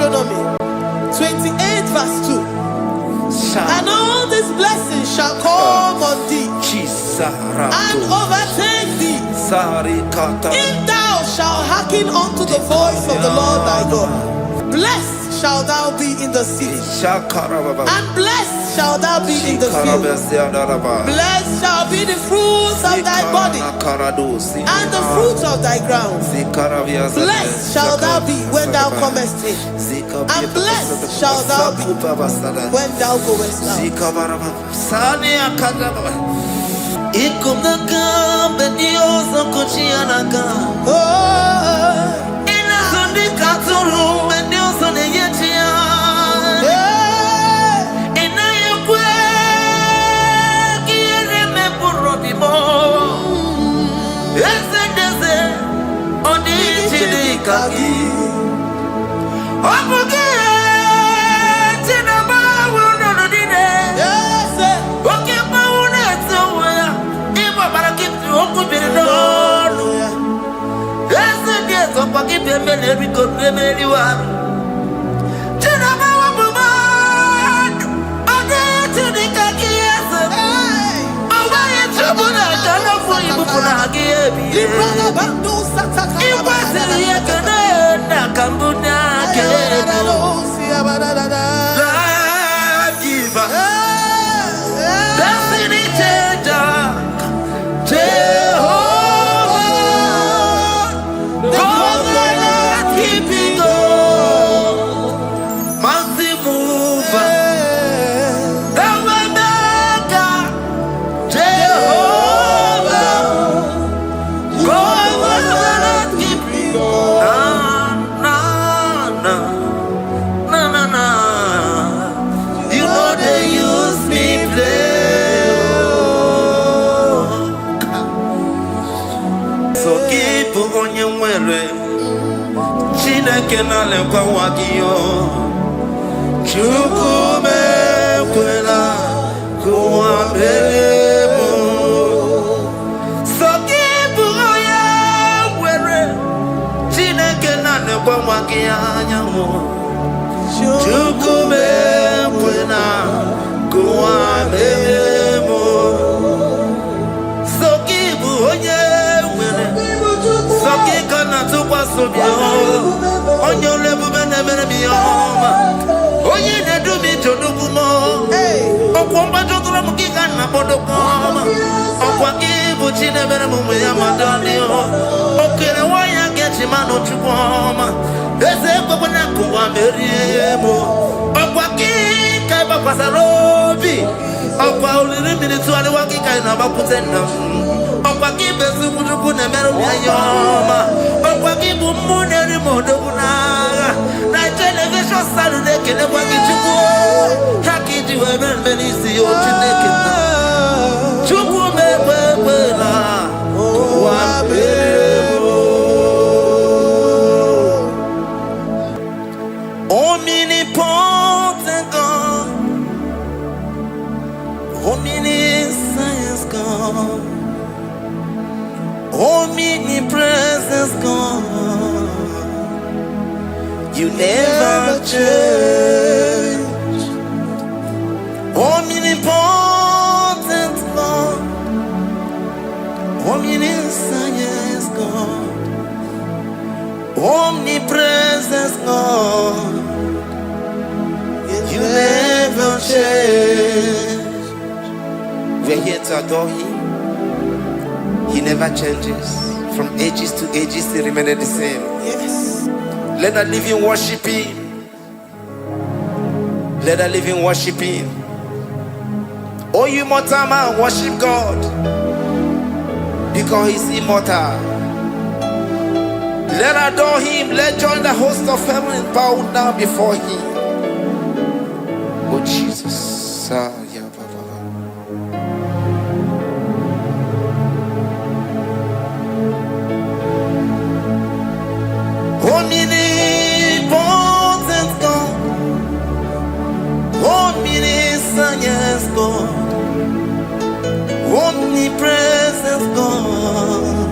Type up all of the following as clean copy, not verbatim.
Deuteronomy 28 verse 2. And all these blessings shall come on thee and overtake thee if thou shalt hearken unto the voice of the Lord thy God. Blessed shalt thou be in the city, and blessed shalt thou be in the field. Blessed shall be the fruits of thy body, and the fruits of thy ground. Blessed shalt thou be when thou comest in, and blessed shalt thou be when thou goest Omnipotent God, omniscience God, omnipresence God, you never change. Omnipotent God, omniscience God, omnipresence God, you never change. We're here to adore Him. He never changes. From ages to ages, He remained the same. Yes. Let that living worship Him. Let that living worship Him. Oh, you mortal man, worship God, because He's immortal. Let adore Him. Let join the host of heaven and bow down before Him. Oh Jesus. Omnipotent God, omniscience God, omnipresence God,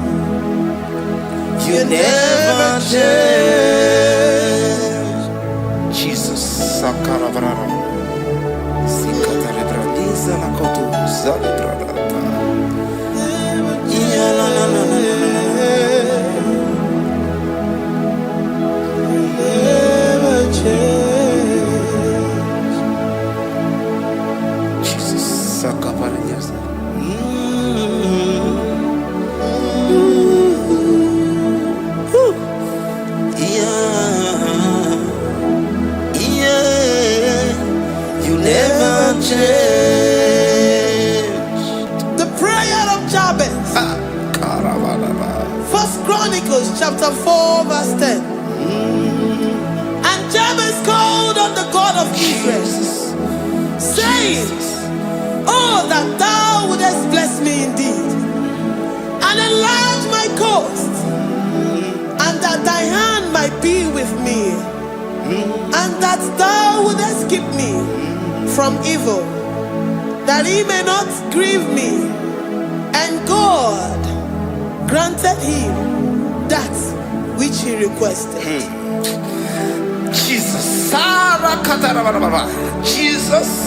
you never change. Sakarabrara. Sikatalebradiza la kotu zalebrada. Yeah, la la la la never change. Jesus, Sakaparias. You never change. The prayer of Jabez. First Chronicles chapter 4 verse 10. And Jabez called on the God of Israel, saying, oh, that thou wouldest bless me indeed, and enlarge my coast, and that thy hand might be with me, and that thou wouldest keep me from evil, that he may not grieve me. And God granted him that which he requested. Jesus, Jesus,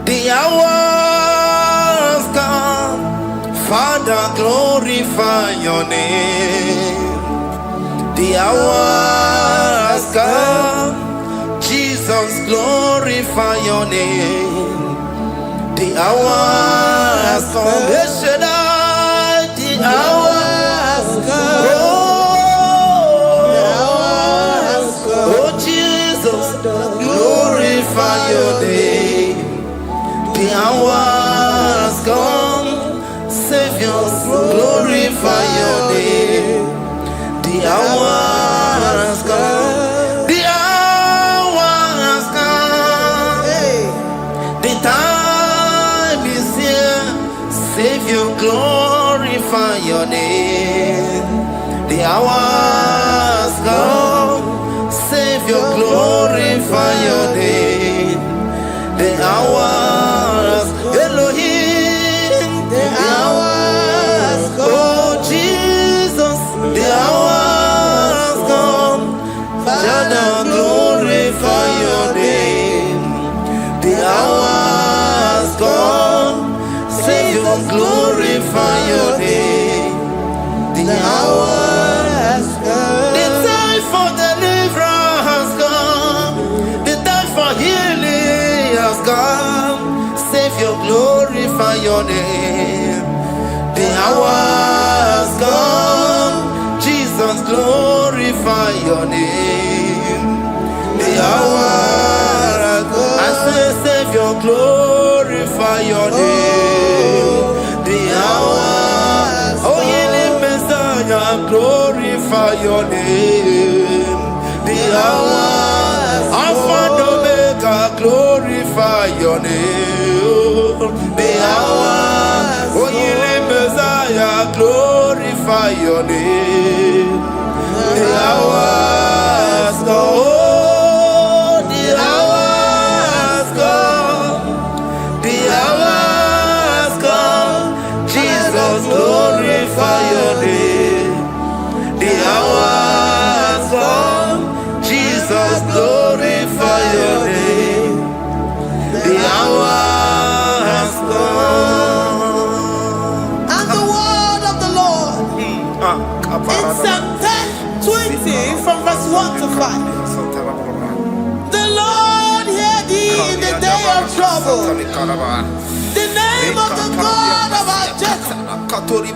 the hours come, Father, glorify your name. The hours come, Jesus, glorify your name. The hours come, the hours come. Oh, Jesus, glorify your name. The hours come, Savior, glorify your name. The hours come, the hours come. The time is here, Savior, glorify your name. The hours come, Savior, glorify your name. The hours, Elohim, the hours come. Oh Jesus, the hours come. Father, glorify your name. The hours come. Savior, glorify your name. The hours come. The time for deliverance has come. The time for healing has come. Savior, glorify your name. The hours come. Jesus, glorify your name. The hours come. I say, Savior, glorify your name. The hours. Oh, healing Messiah, glorify your name. The hours. Alpha and Omega, glorify your name. The hours. Oh, healing Messiah, glorify your name. The hours go. Oh, the hours come. The hours come. Jesus, glorify your name. The hours come. Jesus, glorify your name. The hours come. And the word of the Lord in Psalm 20 from verse 1 to 5. The Lord hear thee in the day of trouble. The name of the God of our Jacob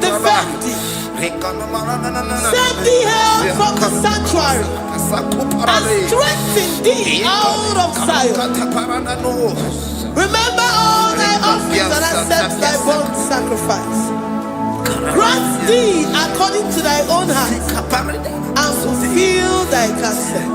defend thee. Send thee help from the sanctuary and strengthen thee out of Zion. Remember all thy offerings and accept thy burnt sacrifice. Grant thee according to thy own heart and fulfill thy counsel.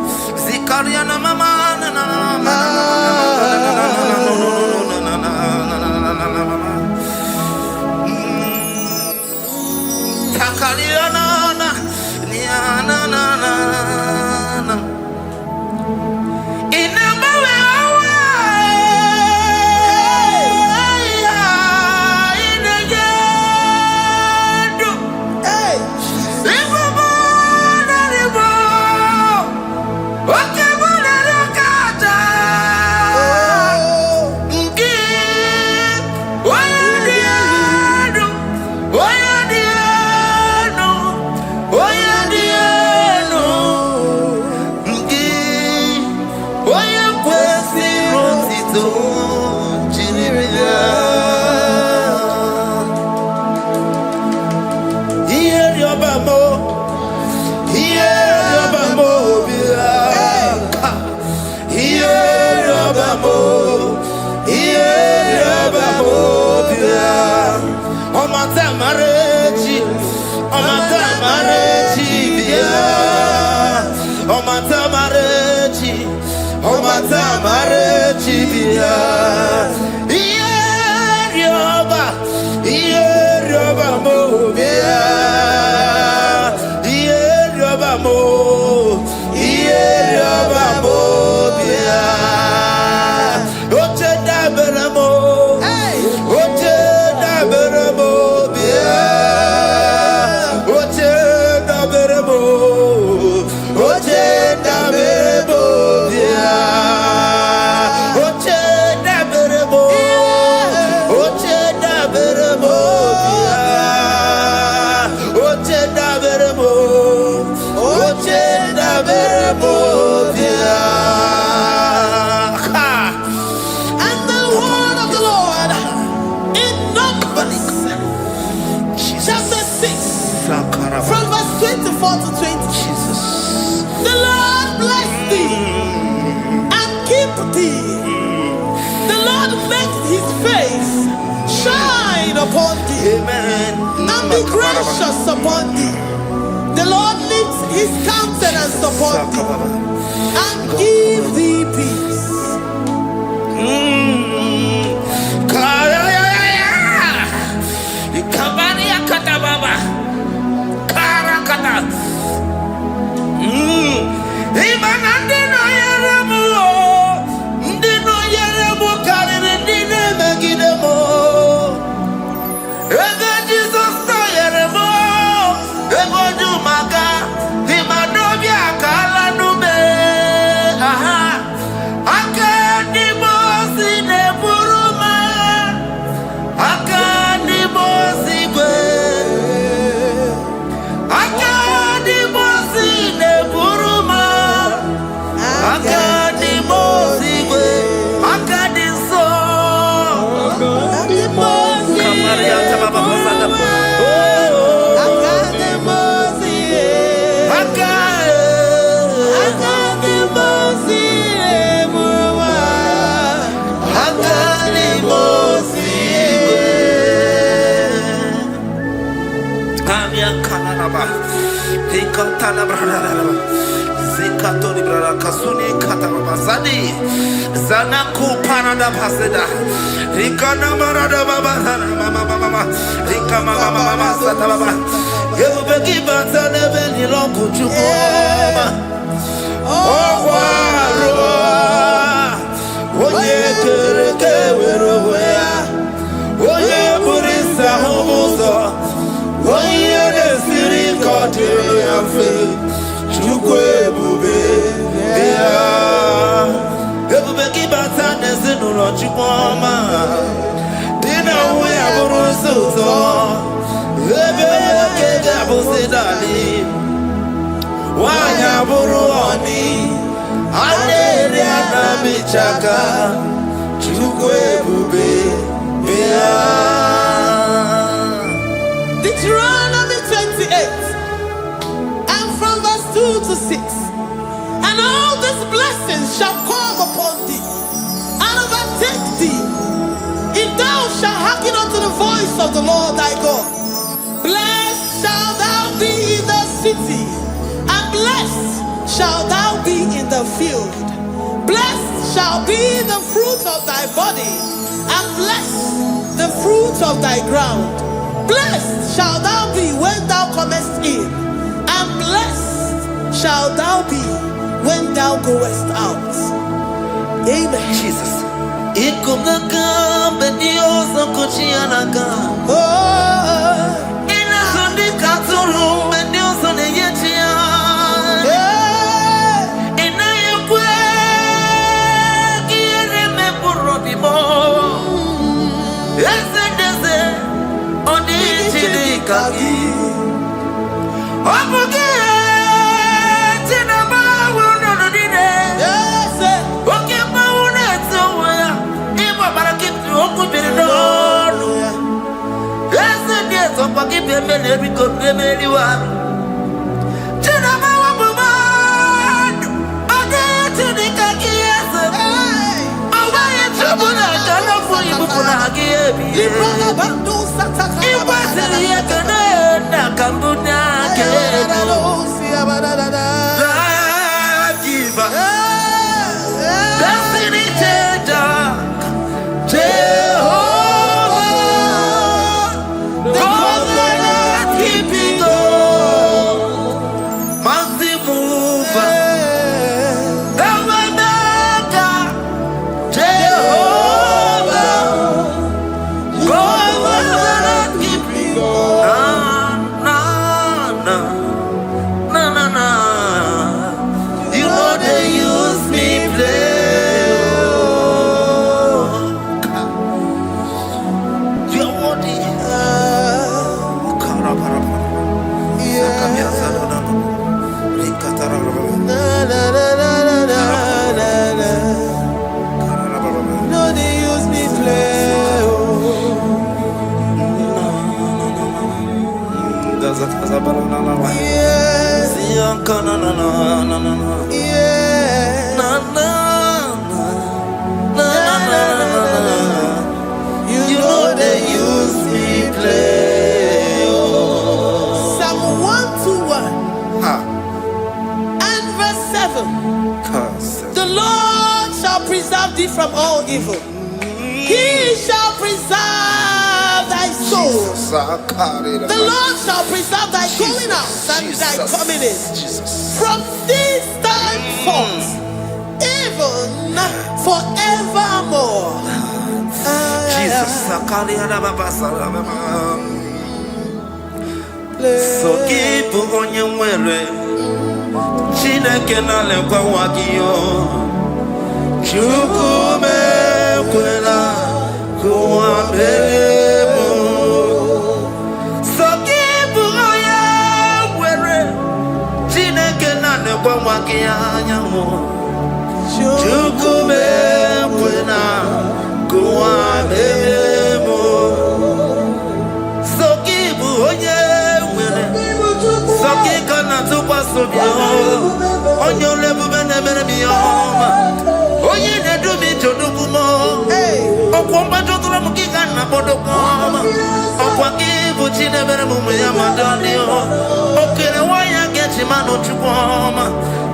marechi, omata marechi bia. Ierioba mo bia. Ierioba mo bia. Oche daberamo, oche daberamo bia. Oche daberamo, oche daberamo bia. Oche daberamo, oche daberamo bia. Oche daberamo, oche daberamo bia. And the word of the Lord in Numbers chapter 6 from verse 24 to 20. Jesus. The Lord bless thee and keep thee. The Lord make his face shine upon thee. Amen. And be gracious upon thee. The Lord lifts his countenance upon thee and give thee peace. Zanaku parada paseda, Rikana marada baba, mama, Rikama mama sata baba. You begi bata nebeli longu chukoma. Oh waro, oye kereke weroya, oye burisa homoso, oye nesiri kote yafe, chukwe bube ya. Everybody bata nesinu lo chukoma. Dina we aburuso. Ebe kega busidali. Wanya buruoni. Aneri anamichaka. Chukwe bube bea. Deuteronomy 28 and from verse 2 to 6. And all these blessings shall come upon thee and overtake thee if thou shalt hearken unto the voice of the Lord thy God. Blessed shalt thou be in the city, and blessed shalt thou be in the field. Blessed shall be the fruit of thy body, and blessed the fruit of thy ground. Blessed shalt thou be when thou comest in, and blessed shalt thou be when thou goest out. Amen. Jesus. evil. The Lord shall preserve thee from all evil. He shall preserve thy soul. The Lord shall preserve thy going out and thy coming in. From this time forth, even forevermore. Jesus. So keep on your way. Chineke na lekwa wagiyo. Chukume kwela kuambemo. So keep on your way. Chineke na lekwa wagiyo. Chukume kwela kuambemo. So keep on your Sakikana to Pasubio, on your level, Oye, they do me to Dukumo, Okwambato Kikana Bodokoma, Okwakibuchi never Madonio, okay, why I get him out to Poma,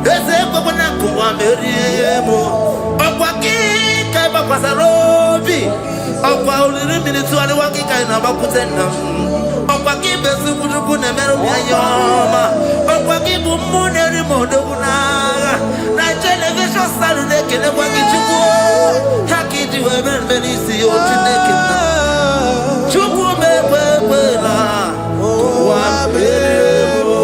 there's a Babanaku, Meriemo, Okwaki, Kabapasarobi, Okwa minutes to the Waki kind of Bakutenda. Okwaki besukuruku na meru yoma. Okwaki bumuneri modoguna. Na television Saturday kene waki chuku. Haki diwe benisi otineke na. Chuku mewewela. Wabebo.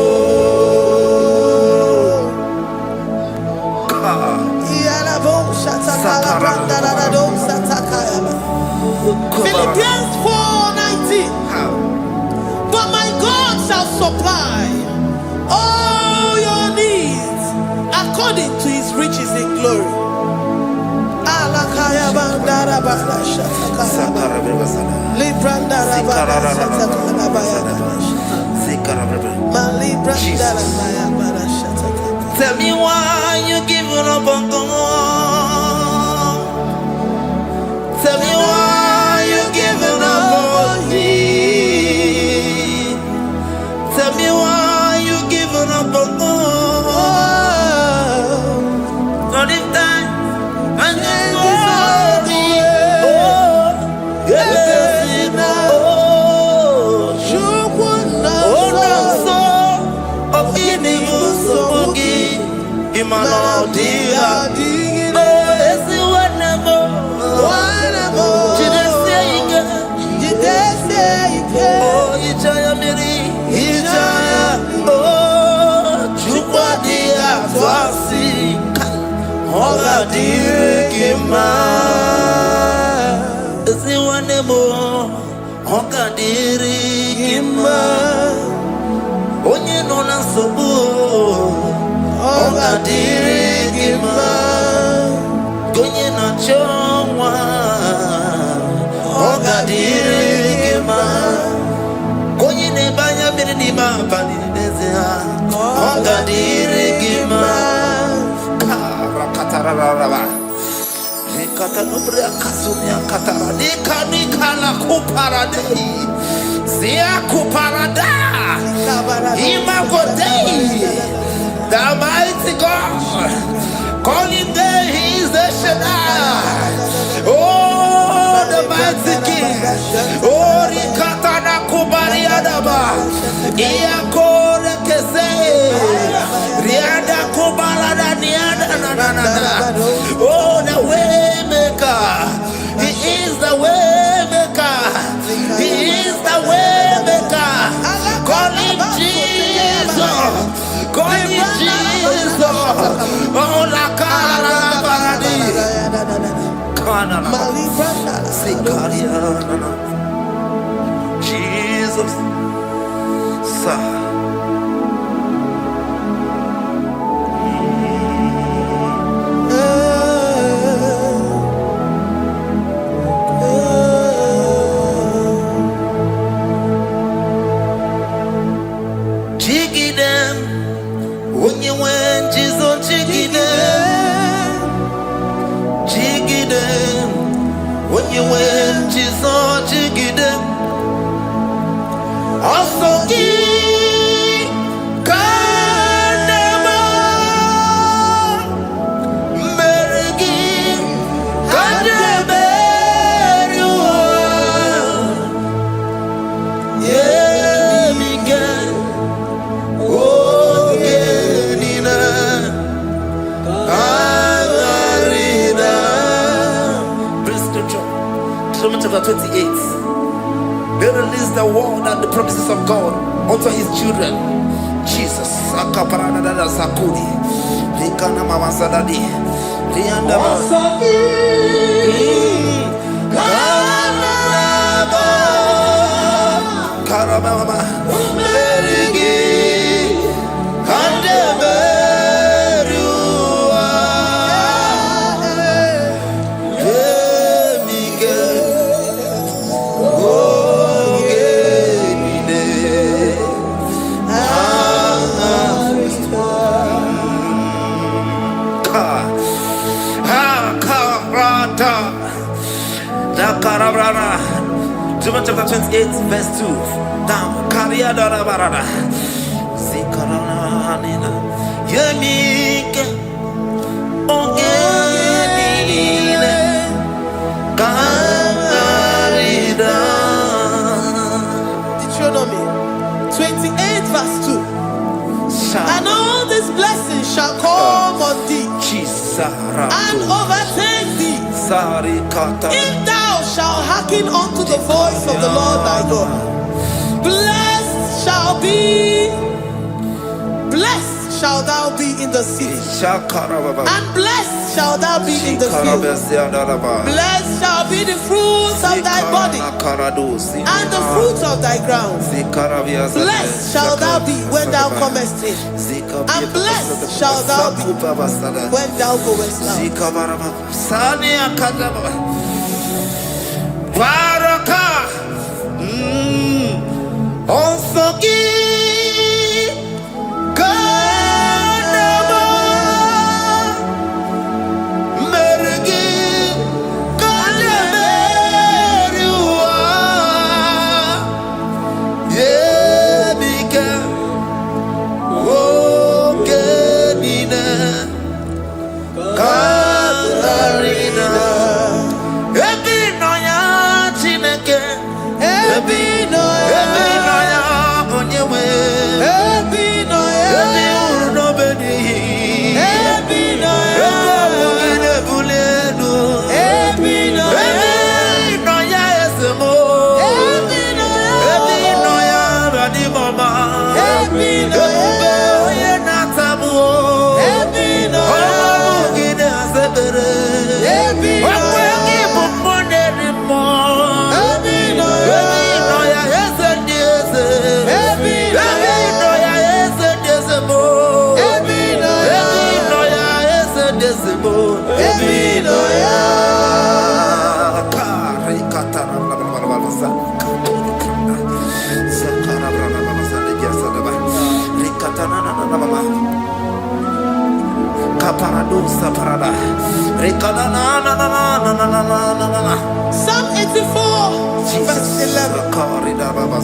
Philippians 4:19. But my God shall supply all your needs according to his riches in glory. Tell me why you giving up on God. Tell me why you giving up on me. Tell me why you giving up on God. Not in time and then glory. Oh, so of any so onye nọ na nsogbu ọ ga-adịrị gị mma onye na-achọ nwa ọ ga-adịrị gị mma onye na-ebe anya mmiri n'ime abalị n'ezie ọ ga-adịrị gị mma katarararaba Katanubria Kasunia Katara Nikala Kuparade Zia Kuparada Imagodei the mighty God calling there he is the Shaddai. Oh the mighty King. Oh Rikatana Kubariadaba Iakore Kese Riada Kubarada Niada Oh the way He is the way maker. He is the way maker. Call him Jesus. Call him Jesus. Oh la cara baradi. Kana Jesus. Sa. Also give Bring scripture. Deuteronomy chapter 28. They release the word and the promises of God unto his children. Jesus. Akaparadada sakudi. Likana mama sadadi. Liandaba. Karababa. Merigi. Kandeberua. Emige. Ogene. Karata. Da karabrana. Deuteronomy chapter 28, verse 2. Down. Kariada barada. Zikaranina. Yemike. Ogenine. Karida. Deuteronomy 28, verse 2. And all these blessings shall come on thee and overtake thee if thou shalt hearken unto the voice of the Lord thy God. Blessed shall thou be in the city, and blessed shall thou be in the field. Blessed shall be the fruits of thy body and the fruits of thy ground. Blessed shall thou be when thou comest in, and blessed shall thou be when thou goest out. Psalm 84, verse 11.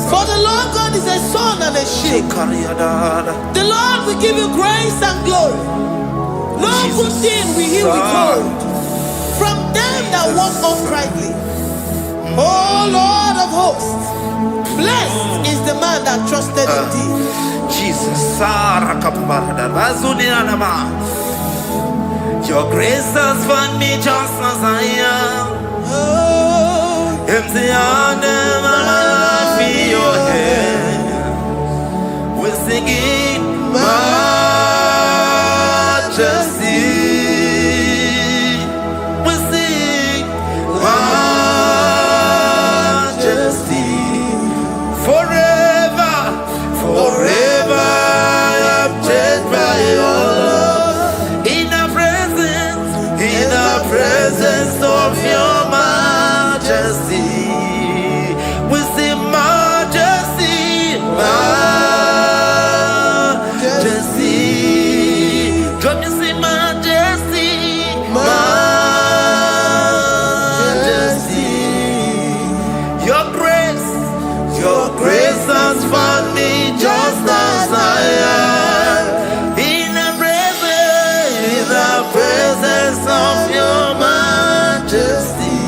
For the Lord God is a sun and a shield. The Lord will give you grace and glory. No good thing will he withhold from them that walk uprightly. O Lord of hosts, blessed is the man that trusted in thee. Jesus, your grace has found me just as I am. Empty handed, my life in your hand. We're singing majesty. We sing majesty. Forever, forever I'm changed by your love. In the presence of your majesty, we see majesty, majesty. Come you see majesty, majesty. Your grace has found me just as I am. In the presence of your majesty.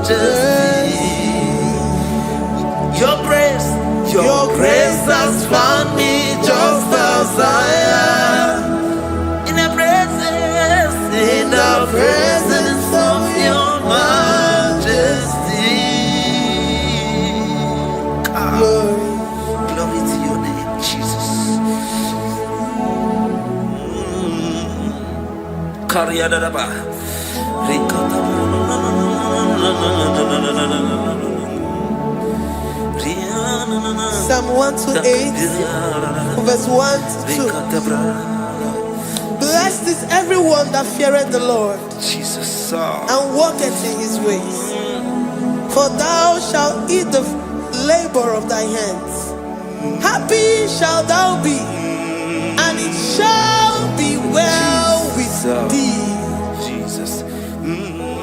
majesty. Your grace has found me just as I am. In the presence of your majesty. Glory to your name, Jesus. Psalm 128, verse 1 to 2. Blessed is everyone that feareth the Lord, Jesus, and walketh in his ways. For thou shalt eat the labor of thy hands. Happy shalt thou be, and it shall be well with thee. Jesus.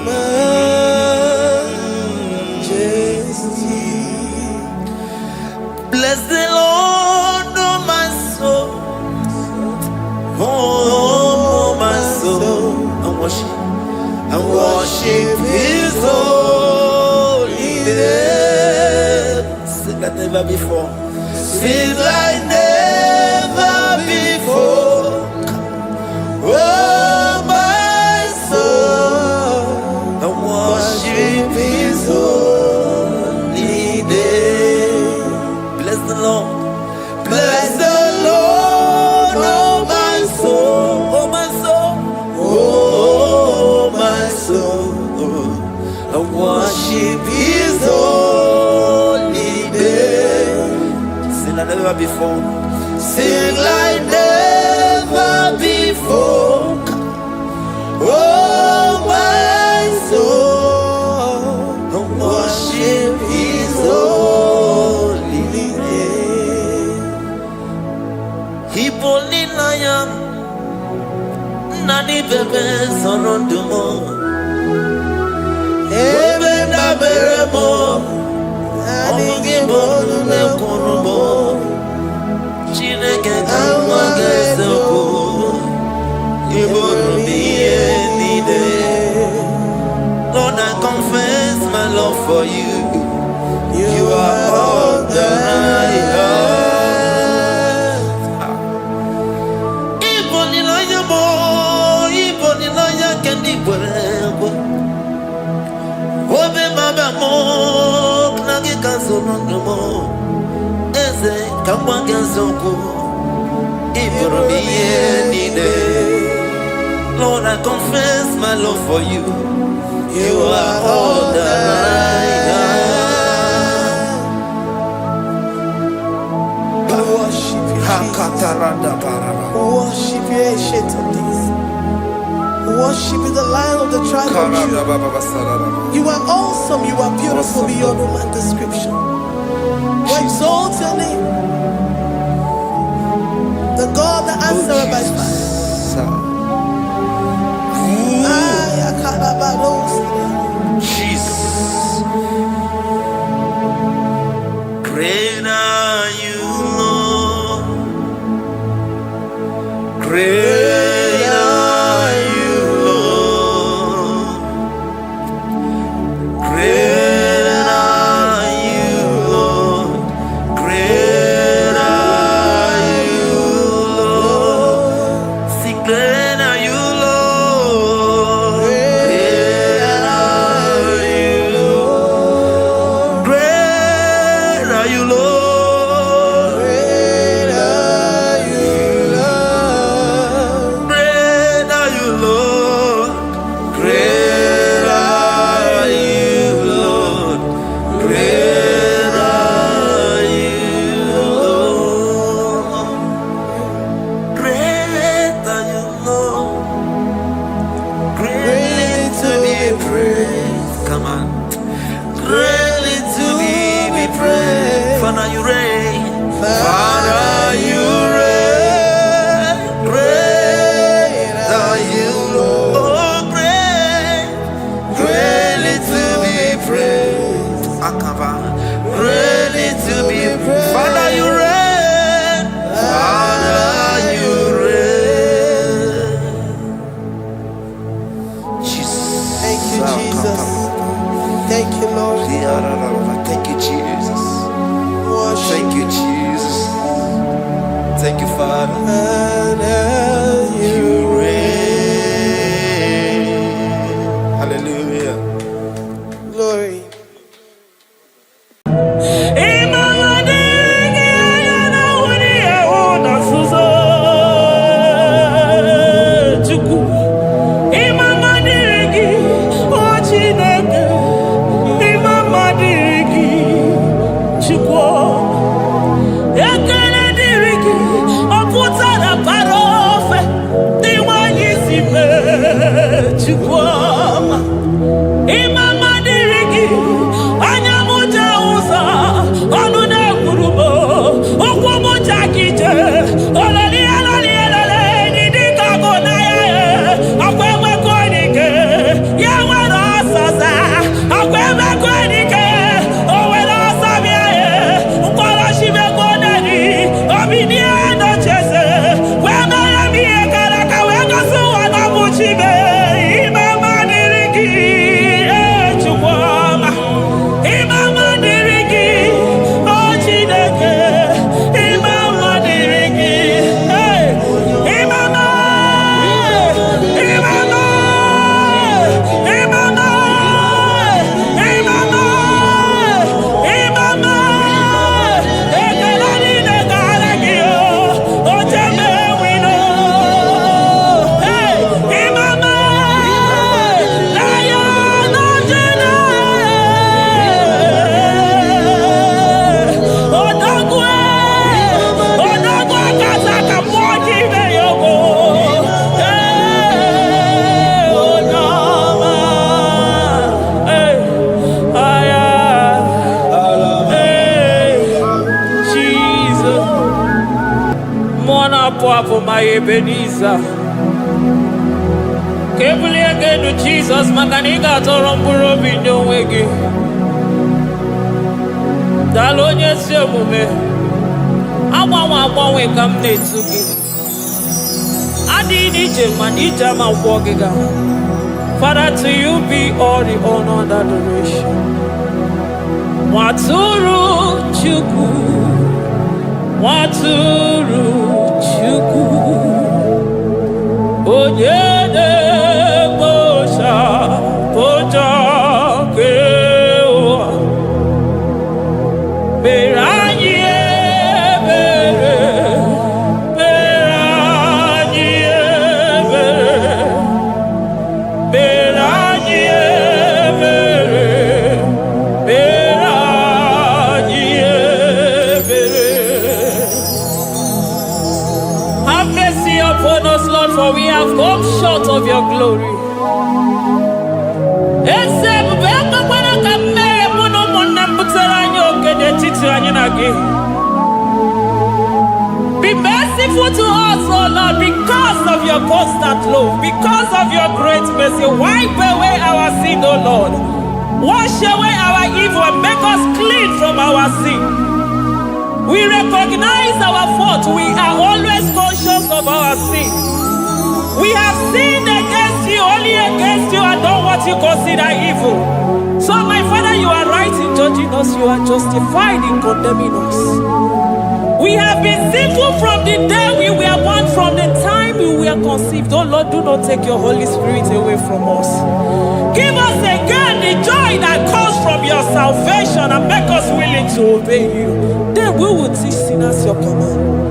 Majesty. Bless the Lord, oh my soul. Oh, my soul. And worship his holy name. Sing like never before. Sing like never before. Oh, my soul. And worship his holy name. Bless the Lord. Bless the Lord, oh my soul, oh my soul, oh my soul. I worship his holy name. Sing like never before. Sing like never before. Oh my soul, I worship his holy name. Hipoli layam nani bebe sorondumo ebe na beremo omugi bolu ne kurumo chineke kama gesoko ibolu miye nide. Lord, I confess my love for you. You are all that I have. Obe mama mo knagi kazono mo eze kamwange zoko ibromi yenide. Lord, I confess my love for you. You are all that I have. Worship you, worship you, ancient of days. Worship you, the Lion of the tribe of Judah. You are awesome, you are beautiful beyond human description. We exalt your name, the God that answered by fire. Jesus, great are you, Lord. Great are you, Lord. Great are you, Lord. Great are you, Lord. See, great are you, Lord. Great are you, Lord. Great are you, Lord. Great are you, Lord. Great are you, Lord. Great are you, Lord. Great are you, Lord. Great are you, Lord. Greatly to be praised. Come on. Greatly to be praised. Father, you reign. Father, you reign. Great are you, Lord. Oh, great. Greatly to be praised. Akava. Greatly to be praised. Father, you reign. Father, you reign. Jesus. Thank you, Jesus. Thank you, Lord. Thank you, Jesus. Worship. Thank you, Jesus. Thank you, Father. And You reign. Hallelujah. glory. My Ebenezer, Kebuli again to Jesus, Makanika Toromburo Bino Wegi. Dalonia Semume, I come to you. I did it, Manija, my walking. Father, to you be all the honor and adoration. Waturu Chuku, Waturu. Onyede bosha poja kewa Beranye bere Beranye bere Beranye bere Beranye bere. Have mercy upon us, Lord, for we have come short of your glory. Be merciful to us, oh Lord, because of your constant love, because of your great mercy. Wipe away our sin, oh Lord. Wash away our evil and make us clean from our sin. We recognize our fault. We are always conscious of our sin. We have sinned against you, only against you, and done what you consider evil. So, my Father, you are right in judging us. You are justified in condemning us. We have been sinful from the day we were born, from the time we were conceived. Oh Lord, do not take your Holy Spirit away from us. Give us again the joy that comes from your salvation and make us willing to obey you. Then we will teach sinners your command.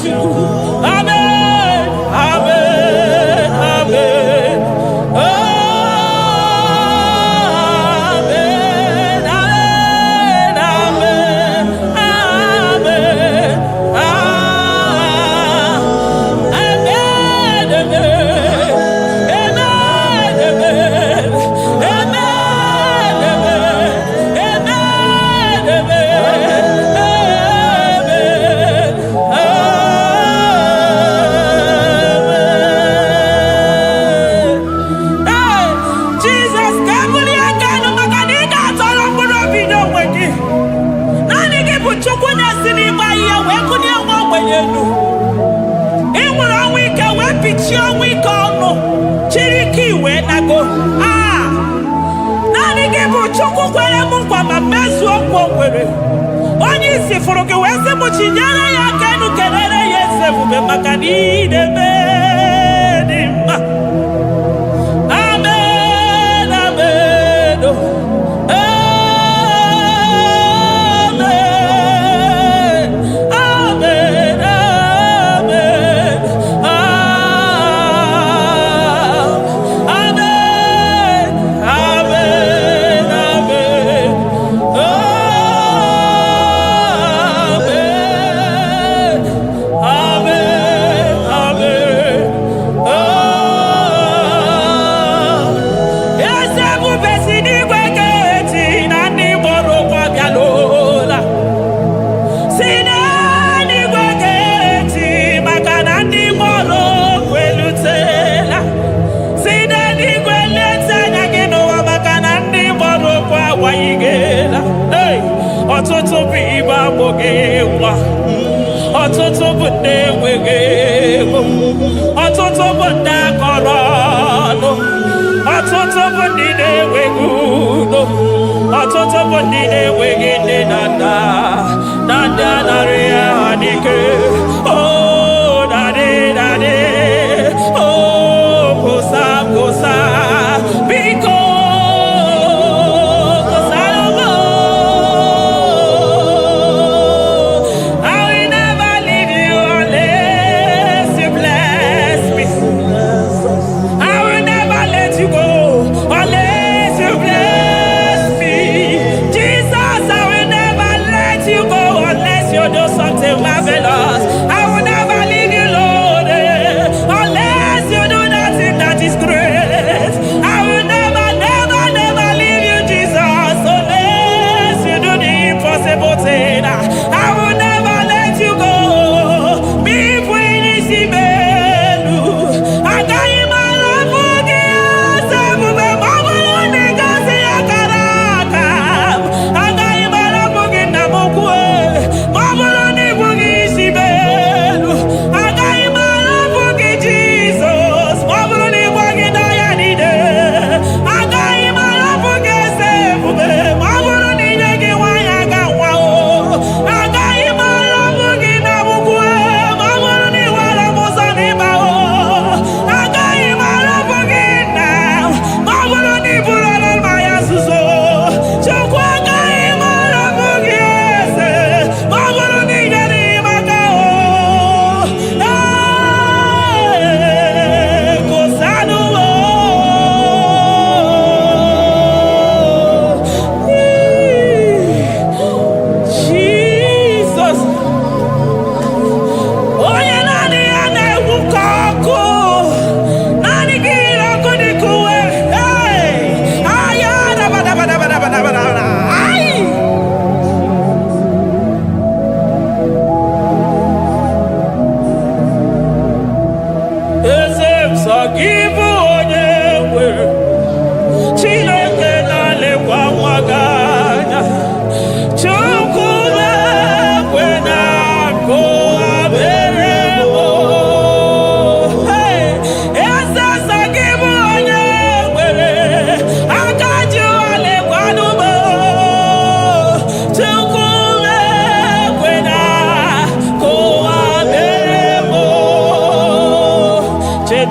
Amen. Amen. Amen. Amen. Amen. Amen. Onye isi fụrụ gị wee sị m chinyere ya aka enu kelere ya eze ebube maka na ị na-eme dị mma. Amen, amen, amen, amen, ọtụtụ bụ ibe agbụghị nwa, ọtụtụ bụ ndị enweghị ego, ọtụtụ bụ ndị akọrọ ọnụ, ọtụtụ bụ ndị na-enweghị udo, ọtụtụ bụ ndị na-enweghị nne na nna, na ndị anarị ya n'ike.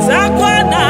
Zakwana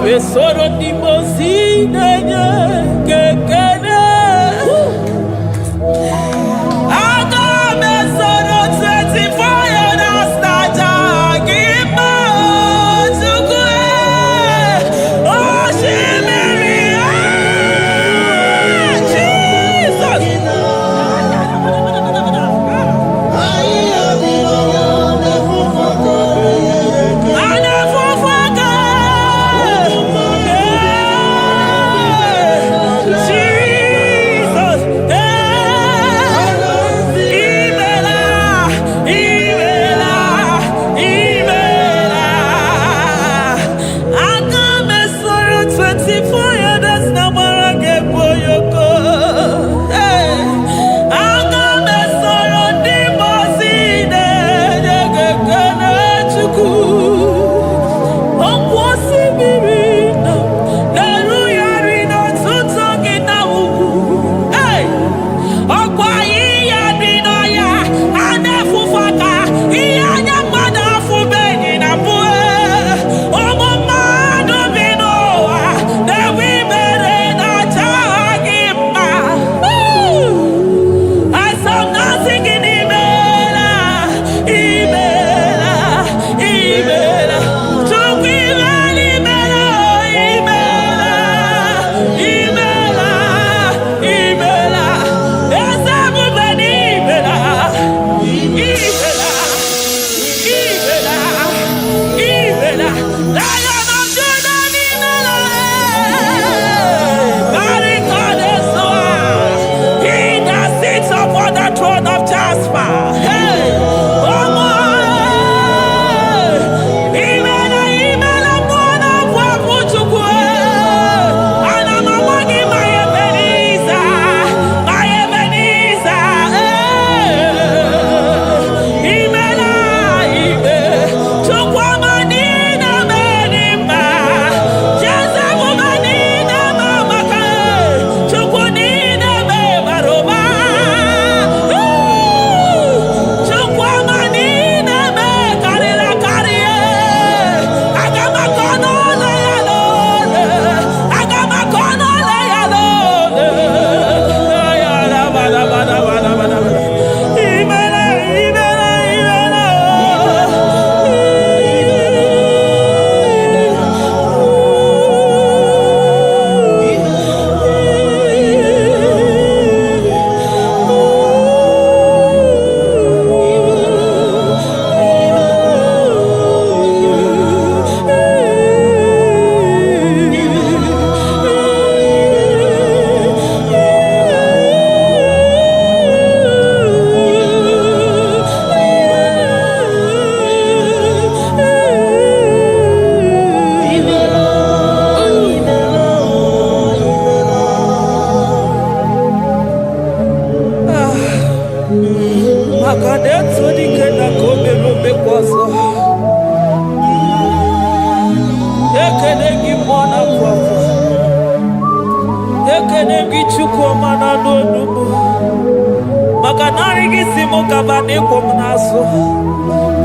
Soro di mozine kekene. Aga me soro 24 years na jagima tukwe. Oh shimiri Jesus.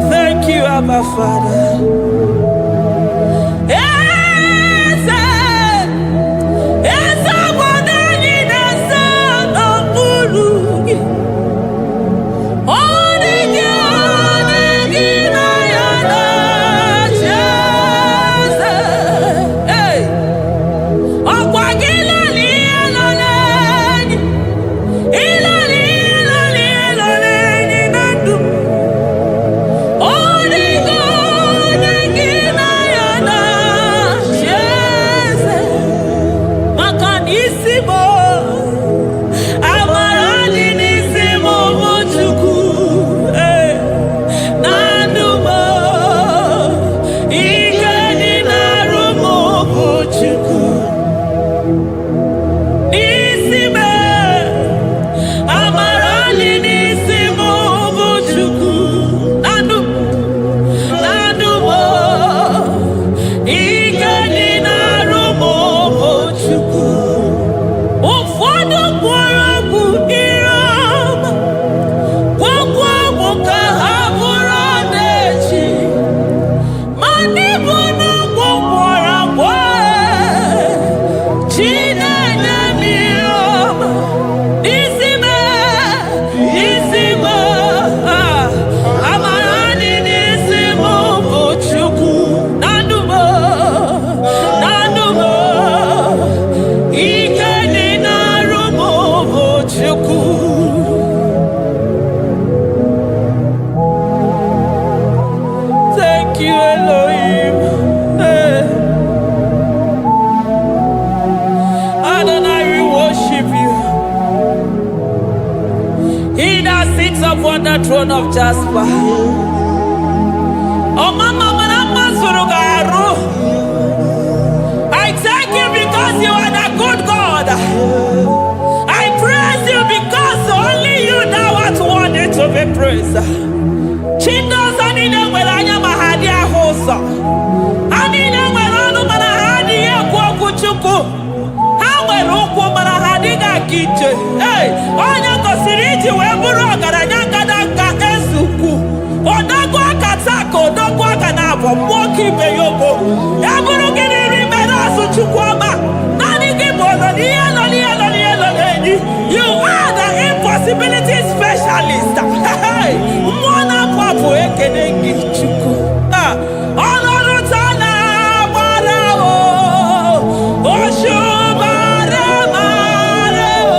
Thank you, Abba Father. Elohim. Hey. Adonai, we worship you. He that sits upon the throne of Jasper. Oh, Mama, I thank you because you are the good God. I praise you because only you now are worthy to be praised. Chindos anine welanya mahadi ahosa. Anine welanu manahadi ya kwa kuchuku. Hawe ruku manahadi ga kiche. Hey, onya kosiriji weburu agaranya kadaka esuku. Odagwa katako, odagwa kanabo, mwoki beyogo. Yaburu gini rimena suchukwama. Nani gibono, you are the impossibility specialist. Mwana papu ekenengi chuku. Olorutana marao. Oshubare marao.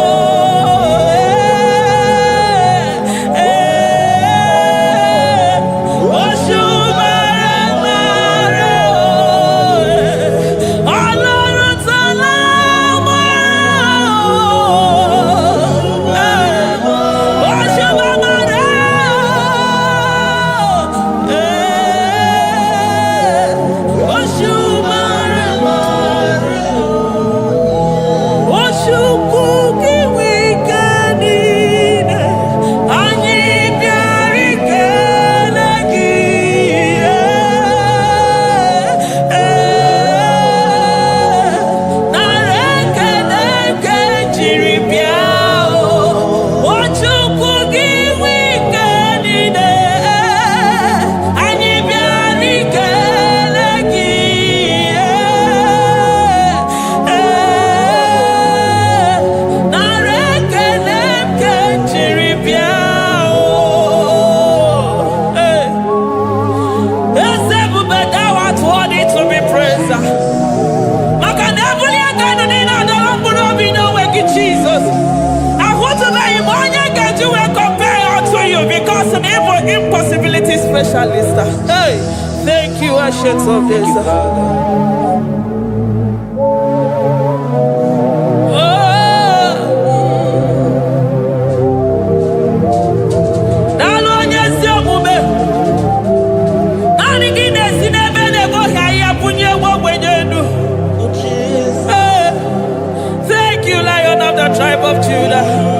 Impossibility specialist. Hey, thank you, Ancient of Days. Thank you, Lion of the tribe of Judah.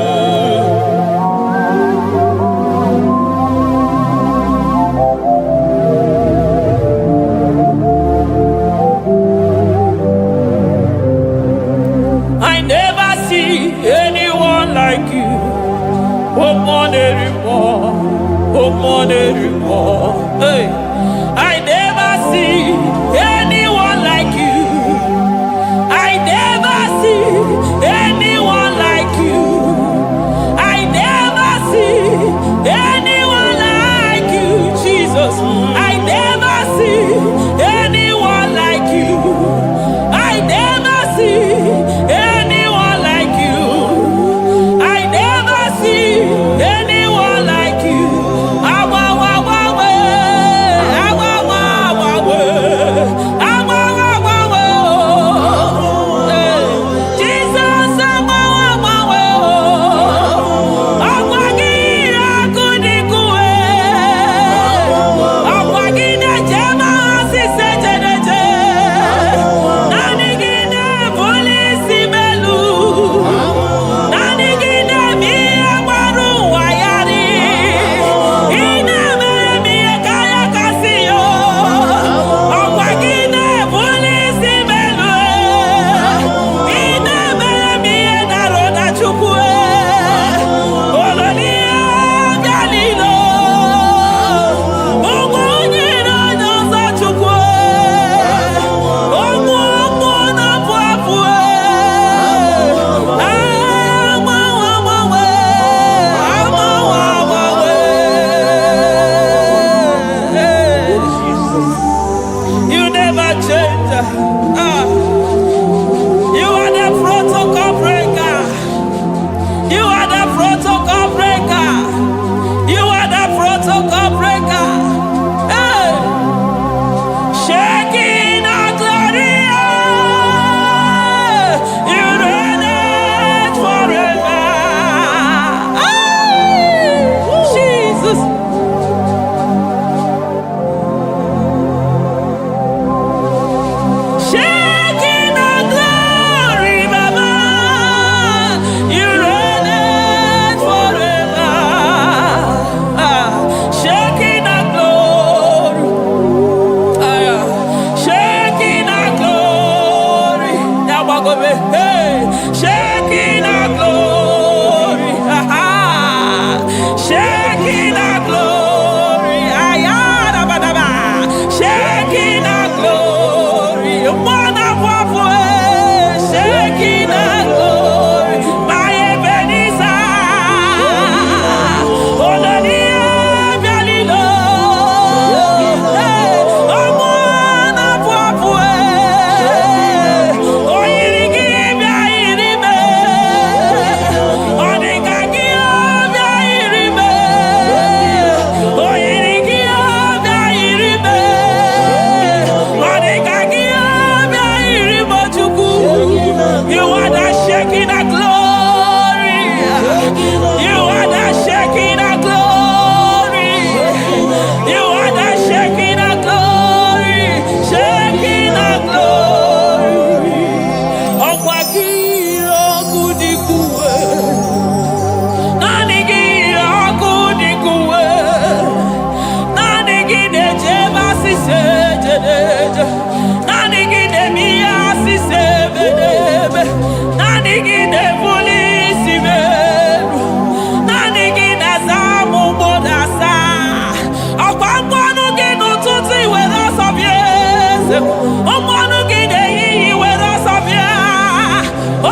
Ọmọnụ gị na-ehihie were ọsọ bịa.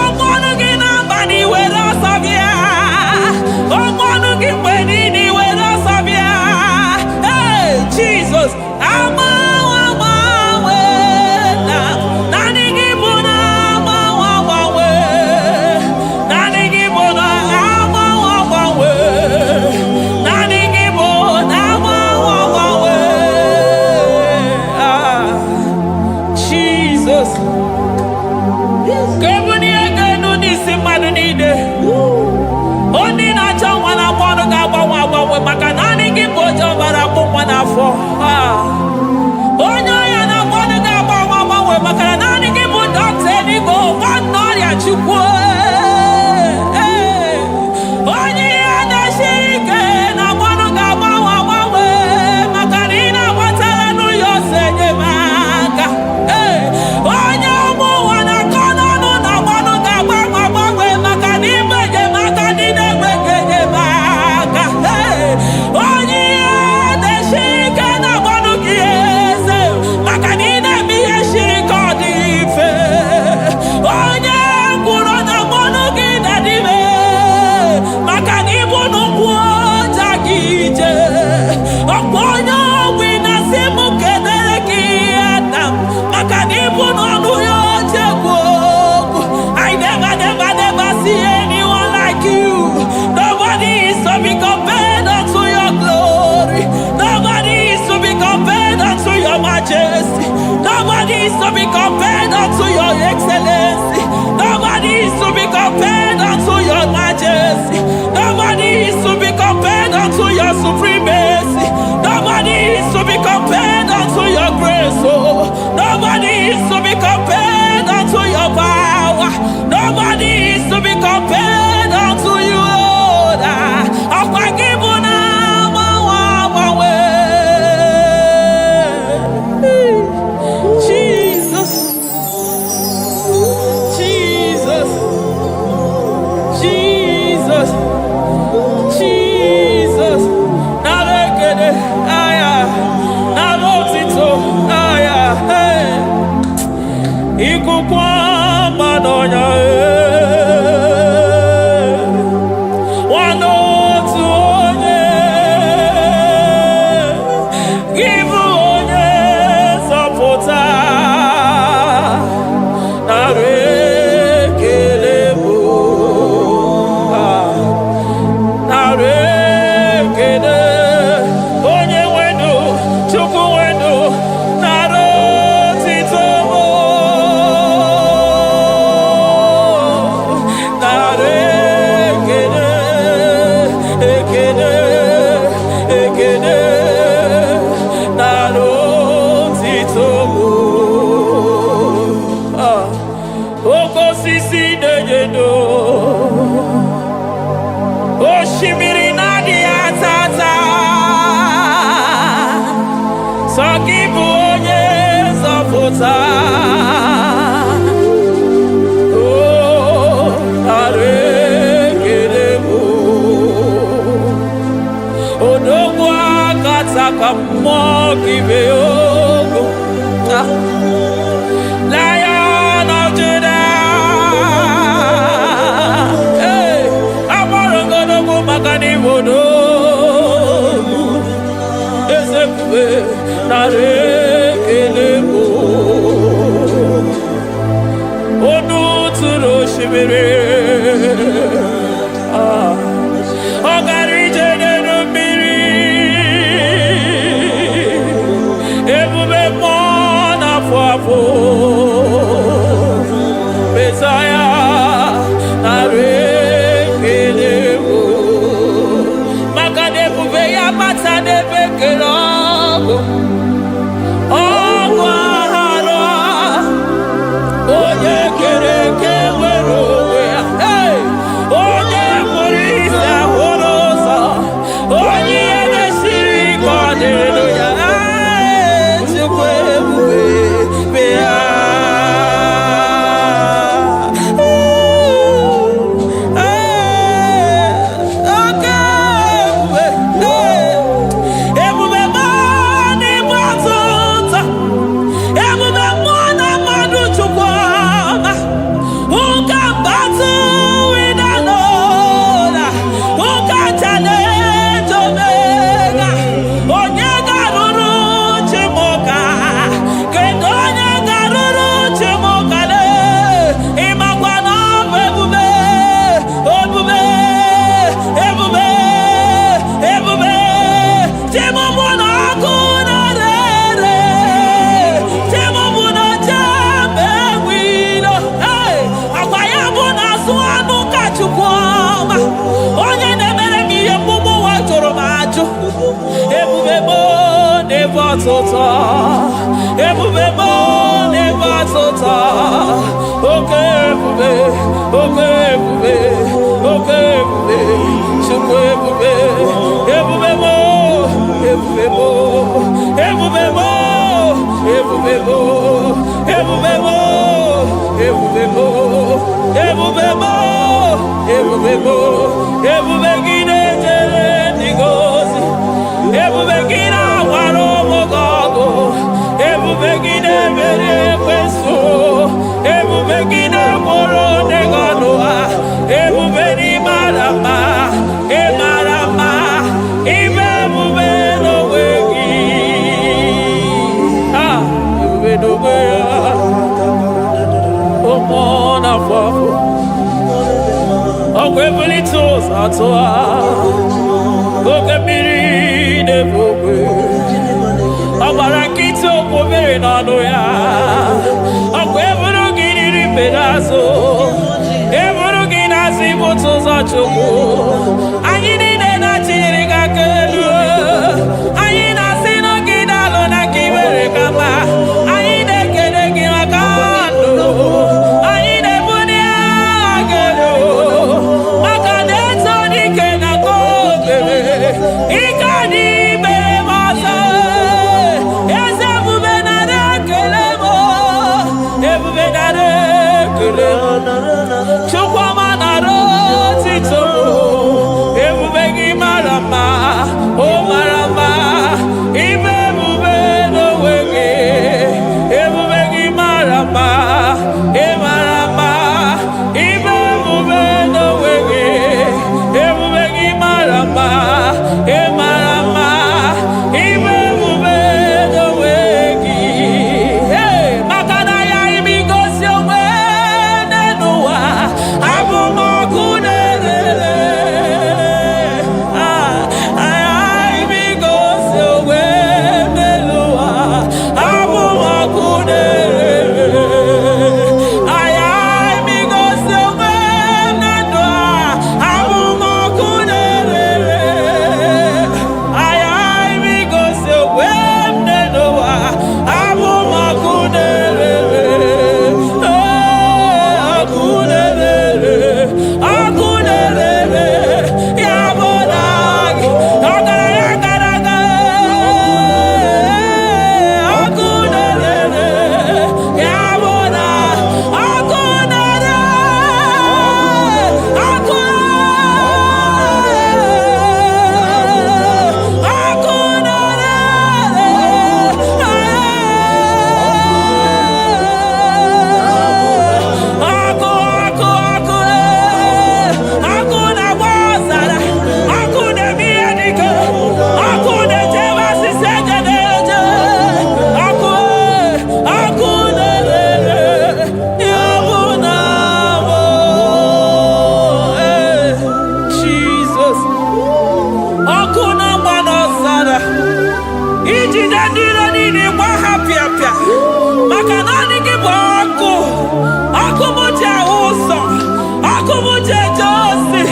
Ọmọnụ gị n'abalị were ọsọ bịa. Ọmọnụ gị mgbe niile were ọsọ bịa. Hey, Jesus, agbanwe na naanị gị bụ na agbanwe. Naanị gị bụ na agbanwe. Naanị gị bụ na agbanwe. Jesus. Kebuni egenu n'isi mmadụ niile. Onye na-achọ nwa na-akpọ ọnụ ga-agbanwe maka naanị gị bụ oje ọbara akpụ nwa n'afọ. Onye ọya na-akpọ ọnụ ga-agbanwe maka na naanị gị bụ dọkịta eluigwe nwanne ọrịa Chukwu. Onye ihe na-esiri ike na-akpọ ọnụ ga-agbanwe maka na ị na-agbatara n'ụyọ ose enyemaka. Onye ụmụ ụwa na-akọ n'ọnụ na-akpọ ọnụ ga-agbanwe maka na ime enyemaka ndị na-enweghị enyemaka. Onye ihe na-esiri ike na-akpọ ọnụ gị eze maka na ị na-eme ihe siri ike ọ dị mfe. Onye kwuru na-akpọ ọnụ gị na-adịme maka na ịbụ n'ụkwụ ọja gị ije. Ọkwa onye ogbi na-asị m kenere gị ada maka na ịbụ n'ọnụ ya oche egwu okwu. I never see anyone like you. Nobody is to be compared unto your glory. Nobody is to be compared unto your majesty. Nobody is to be compared unto your excellency. Nobody is to be compared unto your majesty. Nobody is to be compared unto your supremacy. Nobody is to be compared unto your grace. Oh, nobody is to be compared unto your power. Nobody is to be compared unto you, Lord. Jesus, Jesus, Jesus, Jesus. Narekede, aya, narotito, aya, hey. Ikukwa madonya, Oshimiri nadi atata Sokibu onye zọpụta. Oh, arekerebo Odogwu akata ka mmụọ kibe ogo. Lion of Judah. Makanibodo Ezekwe Narekelebo Onu turo shimere Ogarije nenu mmiri Ebube mmụọ na-afụ afụ Mesaya Narekelebo Ebube ya mata n'ebe kere ọgụ aghara onye kere eke nwere onwe ya. Onye kpụrụ isi ahụrụ ụzọ onye ihe na-esiri ike ọ dịrị ya. Chukwu ebube be ya batota. Ebube mo ne batota. Okay, ebube. Okay, ebube. Okay, ebube. Chukwu ebube. Ebube mo. Ebube mo. Ebube mo. Ebube mo. Ebube mo. Ebube mo. Ebube mo. Ebube mo. Ebube gide jere digozi. Ebube gide waro mogogo. Ebube gide mere kweso. Ebube gide moro neganoa. Ebube ni marama. E marama. Ibe ebube no wegi. Ah, ebube no wegi. Omona fafo. Okwebuli tos atoa. Okebiri de bokwe. Abarakito kobere nano ya. Okwebulu giri pedazo. Ebulu ginasi botos achoko. Anyini de na chiriga kelu. Anyina sino gidalo na kibere kama. Anyine kede gimakando. Anyine bunia agelo. Makadeto di kena kobebe. Ikadi bere masa. Eze bubenare kelemo. Ebubenare kelemo. Chukwa manaro tito. Ebubegi marama. Oh marama. Ibe bube no wege. Ebubegi marama. E marama. Ibe bube no wege. Ebubegi marama. E marama. Ibe bube no wege. Hey, makana ya imigosi owe nenua. Abu makunere. Imigosi owe nenua. Abu makunere. Imigosi owe nenua. Abu makunere. Imigosi owe nenua. Abu makunere. Akunere. Yabonagi. Agaraga. Akunere. Yabona. Akunere. Jesus. Akuna manosara. Iji dadiro nini kwa hapia. Makanani kiboko. Akumuche uso. Akumuche josi.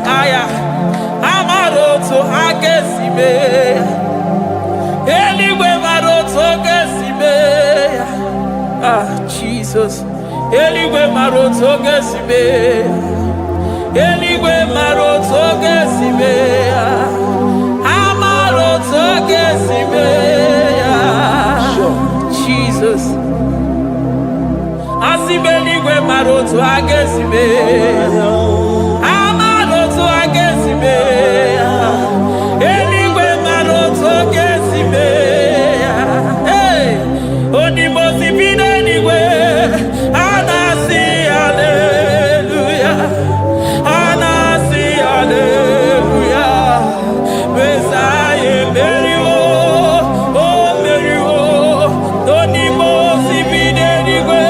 Aya, amaroto agesibe, eligwe maroto agesibe. Jesus. Eligwe maroto gesibe. Eligwe maroto gesibe. Amaroto gesibe. Jesus. Asibeligwe maroto agesibe. Amaroto agesibe. Eligwe maroto gesibe. Hey, onimosi bide eligwe. Anasi hallelujah. Anasi hallelujah. Besaye merio. Oh merio. Onimosi bide eligwe.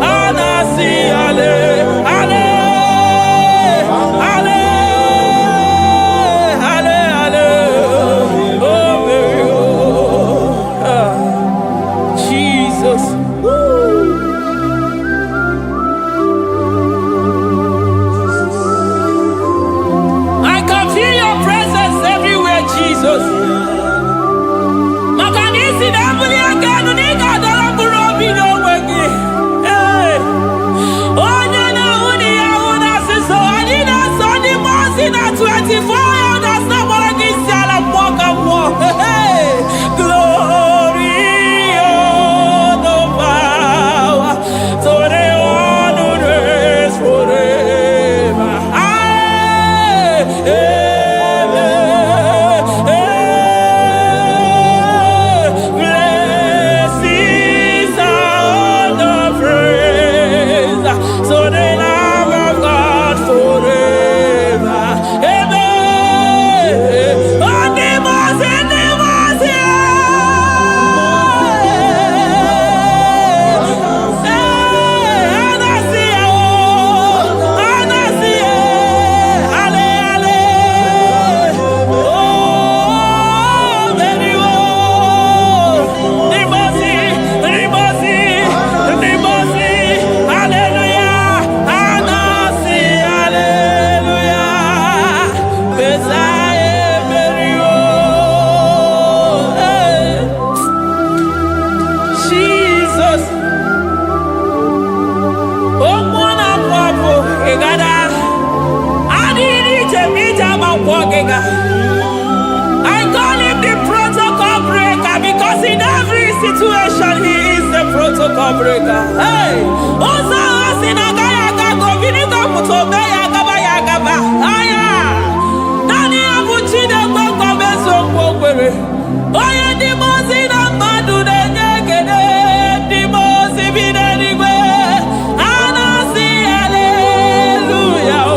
Anasi hallelujah. I call him the protocol breaker because in every situation he is the protocol breaker. Hey, Osa Asinaga Yagago, Vinika Mutobe Yagaba Yagaba. Aya, Nani Abuchina Boko Beso Bokwe. Oya Dimozina Madu de Negede, Dimozi Binanigwe. Anasi hallelujah.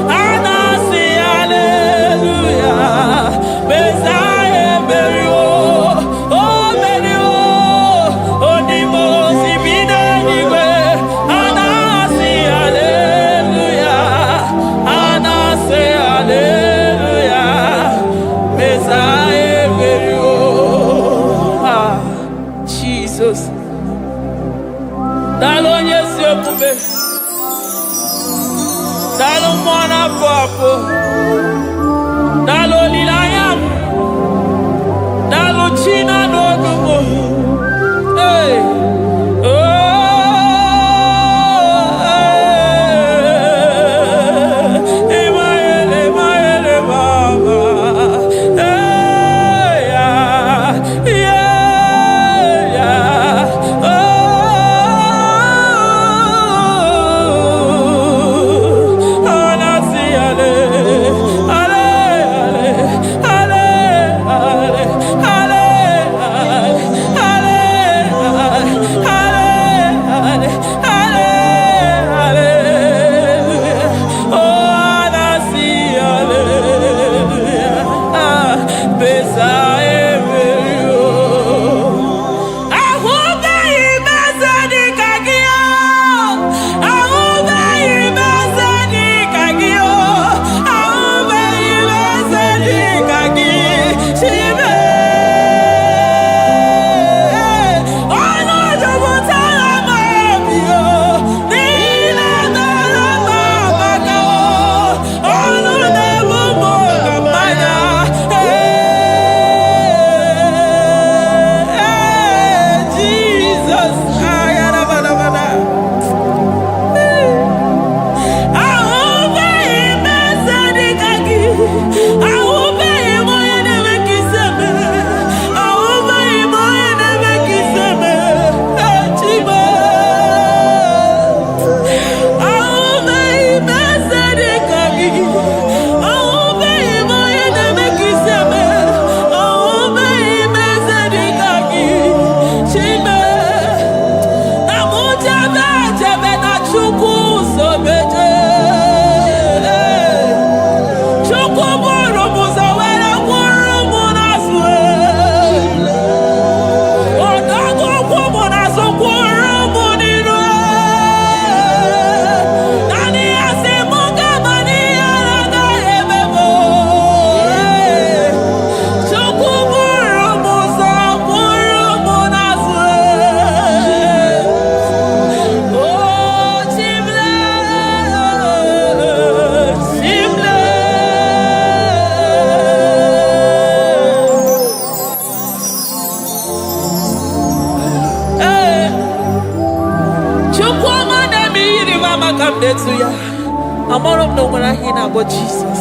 Anasi hallelujah. Besaye Merio. Oh Merio. Oh Dimozi Binanigwe. Anasi hallelujah. Anasi hallelujah. Besaye Merio. Jesus. Dalo nyesi okube. Dalo mwana papo. Dalo lilayam. Dalo china nogumo. Hey. Oh. Emaele, emaele, baba. Hey, yeah, yeah, yeah. Oh. Anasi ale, ale, ale, ale, ale, ale, ale. Metuya. I'm all of no one I hear about Jesus.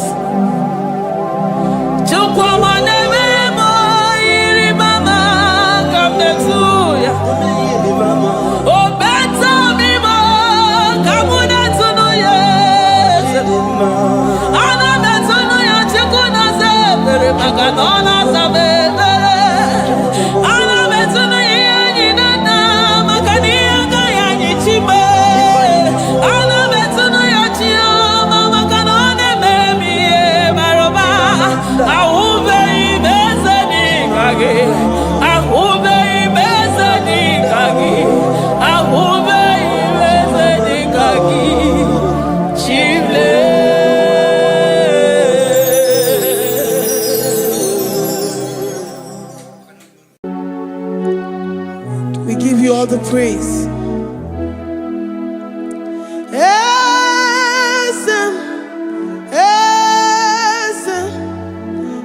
We give you all the praise.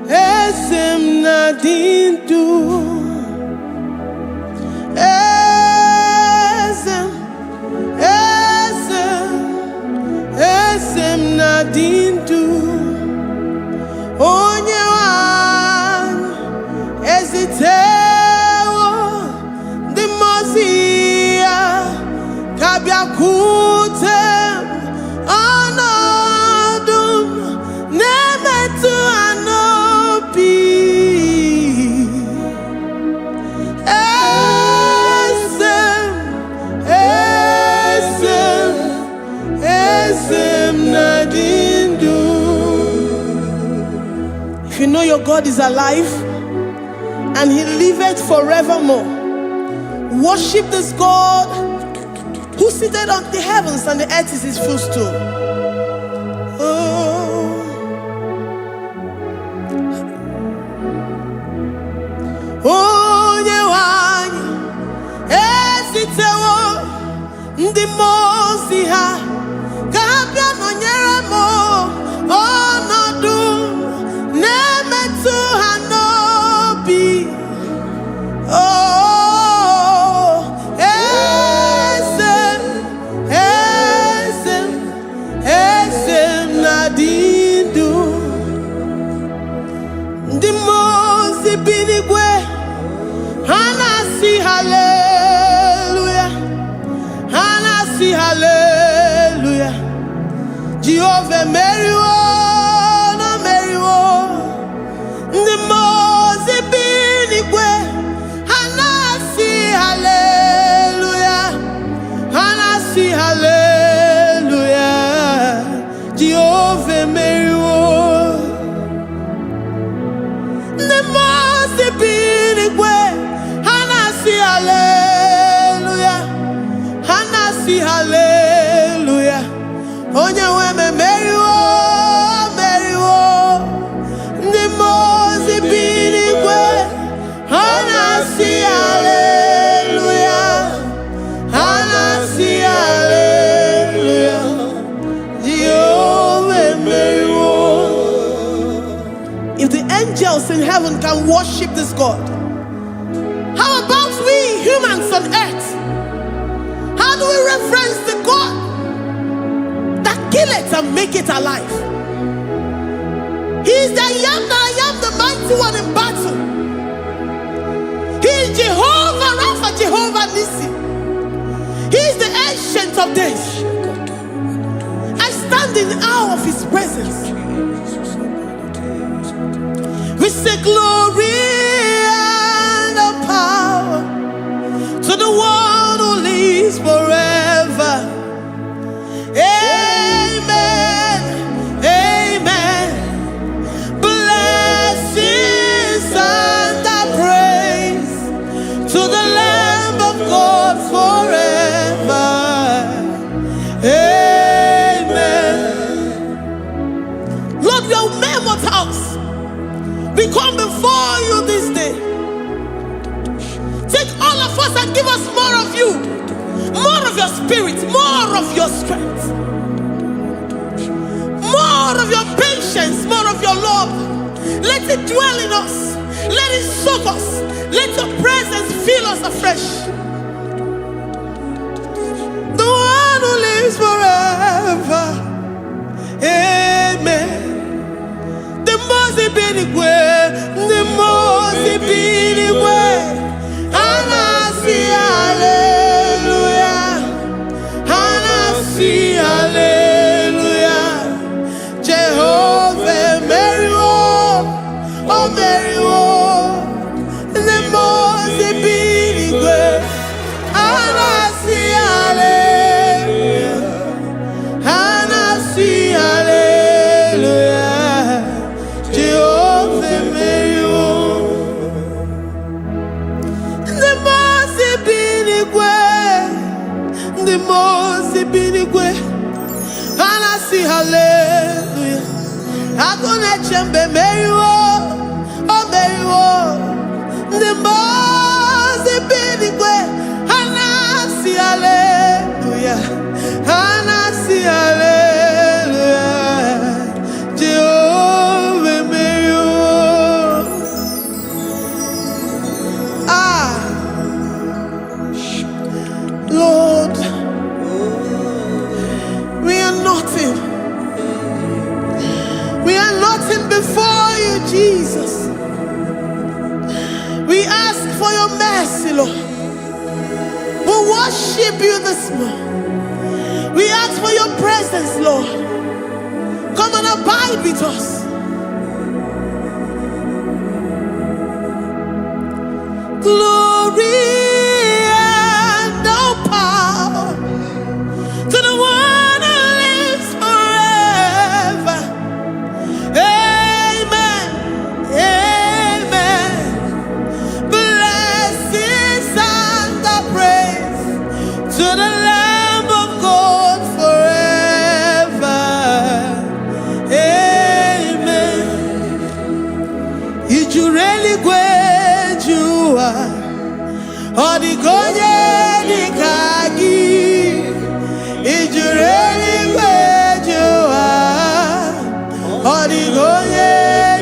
Esem nadindu. Esem nadindu. Onye wan ezitewo the mozia kabia kutem anadum nemetu anopi esem nadindu. If you know your God is alive and he liveth forevermore, worship this God who seated on the heavens and the earth is his footstool. Onye wanyi esitewo ndị mozi ha kabia nonyere mo ọnọdụ nemetu ha n'obi. Esem nadindu. Ndị mozi binigwe hanasi hallelujah, hanasi hallelujah. Jehovah meriwo no meriwo. Ndị mozi binigwe hanasi hallelujah, hanasi hallelujah. Jehovah meriwo. The most binigwe hanasi hallelujah, hanasi hallelujah. Onye weme meriwo, meriwo. The most binigwe hanasi hallelujah, hanasi hallelujah. Jehovah meriwo. If the angels in heaven can worship this God, how about we humans on earth? How do we reference the God that kill it and make it alive? He is the I am, the mighty one in battle. He is Jehovah Rapha, Jehovah Nissi. He is the ancient of days. I stand in awe of his presence. We say glory and the power to the one who lives forever. Amen, amen. Blessings and the praise to the Lamb of God forever. Amen. Lord, your mammoth house, we come before you this day. Take all of us and give us more of you, more of your spirit, more of your strength, more of your patience, more of your love. Let it dwell in us. Let it soak us. Let your presence fill us afresh. The one who lives forever. the most binigwe, and I see hallelujah. I gonna chamber Mary, oh Mary, the most binigwe, and I see hallelujah, and I see hallelujah. Jehovah Mary, Lord, we are nothing. We are nothing before you, Jesus. We ask for your mercy, Lord. We worship you this morning. We ask for your presence, Lord. Come and abide with us. Glory and no power to the one who lives forever. Amen. Amen. Blessings and the praise to the Lamb of God forever. Amen. Did you really go? Odigonye dikagi, ijureli kwejuwa. Odigonye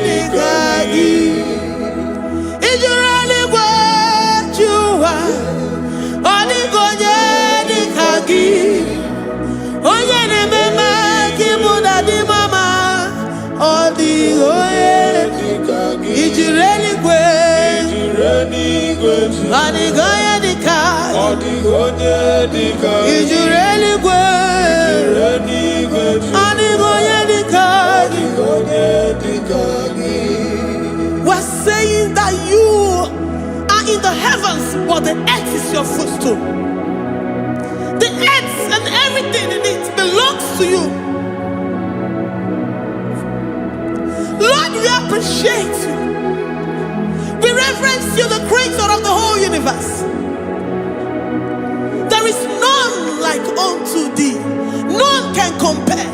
dikagi, ijureli kwejuwa. Odigonye dikagi, onye nemema kimuda di mama. Odigonye dikagi, ijureli kwejuwa. Odigonye dikagi, odigonye dikagi, ijureli kwejuwa. Odigonye dikagi, odigonye dikagi. We're saying that you are in the heavens, but the earth is your footstool. The earth and everything in it belongs to you. Lord, we appreciate you. We reverence you, the creator of the whole universe. There is none like unto thee. None can compare.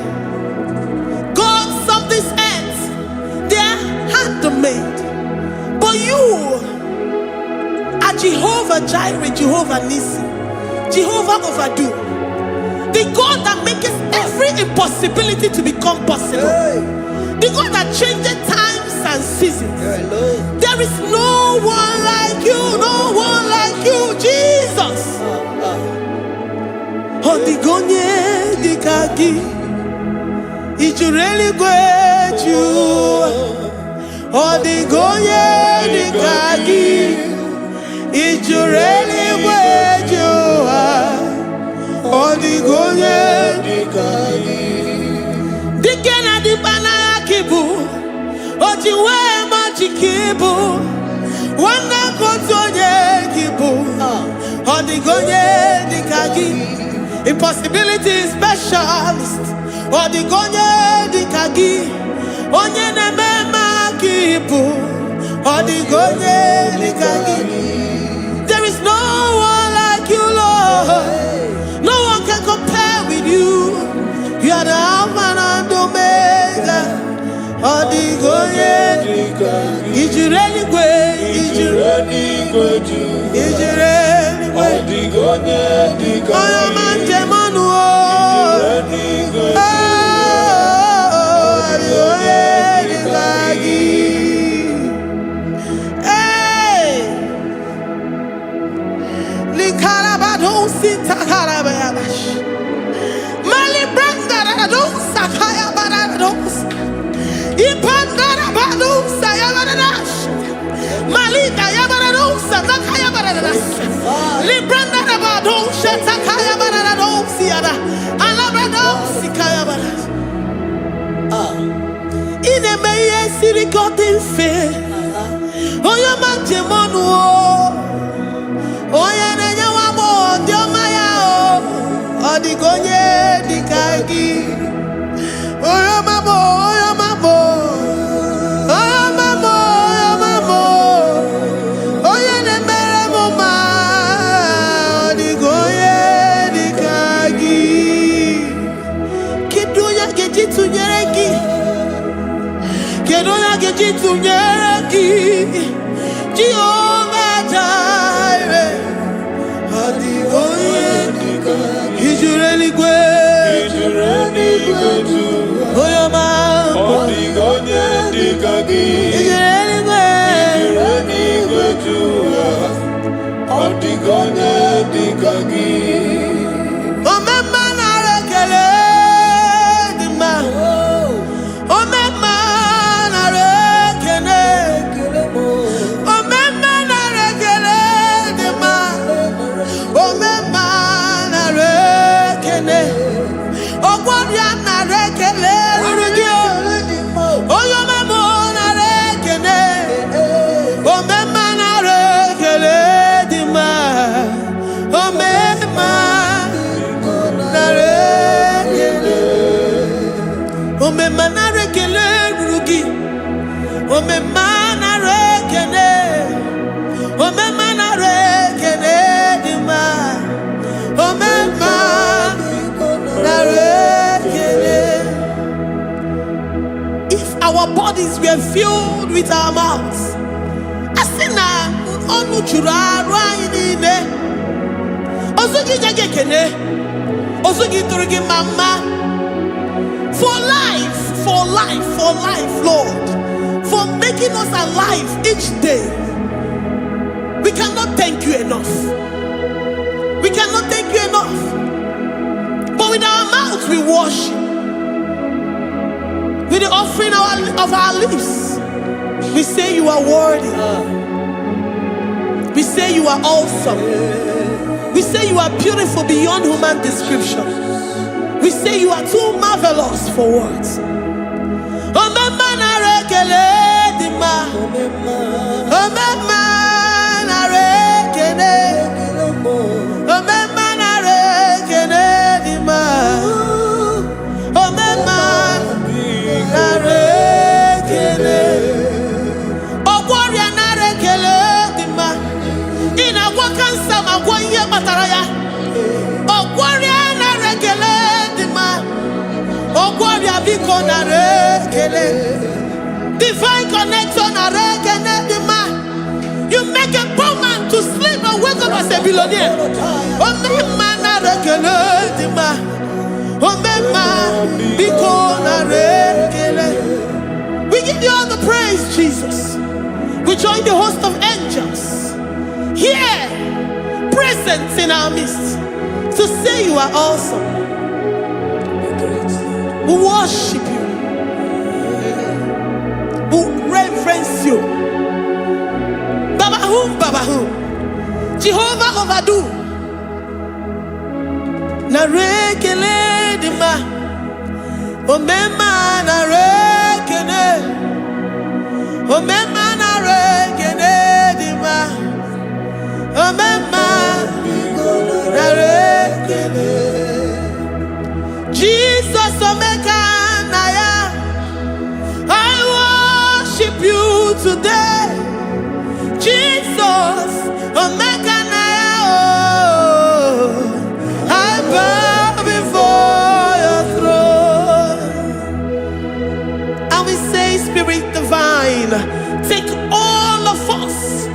Gods of this earth, they are handmade. But you are Jehovah Jireh, Jehovah Nissi, Jehovah Overdo. The God that makes every impossibility to become possible. The God that changes times and seasons. There is no one like you, no one like you, Jesus. Odigonye dikagi, ijureli kweju. Odigonye dikagi, ijureli kweju. Odigonye dikagi. Dikena dibana kibu, ojiwe majikibu. Wana kotonye kibu, odigonye dikagi. Impossibility specialist, odigonye dikagi. Onye nemema kibu, odigonye dikagi. There is no one like you, Lord. No one can compare with you. You are the Alpha and Omega. Odigonye dikagi. Ijureli kwe, ijureli kwe, ijureli kwe. Odigonye dikagi. Oyo manje manu o. Ijureli kwe. Odigonye dikagi. Hey, likarabado sitakarabayabash. Mali branda radon sakaya barados. Ipandara bado sayabarash. Malika yabarados sakaya baradas. Libranda rabado shatakaya barados yada. Alabrados sikaya baradas. Ine meye sirikotin fe. Oyo manje monu o. Oya nenya wamo ndiomaya o. Odigonye dikagi. Oyo mamo, oyo mamo. Oyo mamo, oyo mamo. Oya nemere moma. Odigonye dikagi. Ojitunyeraki, Jehovah Jireh, Ijureli gwe, Oyoma, Ijureli gwe, Omema na rekele dima, Omema na rekele, Omema na rekele dima, Omema na rekele, Ogwaria na rekele rugio, Oyoma mo na rekele, Omema na rekele dima, Omema na rekele, Omema na rekele rugi, Omema na rekele, Omema na rekele dima, Omema na rekele. If our bodies were filled with our mouths, asina onu chura rainine, osugi jagekene, osugi turugi mama, for life, Lord, for making us alive each day. We cannot thank you enough. We cannot thank you enough. But with our mouths we worship. With the offering of our lips, we say you are worthy. We say you are awesome. We say you are beautiful beyond human description. We say you are too marvelous for words. Omema na rekele dima, Omema na rekele, Omema na rekele dima, Omema na rekele, Ogwaria na rekele dima, ina wakansa magwanye bataraya, Ogwaria na rekele dima, Ogwaria biko na rekele, divine connection na rekele dima. You make a poor man to sleep and wake up as a billionaire. Omema na rekele dima, Omema biko na rekele. We give you all the praise, Jesus. We join the host of angels here, present in our midst, to say you are awesome. We worship you. We reverence you. Babahum, Jehovah overdo. Na rekele dima, Omema na rekele, Omema na rekele dima, Omema na rekele. Jesus Omeka naya, I worship you today. Jesus Omeka naya, oh, I bow before your throne. And we say, Spirit divine, take all of us,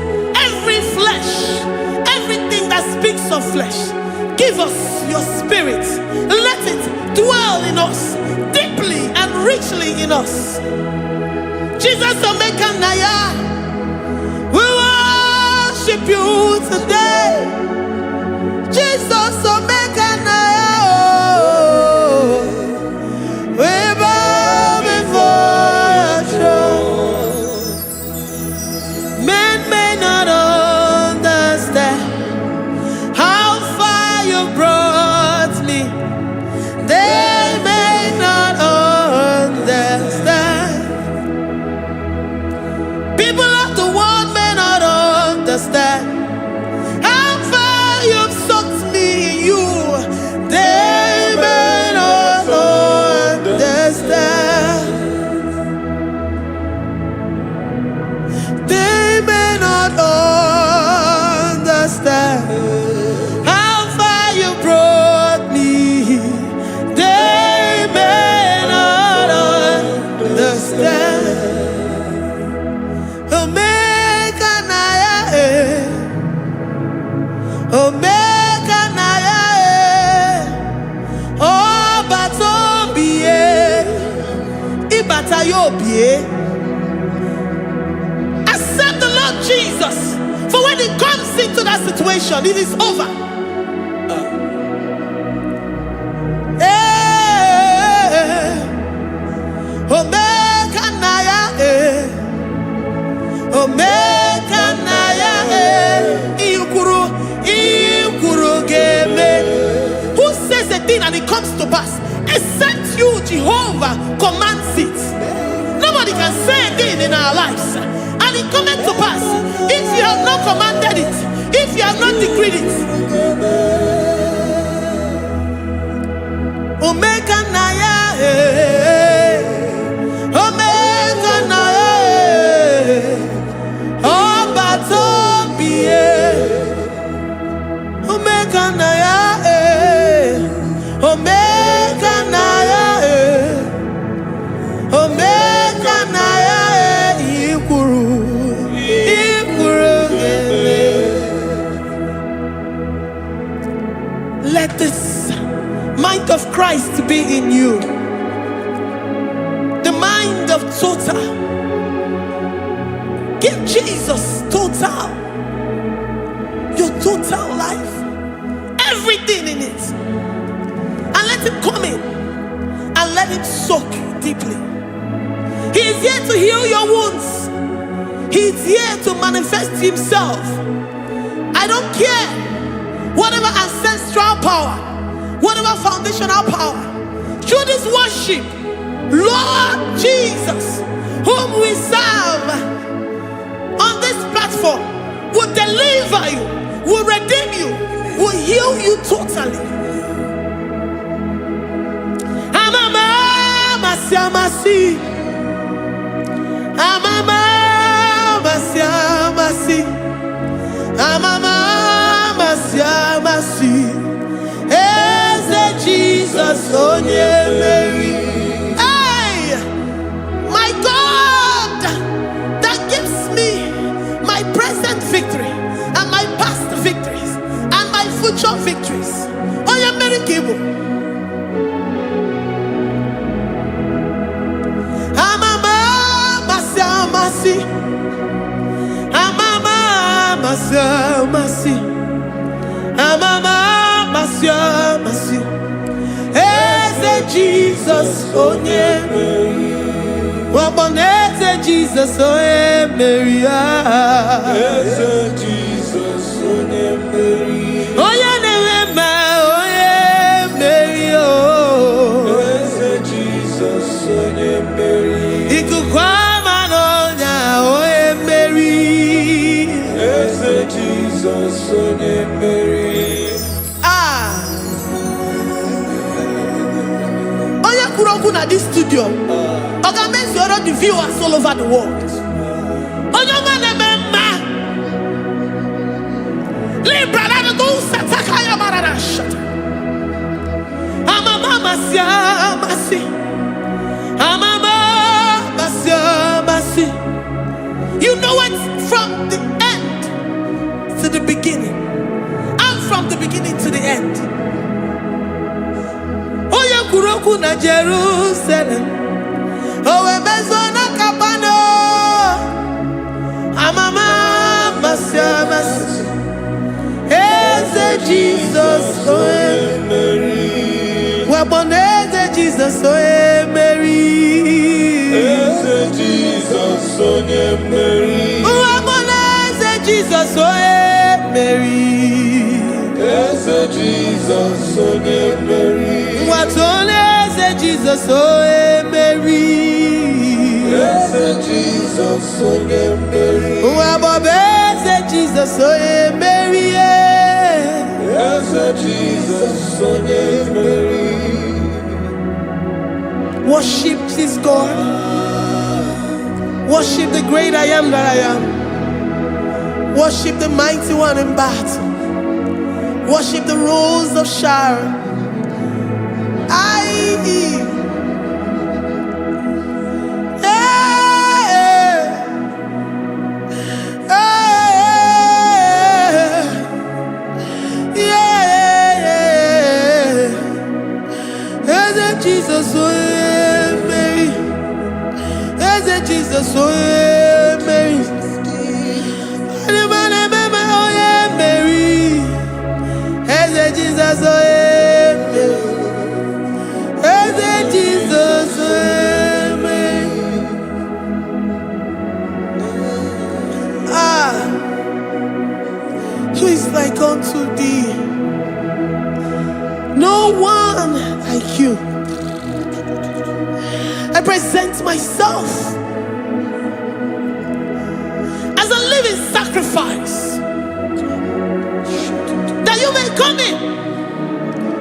every flesh, everything that speaks of flesh. Give us your spirit. Let it dwell in us, deeply and richly in us. Jesus Omeka naya, we worship you today. Jesus Omeka naya, oh, we bow before your throne. Men may not understand how far you brought me. They may not understand. People of the world may not understand how far you've sucked me in you. Accept the Lord Jesus. For when He comes into that situation, it is over. Who says a thing and it comes to pass? Except you, Jehovah, commands it. Nobody can say a thing in our lives and it comes to pass if you have not commanded it, if you have not decreed it. Omega Naya, Omega Naya, Obatobie, Omega Naya, Omega Naya, Omega Naya, Ikuru, let this mind of Christ be in you. The mind of total. Give Jesus total. Your total life. Everything in it. And let Him come in. And let Him soak deeply. He is here to heal your wounds. He is here to manifest Himself. I don't care. Whatever ancestral power, whatever foundational power, through this worship, Lord Jesus, whom we serve on this platform, will deliver you, will redeem you, will heal you totally. Amama masiamasi, amama masiamasi, amama masiamasi. Jesus, on Mary. Hey, my God, that gives me my present victory and my past victories and my future victories. On Mary Kibo. Amama Masiamasi. Amama Masiamasi. Amama Masiamasi. Jesus, oh yeah, Mary. Jesus, oh yeah, Mary. Jesus, oh yeah, Mary. Oh yeah, Mary. Oh, Jesus, oh yeah, Mary. Ikukwamano na, oh yeah, Mary. Jesus, oh yeah, Mary. At this studio, organize the viewers all over the world. You know it from the end to the beginning, and from the beginning to the end. Kuroku na Jerusalem, owe bezona kapano, amama masiamas, eze Jesus oe Mary, waboneze Jesus oe Mary, eze Jesus oe Mary, waboneze Jesus oe Mary, eze Jesus oe Mary. What only is Jesus, oh Mary. Yes, Jesus, oh Mary. What is Jesus, oh Mary. Yes, Jesus, oh Mary. Worship this God. Worship the great I am that I am. Worship the mighty one in battle. Worship the rose of Sharon. Jesus, oh Mary. Jesus, oh yeah, Mary. Oh yeah, Mary. Hey, Jesus, oh yeah, Mary. Hey, Jesus, oh yeah, Mary. Who is like unto thee? No one like you. I present myself as a living sacrifice, that you may come in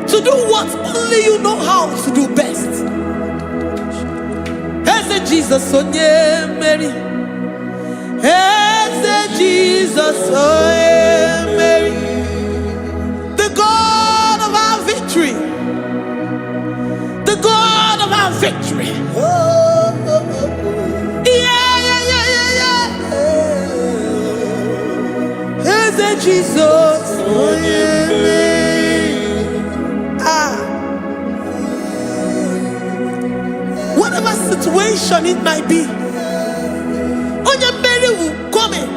to do what only you know how to do best. Hey, Jesus, oh yeah, Mary. Hey, Jesus, oh yeah, Mary. The God of our victory. The God of our victory. Hey, Jesus, oh yeah, Mary. Whatever situation it might be, Mary will come in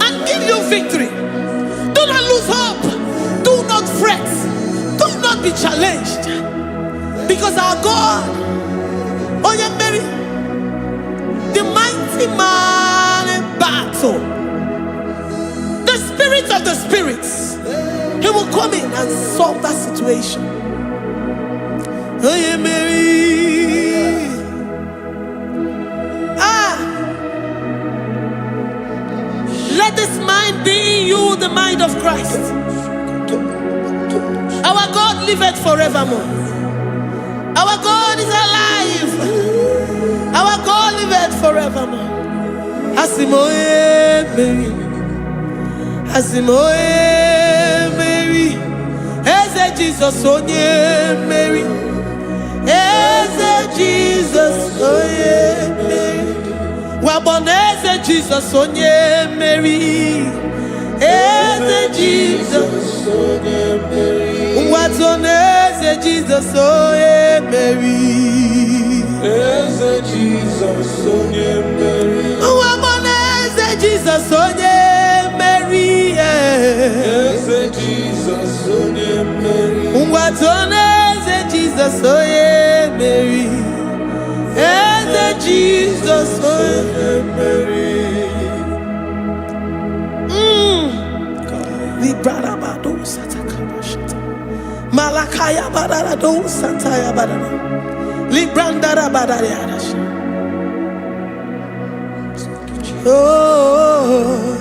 and give you victory. Do not lose hope. Do not fret. Do not be challenged. Because our God, Mary, the mighty man in battle, the spirit of the spirits, he will come in and solve that situation. Mary. Let this mind be in you, the mind of Christ. Our God liveth forevermore. Our God is alive. Our God liveth forevermore. Asimoye Mary. Asimoye Mary. Eze Jesus onye Mary. Eze Jesus onye Mary. Waboneze Jesus onye Mary. Eze Jesus onye Mary. Watoneze Jesus onye Mary. Eze Jesus onye Mary. Waboneze Jesus onye Mary. Eze Jesus onye Mary. Watoneze Jesus onye Mary. Eze Jesus onye Mary. Librada bado satakabashita. Malakaya badara do sataya badara. Librandara badara yadash. Oh,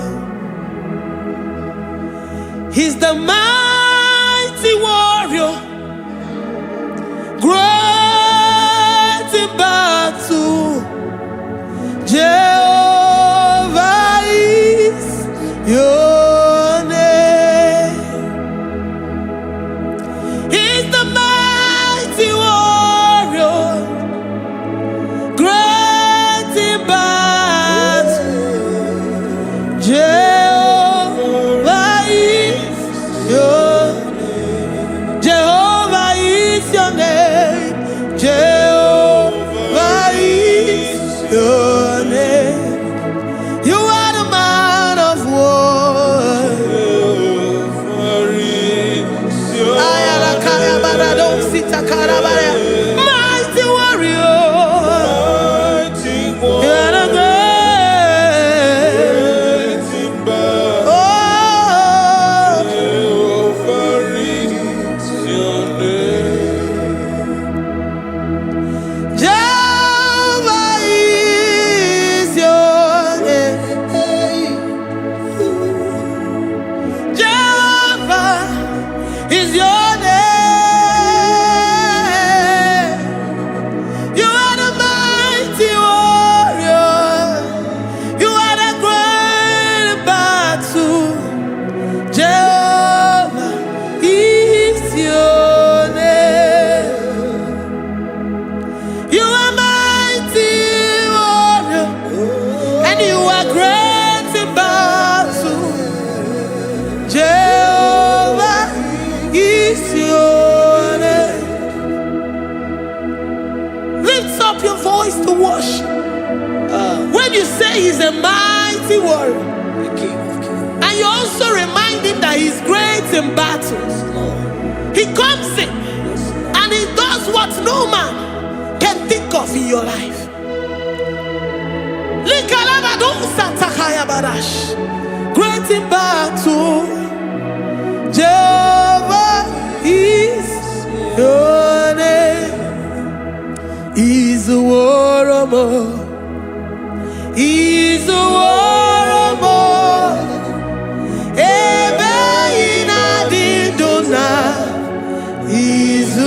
he's the mighty warrior, great in battle. Jehovah is your name. He's the mighty warrior, great in battle. Jehovah is your name. Jehovah is your name. Jehovah is your name. You are the man of war. Mighty warrior. You are the great. Oh, Jehovah is your name. Jehovah is your name. Jehovah is your name. He's a mighty warrior. And you also remind him that he's great in battles. He comes in and he does what no man can think of in your life. Great in battle, Jehovah is your name. He's a warrior. He's a warrior. Ebe ina didona. He's a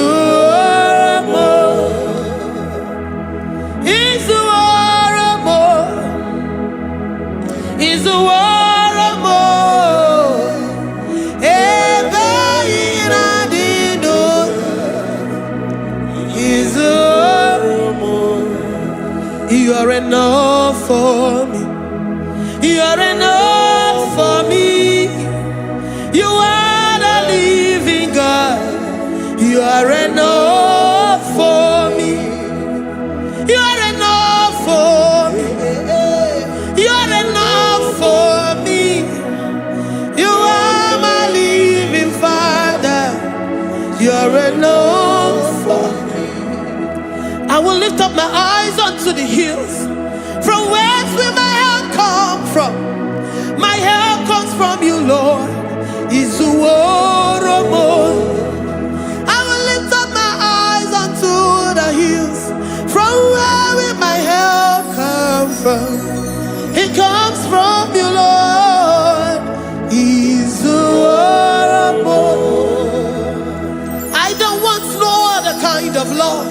warrior. He's a warrior. He's a warrior. Ebe ina didona. He's a warrior. You are enough for me. You are enough for me. You are the living God. You are enough for me. You are enough for me. You are enough for me. You are my living Father. You are enough for me. I will lift up my eyes unto the hills. From whence will my help come from? My help comes from you, Lord. Is the word of God. I will lift up my eyes unto the hills. From where will my help come from? It comes from you, Lord. Is the word of God. I don't want no other kind of love,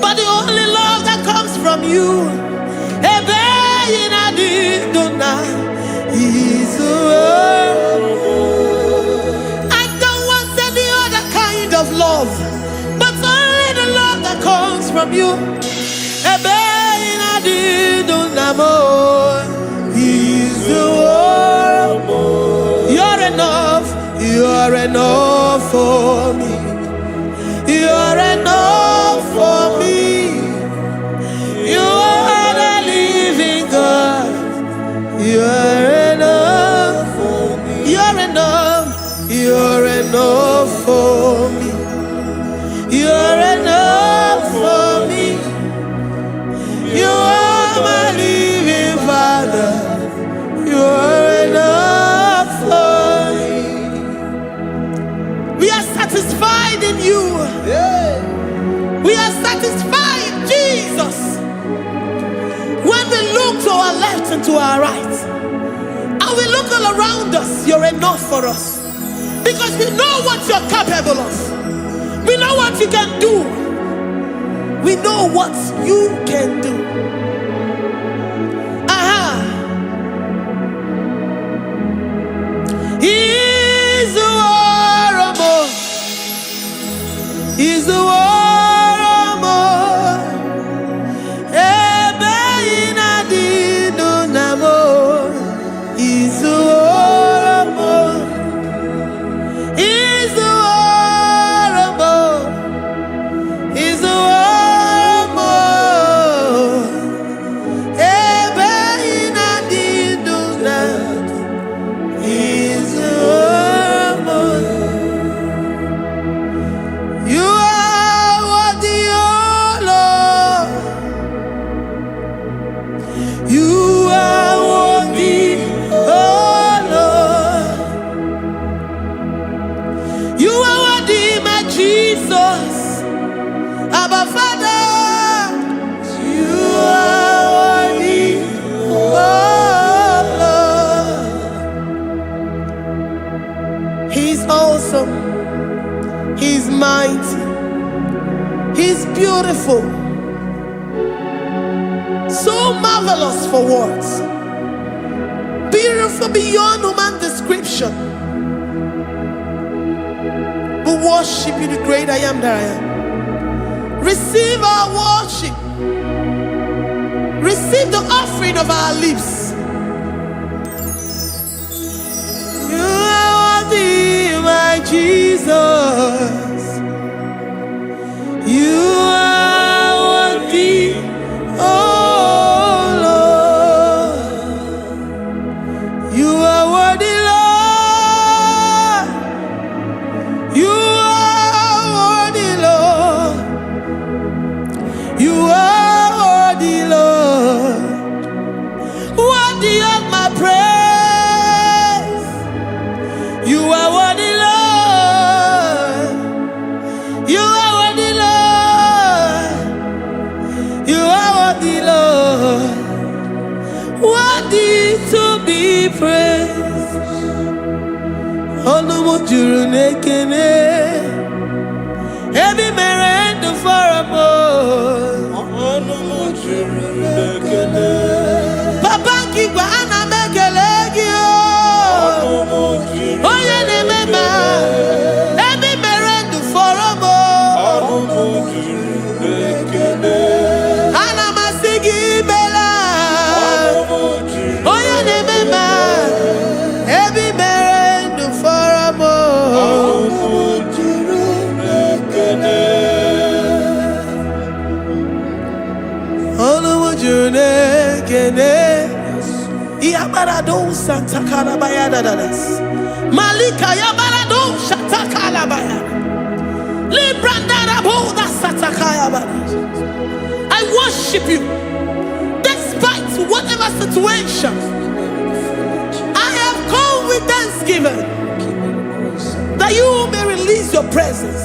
but the only love that comes from you. I don't want any other kind of love, but only the love that comes from you. You're enough. You're enough for me. You're enough for me. You are the living God. You're enough for me. You're enough. You're enough for me. You're enough for me. You are my living Father. You're enough for me. We are satisfied in you. We are satisfied, Jesus. When we look to our left and to our right, and we look all around us, you're enough for us. Because we know what you're capable of. We know what you can do. We know what you can do. He's the warrior. He's the warrior. He's mighty. He's beautiful. So marvelous for words. Beautiful beyond human description. We worship you, the great I am that I am. Receive our worship. Receive the offering of our lips. You are worthy, my Jesus. You are worthy, oh Lord. You are worthy, Lord. You are worthy, Lord. Worthy to be praised. Onu mujuru nekene. Every merend for a boy. Onu mujuru nekene. Papa kiwa ana mekelegi. Oh yeah, remember. Every merend for a boy. Ana masigi bela. Oh yeah, remember. Every merend for a boy. Yabarado Santa Calabaya dadas. Malika Yabarado Shatakalabaya. Librandara Boda Satakaya. I worship you despite whatever situation. I have come with thanksgiving that you may release your presence.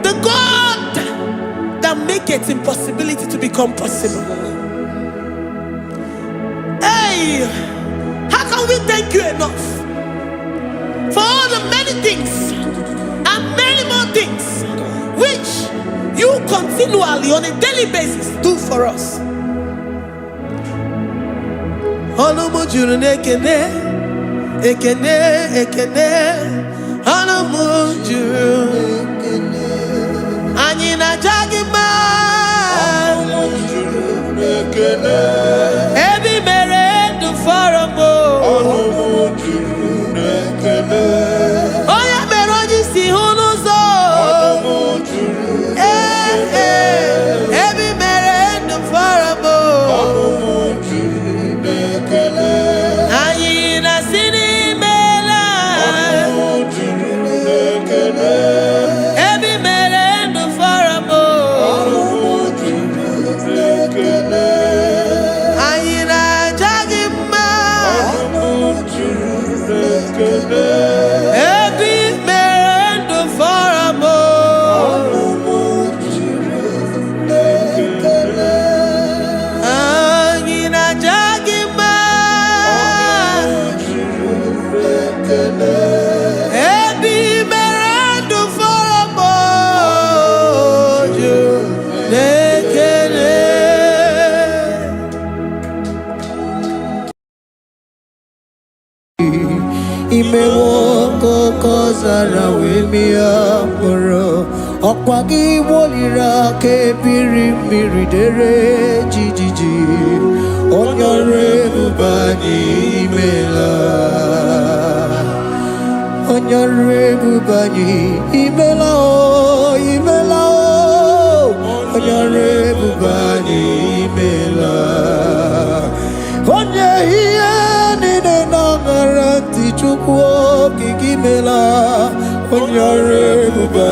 The God that makes impossibility to become possible. Hey, how can we thank you enough for all the many things and many more things which you continually on a daily basis do for us? Ekene, ekene, anamujuru. Anyina jagima. Every mere do faramo. Oya meroji si hunuzo. Every mere do faramo. Anyina sini. Imewoko kozara wemia moro Okwagi wolira ke birimiri dere jijiji Onyore bubani imela Onyore bubani imela o imela o Onyore bubani imela Onye hiye nine nangaranti chukwo kikimela Onyore bubani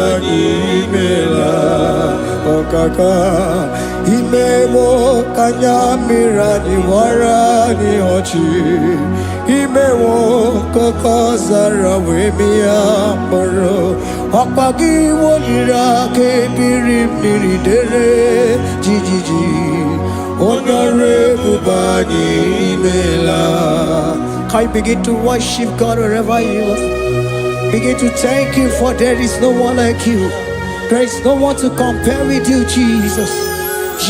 okaka imewo kanyamira ni wara ni ochi imewo koko zara wemia mboro okpagi wolira kebiri miri dere jijiji onore bubani imela. Can you begin to worship God wherever you are? Begin to thank Him, for there is no one like you. There is no one to compare with you, Jesus.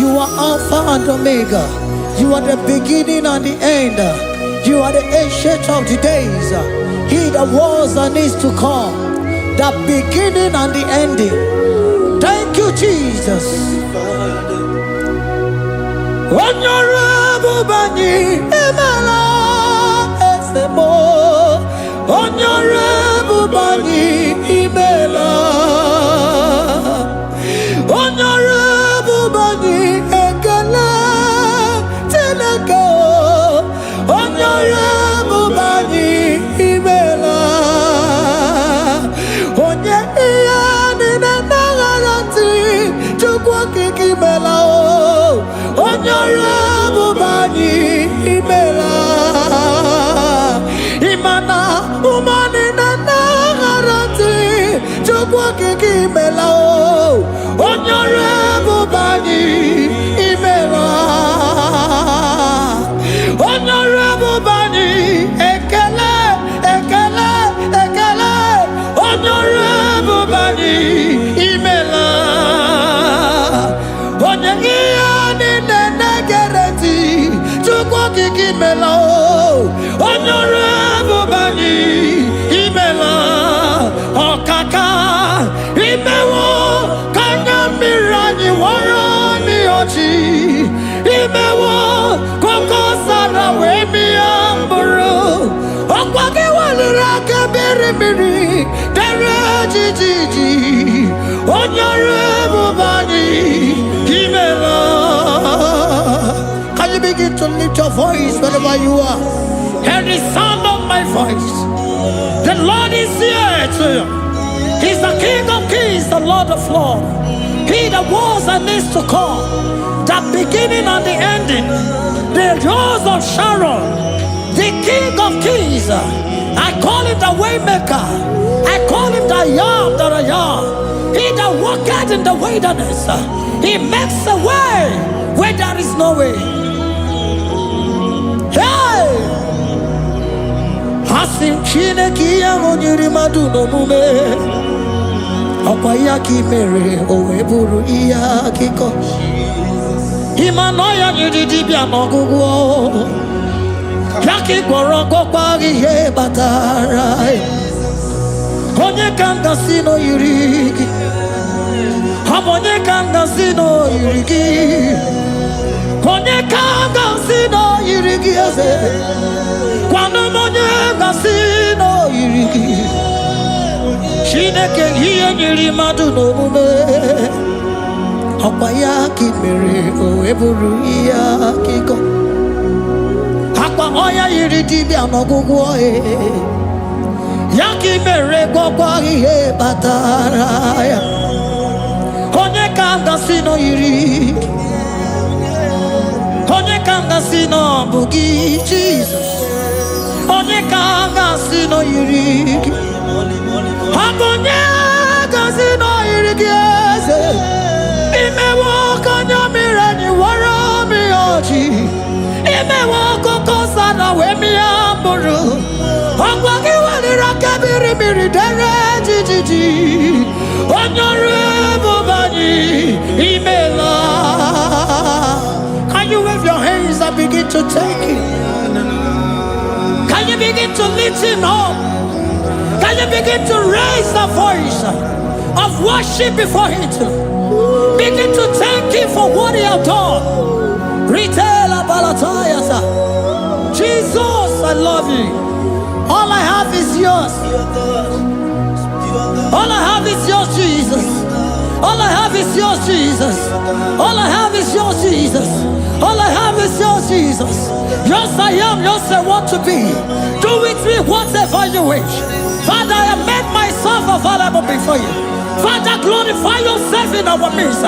You are Alpha and Omega. You are the beginning and the end. You are the ancient of the days. He that was and is to come. The beginning and the ending. Thank you, Jesus. Honorable Bani Emala. Honorable Bani Imela, Honorable Bani Ekala Teleko, Honorable Bani Imela, Onye Iyani Nangarati Chukwaki Kimela, Honorable Bani Imela. Imana umani na nagarati chukwa kiki melao Honorable Bani Imela Honorable Bani Ekele Ekele Ekele Honorable Bani Imela Onyegiyani na nagarati chukwa kiki melao Honorable Bani Imela Okaka Imewo Kanyamirani Warani Ochi Imewo Koko Sara Wemi Amburu Okwake Walira Kabiri Miri Dere Jijiji Honorable Bani Imela. Can you begin to lift your voice wherever you are? Hear the sound of my voice. The Lord is here to you. He's the King of Kings, the Lord of Lords. He that was and is to come, the beginning and the ending, the Rose of Sharon, the King of Kings. I call him the Waymaker. I call him the Yam that I am. He that walketh in the wilderness, he makes a way where there is no way. Hey! Asim chine kiya onyiri madu no mume Akwa ya kimere owe buru iya kiko Imano ya nyiri bia nogugo Yaki gworo kokwa ihe batara Onye kanga sino yirigi Onye kanga sino yirigi Onye kanga sino yirigi eze Kwano monye gasino yirigi Shineke hiye nyiri madu no mume Okwa ya kimere owe buru iya kiko Akwa oya yiri dibia nogugu oe Ya kimere gwagwa ihe batara ya Onye kanga sino yirigi Onye kanga sino bugi Jesus Onye kanga sino yirigi Onye kanga sino yirigi eze Imewo kanyamira ni wara mi ochi Imewo koko sana wemi amburu Okwagi walira kabiri miri dere jijiji Honorable Bani Imela. Can you wave your hands and begin to take it? Can you begin to lift him up? Can you begin to raise the voice of worship before him? Begin to thank him for what he has done. Retailer Balatayasa. Jesus, I love you. All I have is yours. All I have is yours, Jesus. All I have is yours, Jesus. All I have is yours, Jesus. All I have is yours, Jesus. Yours I am, yours I want to be. Do with me whatever you wish. Father, I have made myself available before you. Father, glorify yourself in our midst.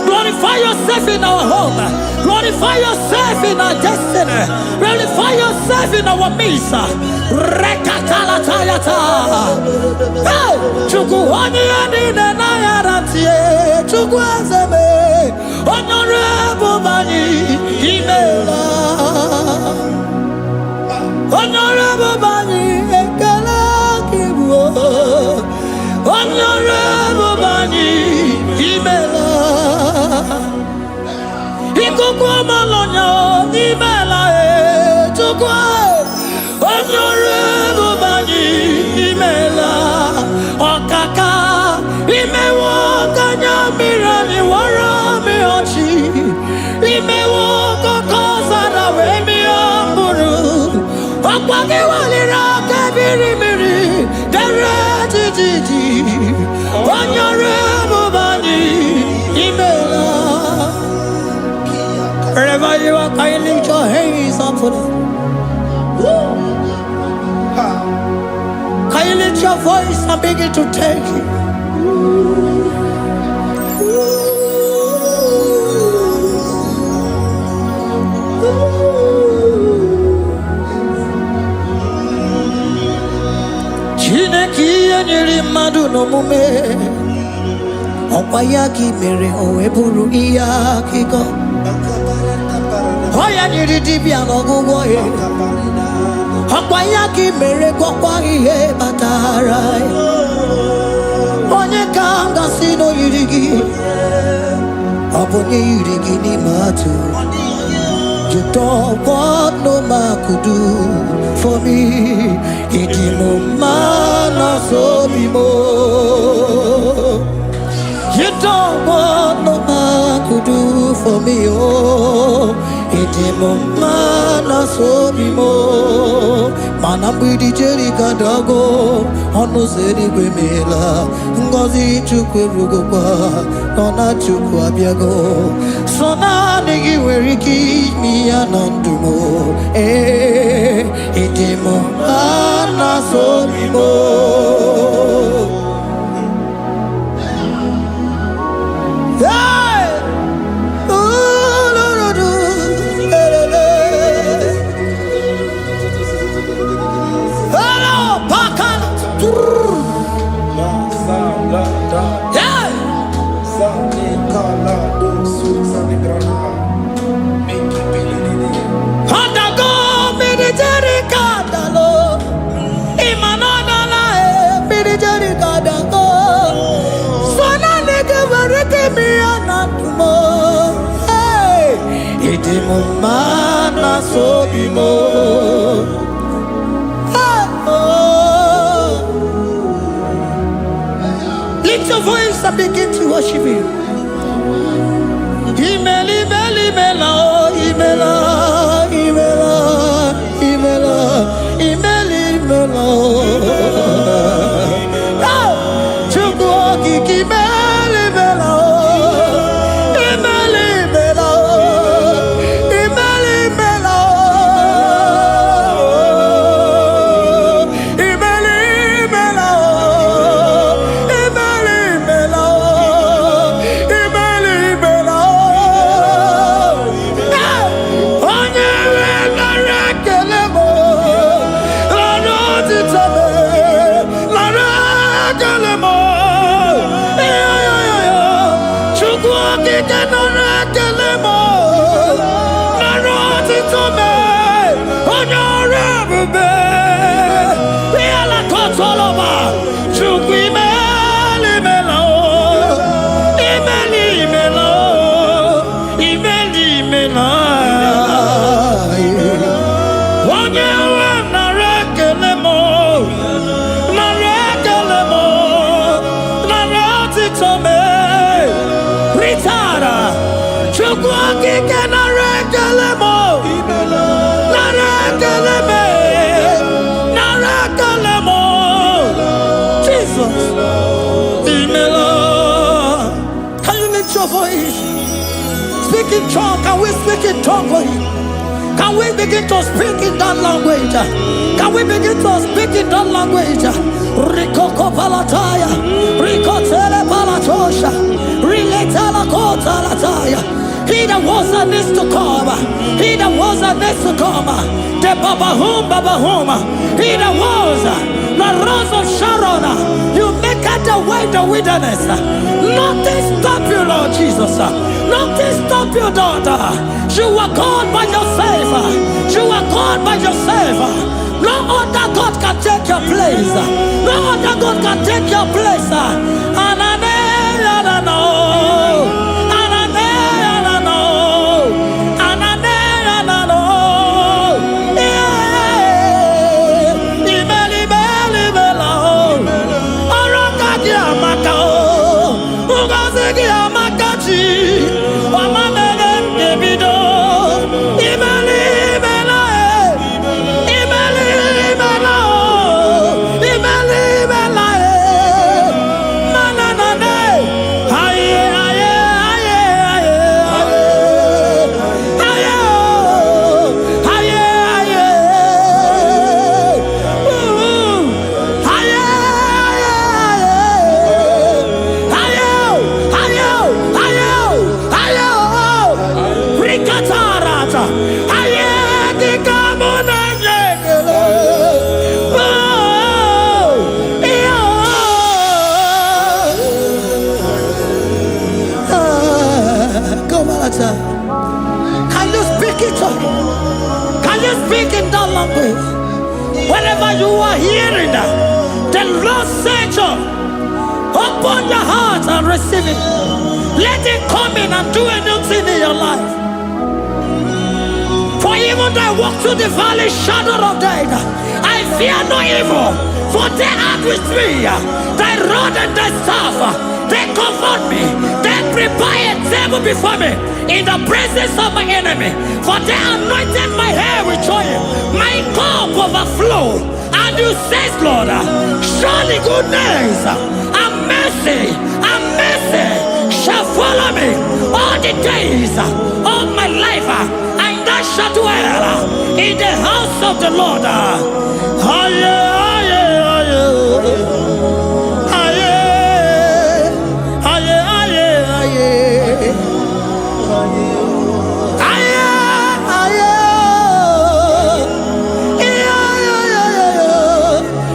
Glorify yourself in our home. Glorify yourself in our destiny. Glorify yourself in our midst. Rekatalatayata. Hey, Chukwani anine na yarantie. Chukwazeme. Honorable Bani Imela. Honorable Bani Ekala Kibuo. Honorable Bani Imela. Ikukwa Malonya Imela Chukwa. Honorable Bani Imela. Okaka Imewo Kanya Mirani Warami Ochi. Imewo Kokosara Wemi Amburu. Okwake Walira Kabiri Miri. Derejiji. Honorable Bani Imela. Wherever you are, can you lift your hands up for them? Can you lift your voice and begin to take it? Chineke nyere mmadụ n'omume ọkwa ya ka mere o wee bụrụ ihe akụkọ ọ ya nyere dibịa n'ọgwụgwọ ya ọkwa ya ka mere gwọkwa ihe batara onye ka m gasị n'oyiri gị ọ bụ onye yiri gị n'ime atụ. You don't want no man could do for me. Idimo mana so bimo. You don't want no man could do for me. Oh, idimo mana so bimo. Manambidi jeri kadago. Ono zeri gwemela. Ngozi chukwe rugokwa. Nona chukwa biago. Sona negi weriki mi anandumo. Idimo mana so bimo. Mana so bimo. Lift your voice and begin to worship Him. Imeli beli mela, imela, imela, imela, imeli mela. Chukwu kiki meli mela. Speak in tongue, can we speak in tongue for Him? Can we begin to speak in that language? Can we begin to speak in that language? Rikoko palataya, rikotele palatosha, riletala kota lataya. He that was and is to come. He that was and is to come. The Babahum. He that was the rose of Sharon. You make out the way in the wilderness. Nothing stop you, Lord Jesus. Nothing stop you, daughter. You are God by yourself. You are God by yourself. No other God can take your place. No other God can take your place. And I know. Can you speak it? Can you speak in that language? Whenever you are hearing that, the Lord said, open your heart and receive it. Let it come in and do a new thing in your life. For even though I walk through the valley shadow of death, I fear no evil. For they are with me. Thy rod and thy staff, they comfort me. They prepare a table before me in the presence of my enemy. For they anointed my hair with oil. My cup overflow. And you say, Lord, surely goodness and mercy shall follow me all the days of my life. And I shall dwell in the house of the Lord.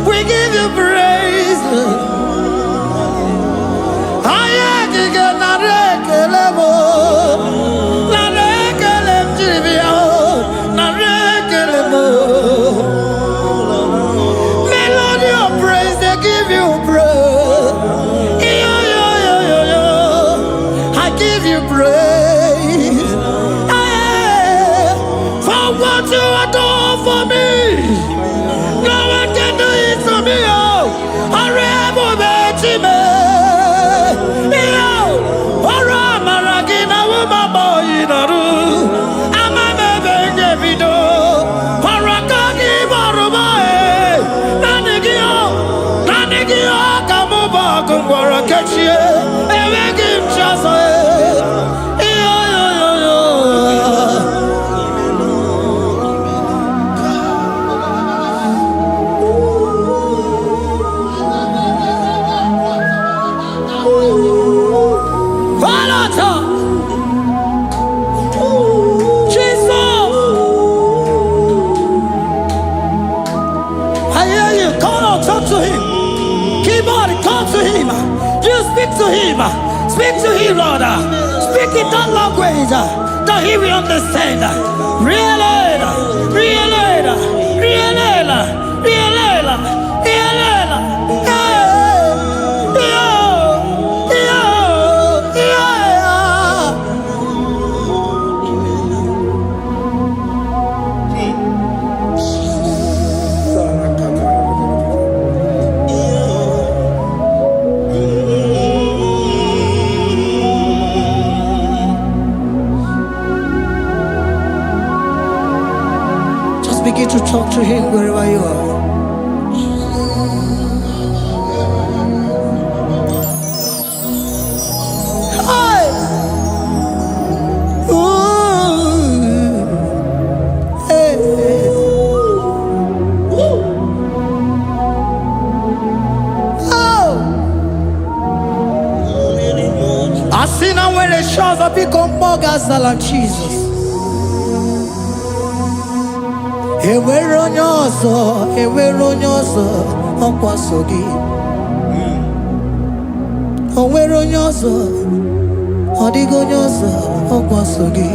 We give you praise. Melody of praise, they give you praise. I give you praise. For what you have done for me, no one can do it for me. Speak to him, Lord. Speak in that language that he will understand. Begin to talk to him wherever you are. Asina where shows up become Mogazala Jesus. Ewe ronyoso, okwasogi. Owe ronyoso, odigonyoso, okwasogi.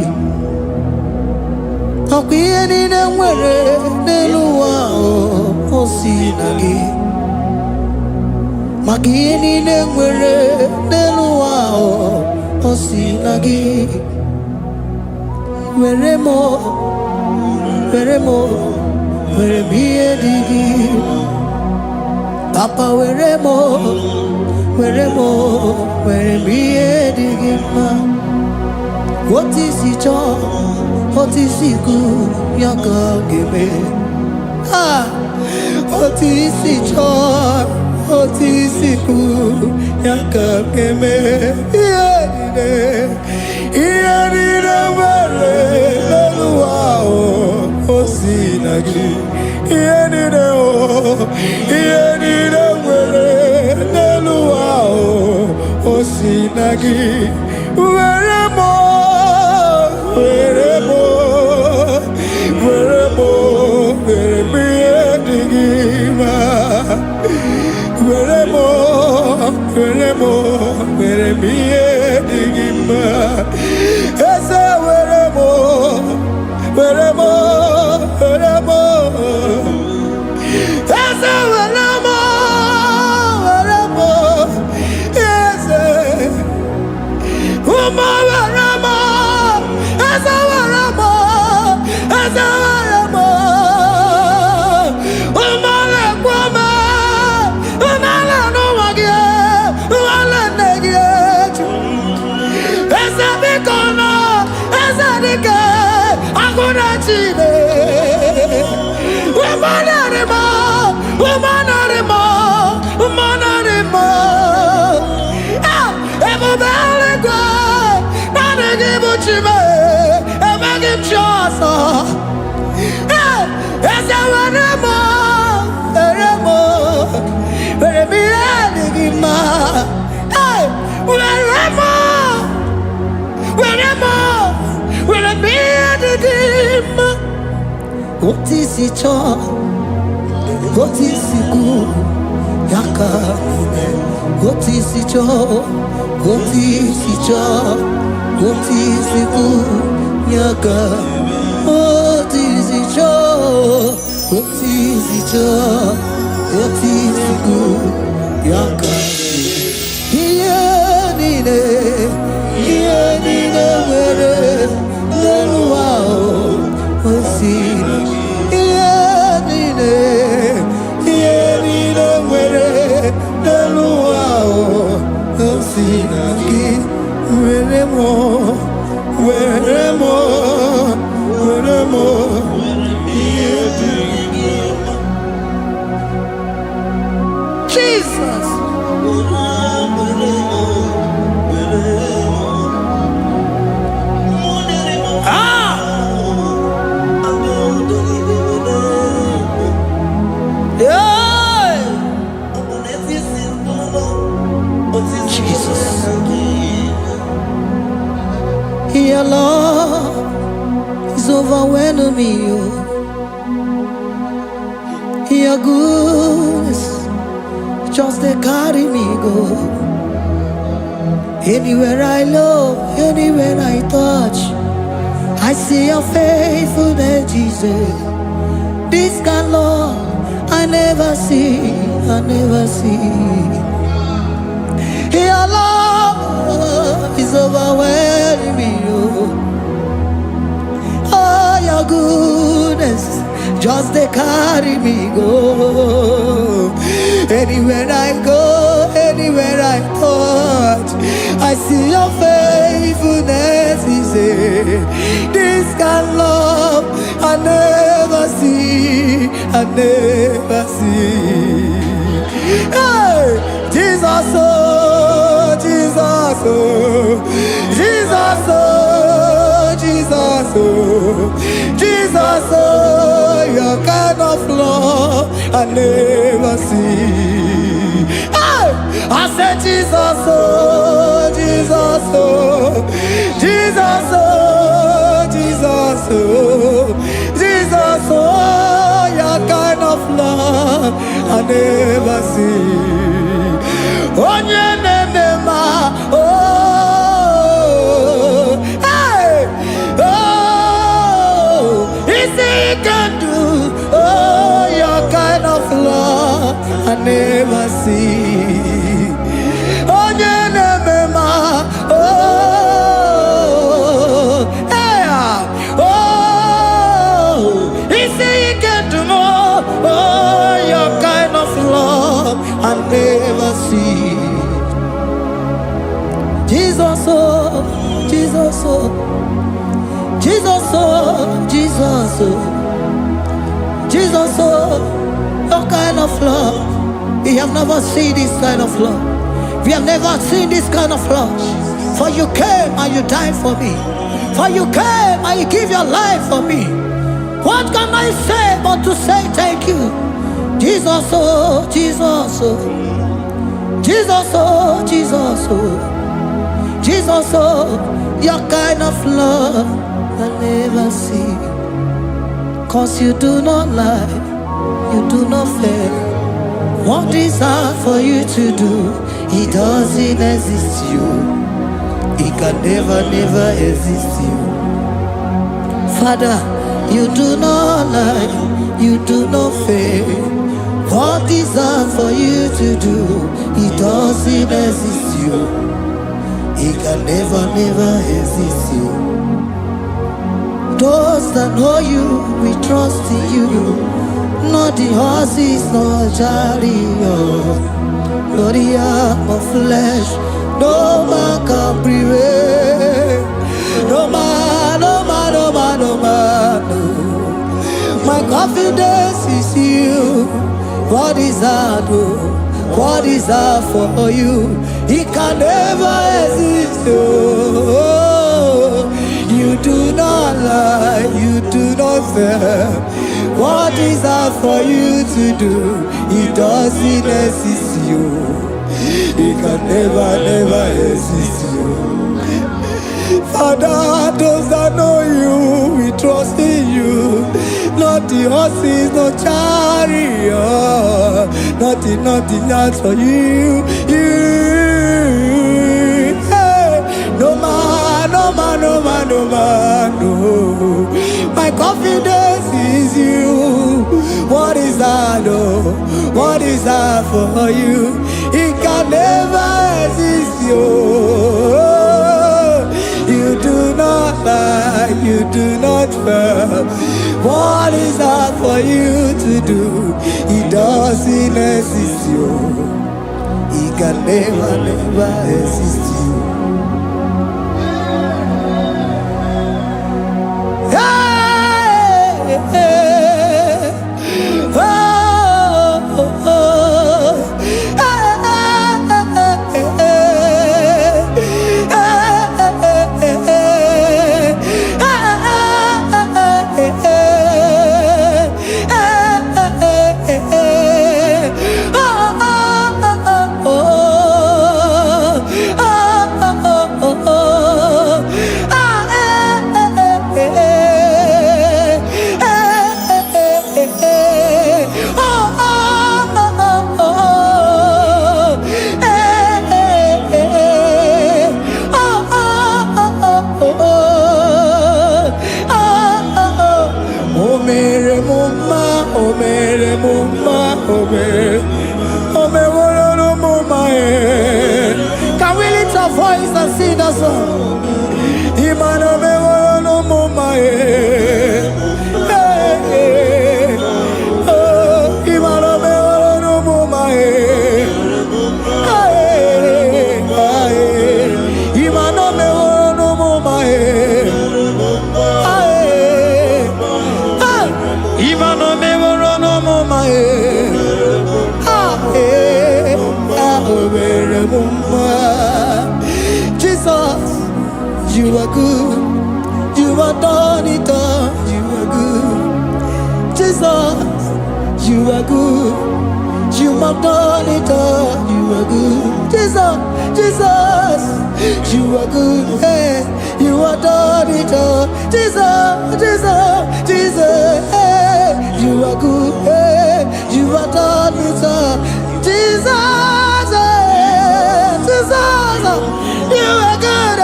Okwiye nine nwere neluwa osinagi. Magiye nine nwere neluwa osinagi. Weremo, were biye digi. Papa weremo, were biye digi ma. What is it all? What is it good? Yaka give ah, what is it all? What is it good? Yaka give Osinagi, Osinagi, what is it all? What is it good? Yaka, what is it all? What is it all? What is it good? Yaka, what is it all? What is it all? What is it good? Yaka, where the wow was seen. Jesus. Your love is overwhelming me. Your goodness just they carry me go. Anywhere I look, anywhere I touch, I see your faithfulness, Jesus. This kind of love I never see, I never see. Your love is overwhelming me. Oh, your goodness just they carry me go. Anywhere I go, anywhere I touch, I see your faithfulness. This kind of love I never see, I never see. Hey, Jesus, oh, Jesus, oh, Jesus, oh, Jesus, oh, Jesus, oh, your kind of love I never see. Hey, I said Jesus, oh, Jesus, oh. I never see. Onye nemema, oh, hey, oh, easy you can do, oh, your kind of love I never see. Onye nemema, oh, hey, oh, easy you can do more, oh, your kind of love I never see. Jesus, oh, Jesus, oh, Jesus, oh, Jesus, oh, Jesus, oh, your kind of love. We have never seen this kind of love. We have never seen this kind of love. For you came and you died for me. For you came and you give your life for me. What can I say but to say thank you? Jesus, oh, Jesus, oh, Jesus, oh, Jesus, oh, Jesus, oh, your kind of love I never see. 'Cause you do not lie, you do not fail. What is hard for you to do, it doesn't exist you. It can never, never exist you. Father, you do not lie, you do not fail. What is hard for you to do, it doesn't exist you. It can never, never exist you. Those that know you, we trust in you. Not the horses, nor chariot, nor the arm of flesh. No man can prevail. No man, no man, no man, no man, no. My confidence is you. What is hard, oh? What is hard for you? It can never exist, oh. You do not lie, you do not fail. What is hard for you to do? It doesn't exist you. It can never, never exist you. Father, those that know you, we trust in you. Not the horses, no chariot. Nothing, nothing else for you. You, hey, no man, no man, no man, no man, no. My confidence is you. What is that, oh? What is that for you? It can never exist, you. You do not lie, you do not fail. What is that for you to do? It doesn't exist, you. It can never, never exist, you. Hey, hey, oh, oh, oh. Can we lift our voice and sing that song? Imano me no mama oh, imano me no mama imano me no mama imano me no mama Jesus, you are good. You are done it all. You are good. Jesus, you are good. You have done it all. You are good. Jesus, Jesus, you are good. Hey, you are done it all. Jesus, Jesus, Jesus, hey, you are good. Hey, you are have done it all. Jesus, Jesus, you are good.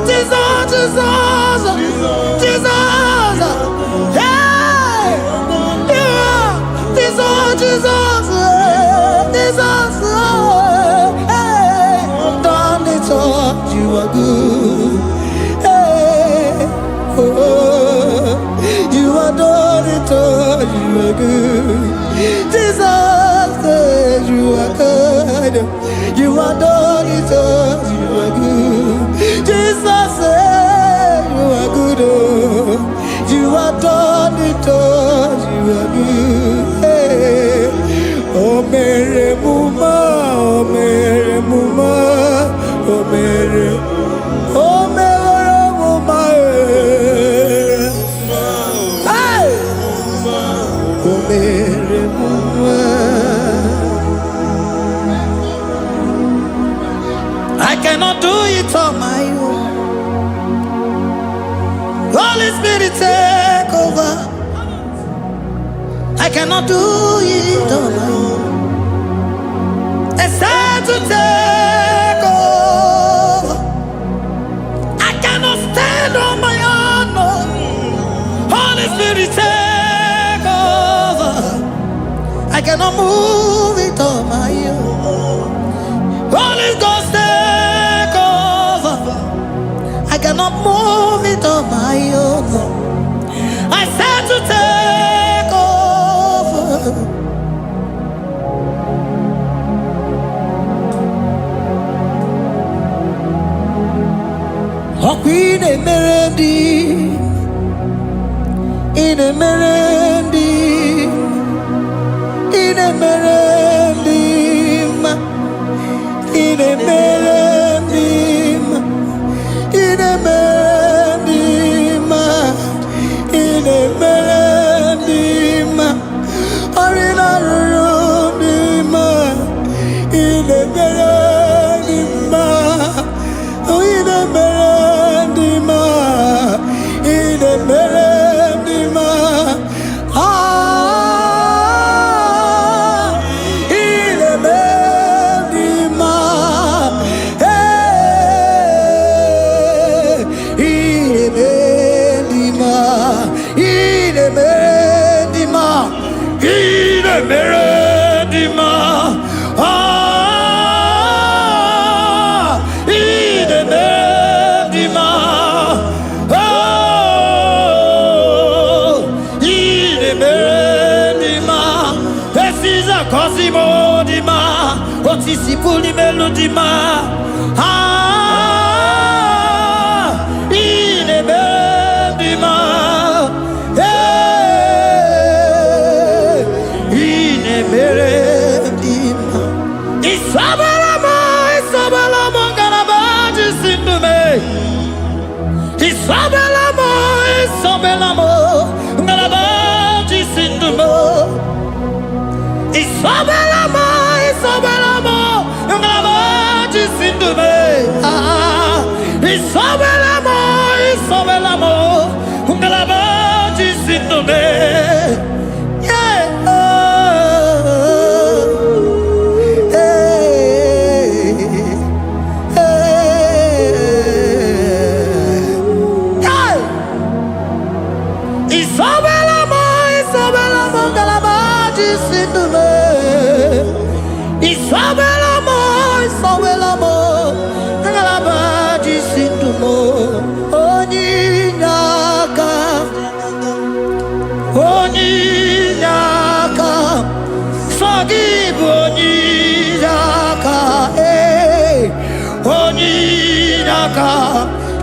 Jesus, Jesus, Jesus, hey, you are Jesus, Jesus, Jesus, hey, done it all. You are good. Hey, oh, you are done it all. You are good. Jesus, you are good. You are done it all. You are good. Jesus, you are good. Oh, you are done it all. You are good. Hey. Oh, Mary Muma, oh, Mary Muma, oh, Mary, oh, Mary Muma, hey, oh, Mary Muma. I cannot do it on my own. Holy Spirit, take over. I cannot do it on my own. It's time to take over. I cannot stand on my own. No. Holy Spirit, take over. I cannot move it on my own. Holy Ghost, take over. I cannot move it on my own. I said to take over. Oh, Queen Emerendi, in Emerendi, in Emerendi, in Emerendi, in Emerendi, in Emerendi, Arina Rudima, in Emerendi, in Emerendi, in Emerendi, ah, in Emerendi, hey, in Emerendi, in Emerendi, in Emerendi, ah, in Emerendi, oh, in Emerendi, this is a Cosimo Dima, what is the Puli Melodima, ah, in Emerendi, hey, in Emerendi, Isabelamo, Isabelamo, Galabaji Sindume, Isabelamo, Isabelamo, Galabaji Sindume, Isabelamo, Isabelamo, Galabaji Sindume, ah, Isabelamo, Isabelamo, Galabaji Sindume, yeah, Isabelamo, Isabelamo, Galabaji Sindume, Isabelamo, Isabelamo, Galabaji Sindume, Oninyaka, Oninyaka, Sagibu Oninyaka, hey, Oninyaka,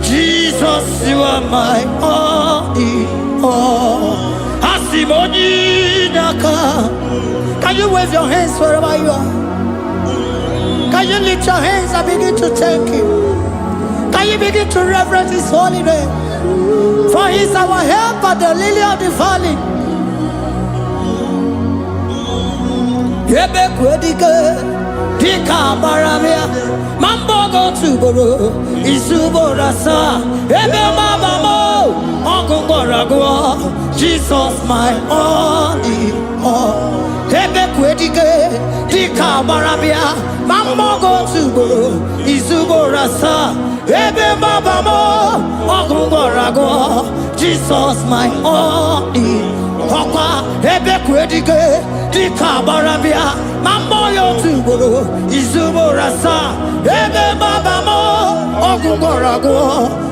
Jesus, you are my only all. Asimoninyaka. Can you wave your hands wherever you are? Can you lift your hands and begin to thank Him? Can you begin to reverence His holy name? For He is our helper, the lily of the valley. Yebe kwedike, Dika Baramia, Mambogo Tuboro, Isuborasa, Ebe Mabamo, Uncle Boragua, Jesus, my only all. Ebe Quedike, Dika Baramia, Mambogo Tuboro, Isuborasa, Ebe Mabamo, Uncle Boragua, Jesus, my only Papa, Ebe Quedike, Dika Baramia, Mamboyo Tuboro, Izuborasa, Ebe Babamo, Ogungorago,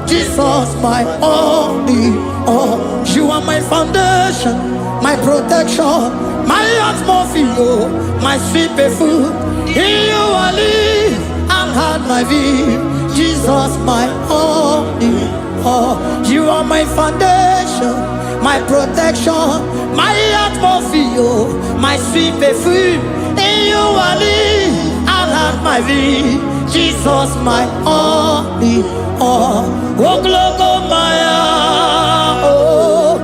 Jesus, my only all. You are my foundation, my protection, my atmosphere, my sweet food. In you I live and had my view. Jesus, my only all. You are my foundation, my protection, my atmosphere, my sweet perfume. In you I live and have my vie. Jesus, my only all. Oh, glogo Maya, oh,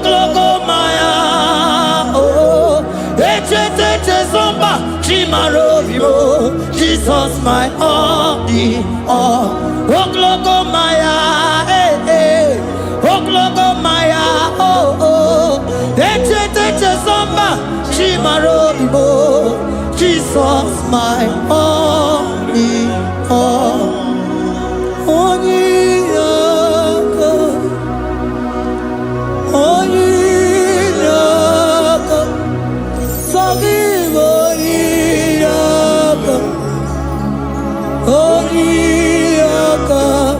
glogo Maya, oh, ete zomba, chimaro vivo. Jesus, my only all. Oh, glogo Maya, oh, glogo Maya, oh, ete zomba, chimaro vivo. Jesus, my only all. Only God, only God, forgive only God, only God.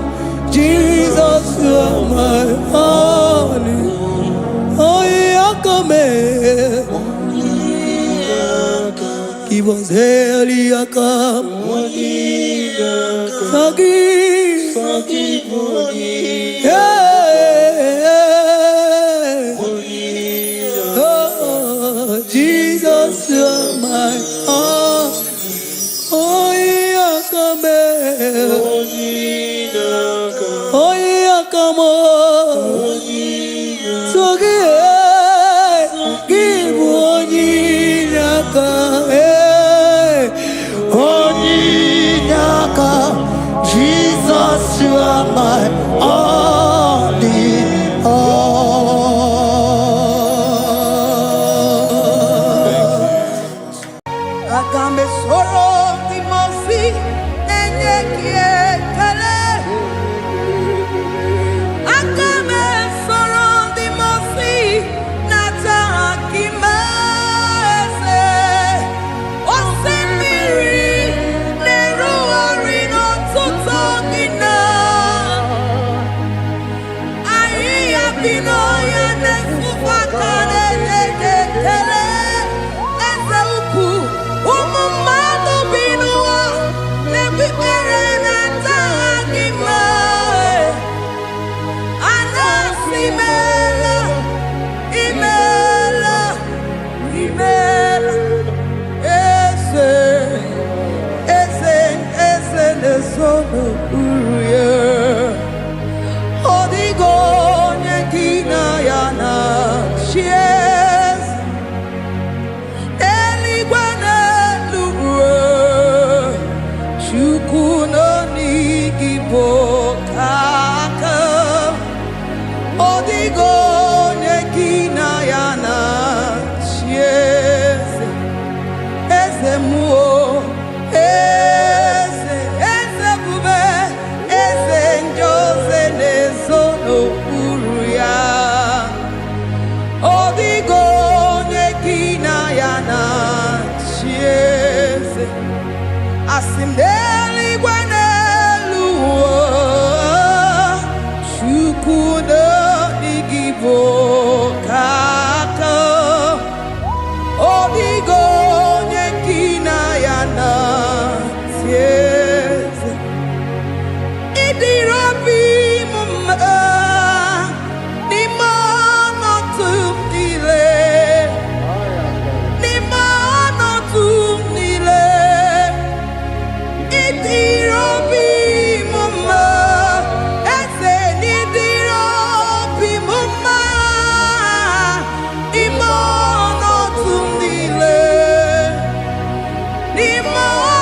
Jesus, you are my only, only God. He was hell, come. Forgive, yeah. Oh, Jesus, you're my all. Oh, yeah, come here. Oh, yeah, come on. Forgive, give one Jesus, you are my only all. Agambe soro timosi enyekie kale. Agambe soro timosi nata kimase. Osemiri neruari no tutogina. Ayi abino ya nefufakane nekele. Eze uku umumado binua nebibere nata akima. Anasimela imela imela eze nesono uruye odigo nyekina yana shies eligwana luwe chukuno nigibo kaka odigo nyekina yana shies eze muo eze bube eze njoze nezono uru ya odigo nyekina yana chieze asimdeli gwaneluwo chukudo igibo kaka odigo nyekina yana tieze idirobi mumma ni mono tumile ni mono tumile idirobi mumma eze nidirobi mumma imono tumile ni mono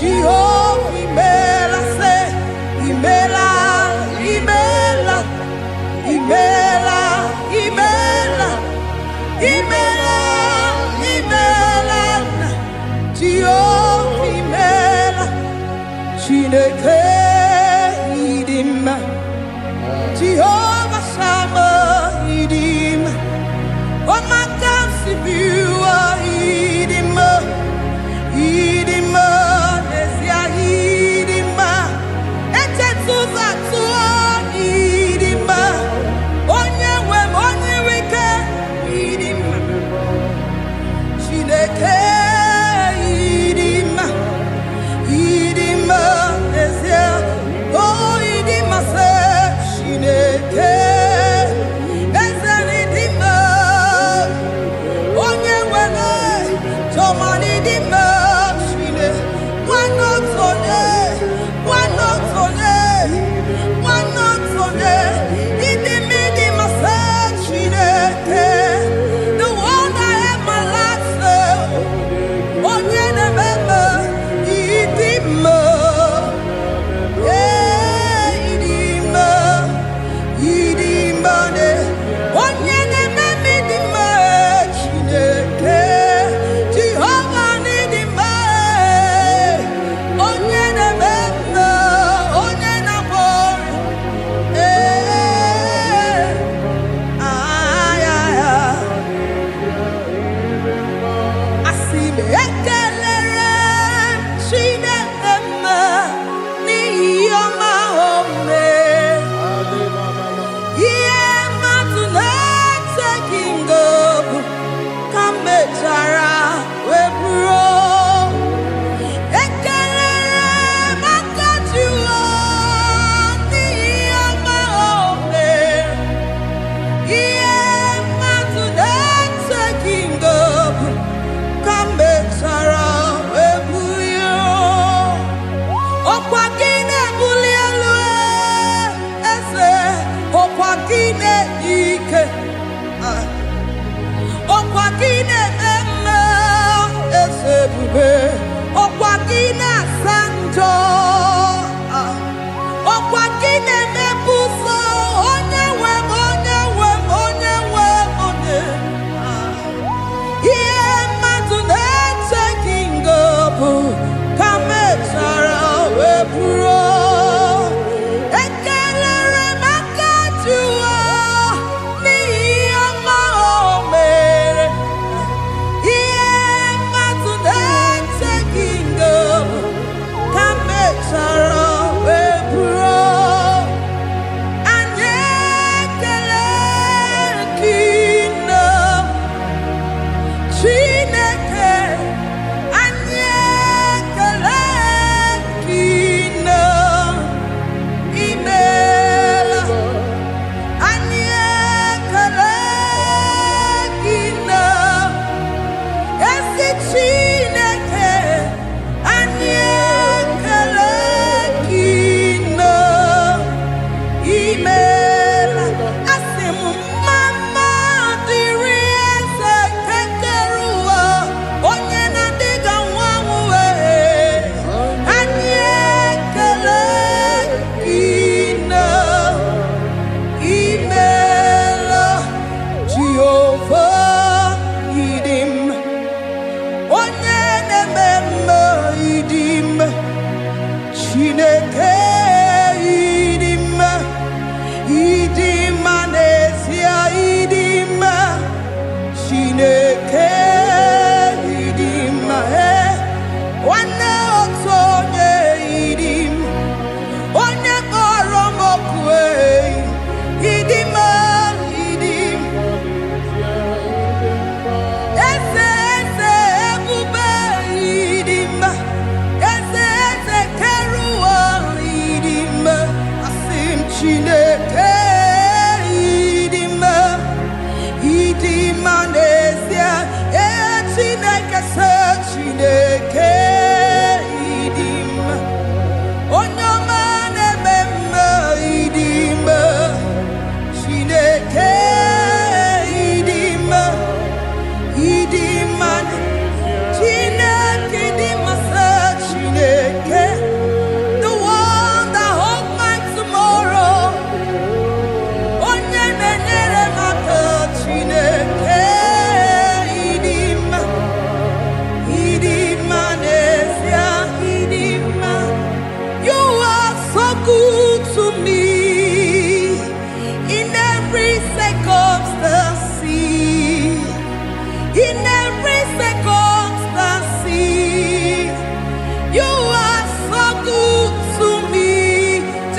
Jehovah, imela, say, imela, imela, imela, imela, imela, imela, Jehovah, imela, Chineke idima, Jehovah Shammah idima, oh my God, Sibiwa idima, idima, Nesia idima, etetuza tuo idima, onye weke idima, Chineke idima, idima, Nesia, oh idima se, Chineke, eze idima, onye wele, tomani idima, Chine, wanotone, idima idima se, Chineke, the one I have my life serve, onye nememe, idima, idima, idima ne, onye nememe idima, Chineke, Jehovah idima, onye nememe, onye nabori, asime ekelere Chineke mma n'ihi ọma o mere. Ihe mmadụ na-eteghị ngọbụ ka m mechara wee bụrụ. Ekelere m aka Jehova n'ihi ọma o mere. Ihe mmadụ na-eteghị ngọbụ ka m mechara wee bulie. Ọkwa gị na-ebuli elu eze, ọkwa gị na-enye ike, ọkwa gị na-eme mma eze ebube, ọkwa gị na-asa njọ, ọkwa gị na-emepe ụzọ, onye nwe m, onye nwe m, onye nwe m, onye. Ihe mmadụ na-eteghị ngọbụ ka mechara wee bụrụ. Ekelere m aka Jehova n'ihi ọma o mere. Ihe mmadụ na-eteghị ngọbụ ka mechara wee bụrụ. Anyị ekele gị nna Chineke, anyị ekele gị nna, imeela. Anyị ekele gị nna, ezi Chineke, anyị ekele gị nna, imeela. Asị m mama dịrị eze nke kere ụwa, onye na-adịghị anwụ wee. Anyị ekele gị nna, imeela. Jehova ịdị mma, onye na-eme mma ịdị mma, Chineke ịdị mma, ịdị mma n'ezie, ịdị mma, Chineke ịdị mma, nwanne otu onye ịdị mma, onye kpọrọ m oku ịdị mma, ịdị mma, eze eze ebube ịdị mma, eze eze kere ụwa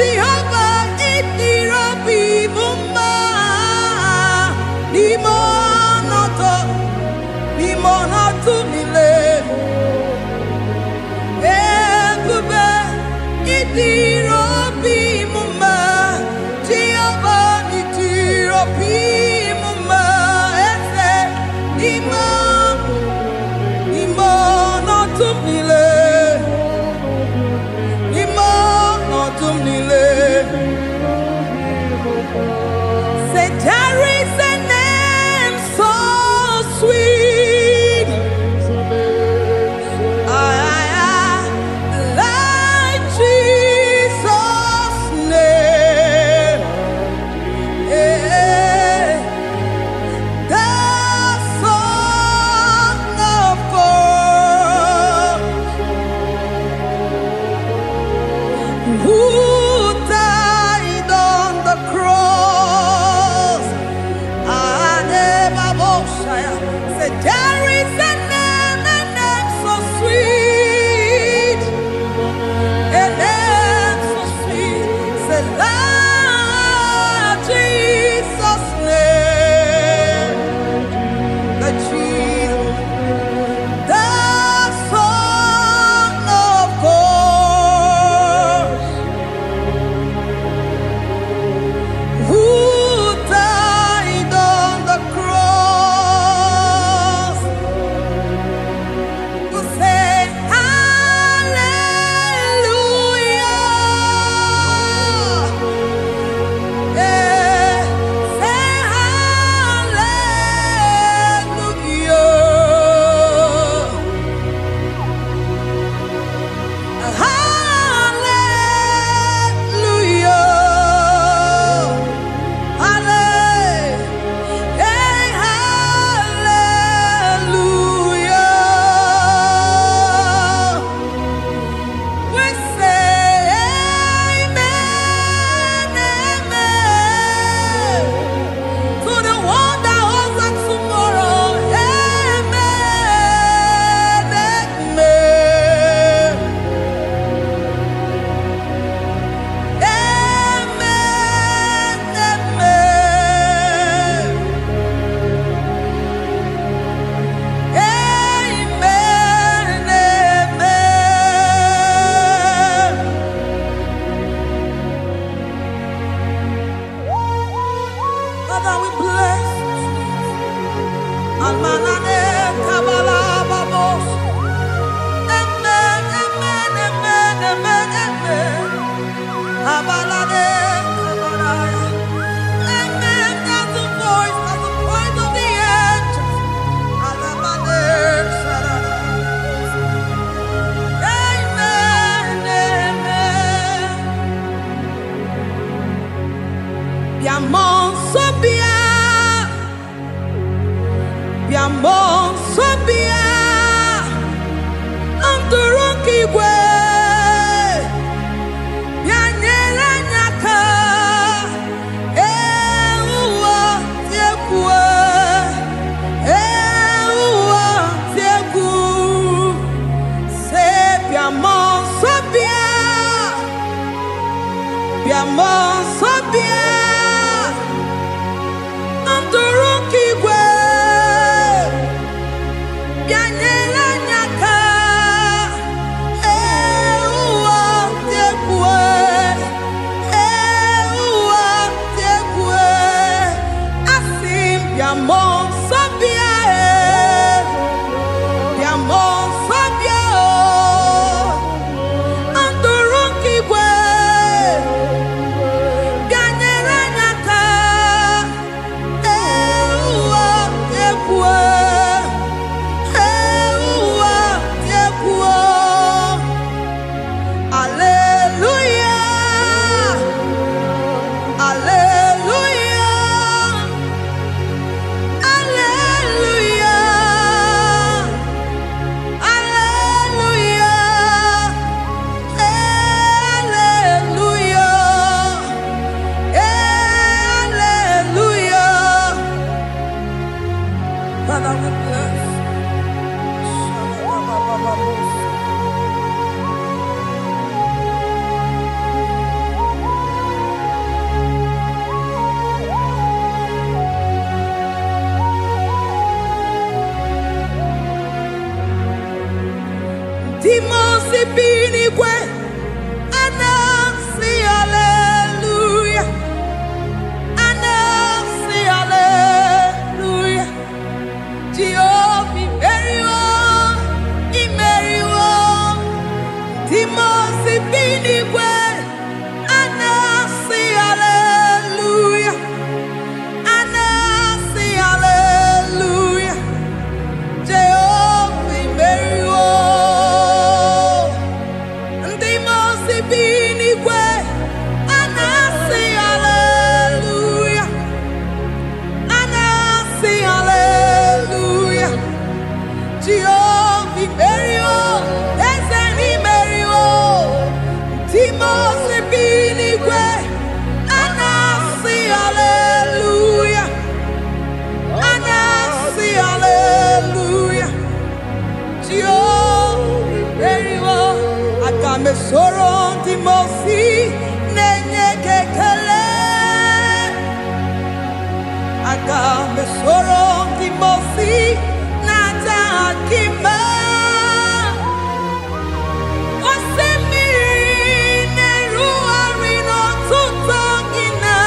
Jehovah itirobi mumma limonoto mile ebube itirobi mumma Jehovah itirobi mumma ese limonoto mile Say there is a name so sweet, like Jesus' name, the Son of God, who died on the cross. Say there is a name so sweet, a name so sweet. Say Lord Jesus' name, the Jesus, the Son of God, who died on the cross. Who say hallelujah, say Father, we bless you. Almanane kabala babos. Amen, amen, amen, amen, amen. Abalade kabalaya. Amen. That's the voice of the angels. Alabade sarada. Amen, amen. Biamon sobia. Biamon sobia. Anturuki gwe. Bianyela nyaka. Ewa tiekwe. Ewa tieku. Se biamon sobia. Biamon sobia. Anturuki gwe. Bianyela nyaka. Ewa tiekwe. Ewa tiekwe. Asim biamon sobia. Biamon sobia. Anturuki gwe. Sorong Timosi nenye kekele Agame sorong Timosi nata akima Osemiri neruari no tutongina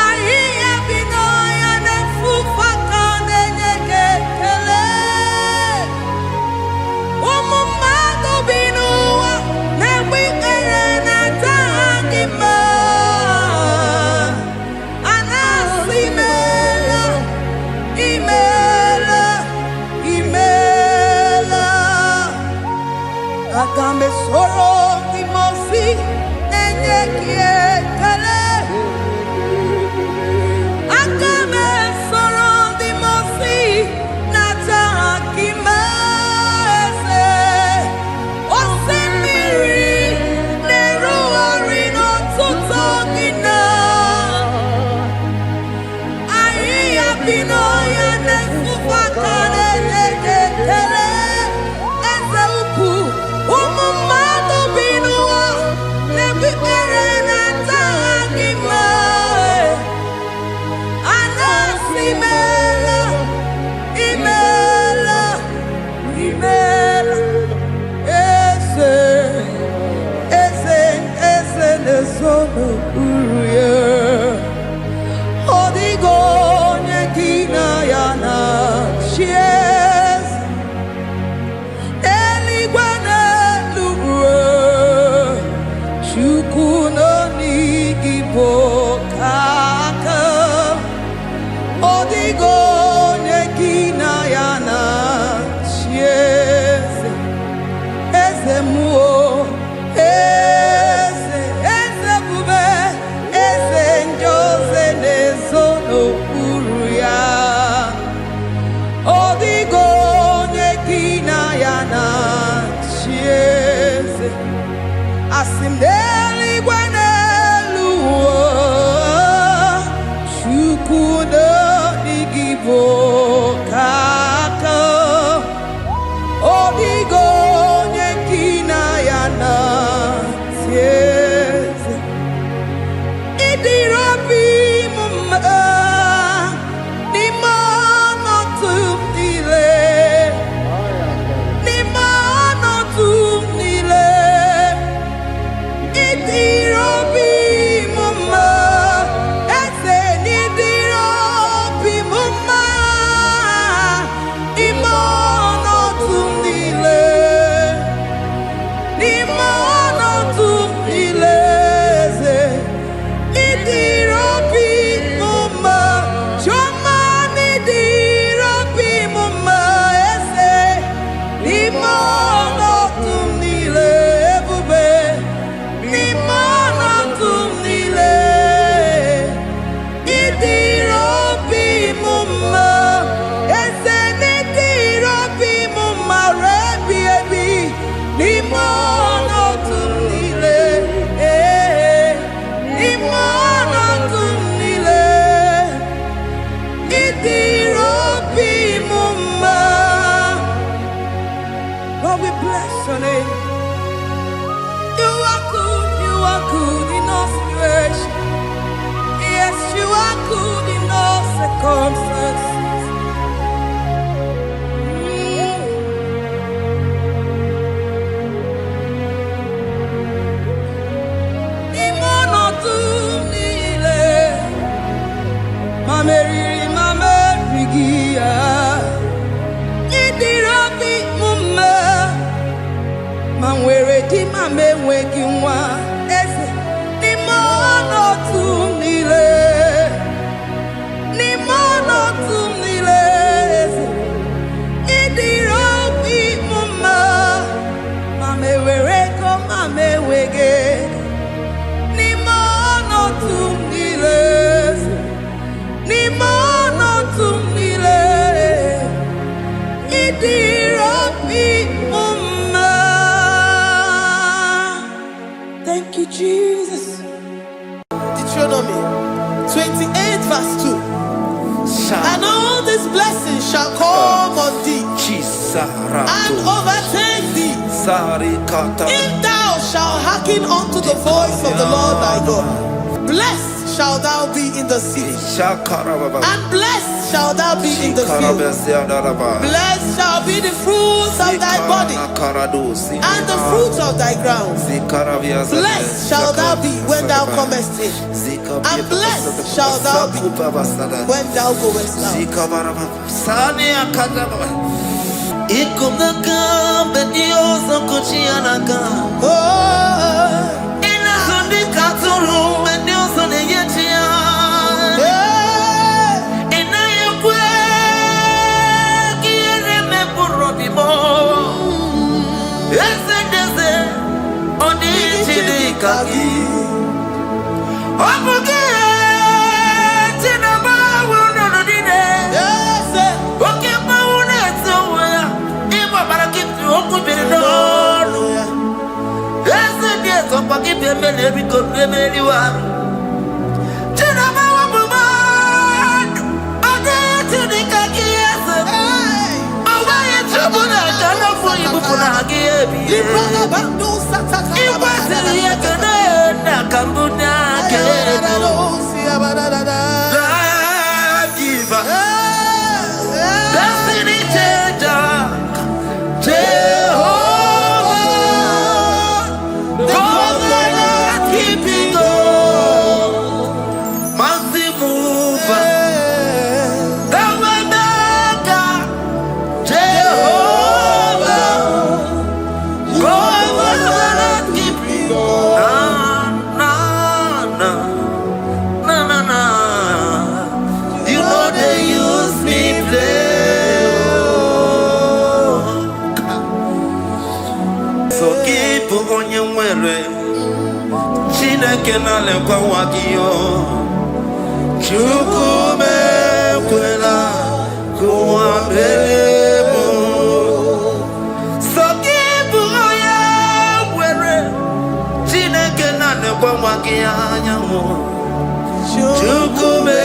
Ahiya binoya nefufaka nenye kekele Agame soro timosi nenye kiekele Agame soro timosi nata akima ese Osemiri neruari no tutogina Ahiya binoya nefufaka nenye kekele Eze upu Umumado binua nebi erena tagima anasimela imela eze nesono uruye odigo nyekina yana shies eligwana Chukuno IGBO kaka odigo nekina yana chiese eze muo eze bube eze njoze nezono uruya odigo nekina yana chiese Asimdeli gwanelu Chukuno IGBO kaka Odigo nyekina yana tieze Idirabi mumma Nimano tumile Nimano tumile Idirobi mumma ese nidirobi mumma imono tumile ze idirobi mumma choma nidirobi mumma ese imono tumile bube Lord, we bless your name. You are good in all situations. Yes, you are good in all circumstances. Imono tumile, mameri, Idirobi mumma, ese Manwere di mame weki nwa eze ni mono tumile eze idiro bi mama mame were ko mame wege ni mono tumile eze ni mono tumile idiro bi mama. Thank you, Jesus. Deuteronomy 28 verse 2. And all these blessings shall come on thee and overtake thee if thou shalt hearken unto the voice of the Lord thy God. Blessed shalt thou be in the city, and blessed shalt thou be in the field. Blessed shall be the fruits of thy body, and the fruits of thy ground. Blessed shalt thou be when thou comest in, and blessed shalt thou be when thou goest out. Chineke na lekwa wagiyo Chukume kwela kuwa mbelemo Sokibu oya were Chineke na lekwa wagiyo Chukume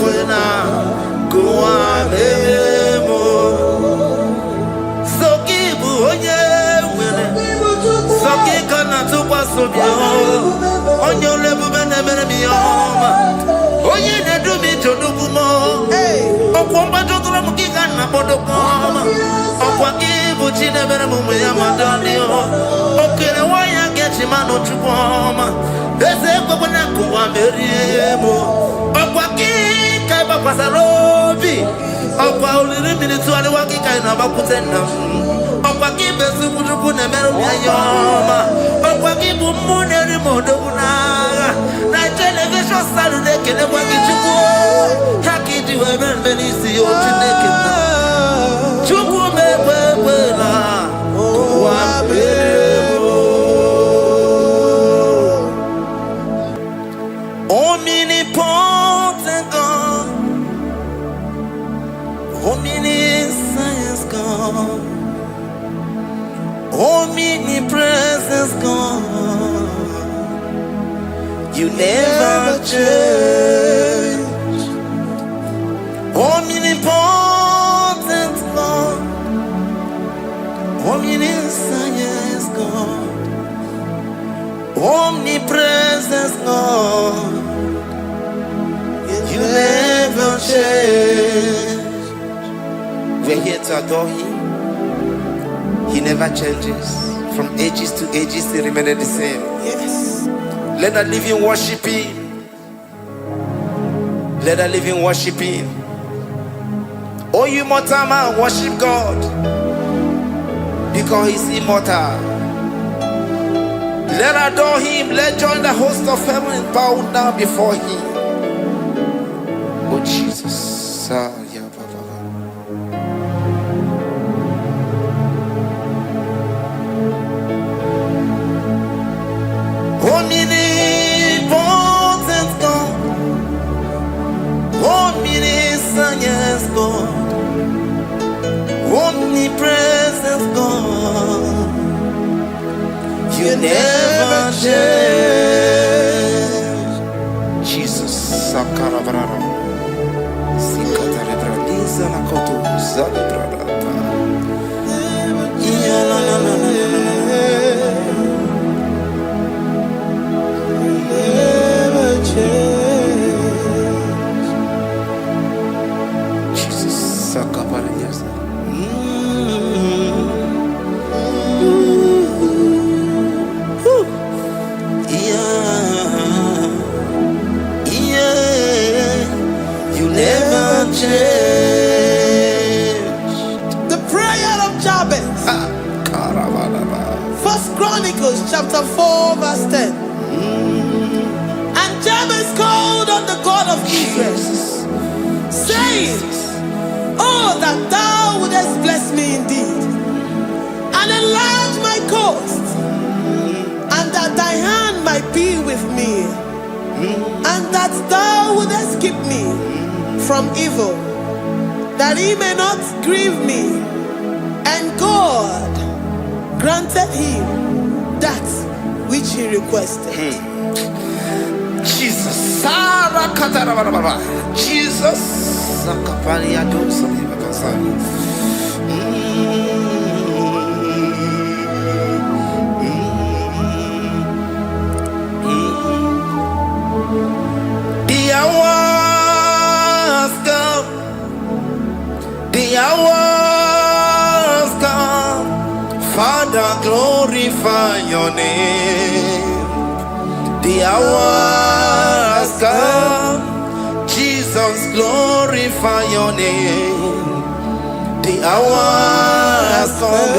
kwela kuwa mbelemo Sokibu oya were Sokika na tukwa sobyo Onye olebu bene mere miyoma Onye nedu mi chodukumo Okwa mbajokura mkika na bodokoma Okwa kibu chine bere mume ya madalio Okere waya gechi mano chukoma Eze kwa wana kuwa meriemo Okwa kika iba kwa sarobi Okwa ulirimi nituwale wakika inabakutenda Okwa kibesu kuchukune meru miyoma Okwa kibu mune rimodo kunaga Na television salude kene waki chuku Haki diwe menbenisi yo chineke na Chuku mewewela Kuwa mbelemo Omnipotent God Omniscience God Omnipresence God You never change Omnipotent God Omniscience God Omnipresence God You never change We're here to adore Him. He never changes. From ages to ages, He remained the same. Yes. Let that living worship Him. Let that living worship Him. Oh, you mortal man, worship God. Because He's immortal. Let adore him. Let join the host of heaven and bow down before him. Oh Jesus. Omnipotent God. Omniscient God. Omnipresent God. You never change. Jesus. Sakarabrara. Sikatarebradiza la koto zalebrada. Ya la la la la. Never change. Jesus. Sakaparadiza. The prayer of Jabez. First Chronicles chapter 4 verse 10. And Jabez called on the God of Israel, saying, oh, that thou wouldest bless me indeed, and enlarge my coast, and that thy hand might be with me, and that thou wouldest keep me from evil, that he may not grieve me. And God granted him that which he requested. Jesus. Jesus. The hours come, Father, glorify your name. The hours come, Jesus, glorify your name. The hours come,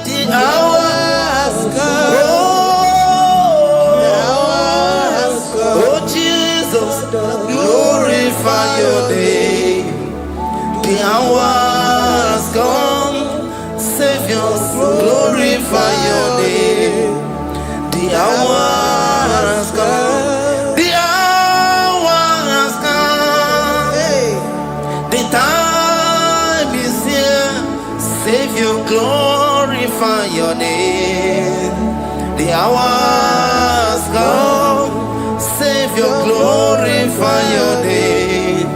the hours come. Oh, Jesus, glorify your name. The hours come, Savior, glorify your name. The hours come, the hours come. The time is here, Savior, glorify your name. The hours come, Savior, glorify your name.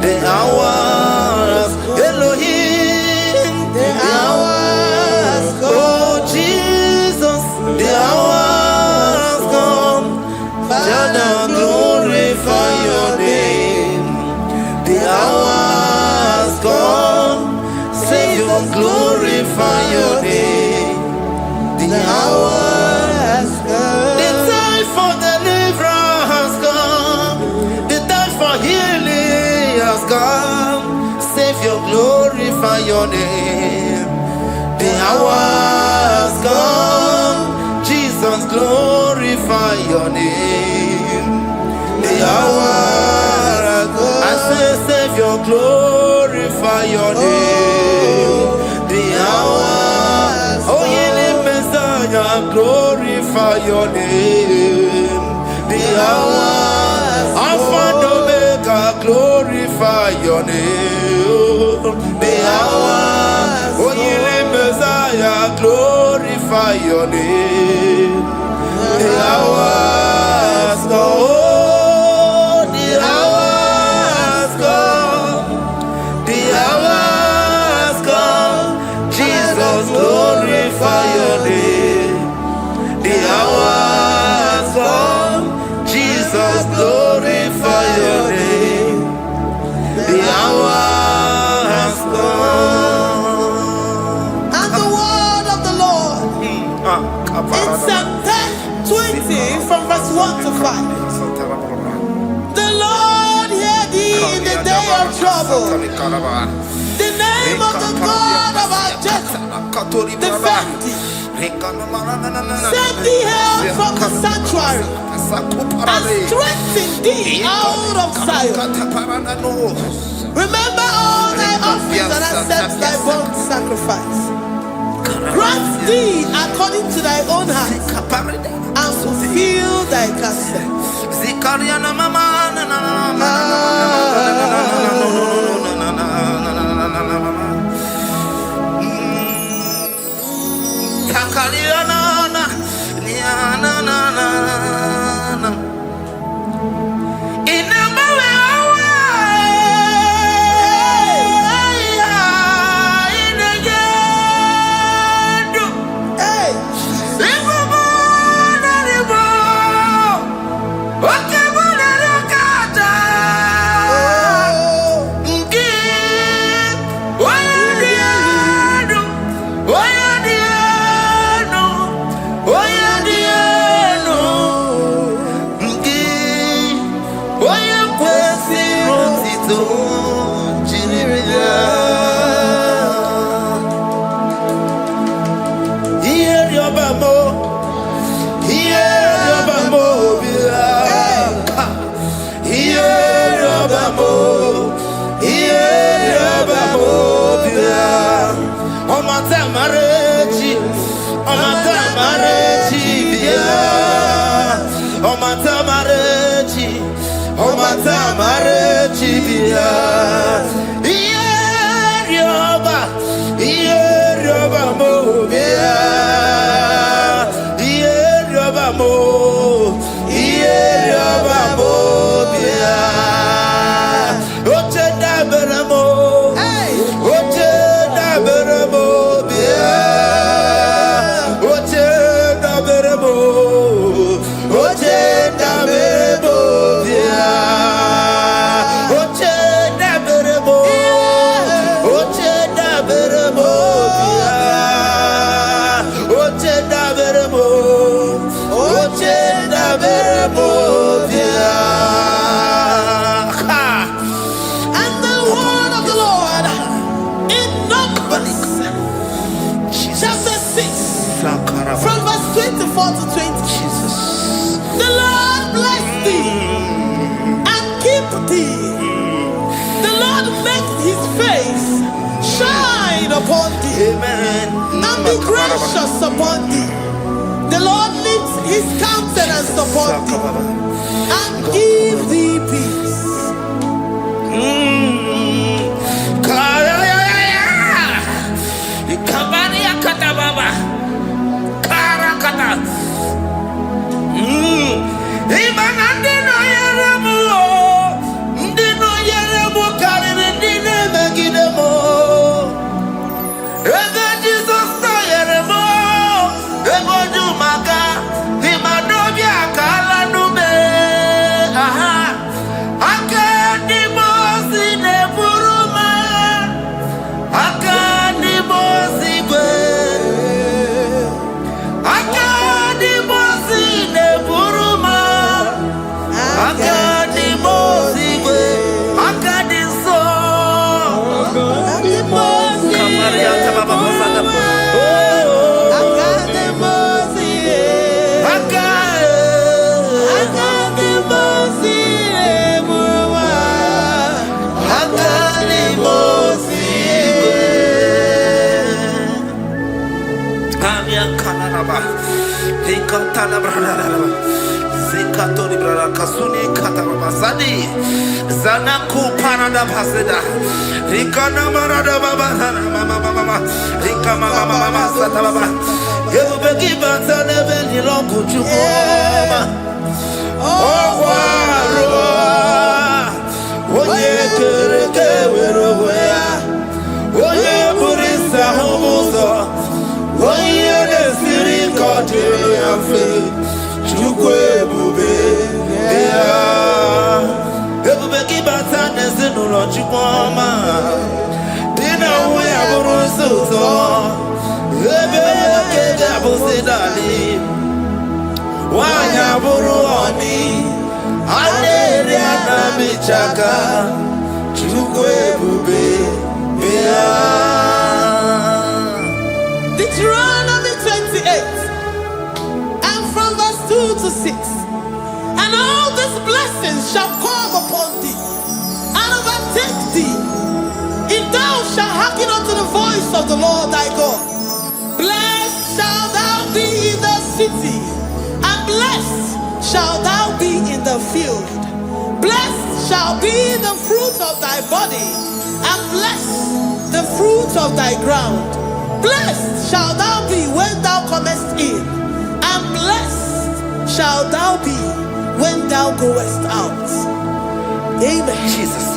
The hours, Elohim, the hours, oh Jesus, the hours come, Father, glorify your name. The hours come, Savior, glorify your name. The hours come, the time for deliverance has come, the time for healing has come. Savior, glorify your name. The hours come, Jesus, glorify your name. The hours come, I say, Savior, glorify your name. The hours, oh, healing Messiah, glorify your name. The hours, Alpha and Omega, glorify your name. The hours, oh, healing Messiah, glorify your name. The hours, oh, the hours come, the hours come, Jesus, glorify your name. The hours come, Jesus, glorify your name. The hours come. And the word of the Lord in Psalm 20 from verse 1 to 5. The Lord hear thee in the day of trouble. The name name of the God of our Jacob defend thee. Send thee help from the sanctuary and strengthen thee out of Zion. Remember all thy offerings and accept thy burnt sacrifice. Grant thee according to thy own heart and fulfill thy counsel. And be gracious upon thee. The Lord lifts his countenance upon thee and give thee peace. Zanaku parada paseda Rikana marada baba mama Rika mama sata baba Yebu begi bata nebeli longu chukoma Owaro Oye kereke weroya Oye burisa humuzo Oye nesiri kote yafe Chukwe bube Everybody bata nezinu lo chukoma Dina uwe aburu suto Ebe kege abusidali Wanya buru oni Aleri anamichaka Chukwe bube Bea Deuteronomy 28 and from verse 2 to 6. And all these blessings shall come upon thee and overtake thee, if thou shalt hearken unto the voice of the Lord thy God. Blessed shalt thou be in the city, and blessed shalt thou be in the field. Blessed shall be the fruit of thy body, and blessed the fruit of thy ground. Blessed shalt thou be when thou comest in, and blessed shalt thou be when thou goest out. Amen. Jesus.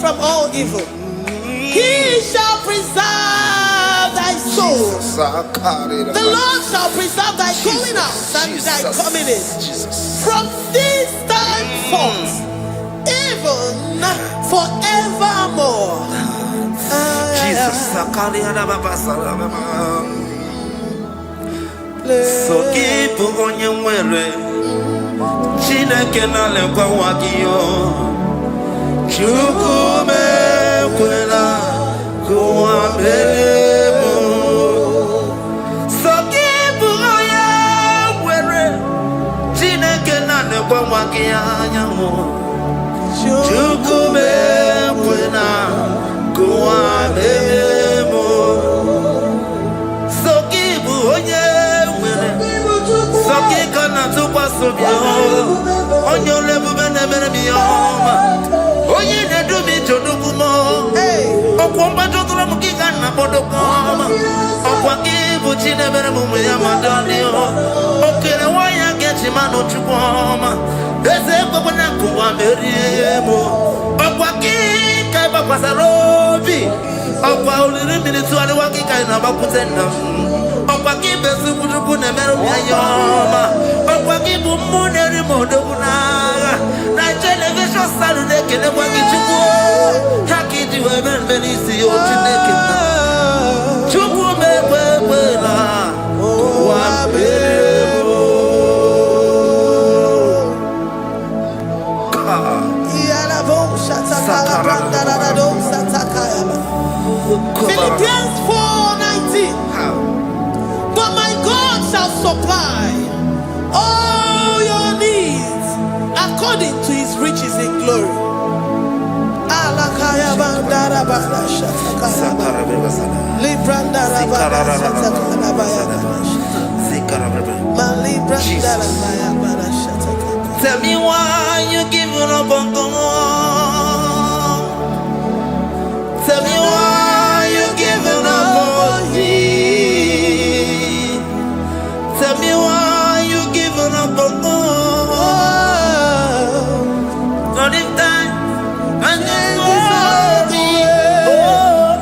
From all evil, he shall preserve thy soul. The Lord shall preserve thy going out and thy coming in from this time forth, even forevermore. So keep on your way. Chineke na lekwa wakio. Chukume kwela kuambelemo. Sokibu oya were. Chineke na lekwa wakianyamo. Chukume kwela kuambelemo. Sokibu oya were. Sokika na tukwa sobio. Onyo lebu bene bene miyoma. Oye ne do mi jodugumo. Okwomba jodura mukika na bodokoma. Okwa kibu chine bere mumu ya madani o. Okere waya gechi mano chukwoma. Eze kwa na kuwa meriemo. Okwa kika iba kwa sarobi. Okwa uliri minitu ali wakika ina bakutenda. Okwa kibe sukudugu ne meru ya yoma. Okwa kibu muneri modogunaga. Na television salude kele kwa kichuku. Haki diwe benisi yo chineke na. Chuku mewe na. Wabemo. Philippians 4:19. But my God shall supply all your needs according to his riches in glory. Tell me why you giving up on God. Tell me why you giving up on me. Tell me why you giving up on God. Not in time and then worry. Oh,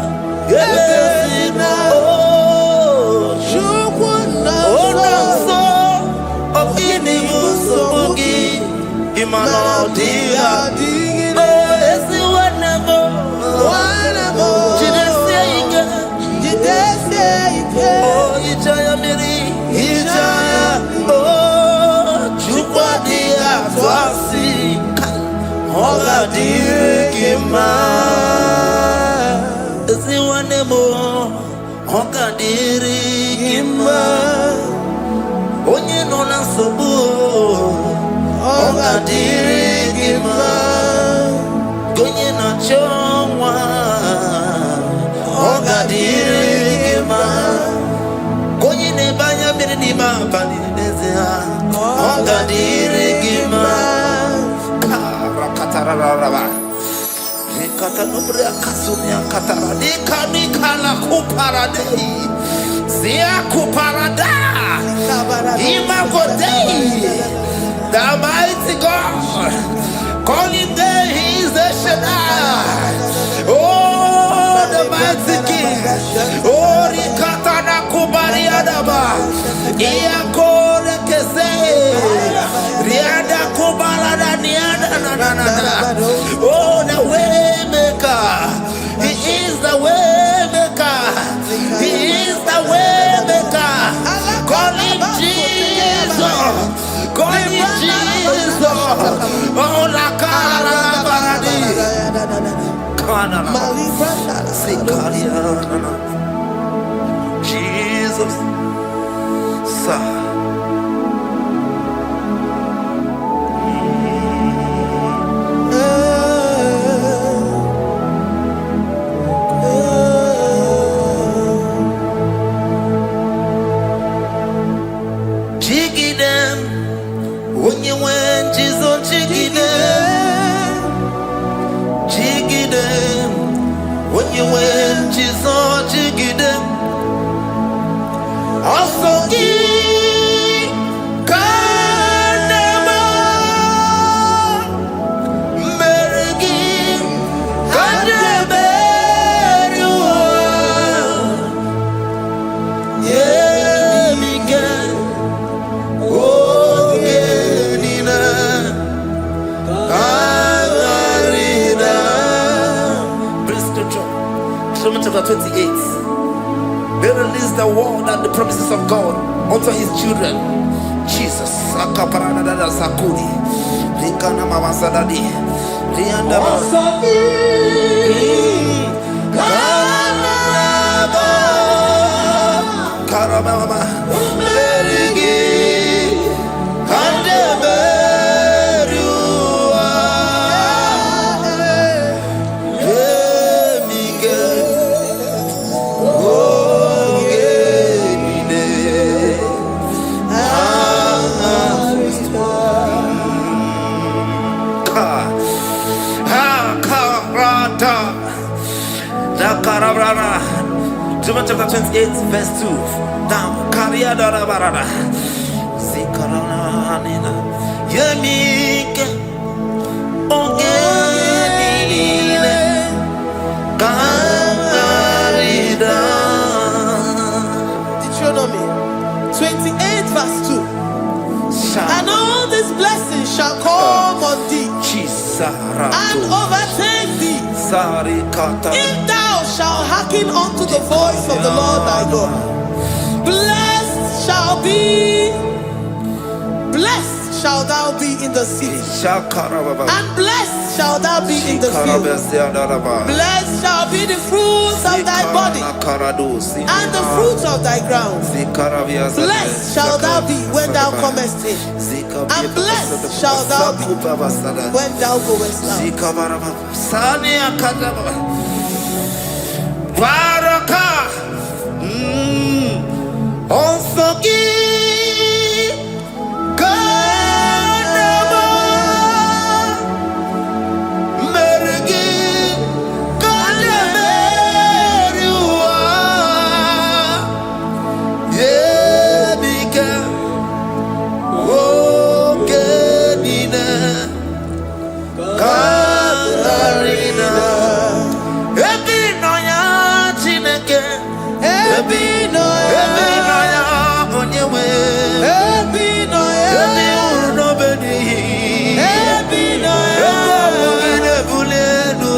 onye nọ na nsogbu ọ ga-adịrị gị mma, onye na-achọ nwa ọ ga-adịrị gị mma, onye na-ebe anya mmiri n'ime abalị n'ezie ọ ga-adịrị gị mma. The mighty God, calling there, He is the Shaddai. Oh, the mighty King. Oh, Rikatana Kubariadaba. Iakore Kese. Riada Kubarada Niada. Oh, the way maker. He is the way maker. He is the way maker. Calling Jesus. Calling Jesus. Oh, la cara baradi. Jesus. Sir. When you went, Jesus, jiggy them. When you went, Jesus, jiggy them. Also, chapter 28. They release the word and the promises of God unto His children. Jesus. John chapter 28 verse 2. Down. Kariada barada. Zikarana nina. Yemike. Ongenile. Karida. Deuteronomy 28 verse 2. And all these blessings shall come on thee and overtake thee if thou shalt hearken unto the voice of the Lord thy God. Blessed shall thou be in the city, and blessed shall thou be in the field. Blessed shall be the fruits of thy body, and the fruits of thy ground. Blessed shall thou be when thou comest in, and blessed shall thou be when thou goest out. Baraka. Onsogi. Kadama. Mergi. Kadameriwa. Yebika. Ogenina. Katarina. Ebinoya Chineke. Ebinoya Onyewe. Ebinoya Ebinobeni. Ebinoya Ebinebulenu.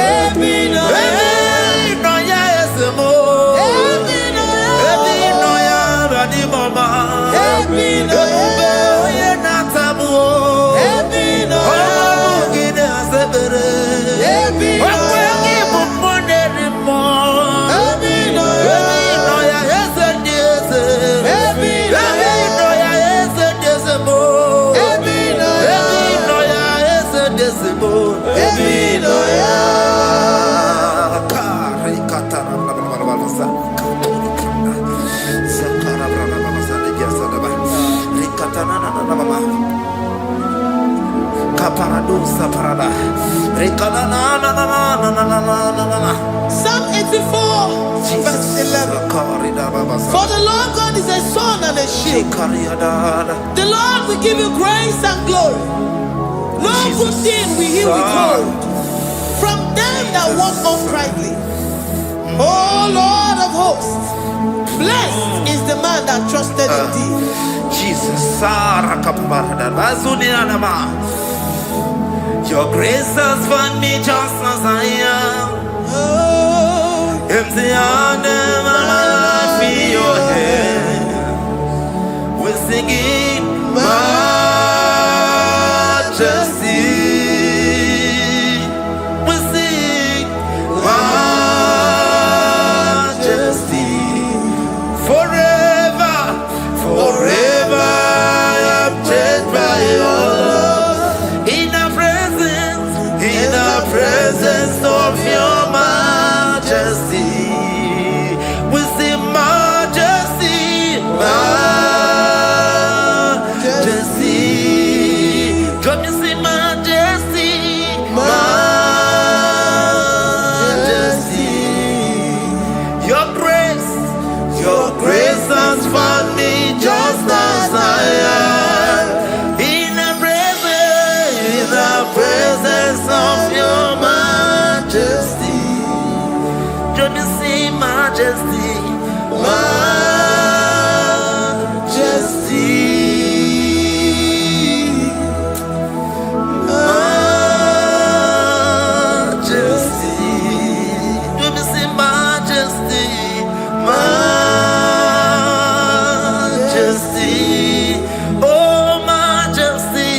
Ebinoya Esemo. Ebinoya Radimama. Ebinoya Natamu. Ebinoya Sebere. Psalm 84, verse 11. For the Lord God is a sun and a shield. The Lord will give you grace and glory. No good thing will he withhold from them that walk uprightly. O Lord of hosts, blessed is the man that trusted in thee. Jesus, your grace has found me just as I am. Empty handed, my life in your hand. We're singing majesty. We sing majesty. Forever, forever I'm changed by your love. In the presence of your majesty. We see majesty, majesty. Come you see majesty, majesty. Your grace has found me just as I am. In the presence of your majesty. Don't you see majesty, majesty, majesty. Don't you see majesty, majesty. Oh majesty.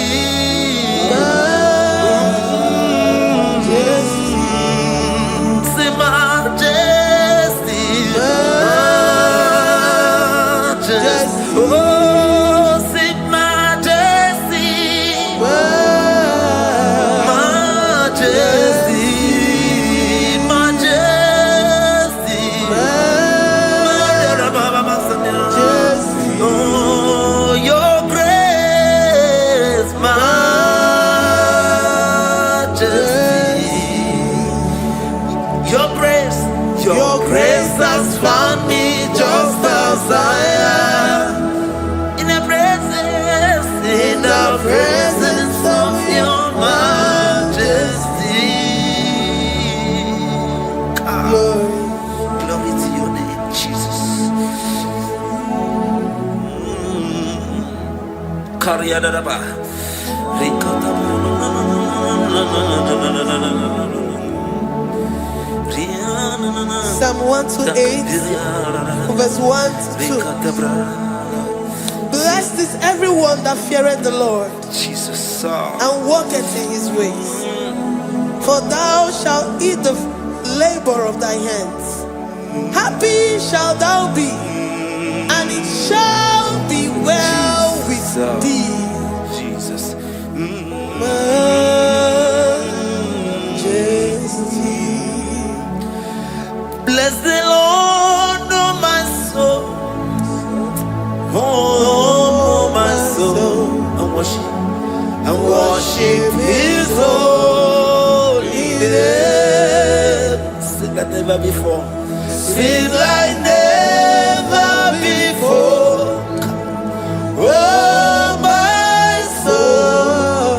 Your grace has found me just as I am. In the presence of your majesty. Glory to your name, Jesus. Psalm 128, verse 1 to 2. Blessed is everyone that feareth the Lord, Jesus, and walketh in his ways. For thou shalt eat the labor of thy hands. Happy shalt thou be, and it shall be well with thee. Jesus. Majesty. Blessed never before. Sing like never before. Oh, my soul,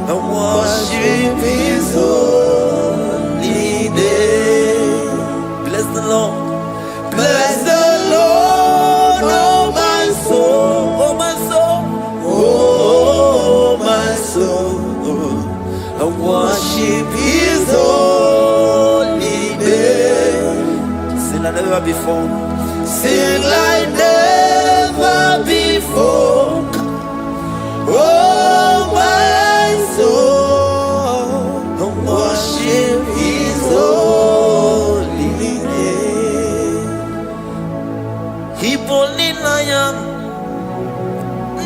I worship His holy name. bless the Lord. Bless the Lord, oh my soul, Oh my soul, oh my soul. I Worship His holy name. sing like never before. Sing like never before. Oh my soul, worship His holy name. Hipoli nayam,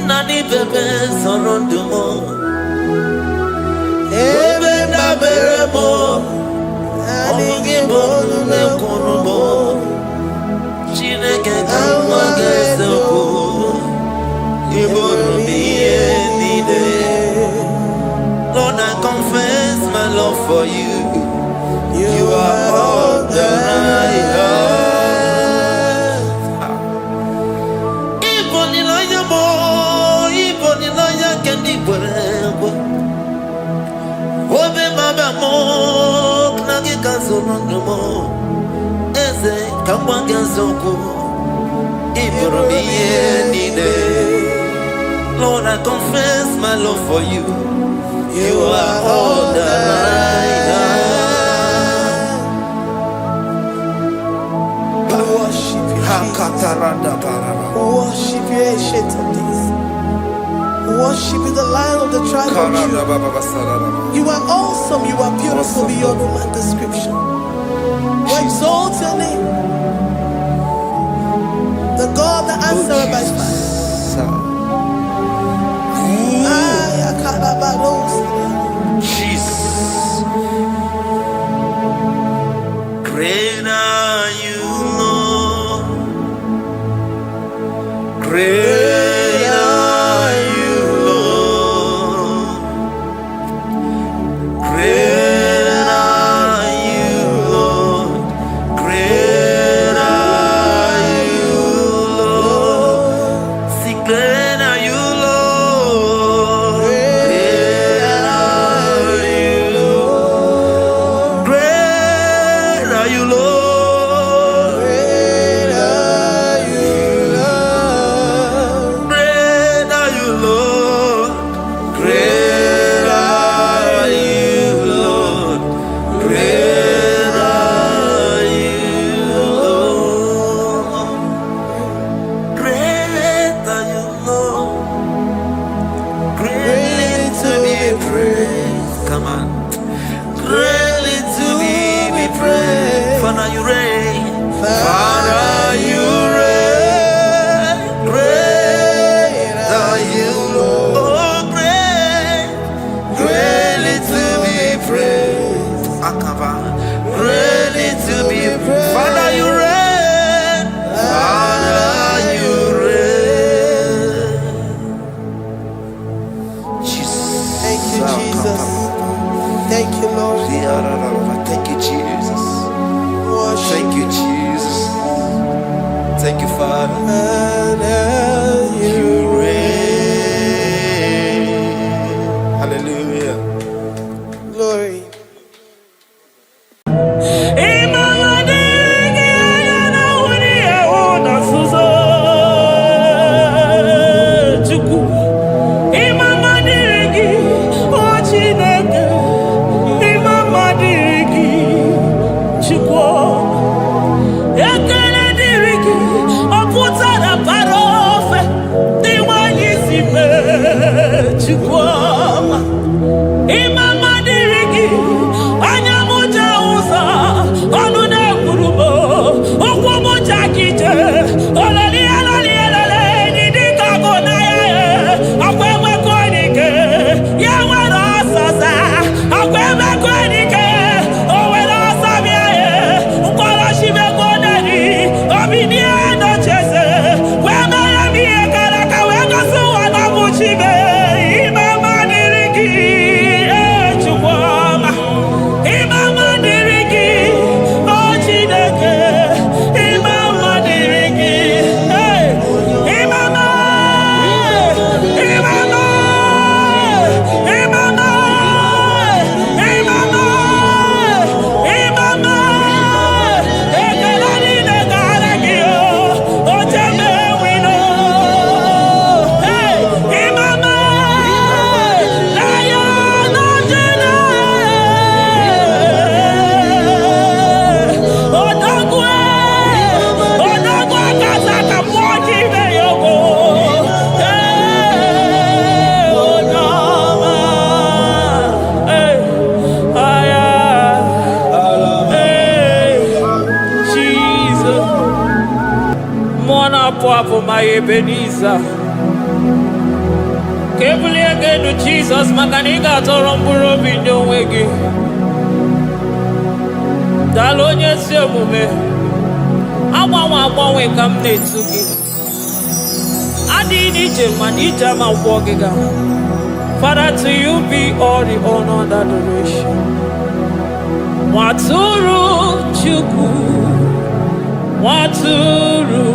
nani bebe sorondumo. Ebe na beremo, Omugi bonu me kunumo. Chineke kama gesoko. Ibonu miye nide. Lord, I confess my love for you. You are all that I have. Iboni lanya mo, iboni lanya kendi kwerewa. Obe maba mo, knagi kazonondo mo. Eze kama gesoko. Ibonu miye nide. Lord, I confess my love for you. You are all that I have. We worship you, Jesus. We worship you, Ancient of Days. We worship you, the Lion of the tribe of Judah. You are awesome. You are beautiful beyond human description. We exalt your name, the God that answered by fire. Jesus, great are you, Lord. Great are you, Lord. Great are you, Lord. Great are you, Lord. See, great are you, Lord. Great are you, Lord. Great are you, Lord. Great are you, Lord. Great are you, Lord. Great are you, Lord. Great are you, Lord. Great are you, Lord. Ebenezer. Kebuli again to Jesus, Makaniga Toromburo Bindo Wegi. Dalonya Semume. Awa come to give. Adi Nija ma Wogiga. Father, to you be all the honor and adoration. Waturu Chuku. Waturu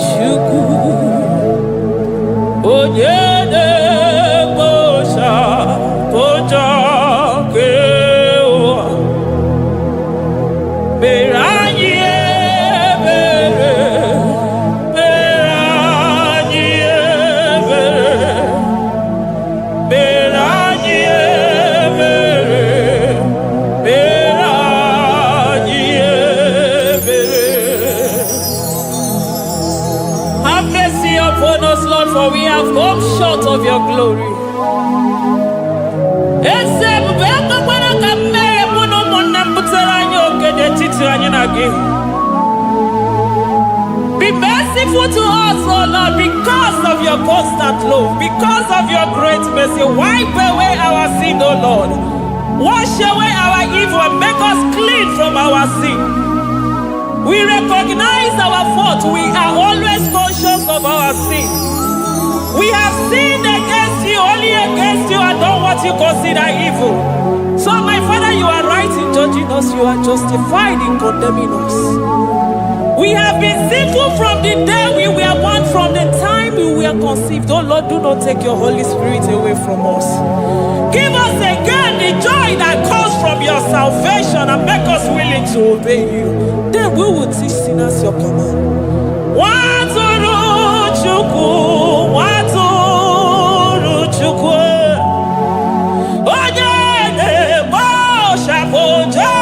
Chuku. Onyene Bosha Boja Kewa Beranye Bere Beranye Bere Beranye Bere Beranye Bere. Have mercy upon us, Lord, for we have come short of your glory. Be merciful to us, oh Lord, because of your constant love, because of your great mercy. Wipe away our sin, oh Lord. Wash away our evil and make us clean from our sin. We recognize our fault. We are always conscious of our sin. We have sinned against you, only against you, and done what you consider evil. So, my Father, you are right in judging us. You are justified in condemning us. We have been sinful from the day we were born, from the time we were conceived. Oh Lord, do not take your Holy Spirit away from us. Give us again the joy that comes from your salvation and make us willing to obey you. Then we will teach sinners your command. Waturu Chuku, Waturu Chuku. Onyene Bosha Boja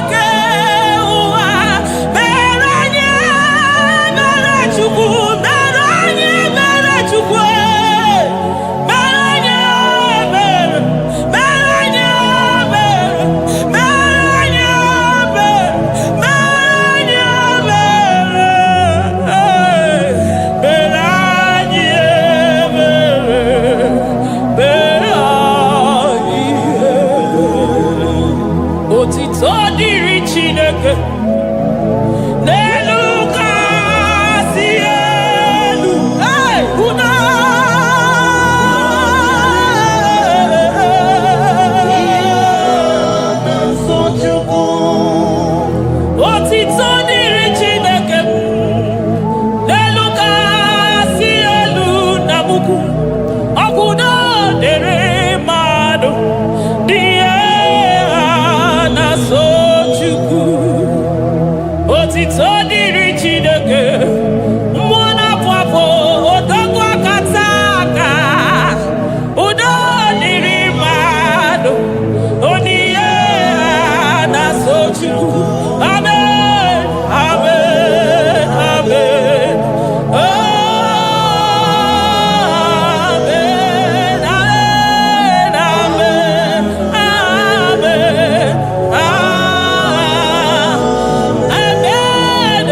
Kewa Beranye Bere Chuku Beranye Bere Chuku Beranye Bere Beranye Bere Beranye Bere Beranye Bere Otito diri Chineke n'elu kasị elu. Una otito diri Chineke n'elu kasị elu na buku ọgwụdo dere mmadụ dị na so Chukwu. Otito dịrị Chineke mmụọ na-apụ apụ odogwu akata aka udo dịrị mmadụ oniye na so Chukwu. Amen, amen, amen. Amen,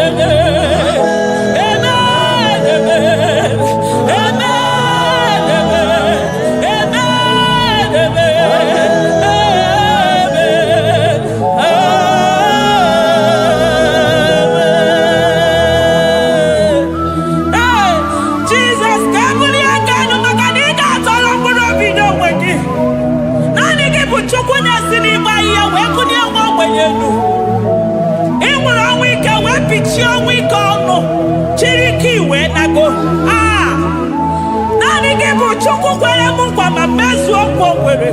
amen, amen, amen. Chukwu kwere m nkwa ma mezuo nkwa o kwere.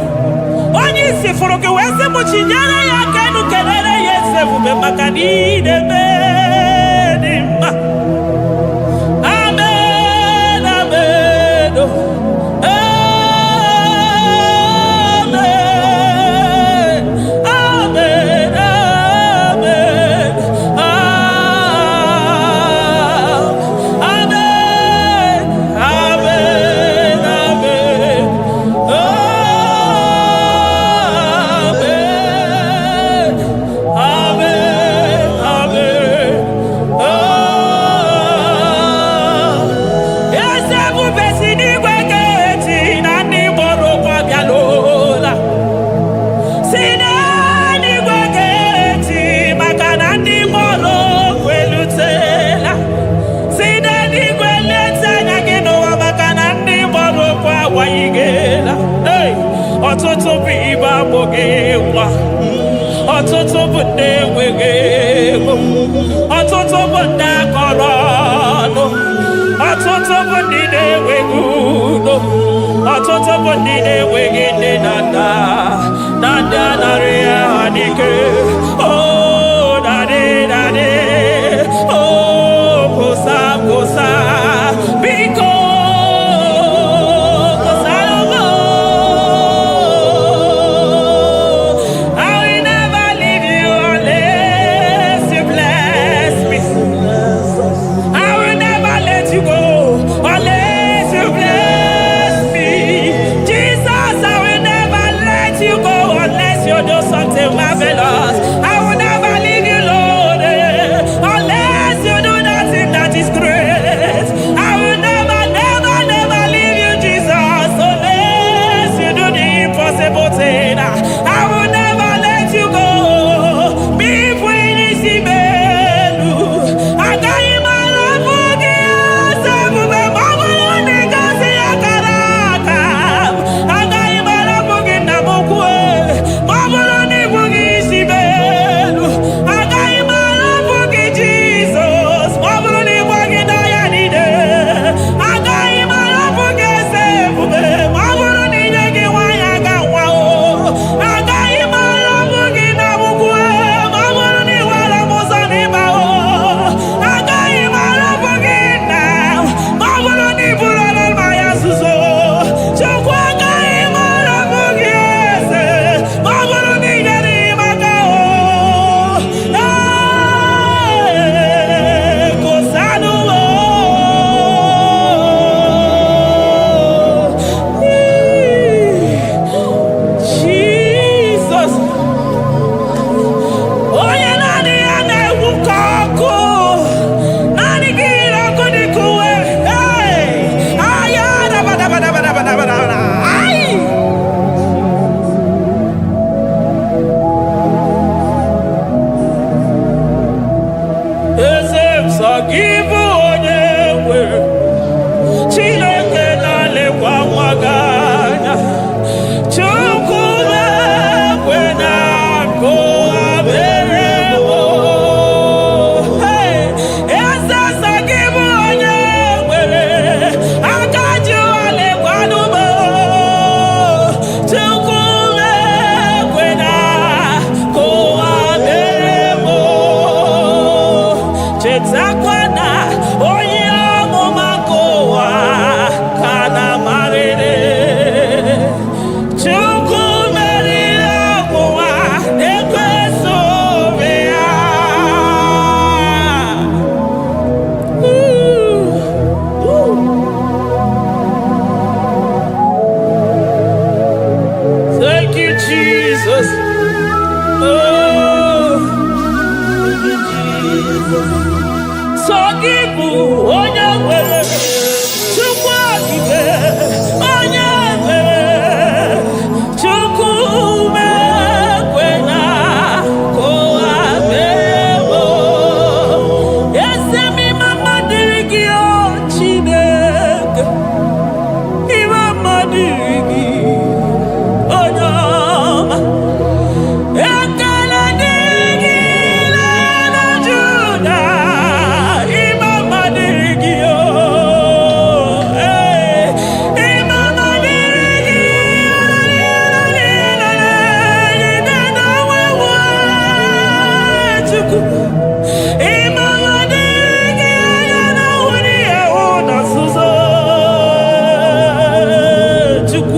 Onye isi fụrụ gị wee sị m chinyere ya aka enu kelere ya eze ebube maka na ị na-eme dị mma. Amen, amen, amen, amen, amen, amen, amen, amen. bogewa. Ọtụtụ bụ ndị enweghị ego. Ọtụtụ bụ ndị akọrọ ọnụ. Ọtụtụ bụ ndị na-enweghị udo. Ọtụtụ bụ ndị na-enweghị nne na nna. Na ndị anarị ya adịke. Oh, daddy, daddy. Oh, gosa, gosa. Biko. Chukwu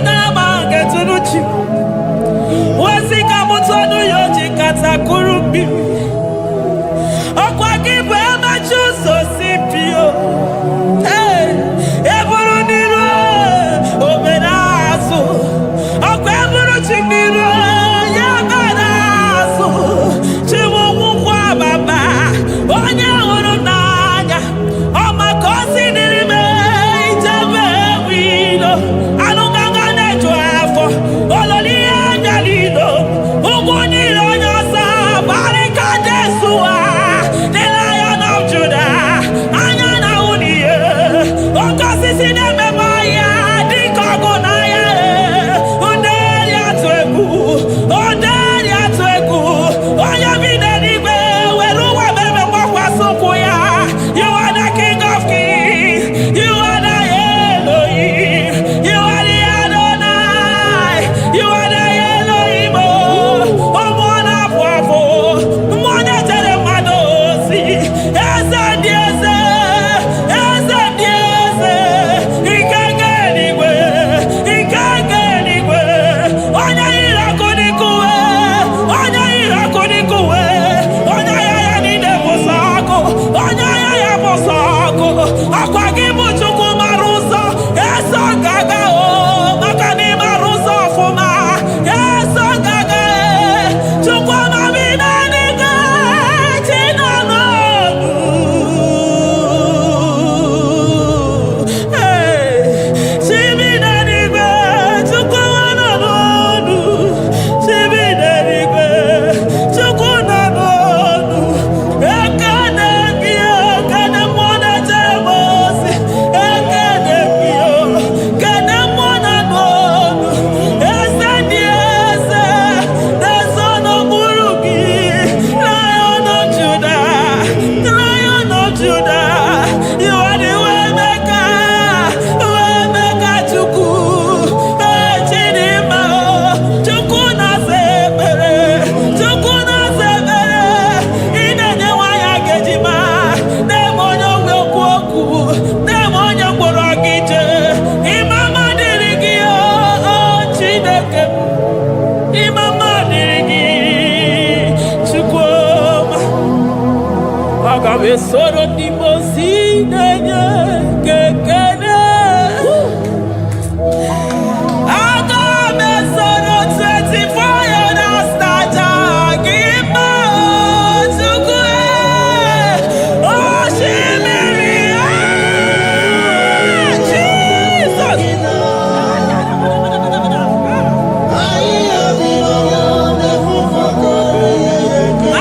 na mange tunuchi. Wasika mutonu yoji katakurubi. Okwa kibu ema chuso sipio. Eburu niro obenazo. Okwa eburu chimiro yabanazo. Chimu mukwa baba. Onye uru nanya. Oma kosi nirime ijabe wino. Anunganga nejo afo. Ololi anjalido. Uguniro nyosa. Barika desua. The Lion of Judah. Anyana uniye. Okosi sineme maya. Dikogunaya. Onderi atwegu. Onderi atwegu. Oya bineribe. Weruwa bebe mwakwa sokuya. You are the King of Kings. You are the Elohim. You are the Adonai. You are the Elohim. Omwana bwavo. Mwana tere madosi. Eze dieze. Eze dieze. Ikenge nigwe. Ikenge nigwe. Onya irakunikuwe. Onya irakunikuwe. Onya yaya nide musako. Onya yaya musako. Akwagibu chuku maruso. Eso gaga o. Makani maruso fuma. Eso gaga e. Chuku mamina niga. China nonu. Chibina niga. Chuku wana nonu. Chibina niga. Chuku na nonu. Ekane bio. Kane mwana jemosi. Ekane bio. Kane mwana nonu. Ese dieze. The son of Buruki. Lion of Judah. Lion of Judah. You are the way maker. Way maker chuku. Chidima. Chuku na sebere. Chuku na sebere. Inenye waya gejima. Demonyo wekuoku. Demonyo mborogije. Imama dirigio. Chideke. Imama dirigi. Chukwoma. Agabe soro di mosi nenye kekene. Agabe soro 24 years naja gima chukwe. Oh shimiri. Jesus.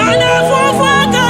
Anafufuka.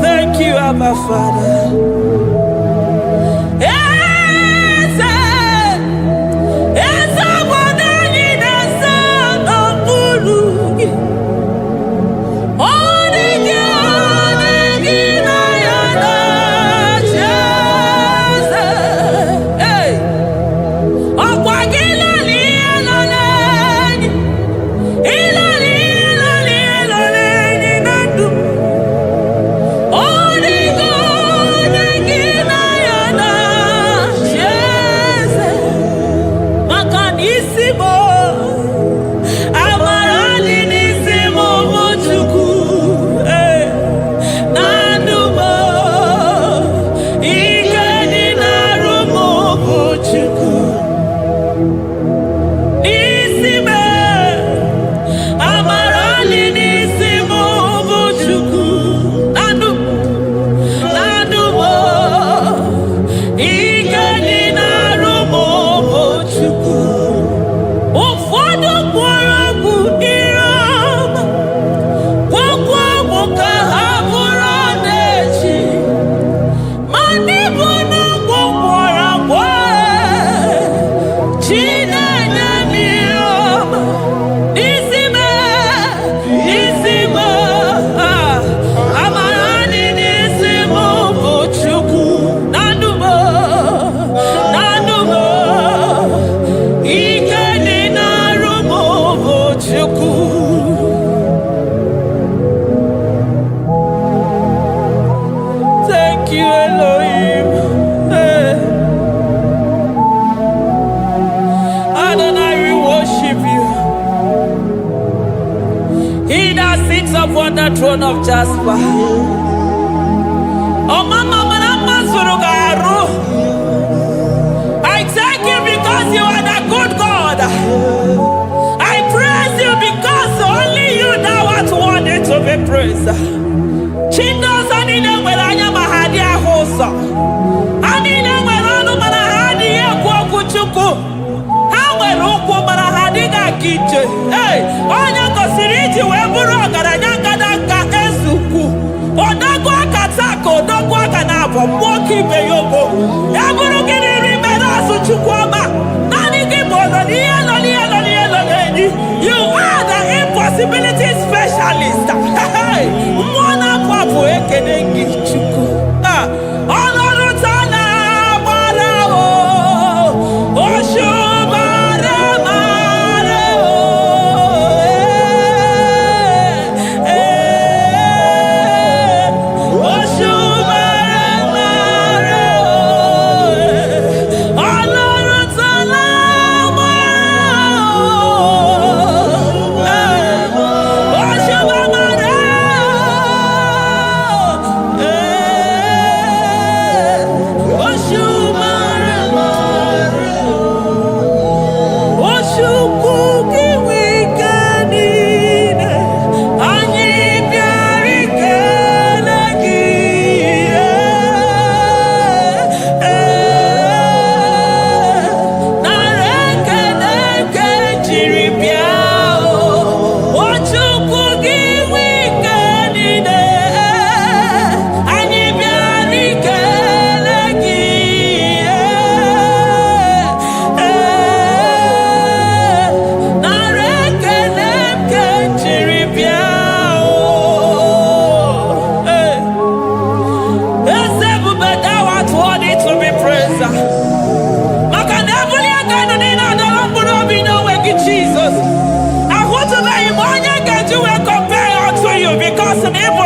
Thank you, Abba Father. Upon the throne of Jasper. Oh, Mama, I thank you because you are the good God. I praise you because only you know what wanted to be praised. Chindos and in them where I am a hadia hosa. And in them where I know man a hadia kuchuku. How will Oko Marahadiga kitchen? Hey, on your cosiriti, where Buroga. You are the impossibility specialist.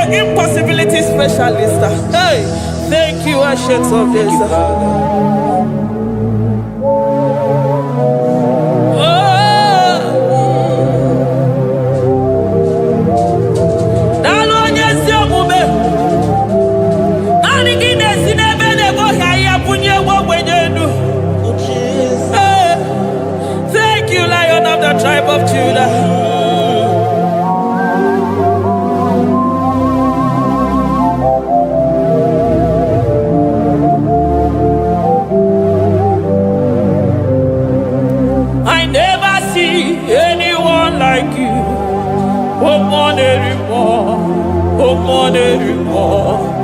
Impossibility specialist. Hey, thank you, Ancient of Days. Thank you, Lion of the tribe of Judah.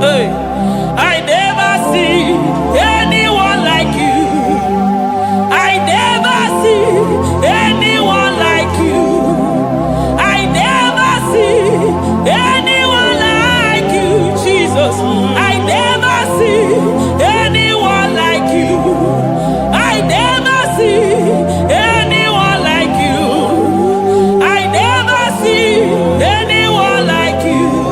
Hey, I never see anyone like you. I never see anyone like you. I never see anyone like you, Jesus. I never see anyone like you. I never see anyone like you. I never see anyone like you.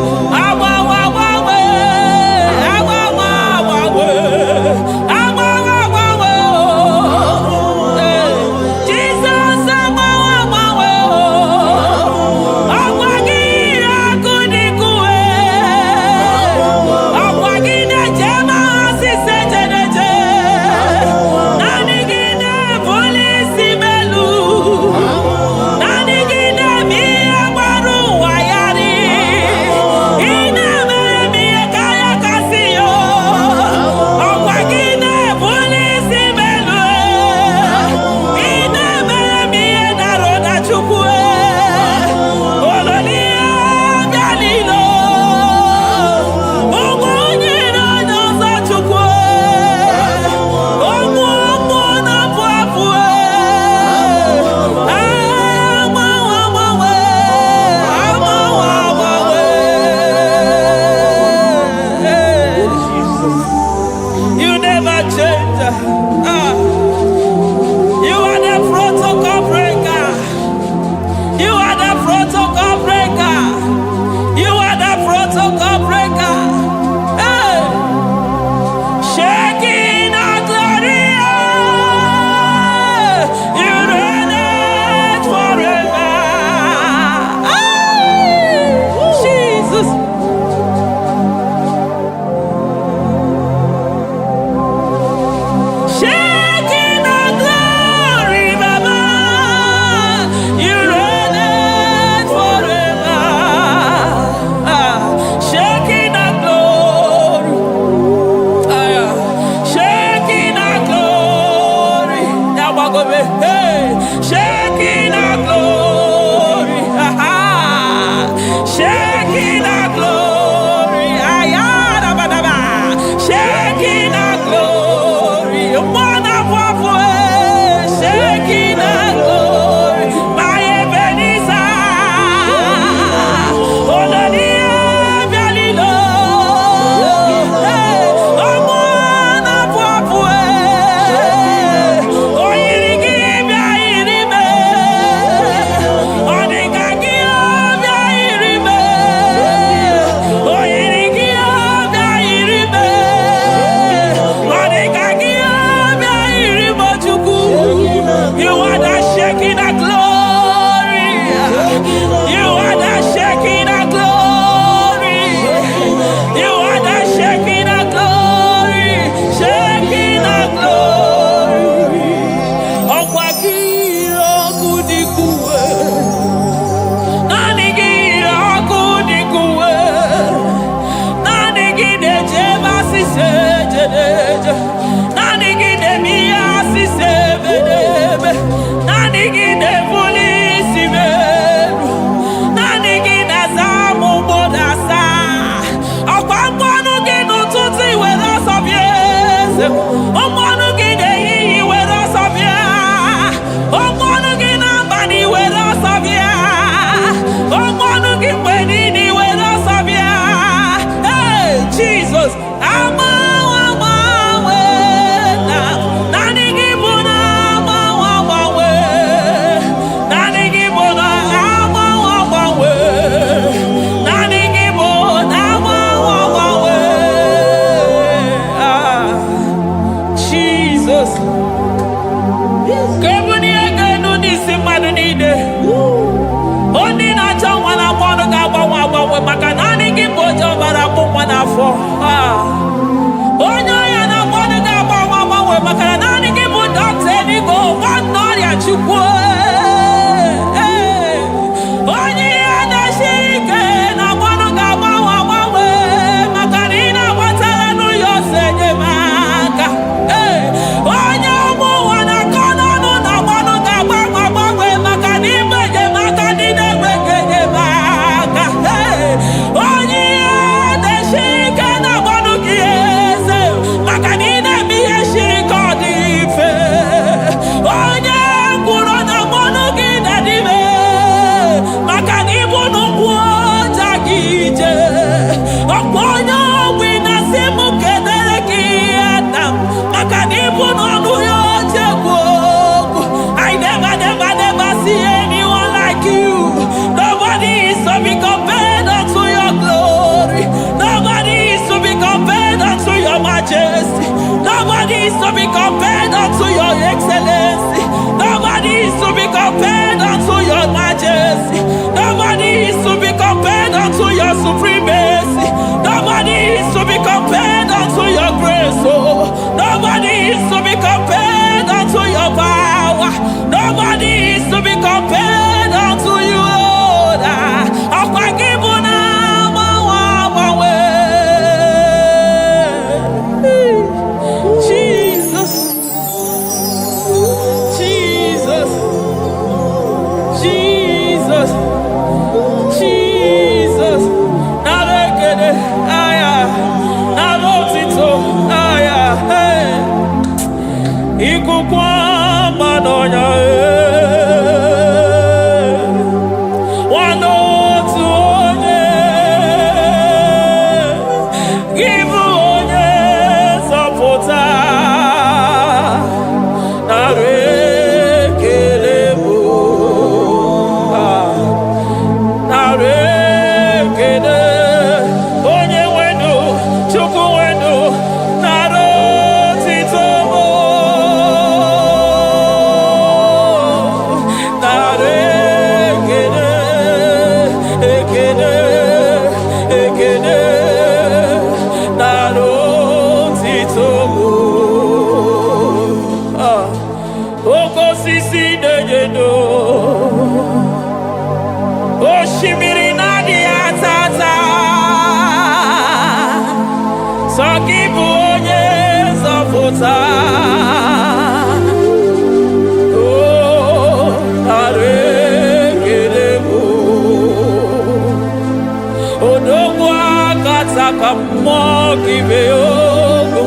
Odogwa kataka mokibe ogo.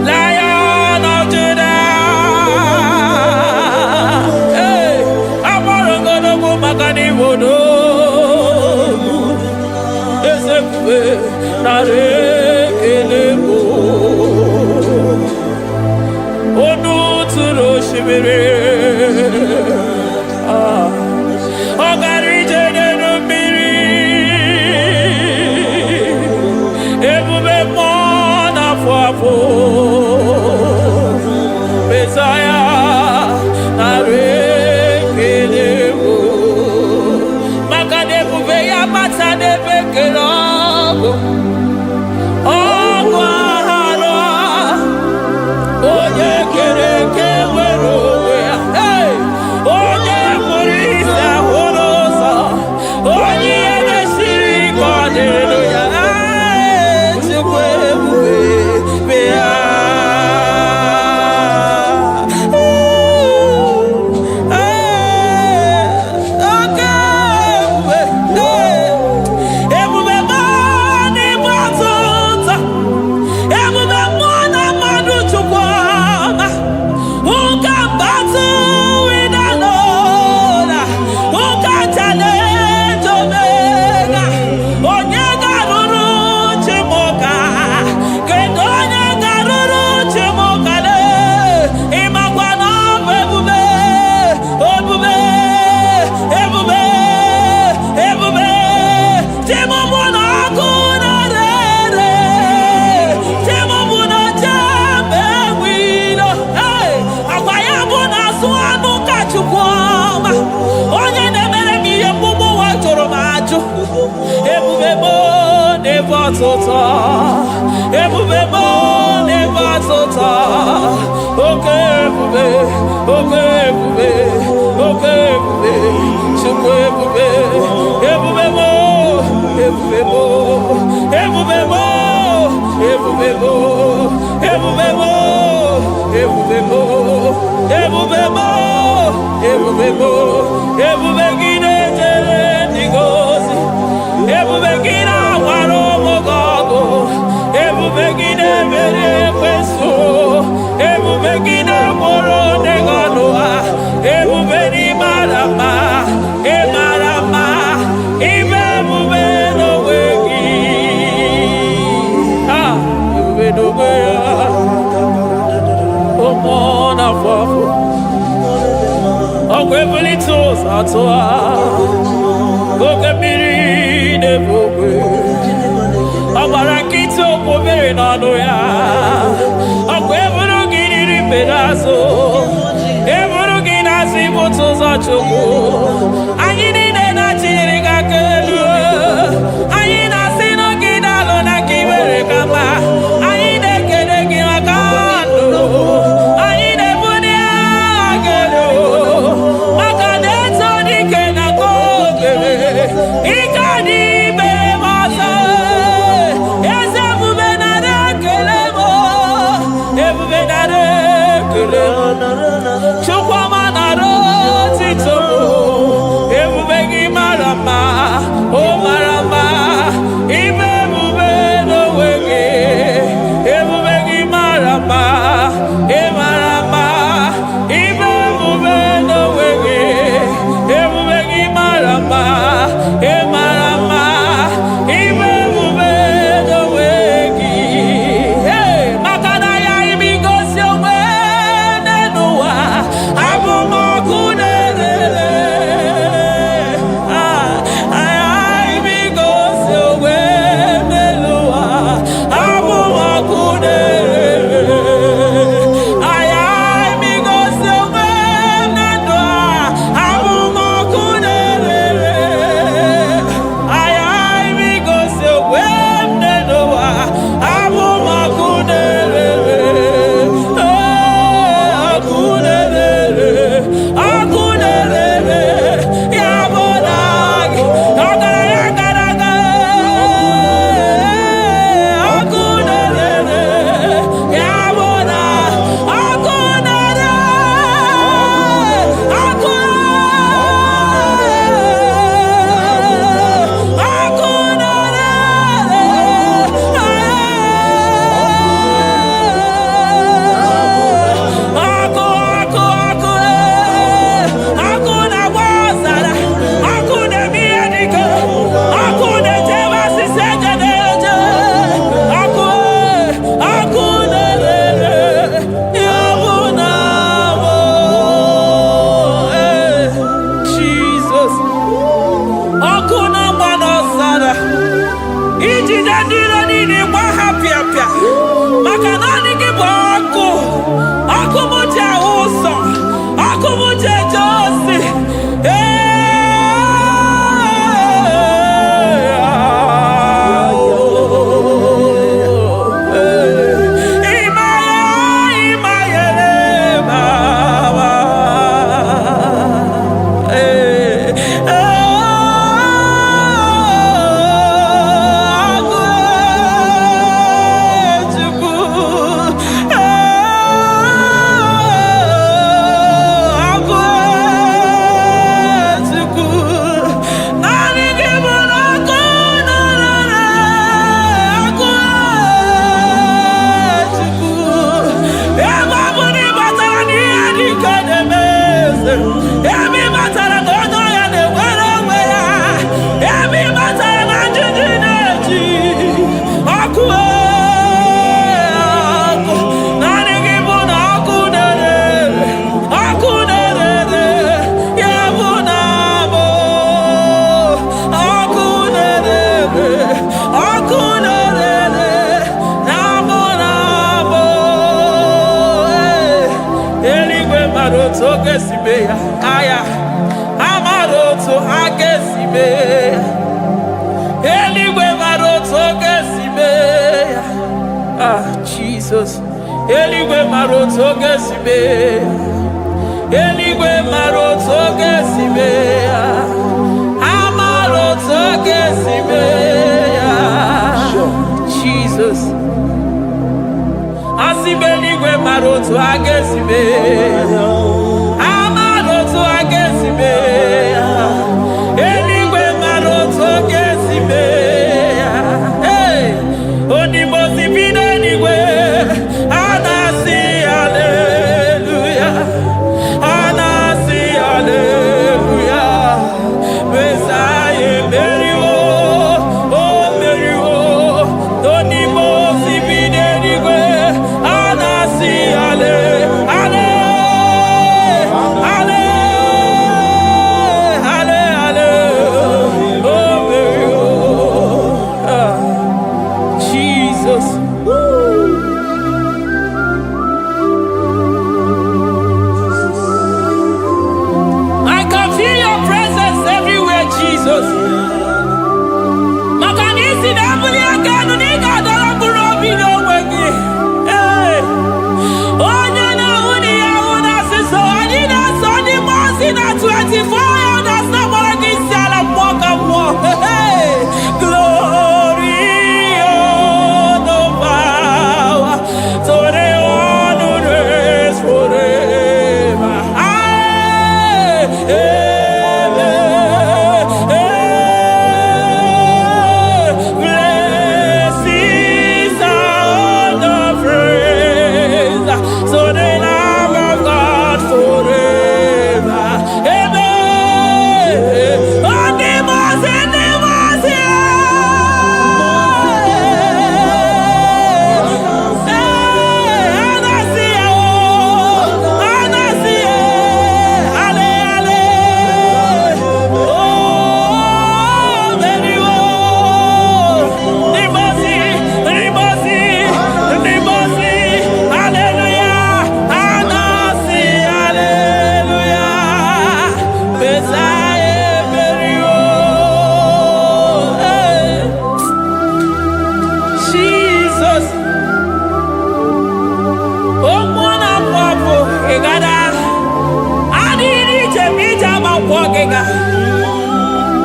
Lion of Judah. Hey, Amarongono Makani Wodo. Esekwe narekelebo. Onu turo shibere. Messiah, narekelebo. Makade buveya matade bekerogo. Ogwahara, oye kereke weroya. Hey, oye murisa horosa, oye neshiri kwaderoya. Chukwe buve beya. Ebubebo never tota. Okay, bube, okay, bube, okay, bube. Chukwe bube, ebubebo, ebubebo, ebubebo, ebubebo, ebubebo, ebubebo, ebubebo, ebubebo, ebubegine jere nigozi, ebubegina waro. Ebubegine mere kweso, ebubegine moro neganoa, ebubeni marama, emarama, ibebube no wegi. Ah, ebube no wegi. Omona fafo, okwebuli tosa toa, okebiri nebube. Abarakito povere nano ya. Akwe evuru gini pedazo. Evuru gina si boto za choko. Ayini nena chiriga kelu. Ayina sino gina lona kibere kama. Ayine kene gina kando. Ayine buni agelo. Makade toni kena kogele. Ikadi bere masa. Chukwamanaro titomo, ebubegi marama, oh marama, ibebube no wege, ebubegi marama, e marama, ibebube no wege, ebubegi marama, e marama. ni kwa happy apia. Makanani kiboko. Akumuja uso. Akumuja josi. Jesus, Eligwe maroto gesibe, Eligwe maroto gesibe, Amaroto gesibe, Jesus, Asibe Eligwe maroto agesibe, Amaroto agesibe, Eligwe maroto gesibe, hey, Onimosi bide Eligwe.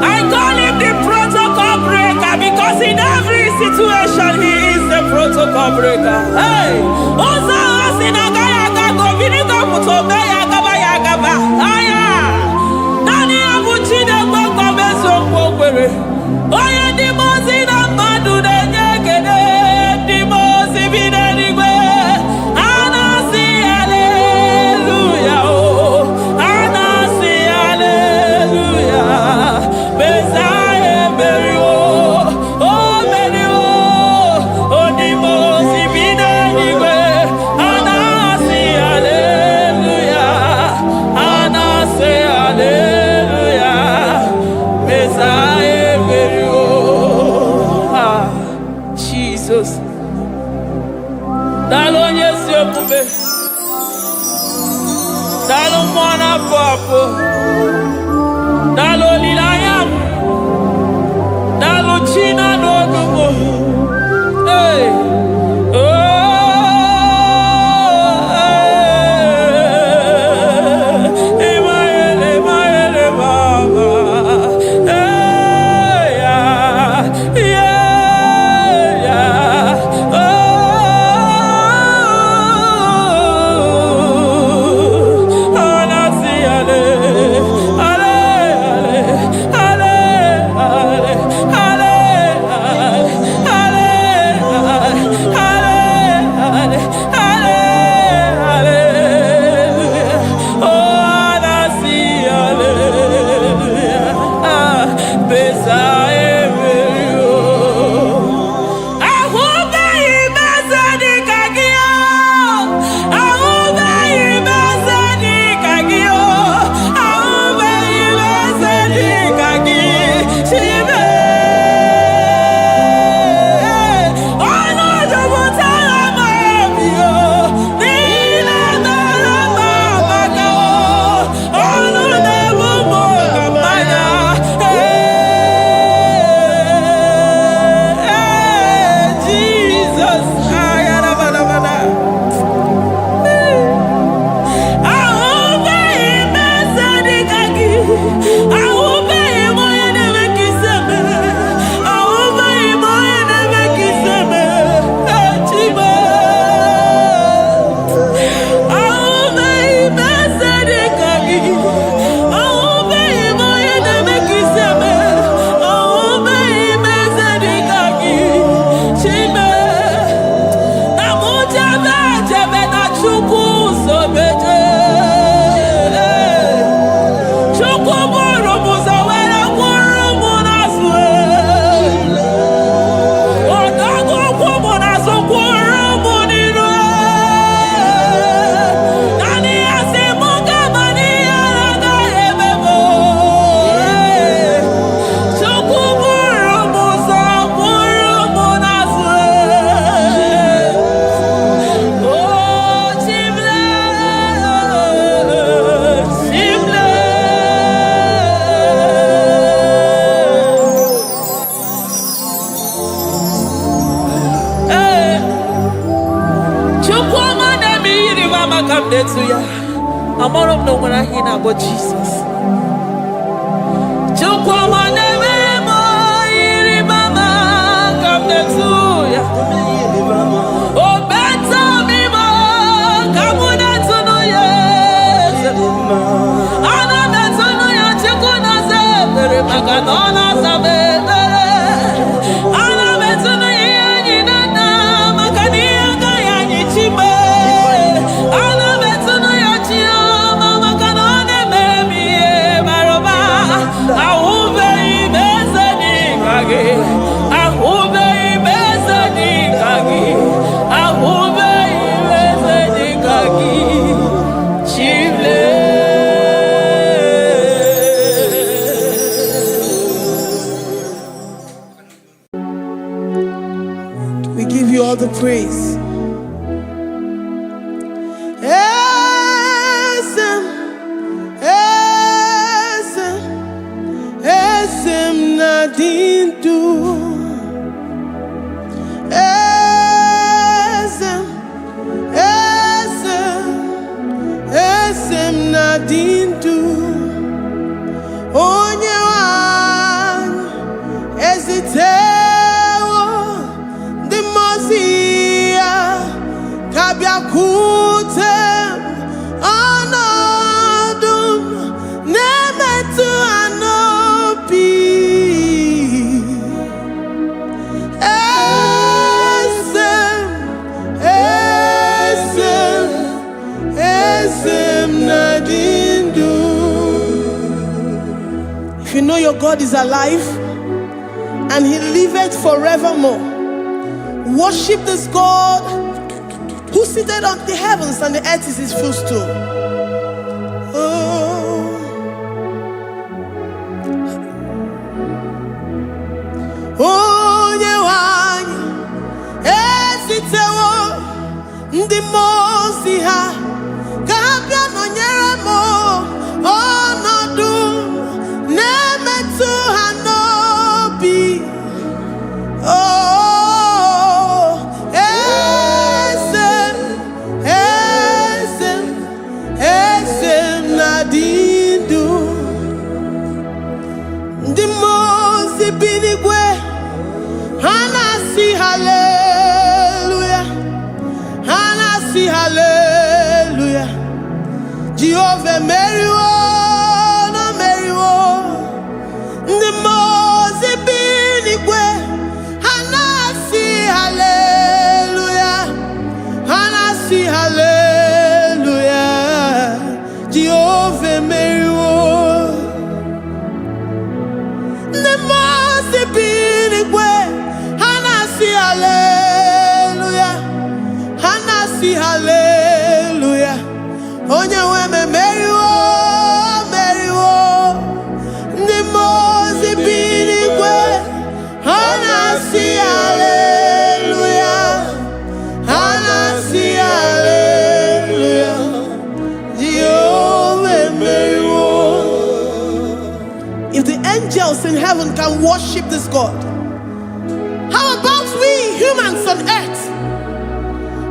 I call him the protocol breaker because in every situation he is the protocol breaker. Hey, Osa Asinaga Yaga Vinika Mutobe Yagaba Yagaba. Aya, Nani Abuchina Boko Beso Pogwere. Oya Dimosi na Madu de Nyekede, Dimosi Videnigwe. Anasi Hallelujah, oh, Anasi Hallelujah. Besaye Berio, oh Berio, oh Dimosi Videnigwe. Dalo nyesi okube. Dalo mwana papo. Dalo lilayam. Dalo china no dumo. Hey. I'm all of no when I hear about Jesus. We give you all the praise. Esem nadindu. Esem nadindu. Onyewan ezitewo dimozia kabiakutem anodum nemetu anopi. Esem nadindu. If you know your God is alive and he liveth forevermore, worship this God who seated on the heavens and the earth is his footstool. Oh, Ndi mozi ha Gabia no nyere mo Onodu Nemetu hanobi Oh Esem Nadindu Ndi mozi binigwe Hanasi hallelujah Hanasi hallelujah Jehovah Meriwo no Meriwo Ndi mozi binigwe Hanasi hallelujah Hanasi hallelujah Jehovah Meriwo Ndi mozi binigwe Hanasi hallelujah Hanasi hallelujah Onye weme Meriwo Meriwo Ndi mozi binigwe Hanasi hallelujah Hanasi hallelujah Jehovah Meriwo. If the angels in heaven can worship this God, how about we humans on earth?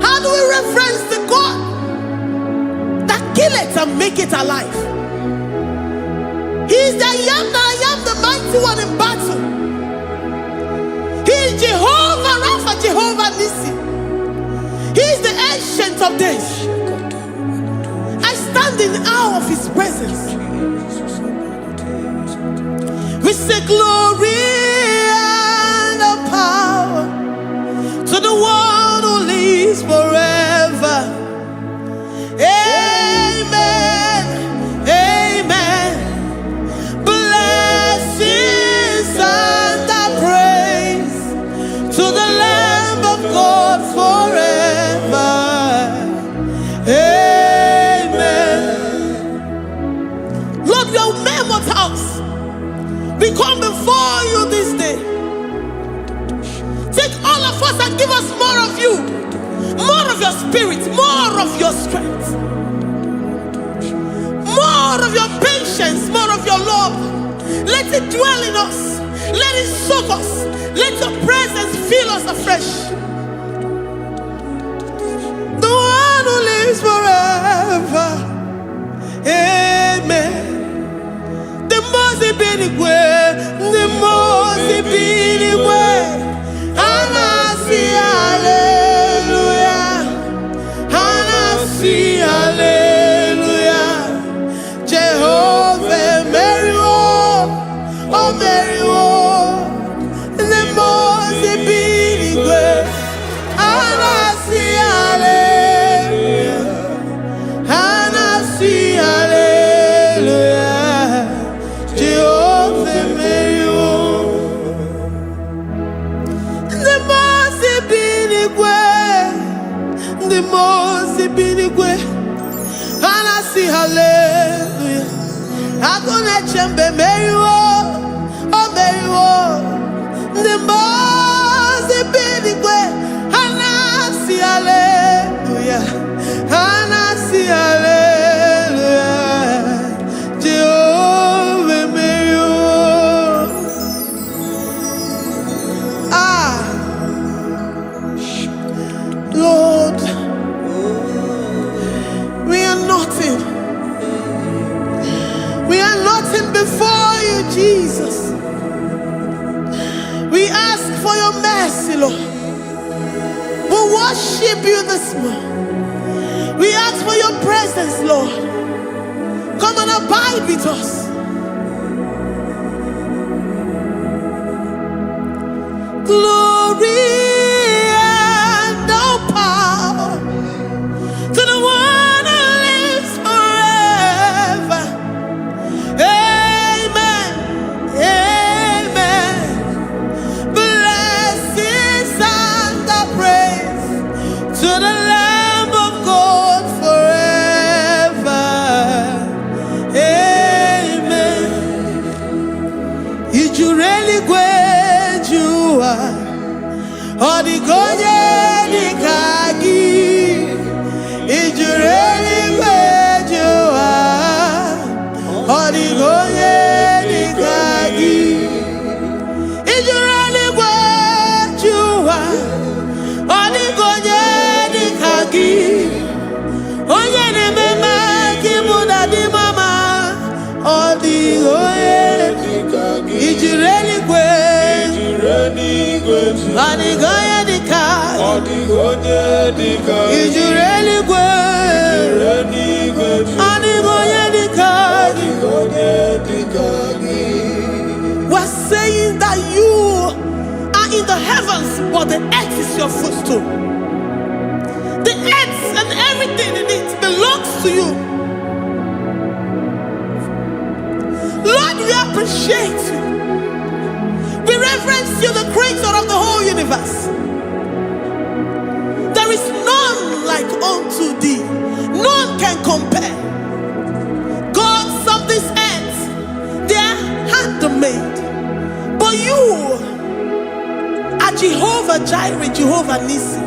How do we reference the God that kill it and make it alive? He is the I am the mighty one in battle. He is Jehovah Rapha, Jehovah Nissi. He is the ancient of days. I stand in awe of his presence. We say glory and power to the one who lives forever. Amen. Amen. Blessings and praise to the Lamb of God forever. Amen. Lord, we are mere mortals. We come before you this day. Take all of us and give us more of you, more of your spirit, more of your strength, more of your patience, more of your love. Let it dwell in us. Let it soak us. Let your presence fill us afresh. The one who lives forever. Amen. The Mozi binigwe, the Mozi binigwe. Hanasi hallelujah, Hanasi hallelujah. Jehovah Meriwo, oh Meriwo. The Mozi binigwe. Hanasi hallelujah, Hanasi hallelujah. Jehovah Meriwo. The Mozi binigwe, the Mozi binigwe. Hanasi hallelujah. Agone chembe Meriwo, oh Meriwo. The Mozi binigwe. Hanasi hallelujah, Hanasi hallelujah. Jehovah Meriwo. Lord, we are nothing. We are nothing before you, Jesus. We ask for your mercy, Lord. We worship you this morning. We ask for your presence, Lord. Come and abide with us. Glory and power to the one who lives forever. Amen. Amen. Blessings and praise to the Lamb of God forever. Amen. If you really great you are, or the God Adigoye dika. Ijureli gwe. Adigoye dika. We're saying that you are in the heavens, but the earth is your footstool. The earth and everything in it belongs to you. Lord, we appreciate you. We reverence you, the creator of the whole universe. There is none like unto thee. None can compare. Gods of this earth, they are handmade. But you are Jehovah Jireh, Jehovah Nissi,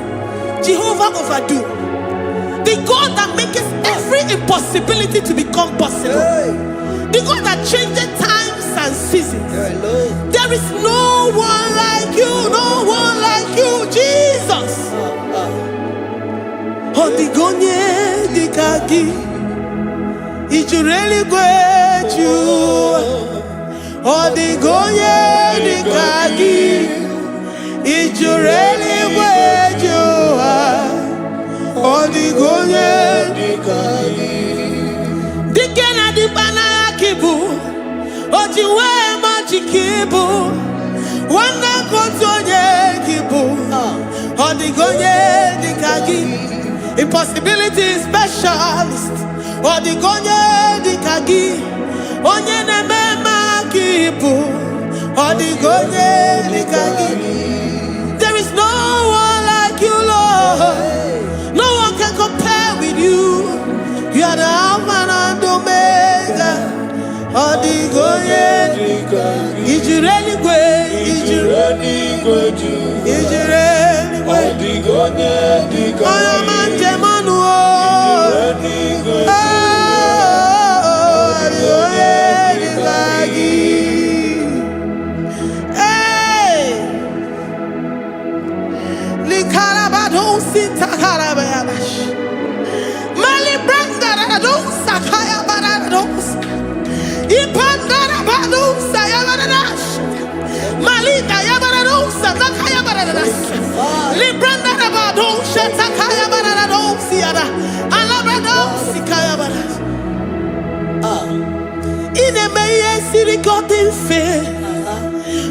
Jehovah Overdo. The God that makes every impossibility to become possible. The God that changes times and seasons. There is no one like you, no one like you, Jesus. Odigonye dikagi, ijureli gweju. Odigonye dikagi, ijureli gweju. Odigonye dikagi. Dikena dibana kibu, ojiwe majikibu, wana kotonye kibu. Odigonye dikagi, impossibility specialist. Odigonye dikagi, onye nemema kibu. Odigonye dikagi. There is no one like you, Lord. No one can compare with you. You are the Alpha and Omega. Odigonye, Ijureli gwe, Ijureli gwe, Odigonye, Oyomanje manuo, Odigonye dikagi. Hey, Likarabado sitakarabyabash. Sakaya barados, Ipandara bados, Sayabaradas, Malita Yabarados, Sakaya baradas, Libranda bados, Sakaya barados, Yada, Alabrados, Sikaya baradas. In a maye city got in fair.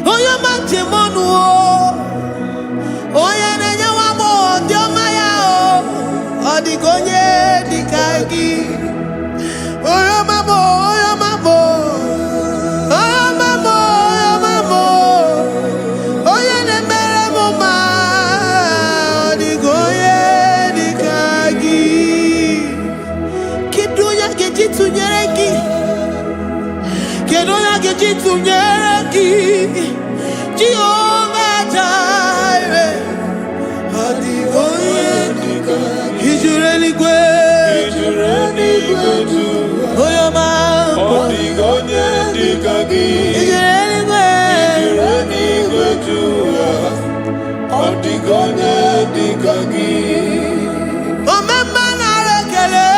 Oh, your man Jemonu, oh, Yana Wamo, Diomaya, Odigonye dikagi. Oyo mamo, oyo mamo, oyo mamo, oyo mamo, oyo nemere mama, odigoye dikagi. Kiduya gejitu nyereki, kiduya gejitu nyereki. Jehovah Jireh, odigoye dikagi. Ijureli gwe. Odigonye dikagi, Odigonye dikagi. Omema na rekele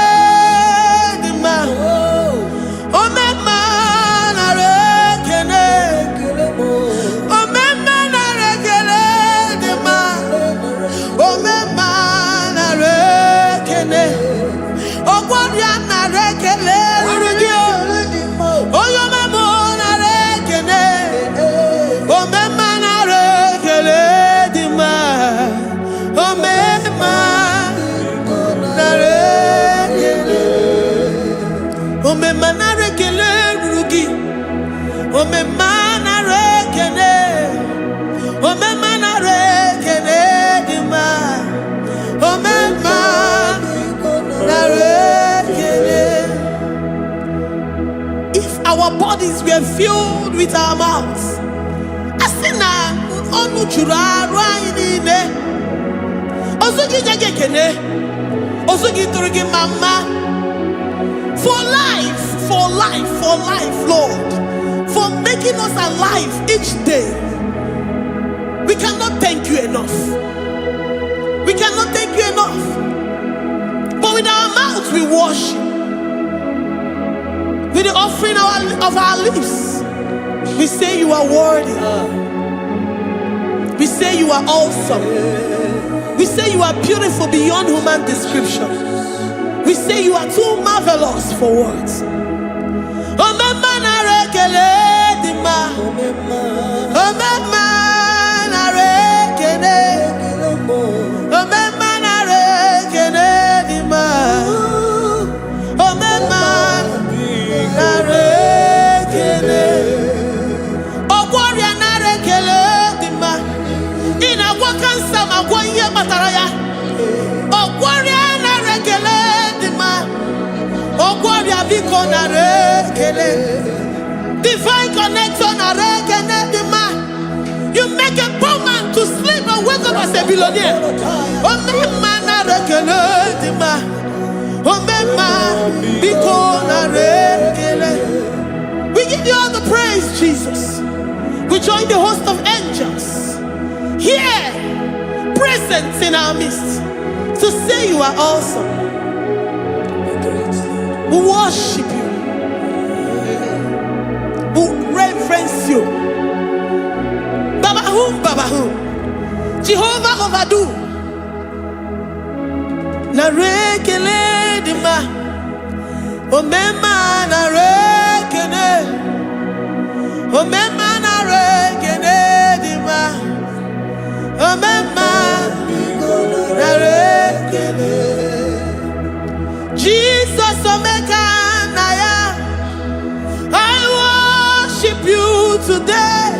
dima, Omema na rekele, Omema na rekele dima, Omema na rekele, Ogwadia na rekele. If our bodies were filled with our mouths, asina onu chura rainine, osugi jagekene, osugi turigi mama. For life, Lord, for making us alive each day. We cannot thank you enough. We cannot thank you enough. But with our mouths we worship. With the offering of our lips, we say you are worthy. We say say you are awesome. We say you are beautiful beyond human description. We say you are too marvelous for words. Divine connection. You make a poor man to sleep and wake up as a billionaire. We give you all the praise, Jesus. We join the host of angels here, present in our midst, to say you are awesome. We worship you. We reverence you. Baba who? Jehovah overdo. Na rekele dima. Omema na rekele. Omema na rekele dima. Omema na rekele. Jesus omeka naya. I worship you today.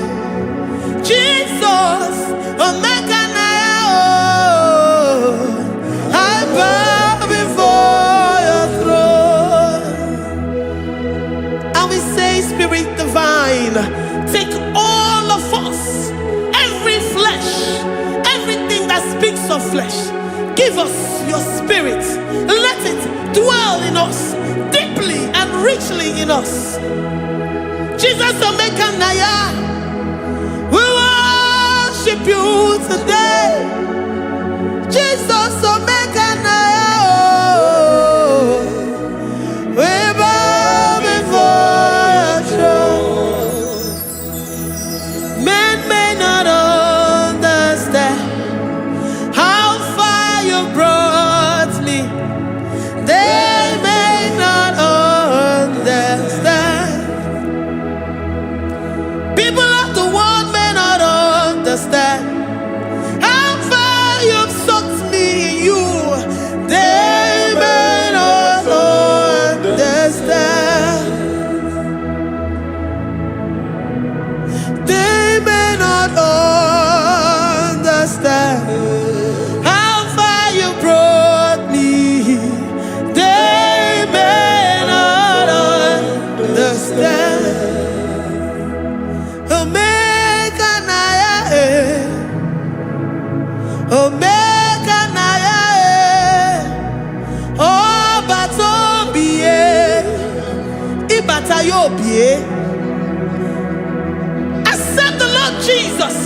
Jesus omeka naya. I bow before your throne. And we say, Spirit divine, take all of us, every flesh, everything that speaks of flesh. Give us your spirit. Let it dwell in us, deeply and richly in us. Jesus omeka naya. We worship you today. Jesus omeka naya. We bow before your throne. Men may not understand how far you brought me. They may not understand. People of the world may not understand how far you've sucked me in you. They may not understand. They may not understand how far you brought me. They may not understand. Omega naya, Omega naya, oh batobie, ibatayobie. Accept the Lord Jesus,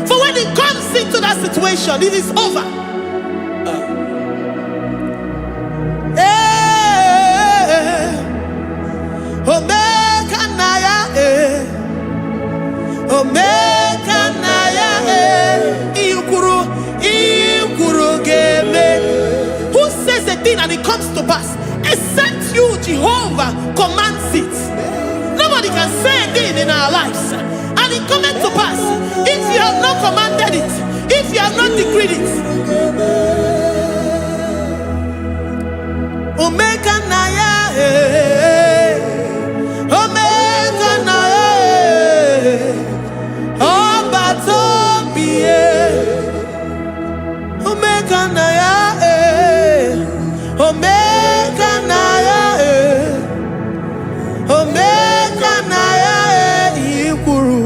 for when He comes into that situation, it is over. Omega naya, Omega naya, Ikuru game. Who says a thing and it comes to pass? Except you, Jehovah, commands it. Nobody can say a thing in our lives and it comes to pass if you have not commanded it, if you have not decreed it. Omega naya, Omega naya, oh batobie, Omega naya, Omega naya, Omega naya, Ikuru.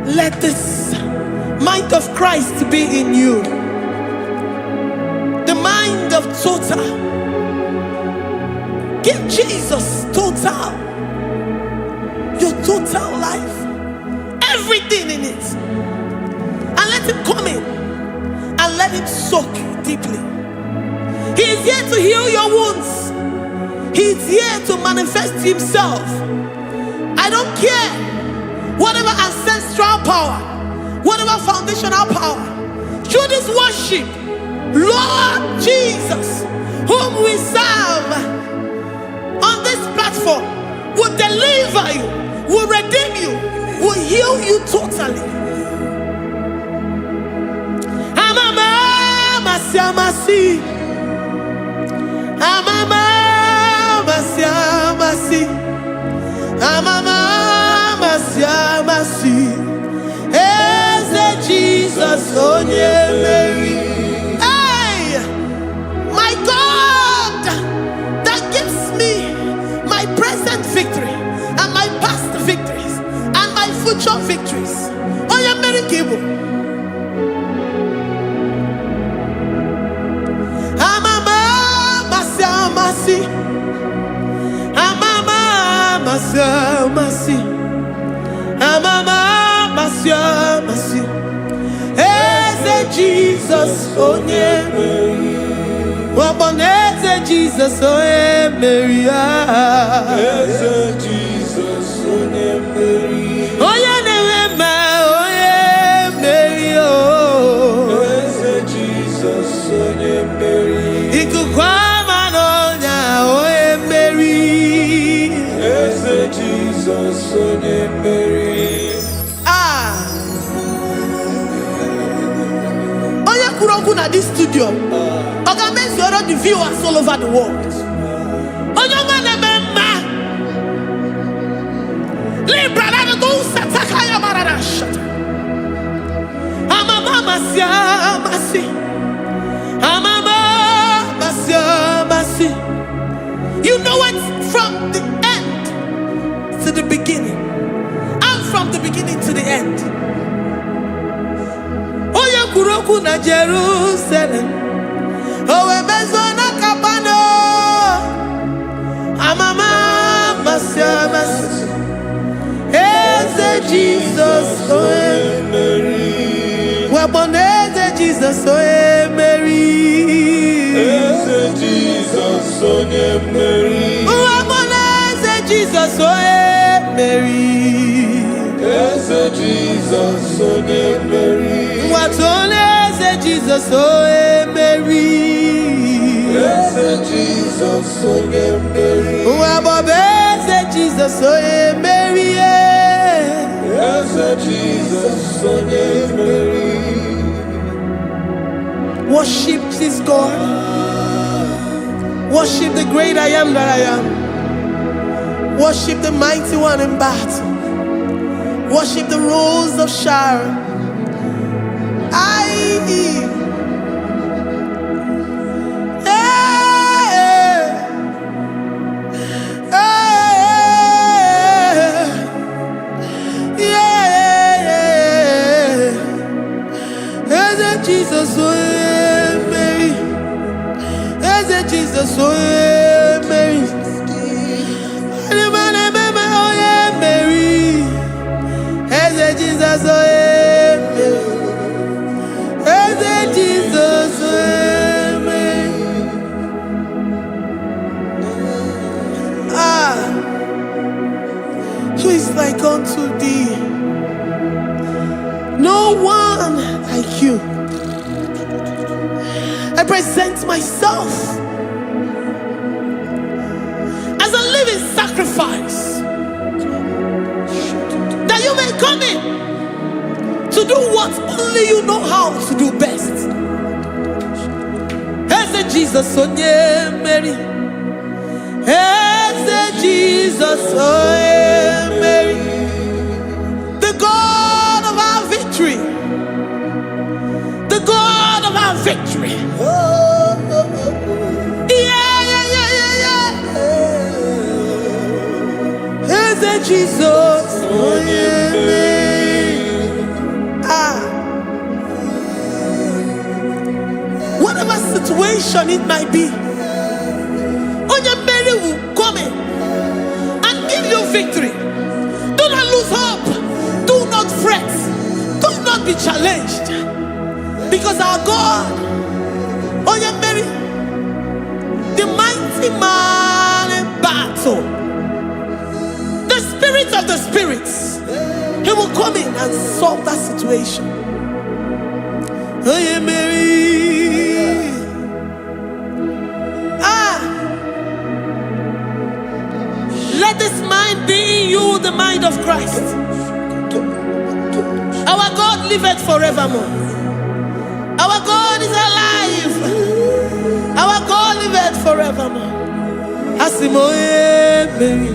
Let this mind of Christ be in you. The mind of total. Give Jesus total. Your total life. Everything in it. And let Him come in. And let Him soak deeply. He is here to heal your wounds. He is here to manifest Himself I don't care. Whatever ancestral power, whatever foundational power, through this worship, Lord Jesus, whom we serve on this platform, will deliver you, will redeem you, will heal you totally. Amasi, Amama, Masi, Amama, Masi, Eze Jesus, Onye Mary. Hey, my God, that gives me my present victory and my past victories and my future victories. Onye Mary Kibu. Masi, Amama, Masi, Eze Jesus, Onye Mary. Waboneze Jesus, Onye Mary. Eze Jesus, Onye Mary. Onye Newema, Onye Mary. Eze Jesus, Onye Mary. Ikukwama nonya, Onye Mary. Jesus, Onye Mary. Onye kuroku na this studio. Organize all the viewers all over the world. Onye mane memma. Libra na go sataka ya marara shata. Amama masi. Amama masi. You know it from the end to the beginning, and from the beginning to the end. Oya kuroku na Jerusalem, owe bezona kapano, amama masi, Eze Jesus, oe Mary, waboneze Jesus, oe Mary, Eze Jesus, Onye Mary. Jesus, oh Mary. Eze Jesus, Onye Mary. What only Jesus, oh Mary. Eze Jesus, Onye Mary. Wabobeze Jesus, oh Mary. Eze Jesus, Onye Mary. Worship this God. Worship the great I am that I am. Worship the mighty one in battle. Worship the rose of Sharon. Jesus, oh Mary. Jesus, oh Mary. Jesus, oh Jesus, who is like unto thee? No one like you. I present myself as a living sacrifice, that you may come in to do what only you know how to do best. Eze Jesus, Onye Mary. Eze Jesus, Onye Mary. The God of our victory. The God of our victory. Eze Jesus, Onye Mary. Whatever situation it might be, Onye Mary will come in and give you victory. Do not lose hope. Do not fret. Do not be challenged. Because our God, Onye Mary, the mighty man in battle, the Spirit spirit of the spirits, he will come in and solve that situation. Oh yeah, Mary. Let this mind be in you, the mind of Christ. Our God liveth forevermore. Our God is alive. Our God liveth forevermore. Asimoye Mary.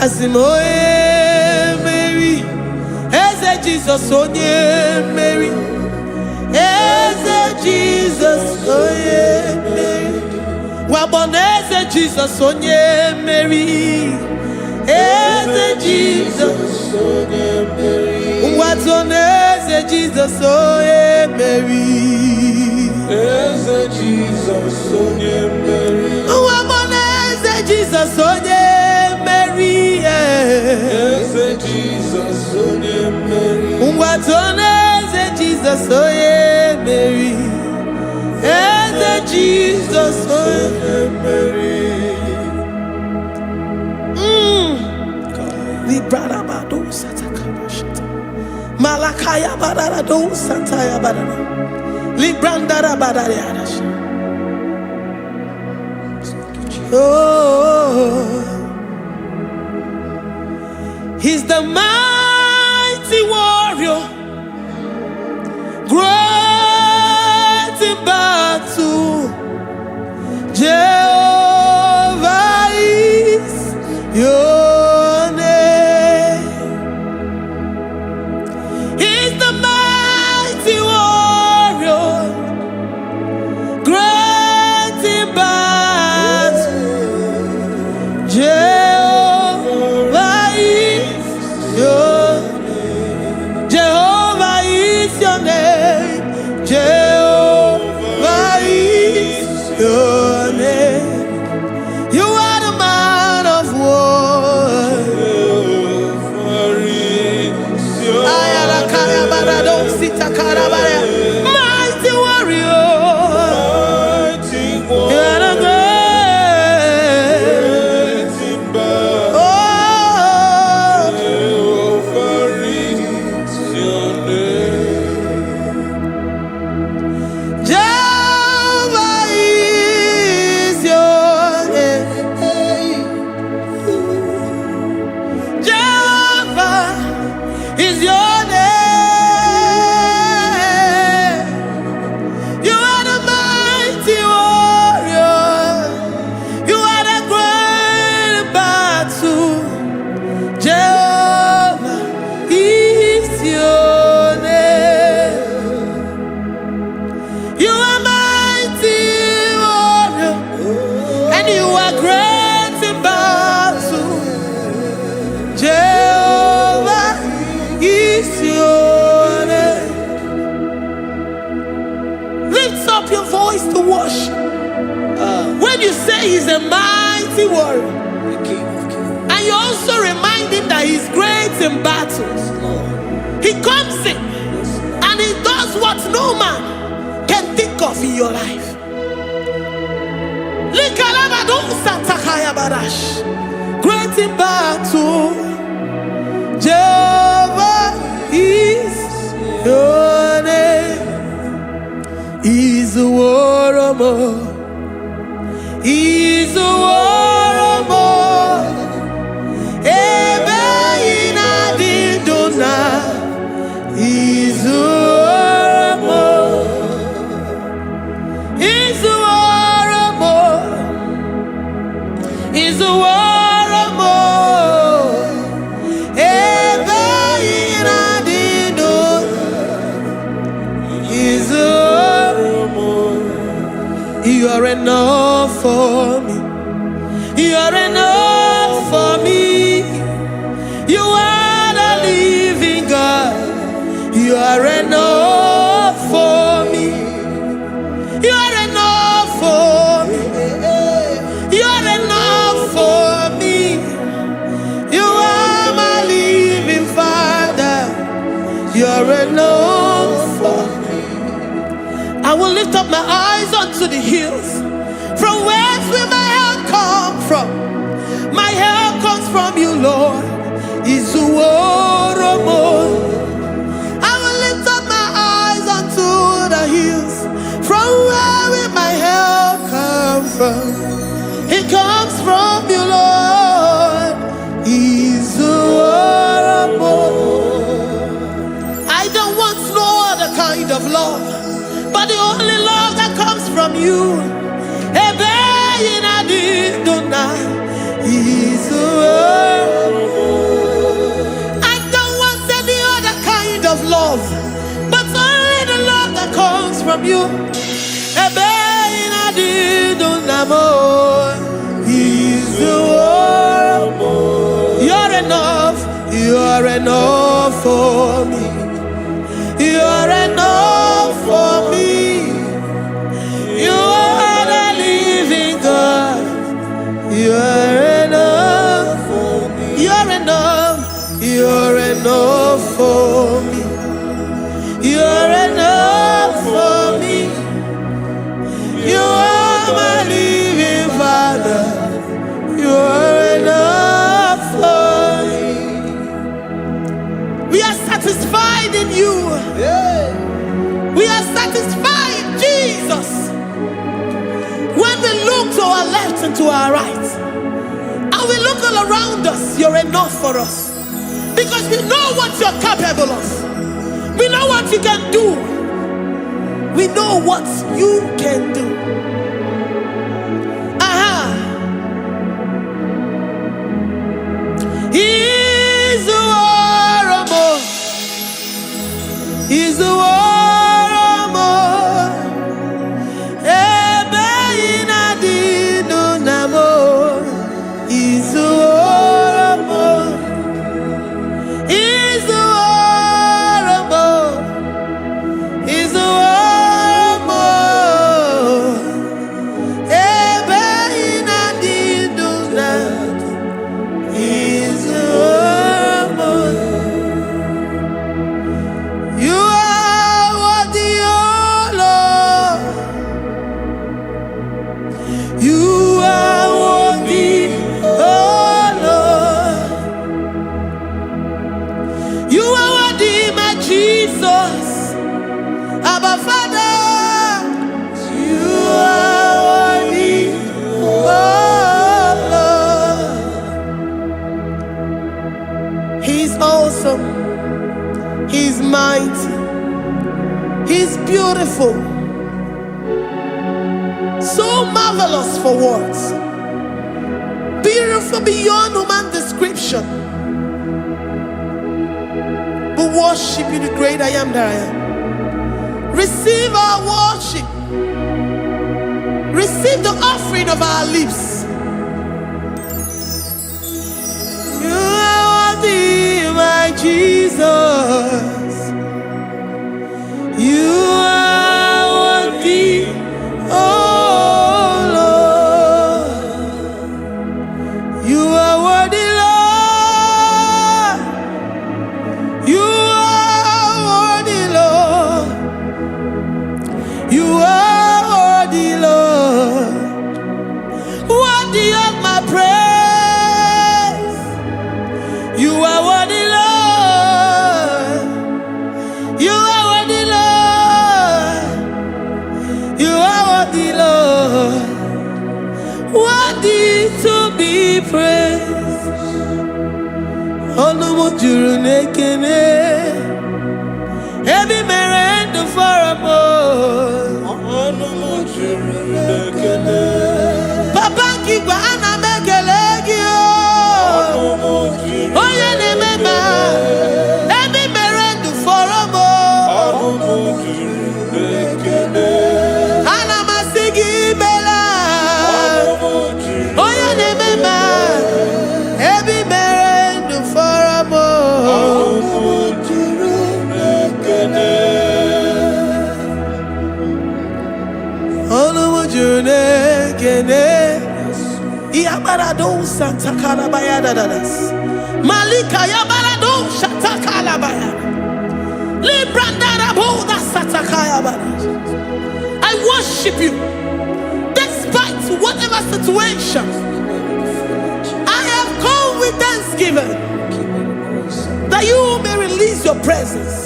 Asimoye Mary. Eze Jesus onye Mary. Eze Jesus onye Mary. Waboneze Jesus onye Mary. Eze Jesus onye Mary. Watoneze Jesus onye Mary. Eze Jesus onye Mary. Waboneze Jesus onye Mary. Eze Jesus onye Mary. Watoneze Jesus onye Mary. Eze Jesus onye Mary. Librada bado satakaba shata. Malakaya badara do sataya badara. Librandara badara yadash. Oh, he's the mighty warrior, great in battle. Jehovah is your name. He's the mighty warrior, great in battle. Jehovah is your name. Jehovah is your name. Jehovah is your name. You are the man of war. Mighty warrior. You are the great. Oh, Jehovah is your name. Jehovah is your name. Jehovah is your name. You are the mighty warrior. You are the great battle. Jehovah is your name. You are mighty warrior, and you are great in battle. Jehovah is your name. Lift up your voice to worship. When you say he's a mighty warrior, and you also remind him that he's great in battles, he comes in and he does what no man can think of in your life. Great in battle, Jehovah is your name. He's a warrior. He's a warrior. Ebe ina didona. He's a warrior. He's a warrior. He's a warrior. Ebe ina didona. He's a warrior. You are enough for me. You are enough for me. You are the living God. You are enough for me. You are enough for me. You are enough for me. You are my living Father. You are enough for me. I will lift up my eyes unto the hills. From whence will my help come from? My help comes from you, Lord. you. I don't want any other kind of love, but only the love that comes from you. You're enough. You're enough for me. You're enough for me. You are the living God. You're enough for me. You're enough. You're enough for me. You're enough for me. You are my living Father. You're enough for me. We are satisfied in you. We are satisfied, Jesus. When we look to our left and to our right, and we look all around us, you're enough for us. Because we know what you're capable of. We know what you can do. We know what you can do. He's the warrior. He's the warrior. He's the warrior. He's the warrior. He's the He's mighty. He's beautiful. So marvelous for words. Beautiful beyond human description. We worship you, the great I am that I am. Receive our worship. Receive the offering of our lips. You are worthy, my Jesus. You are worthy, oh Lord. You are worthy, Lord. You are worthy, Lord. You are worthy, Lord. Worthy of my praise. You are worthy, Lord. You are worthy, Lord. You are worthy, Lord. Worthy to be praised. Onumujuru nekene. Every merendo for a more. Onumujuru nekene. Papa kigwa ana mekelegio. Oye ne mema. Every merendo for a more. Onumujuru nekene. Ana masigi bela. Oye ne mema. Every merendo for a more. Onumujuru nekene. Yabarado Santa Bayadadas Malika Yabarado Shatakalabaya Librandara Boda Satakayabara. I worship you despite whatever situation. I have come with thanksgiving that you may release your presence.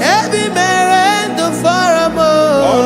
Every merendo for a more.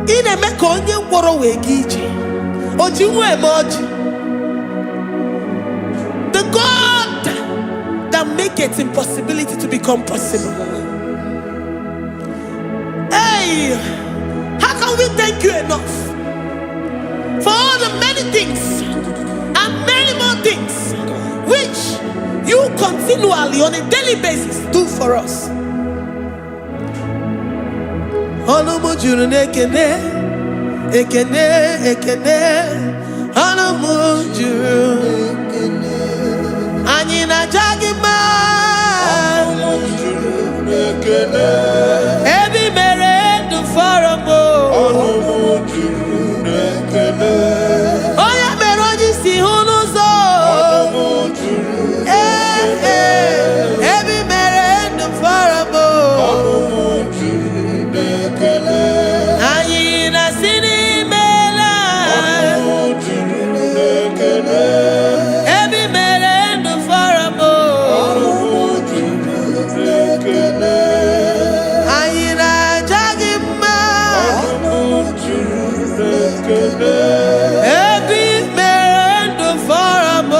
ine me ka onye ngworo wee ga ije oji nwa eme oji. The God that maketh impossibility to become possible. Hey, how can we thank you enough for all the many things and many more things which you continually on a daily basis do for us? Olumu juru n'ekene, ekene, ekene. Olumu juru. Anyị na-aja gị mma. Olumu juru n'ekene. Ebi mere ndụ fọrọ m. Olumu juru n'ekene. Onye mere onye isi hụ n'ụzọ. Olumu juru n'ekene. Ebi mere ndụ fọrọ m. Olumu juru n'ekene. Anyị na-asị n'imela. Olumu juru n'ekene. Ebi mere ndụ fọrọ m. Olumu juru n'ekene. Anyị na-aja gị mma. Olumu juru n'ekene. Ebi mere ndụ fọrọ m.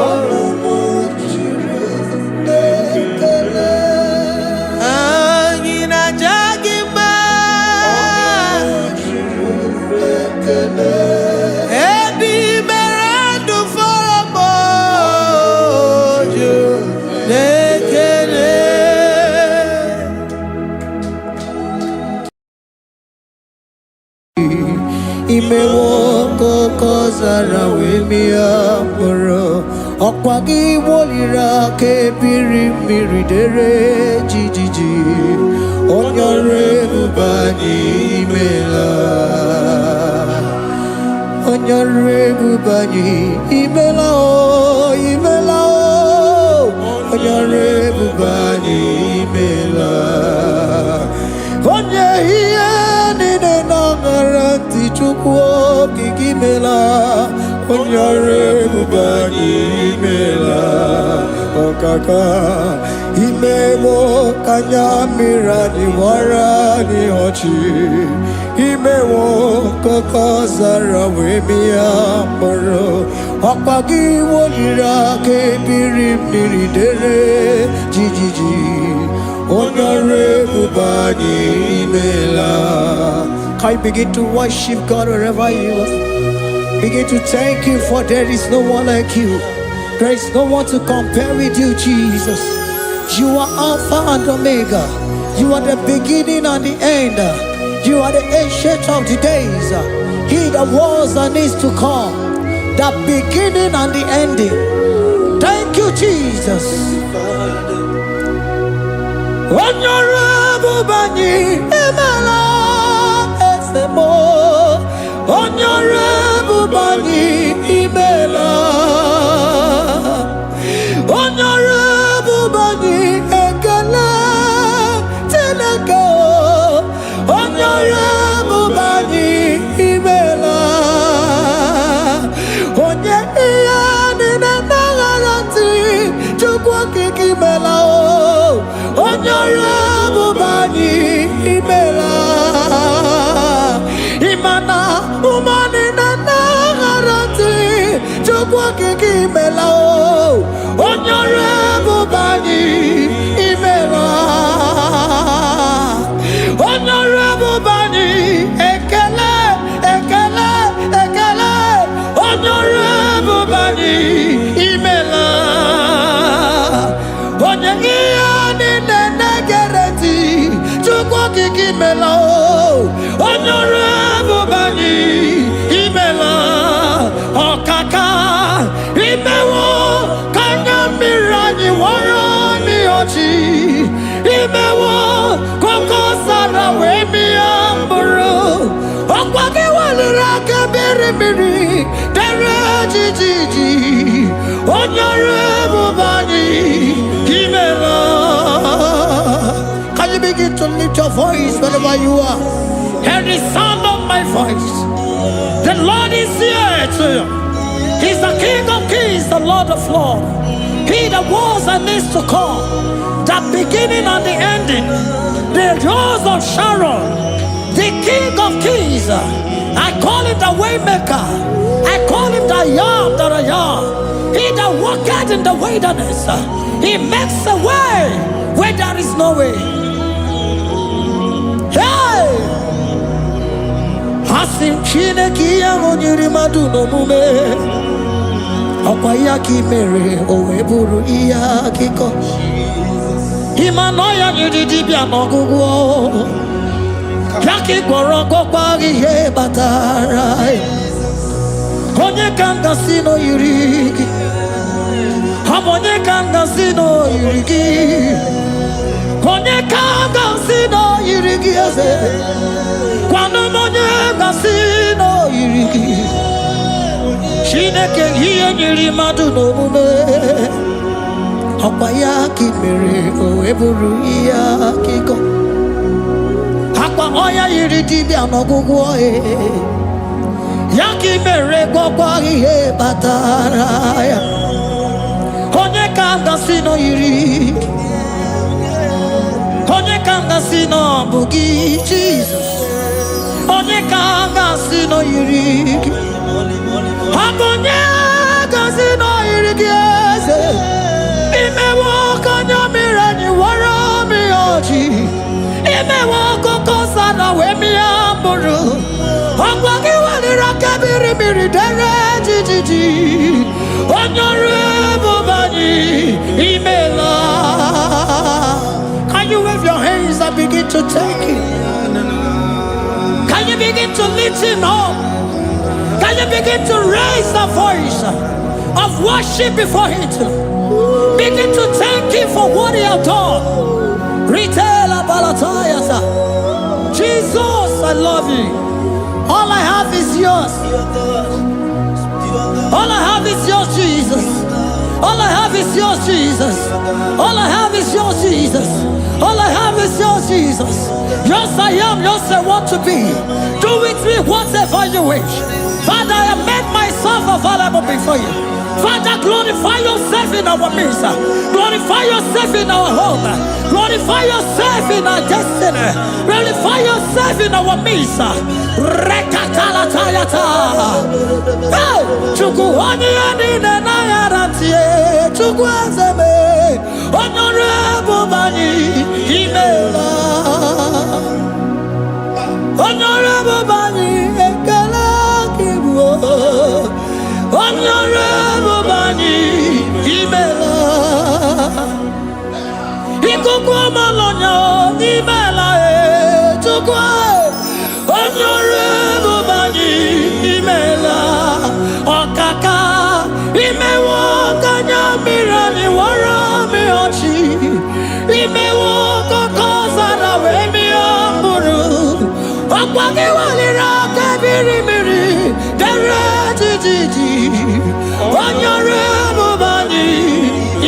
Olumu juru n'ekene. Anyị na-aja gị mma. Olumu juru n'ekene. Ebi mere ndụ fọrọ m. Juru n'ekene. Imewo koko zara wemi amoro ọkwa gị wolira ka ebiri mmiri dere jijiji onye ọrụ ebube anyị imela onye ọrụ ebube anyị imela o imela o onye ọrụ ebube anyị imela onye ihe niile na-aṅara ntị Chukwu okike imela onye ọrụ ebube anyị imela ọkaka imewo ka anya mmiri anyị gbara anyị ọchị imewo koko zara wee mịa mkpụrụ ọkpa gị woliri aka ebiri mmiri dere jijiji onye ọrụ ebube anyị imela. Can you begin to worship God wherever you are? Begin to thank Him, for there is no one like you. There is no one to compare with you, Jesus. You are Alpha and Omega. You are the beginning and the end. You are the ancient of the days. He that was and is to come. The beginning and the ending. Thank you, Jesus. Honorable Bani Emala Esemo. Honorable Bani Emala. Honorable Bani Ekala Tenaka. Honorable Bani Emala. Onye iyani na nagarati chukwa kikimela o. Honorable Bani Emala. Imana umani na nagarati chukwa kikimela o. Honorable Bani Emala. Honorable Bani Ekele Ekele Ekele. Honorable Bani Emala. Onye iyani nene gereti chukwa kikimela o. Honorable Bani Emala. Okaka imewo kanya mirani warani ochi imewo koko sara wemi amburu okwage walira kebiri miri dere jijiji Honorable Bani Emala. Can you begin to lift your voice wherever you are? Hear the sound of my voice. The Lord is here too. He's the King of Kings, the Lord of Lords. He that was and is to come, the beginning and the ending, the rose of Sharon, the King of Kings. I call him the Waymaker. I call him the Yam that I am. He that walketh in the wilderness. He makes a way where there is no way. Hey! Hasim Chineki Yamonyiri Maduno Mume. Okwayaki mere oweburu iya kiko. Imanoya nyidibia nogugo. Yaki gorogo kwagi he batara. Onye kanga sino yurigi. Onye kanga sino yurigi. Onye kanga sino yurigi eze. Kwano onye kanga sino yurigi. Chineke hiye nyiri madu no mume. Okwayaki mere oweburu iya kiko. Akwa oya yiri dibia nogugo Yaki mere gwagwa ihe batara ya. Onye kanga sino yiri. Onye kanga sino bugi Jesus. Onye kanga sino yiri. Onye kanga sino yiri kieze. Ime wako nyamira ni wara mi oji. Ime wako kosa na wemi amburu. Ogwagi wali rakabiri miri dere jijiji. Onyore bubani imela. Can you wave your hands and begin to take it? Can you begin to lift him up? Can you begin to raise the voice of worship before him? Begin to thank him for what he has done. Retailer Balatayasa. Jesus, I love you. All I have is yours. All I have is yours, Jesus. All I have is yours, Jesus. All I have is yours, Jesus. All I have is yours, Jesus. Yours I am, yours I want to be. Do with me whatever you wish. Father, I made myself available before you. Father, glorify yourself in our midst. Glorify yourself in our home. Glorify yourself in our destiny. Glorify yourself in our midst. Rekatala tayata. Hey, chukuani ani na yaratie. Chukwazeme. Honorable bani imela. Honorable bani ekala kibuo. Honorable bani imela. Ikukwa malonya imela chukwa. Honorable bani imela. Okaka imewo kanya mirani warami ochi. Imewo kokoza na wemi amburu. Okwagi walira kabiri miri. Dere jijiji. Honorable bani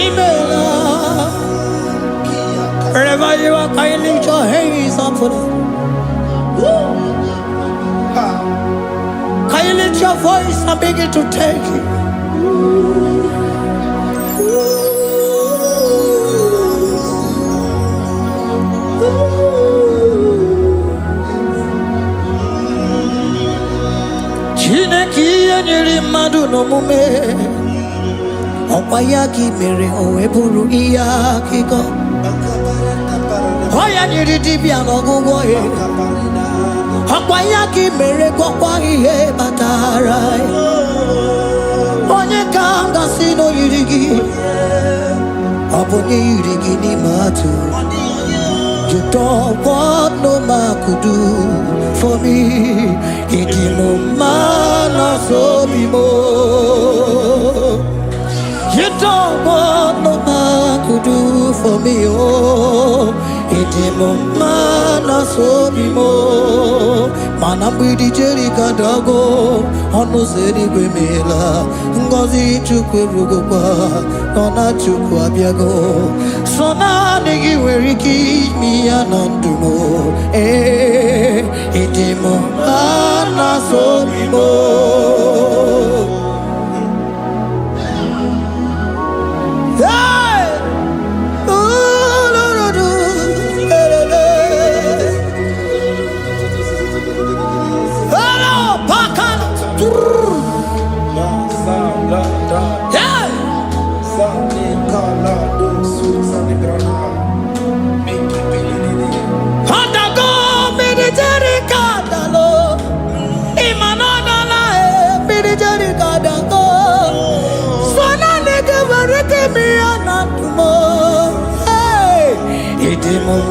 imela. Wherever you are, can you lift your hands up for them? Can you lift your voice and begin to take it? Chineke nyiri madu no mume. Okwayaki mere oweburu iya kiko. Oya nyiri dibia nogugo ye. Okwayaki mere gwagwa ihe batara. Onye kanga sino yirigi. Obonye yirigi ni matu. You don't want no man could do for me. Iti no man so be more. You don't want no man could do for me, oh. Iti no man so be more. Manambidi Jerika Dago, Ono Seri Gwemela, Ngozi Chukwe Rugokwa, Nona Chukwa Biago, Sona Negi Weriki, mi Anandumo, Itimo Ana Sobimo.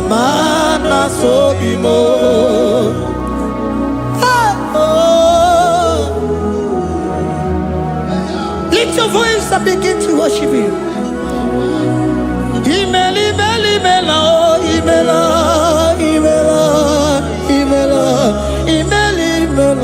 Mana sobimo. Lift your voice and begin to worship Him. Email, email, email, email, email, email, email, email.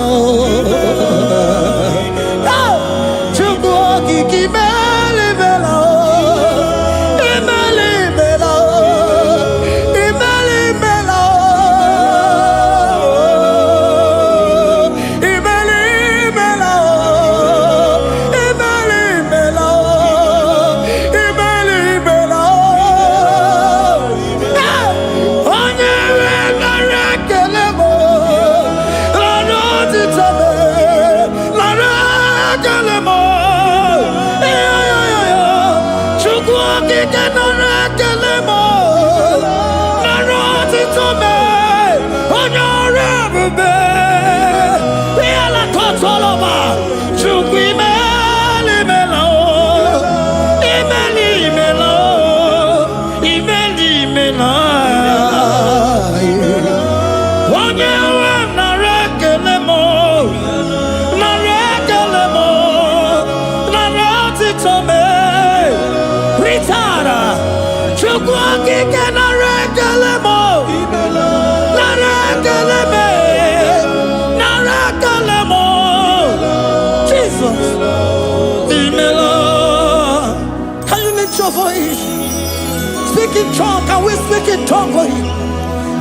Speak in tongue. Can we speak in tongue for Him?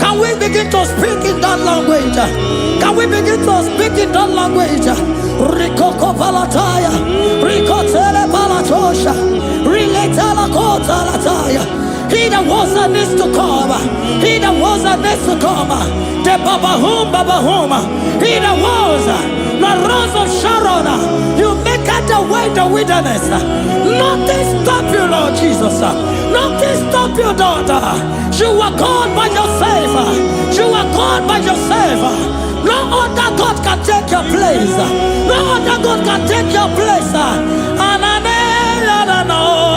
Can we begin to speak in that language? Can we begin to speak in that language? Rikoko palataya, rikotele palatosha, riletala kota lataya. He that was and is to come. He that was and is to come. The Babahum. He that was the rose of Sharon. You make out the way the wilderness. Nothing stop you, Lord Jesus. Nothing stop you, daughter. You are God by yourself. You are God by yourself. No other God can take your place. No other God can take your place. And I know.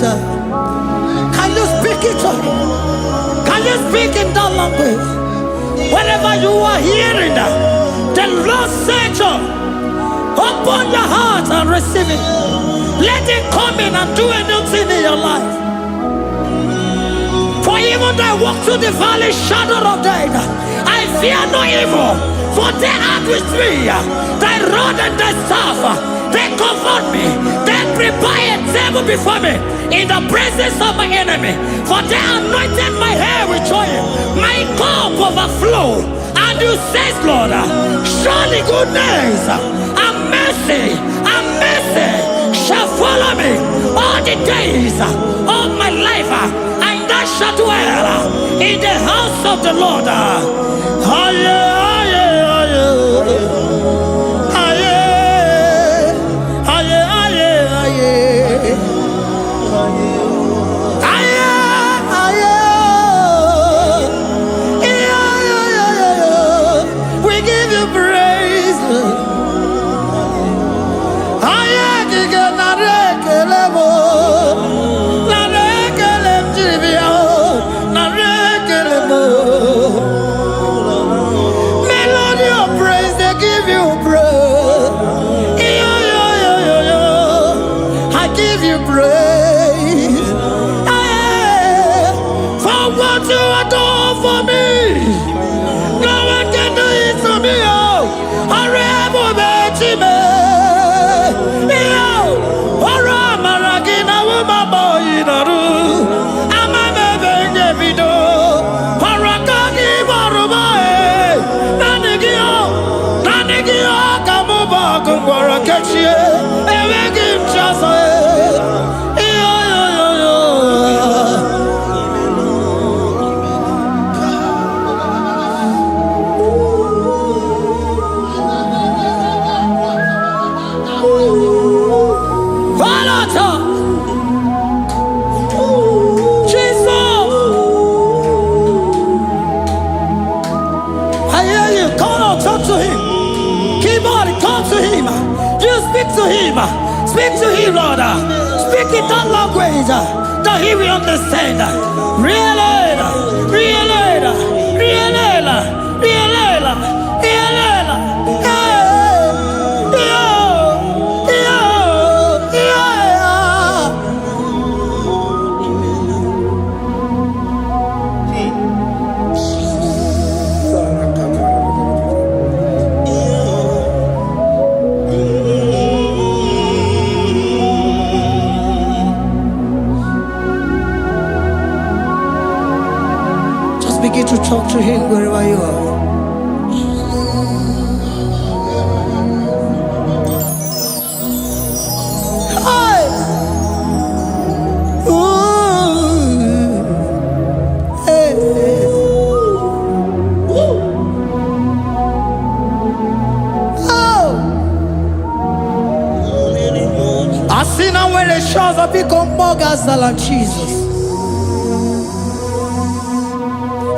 Can you speak it to Him? Can you speak in that language? Wherever you are hearing that, the Lord said to open your heart and receive it. Let Him come in and do a new thing in your life. For even though I walk through the valley shadow of death, I fear no evil, for they are with me. Thy rod and thy staff, they comfort me. They prepare a table before me in the presence of my enemy. For they anointed my hair with oil. My cup overflow. And you say, Lord, surely goodness and mercy shall follow me all the days of my life. And I shall dwell in the house of the Lord. We give you praise. Speak to him, Lord. Speak in that language that he will understand. Begin to talk to him wherever you are. Hi. Ooh. Hey. Oh. I see now when the shores have become more than Jesus.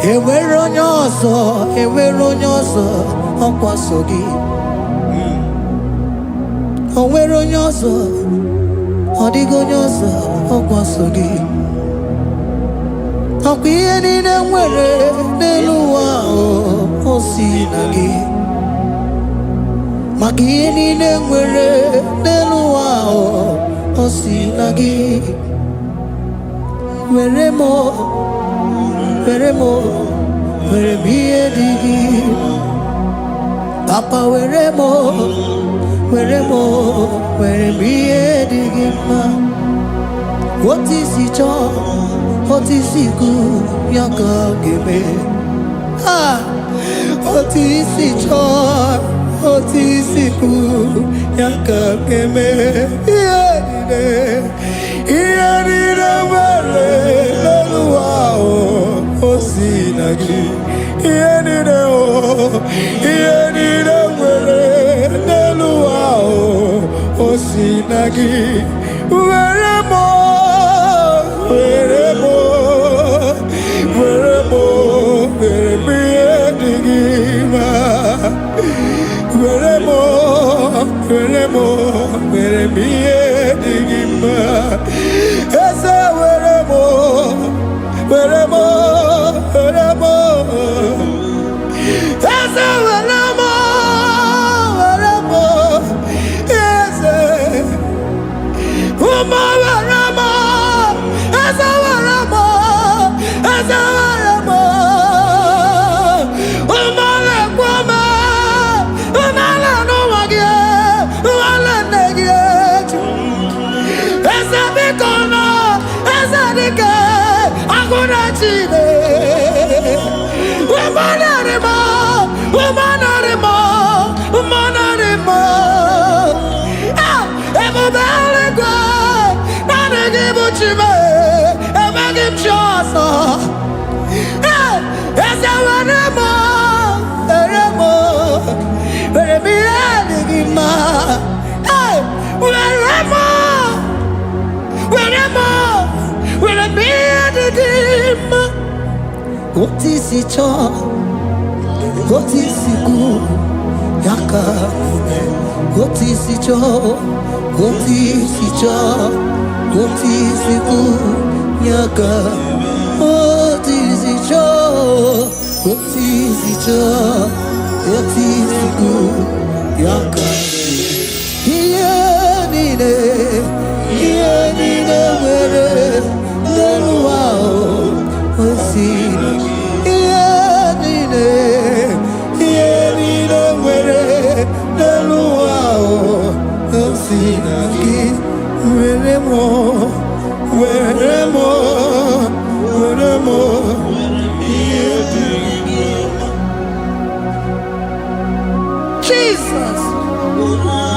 Enwere onye ọzọ ọkwaso gị. O nwere onye ọzọ, ọ dịghị onye ọzọ ọkwaso gị. Ọkwa ihe niile nwere n'elu ụwa o si na gị. Maka ihe niile nwere n'elu ụwa o si na gị. Were m ihe dị gị. Papa were m ihe dị gị mma. Otu isi chọọ, otu isi kwu ya ka ọ ga-eme. Otu isi chọọ, otu isi kwu ya ka ọ ga-eme. Ihe niile nwere n'elu ụwa o si na gị. Ihe niile nwere n'elu ụwa o si na gị. Were m ihe dị gị mma. Were m ihe dị gị mma. Eze were m Eze were m Eze ụmụ were m Eze were m ụmụ na-ekwu m ụmụala n'ụwa gị ụmụala nne gị eju. Eze biko nọ Eze dike agụna Chine. Ebube eluigwe naanị gị bụ Chime. Emeghị m chi ọzọ. Eze were m ihe dị gị mma. Were m ihe dị gị mma. Otu isi chọọ, otu isi kwu ya ka ome. Otu isi chọọ, otu isi kwu ya ka. Otu isi chọọ, otu isi kwu ya ka. Ihe niile nwere n'elu ụwa o si na gị. Ihe niile nwere n'elu ụwa o si na gị. Were m ihe dị gị. Jesus.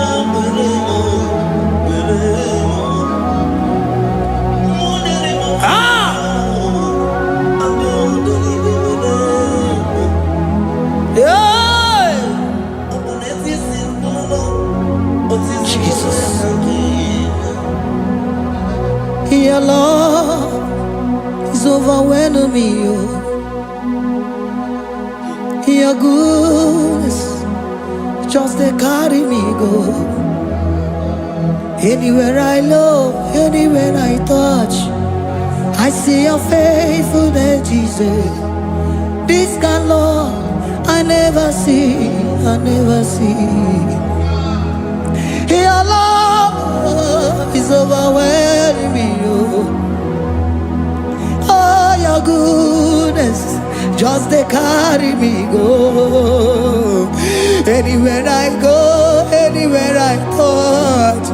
Jesus. Your love is overwhelming me. Your goodness just they carry me go. Anywhere I look, anywhere I touch, I see your faithfulness, Jesus. This kind of love I never see, I never see. Your love is overwhelming me. Oh, your goodness just they carry me go. Anywhere I go, anywhere I touch,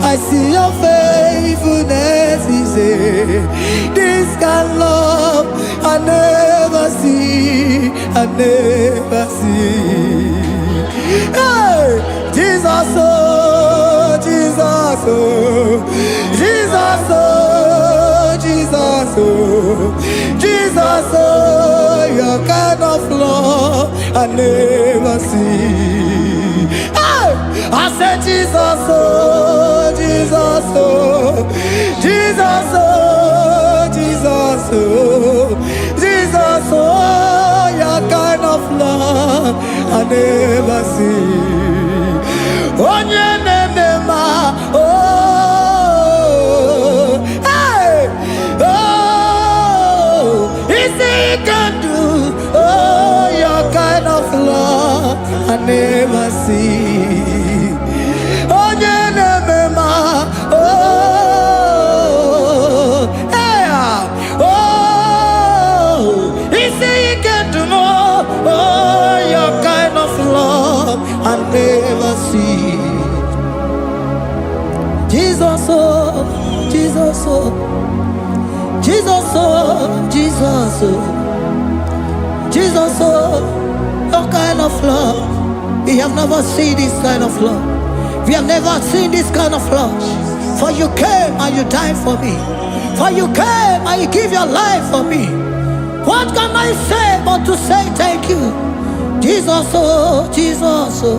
I see your faithfulness. This kind of love I never see, I never see. Hey, Jesus, oh, Jesus, oh, Jesus, oh, Jesus, oh, Jesus, oh, your kind of love I never see. Hey, I said Jesus, oh, Jesus, oh, Jesus, oh, Jesus, oh, Jesus, oh, your kind of love I never see. Oh, hey, oh, is he can do, oh, your kind of love I never see. Oh, oh, hey, oh, is he can do more, oh, your kind of love I never see. Jesus, oh, Jesus, oh, Jesus, oh, Jesus, oh, Jesus, oh, your kind of love. We have never seen this kind of love. We have never seen this kind of love. For you came and you died for me. For you came and you give your life for me. What can I say but to say thank you? Jesus, oh, Jesus, oh,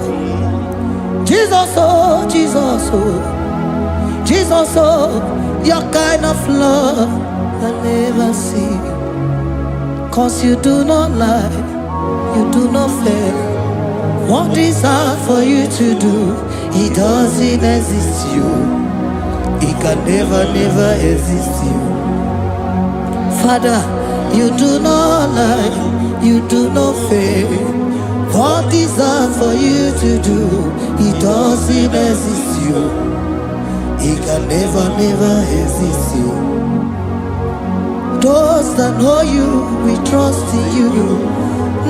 Jesus, oh, Jesus, oh, Jesus, oh, your kind of love I never see. 'Cause you do not lie, you do not fail. What is hard for you to do, it doesn't exist you. It can never, never exist you. Father, you do not lie, you do not fail. What is hard for you to do, it doesn't exist you. It can never, never exist you. Those that know you, we trust in you.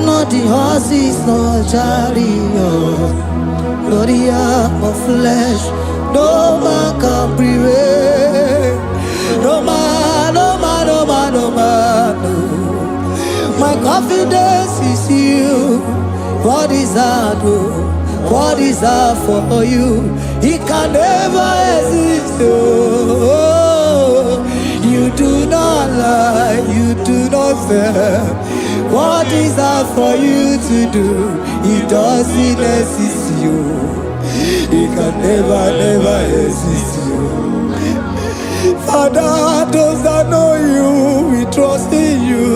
Not the horses, not chariot, not the arm of flesh. No man can prevail. No man, no man, no man, no man, no. My confidence is you. What is hard, oh? What is hard for you? It can never exist, oh. You do not lie, you do not fail. What is hard for you to do? It doesn't exist you. It can never, never exist you. Father, those that know you, we trust in you.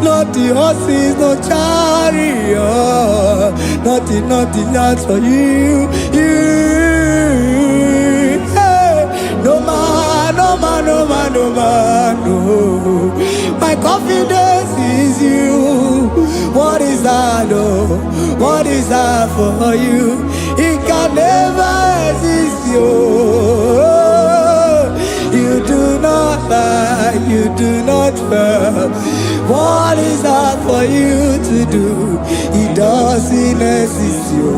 Not the horses, no chariot, nothing else for you. Hey, no man, no man, no man, no man, no. My confidence is you. What is that, oh? What is that for you? It can never exist, you. You do not lie, you do not fail. What is that for you to do? It doesn't exist, you.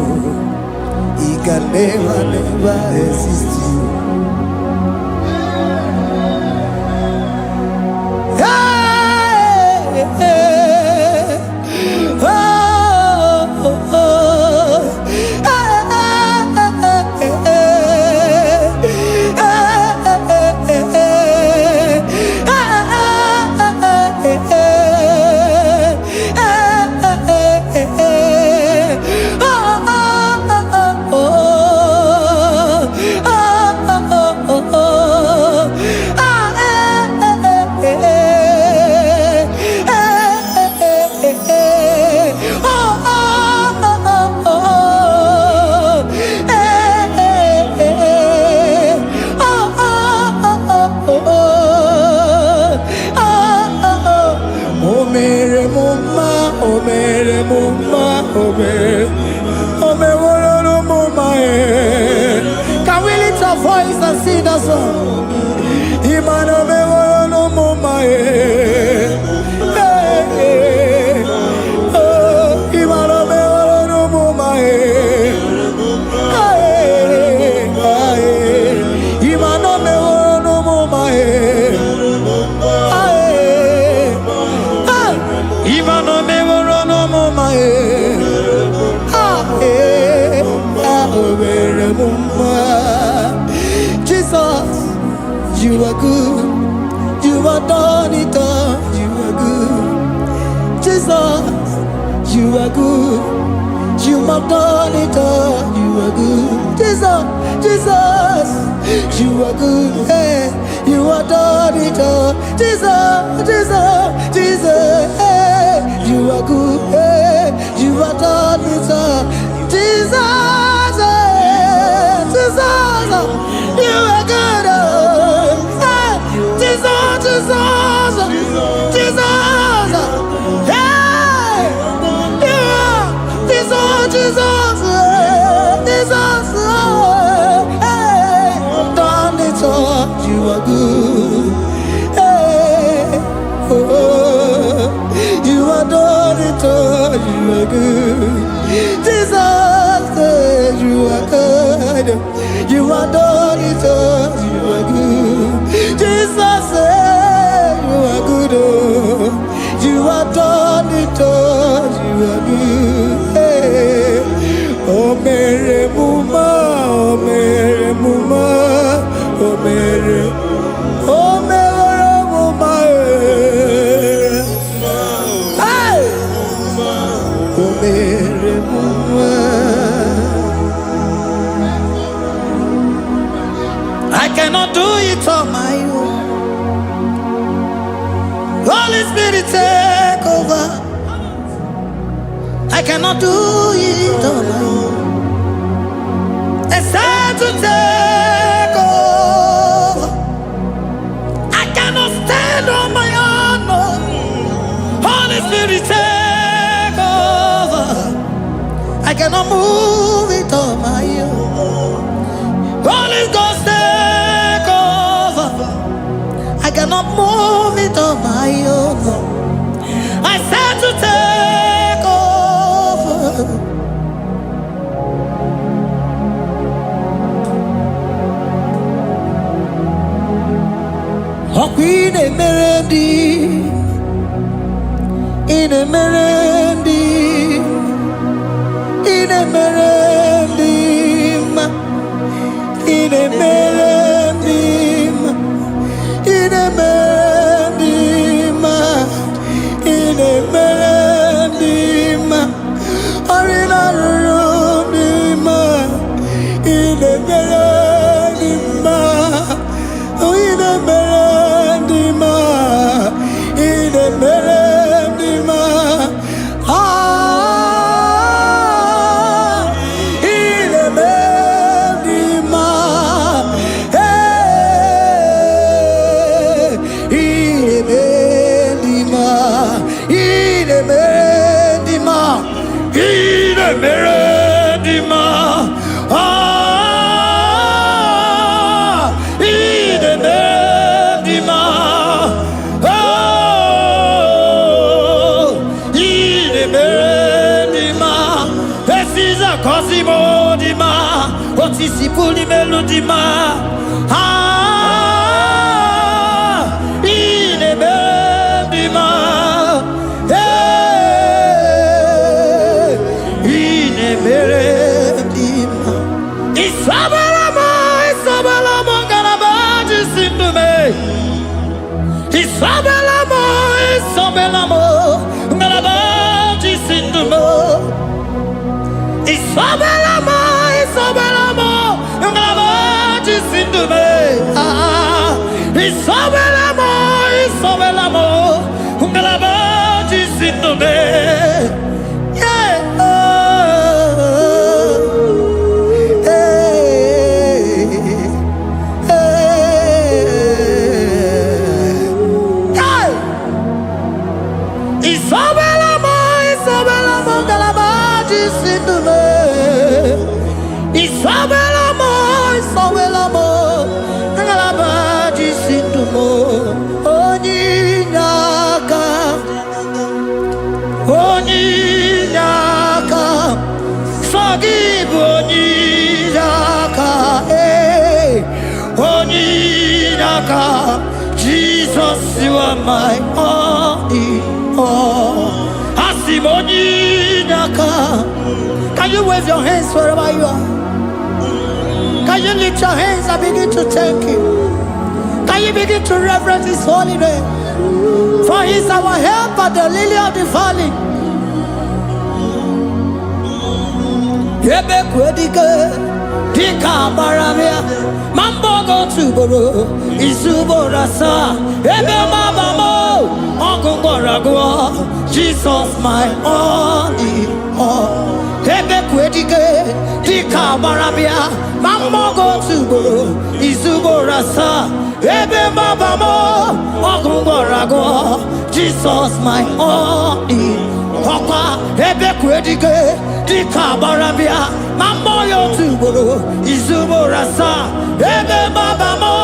It can never, never exist, you. Hey, hey, oh, oh, oh. Hey. Jesus, Imana me wala no mama Imana me wala no mama Imana me wala no mama Imana me wala no mama Jesus, you are good. You are done it all. You are good. Jesus, you are good. You have done it all. You are good. Jesus, Jesus, you are good. Hey, you are done it all. Jesus, Jesus, Jesus, hey, you are good. Hey, you are done it all. Jesus, Jesus, you are good. Hey, Jesus, Jesus, Jesus, hey, you are Jesus, Jesus, Jesus, hey, done it all. You are good. Hey, oh, you are done it all. You are good. Jesus, you are good. You are done it all. You are good. Jesus, you are good. Oh, you are done it all. You are good. Hey. Oh, Mary Muma, oh, Mary Muma, oh, Mary, oh, Mary Muma. Hey. Oh, Mary Muma. I cannot do it on my own. Holy Spirit, take over. I cannot do it on my own. It's time to take over. I cannot stand on my own. No. Holy Spirit, take over. I cannot move it on my own. Holy Ghost, take over. I cannot move it on my own. I said to take over. Oh, Queen Emerendi, in Emerendi, in Emerendi, in Emerendi, in Emerendi, in Emerendi, Arina Rundima, in Emerendi, in Emerendi, in Emerendi, Cosimo di ma, Otisipu di melodima, in bendima, in bendima. Isabelamo, garabaji sindume. Isabelamo, garabaji sindume. Isabelamo, ngalabaji sindume. Isabelamo, ngalabaji sindume. Yeah. Isabelamo, ngalabaji sindume. Isabelamo, my all in all. Can you wave your hands wherever you are? Can you lift your hands and begin to thank Him? Can you begin to reverence His holy name? For He is our help at the lily of the valley. Ebe kwedike dika baramia mambo go tuboro isubora sa ebe mabamo ogungorago Jesus my only all. Ebe kwedike dika baramia mambo go tuboro isubora sa ebe mabamo ogungorago Jesus my only Papa ebe kwedike dika barabia mamoyo tuboro izubora sa ebe mabamo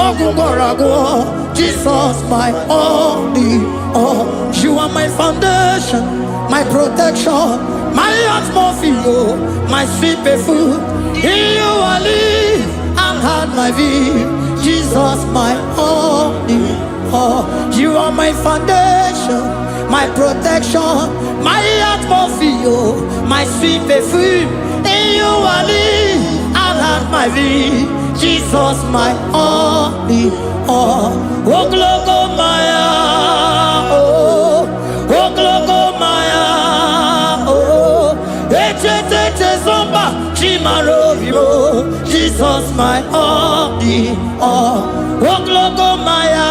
ogungorago Jesus my only all. You are my foundation, my protection, my atmosphere, my sweet food. In you I live and had my being. Jesus my only all. You are my foundation, my protection, my atmosphere, my sweet perfume. In you I live and have my being. Jesus my only all. Oh glogo maya, oh glogo maya, oh ete zomba chimaro vivo. Jesus my only all. Oh glogo maya,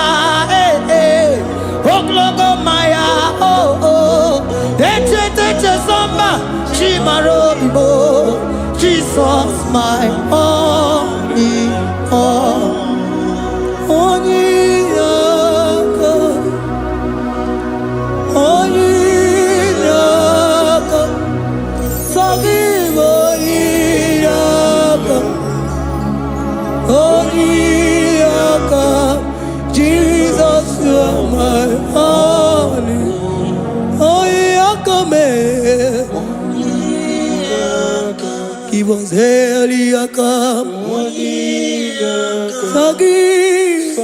oh glogo maya, oh ete zomba chimaro vivo. Jesus my only all. Jesus, you are my only. Give us Eliakam. Forgive.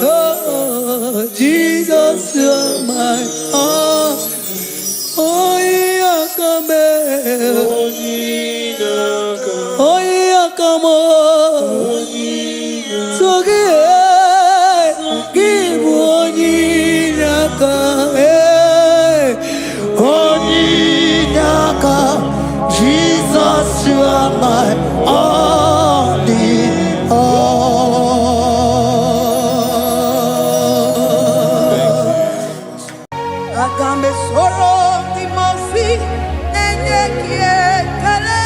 Oh, Jesus, you are my only. Jesus, you are my only all. Agambe soro di mosi enye kiekale.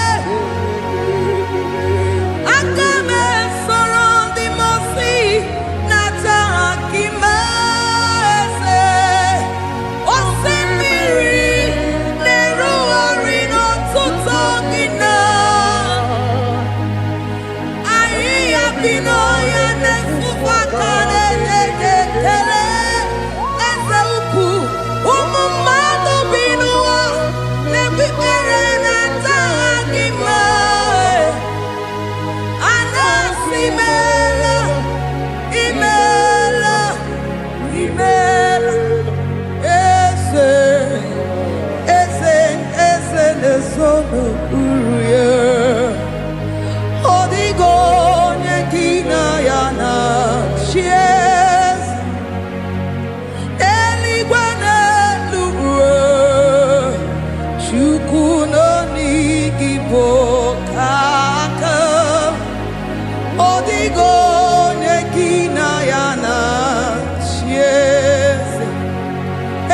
Agambe soro di mosi nata akimese. Osimiri neruari no tutogina. Ayi abino ya nesufakane ekele. Eze uku umumado binua nebibere nata akima. Anasimela imela eze nesono uruye odigo nyekina yana chies eligwane luwe chukuno nigibo kaka odigo nyekina yana chies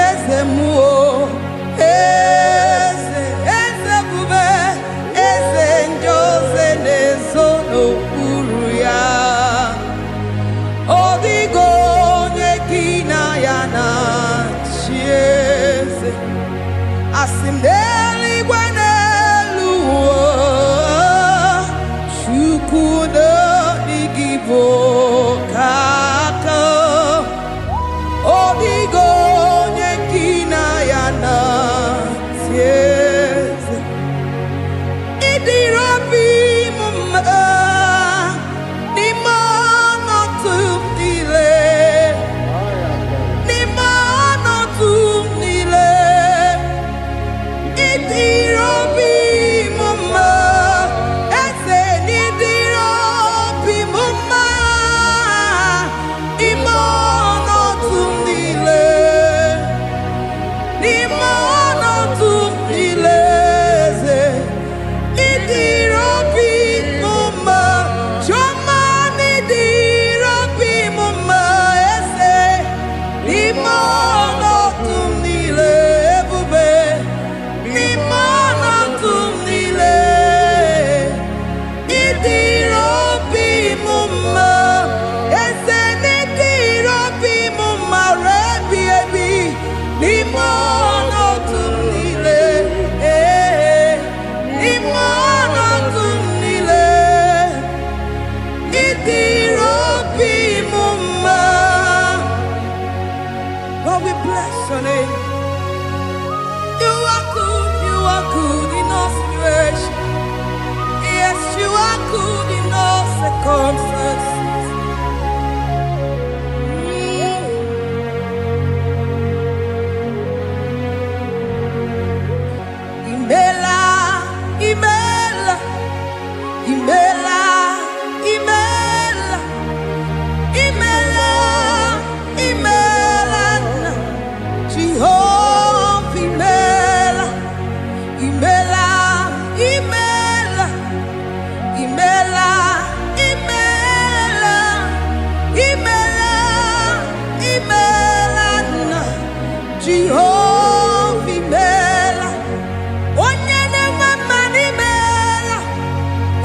eze muo eze bube eze njoze nezono uruya odigo nyekina yana chieze asimdeli gwaneluwo chukudo igibo kaka odigo nyekina yana chieze idirobi mumma bless your name. You are good in all situations. Yes, you are good in all circumstances. Imela, Imela, Imela, Imela, Imela, Imela, Jehovah, Imela, Imela, Imela, Imela, Imela, Imela, Imela, Jehovah, Imela. Onye na-eme n'imela,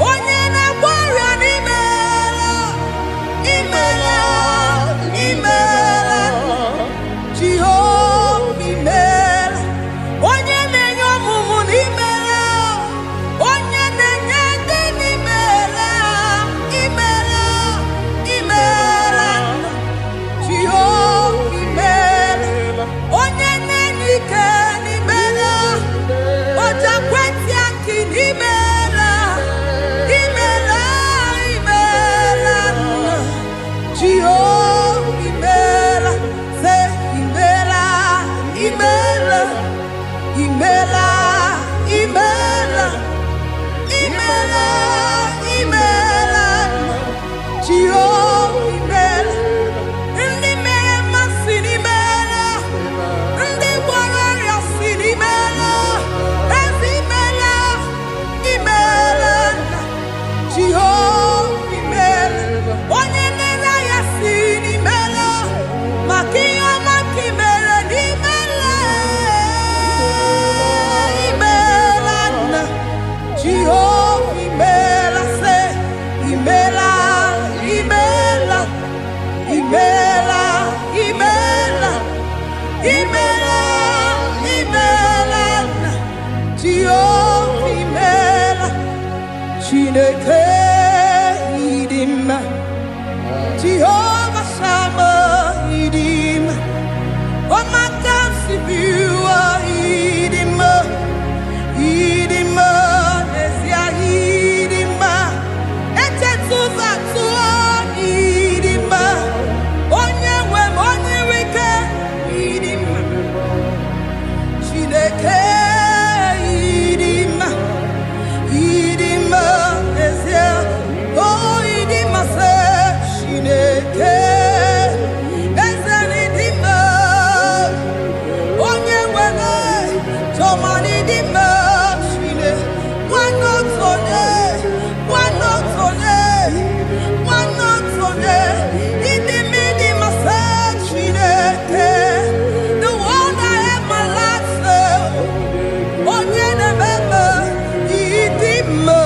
onye na-agwara n'imela, imela, imela, Jehova imela. Onye na-enye ọmụmụ n'imela, onye na-enye ndị n'imela, imela, imela, Jehova imela. Onye na-enye ike n'imela, Oja kweti aki n'imela, imela, imela, Jehovah imela, say imela, imela, imela, imela, imela, imela, Jehovah imela. Ndị mere mmasị n'imela, ndị gwara ọrịa si n'imela. Jehovah imela, onye nere ya si n'imela, maka ihe ọma ka imela n'imela, imela nna. Jehovah imela, say imela, imela, imela, imela, imela, imela nna. Jehovah imela. Chineke idima, Jehovah Sama idima, Omakansi biwa idima, idima, Nesia idima, Echetuza tuwa idima, Onyewe moniwike idima, Chineke idima. Idima, oh, idima, say, Shineke, Ezenidima, Onye wene, Toman idima, Shine, one not on idima, say, Shineke, the one I have my life, say, Onye nebebe, idima.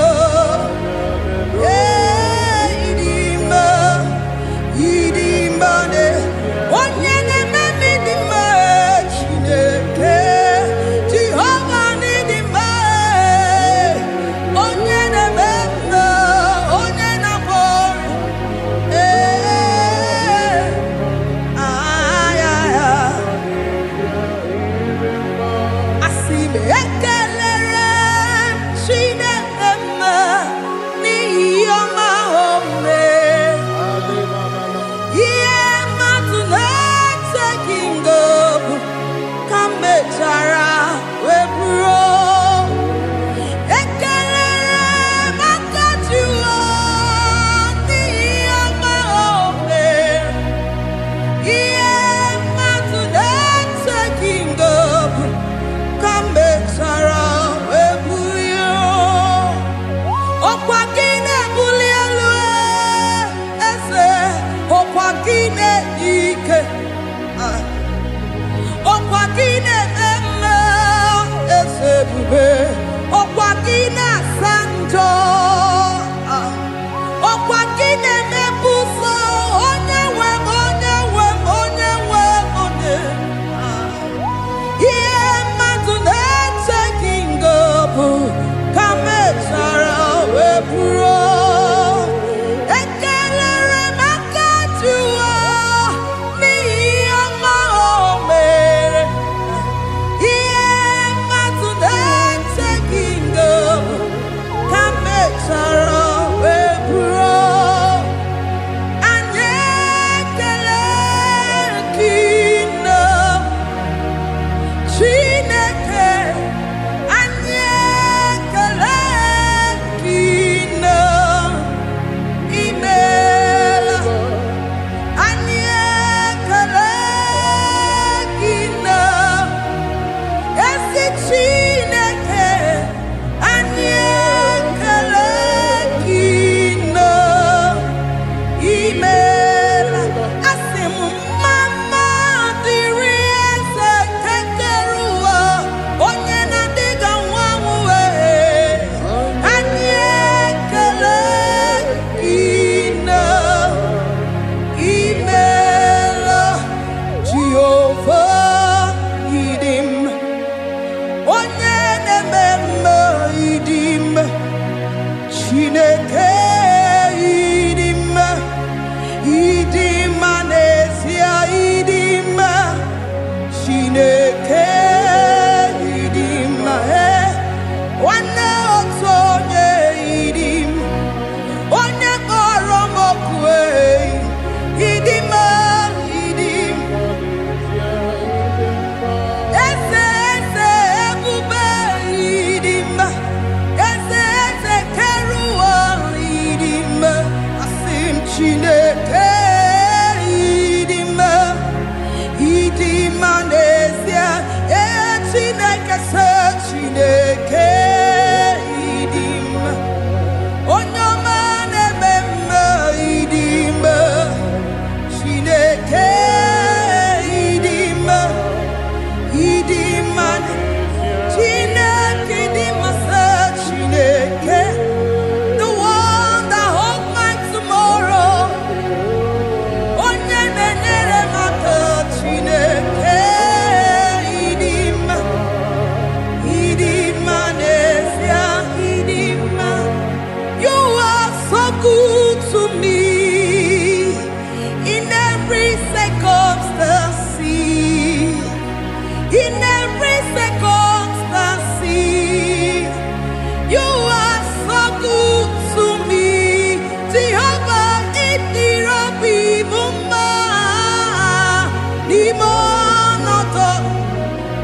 Ekelere maka jụọ n'ihi ọma o mere. Chineke idim wana otonye idim onye kpọrọ m okwu idim idim eze eze ebube idim eze eze keruwa idim asim Chineke Chineke idim onyoma na-ememme idim Chineke idim idim Chineke idim Chineke the one that holds my tomorrow onye na-enyere m aka Chineke good to me in every circumstance, in every circumstance. You are so good to me, Jehovah. Itirabi mumma,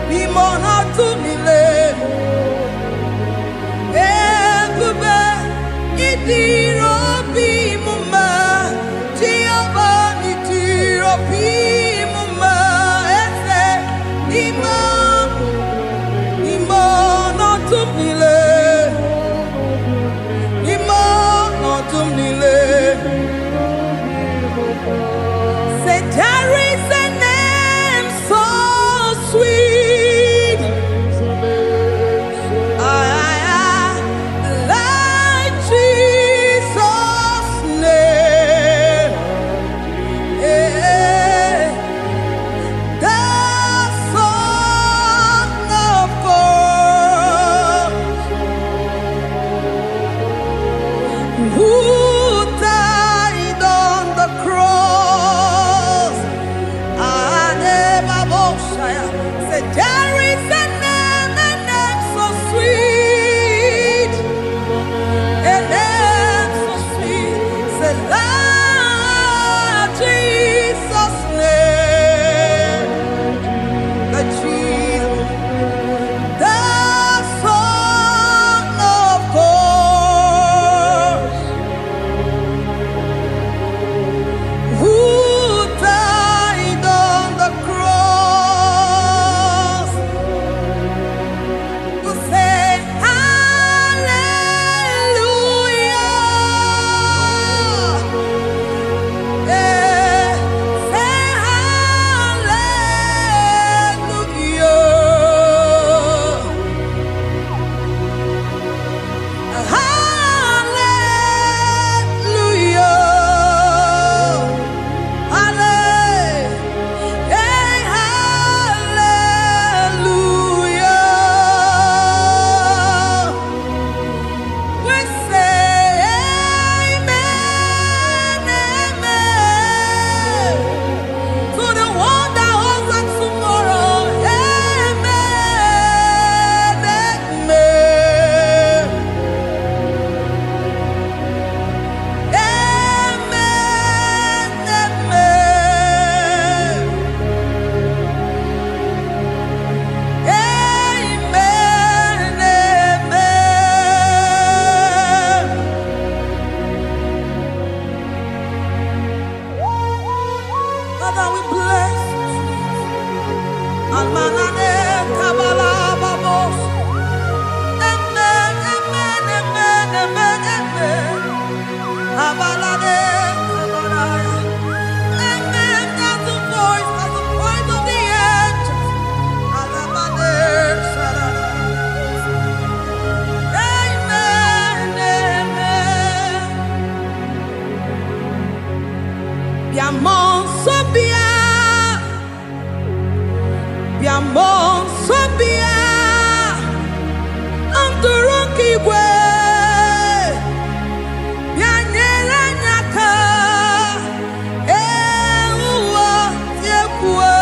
limonato mile, ebube itirabi. Say there is a name so sweet, like Jesus' name, the Son of God, who died on the cross. Say there is a name so sweet, a name so sweet. Say Lord Jesus' name, the Jesus, the Son of God, who died on the cross. To say hallelujah, say hallelujah, hallelujah, hallelujah. We say amen, amen, to the one that holds us tomorrow. Amen, amen, amen, amen. Father, we bless you. Almanane kabala babos. Amen, amen, amen, amen, amen. Abalane kabalaya. Amen. That's the voice of the angels. Alamane sarara. Amen, amen. Biamon sobia, biamon sobia, anturuki we, bianyera nyaka, uwa yekwe,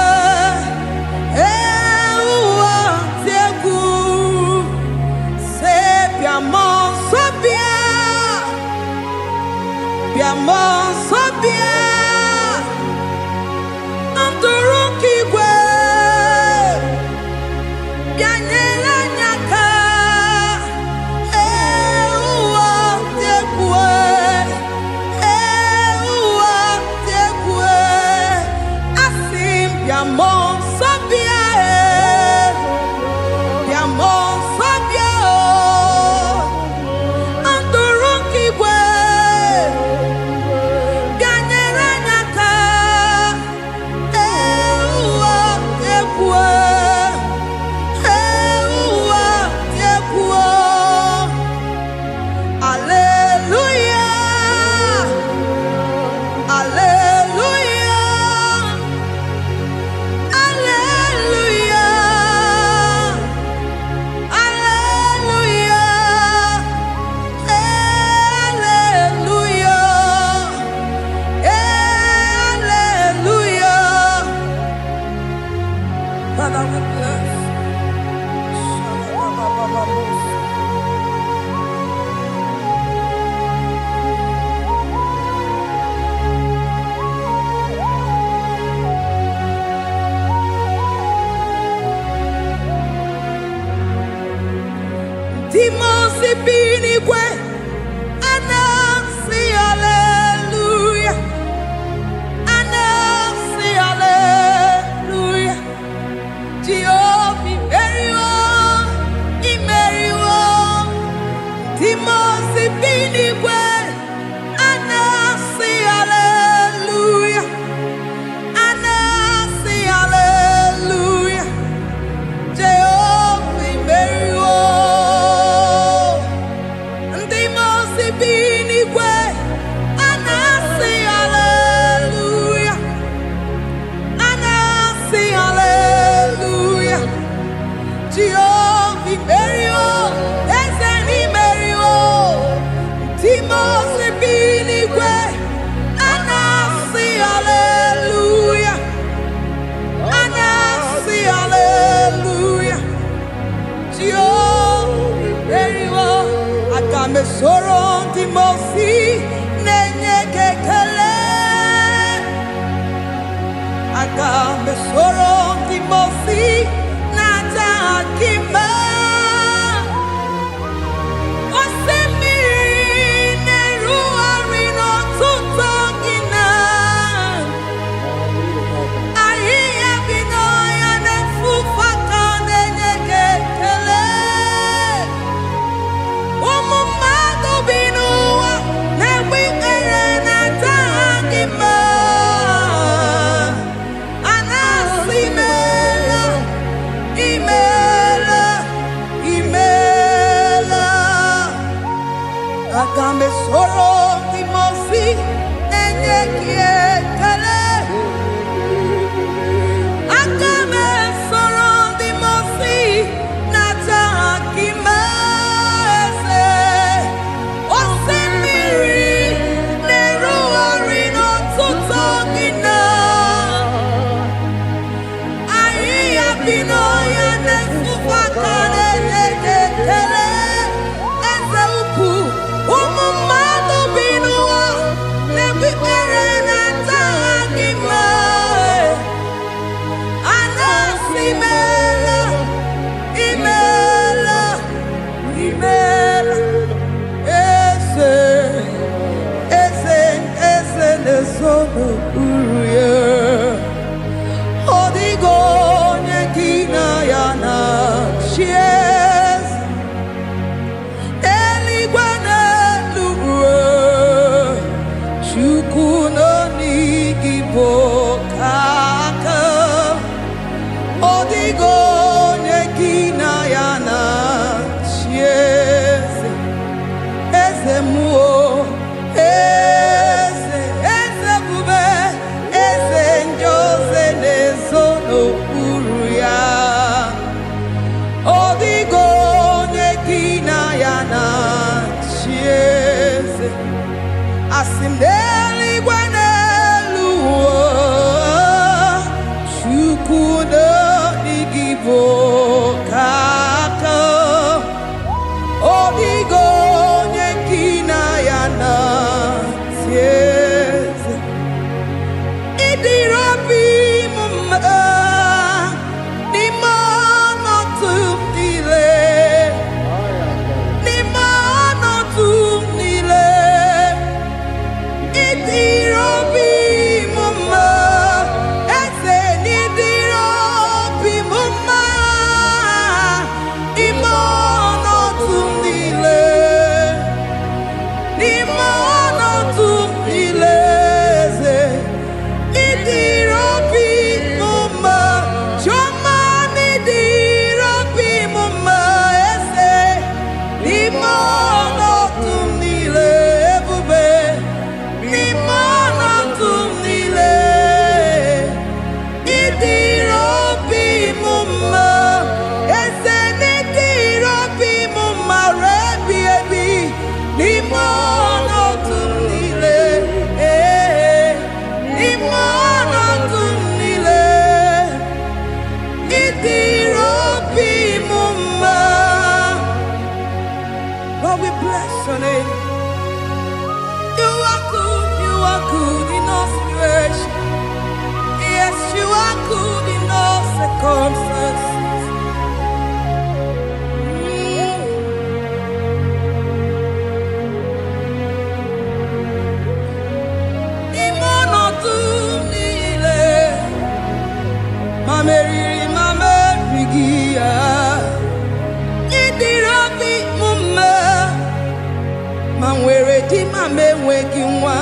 enweghị nwa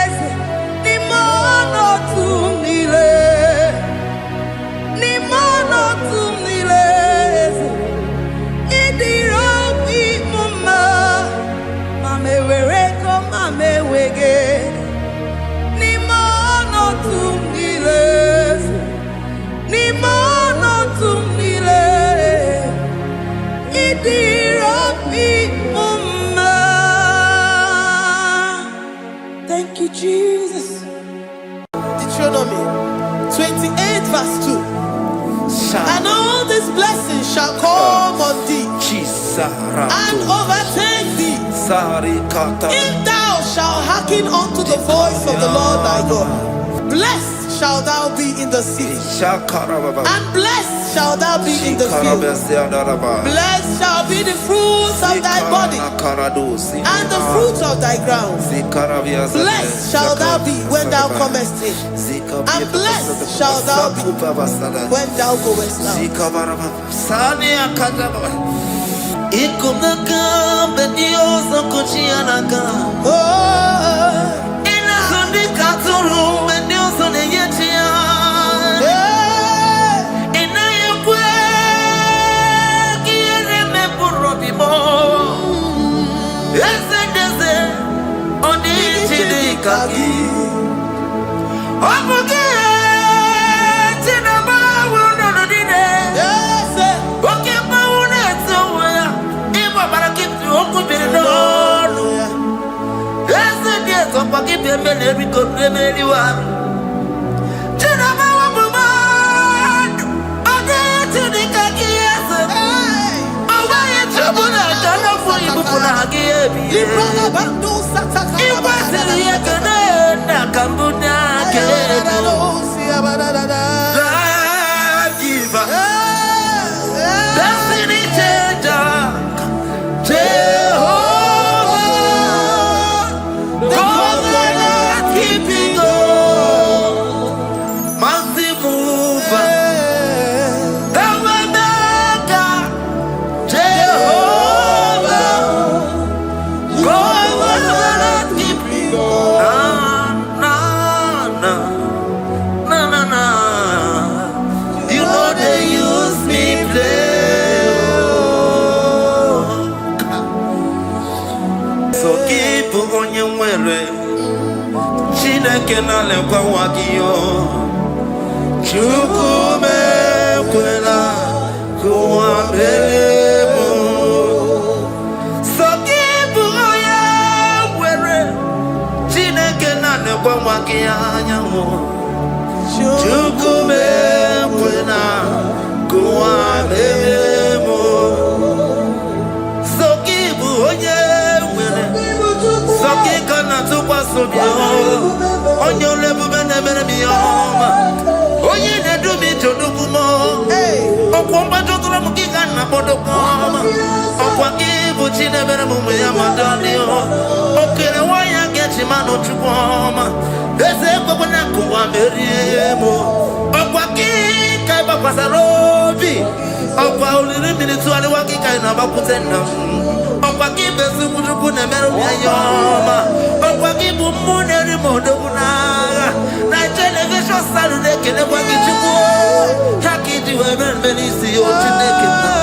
eze n'ime ọnọdụ niile n'ime ọnọdụ niile eze ịdịrị obi mma ma m ewere ego ma m enweghị n'ime ọnọdụ niile eze n'ime ọnọdụ niile ịdịrị obi mma. Thank you, Jesus. Deuteronomy 28 verse 2. And all these blessings shall come on thee and overtake thee if thou shalt hearken unto the voice of the Lord thy God. Blessed shalt thou be in the city, and blessed shalt thou be in the field. Blessed shall be the fruits of thy body, and the fruits of thy ground. Blessed shalt thou be when thou comest in, and blessed shalt thou be when thou goest out. Chineke na lekwa wagio Chukume kwela kuwa belemo Sokibu oya were Chineke na lekwa wagia nyango Chukume kwela kuwa belemo Sokibu oya were Sokika na tukwa sobio Onyo lebu bene bene miyoma Onye ne dumi jodukumo Okwamba jodura mukika na bodo kwama Okwa kibu chine bene mume ya madani Okere waya gechi mano chukwama Eze kwa kuna kuwa meriemo Okwa kika iba kwa sarobi Okwa uliri minituali wakika inabakutena Okwa kibesu kujukune meru ya yoma Okwa kibu mune rimodo kunaga Na television salude kene kwa kichuku Hakiti webe mbelisi yote nekina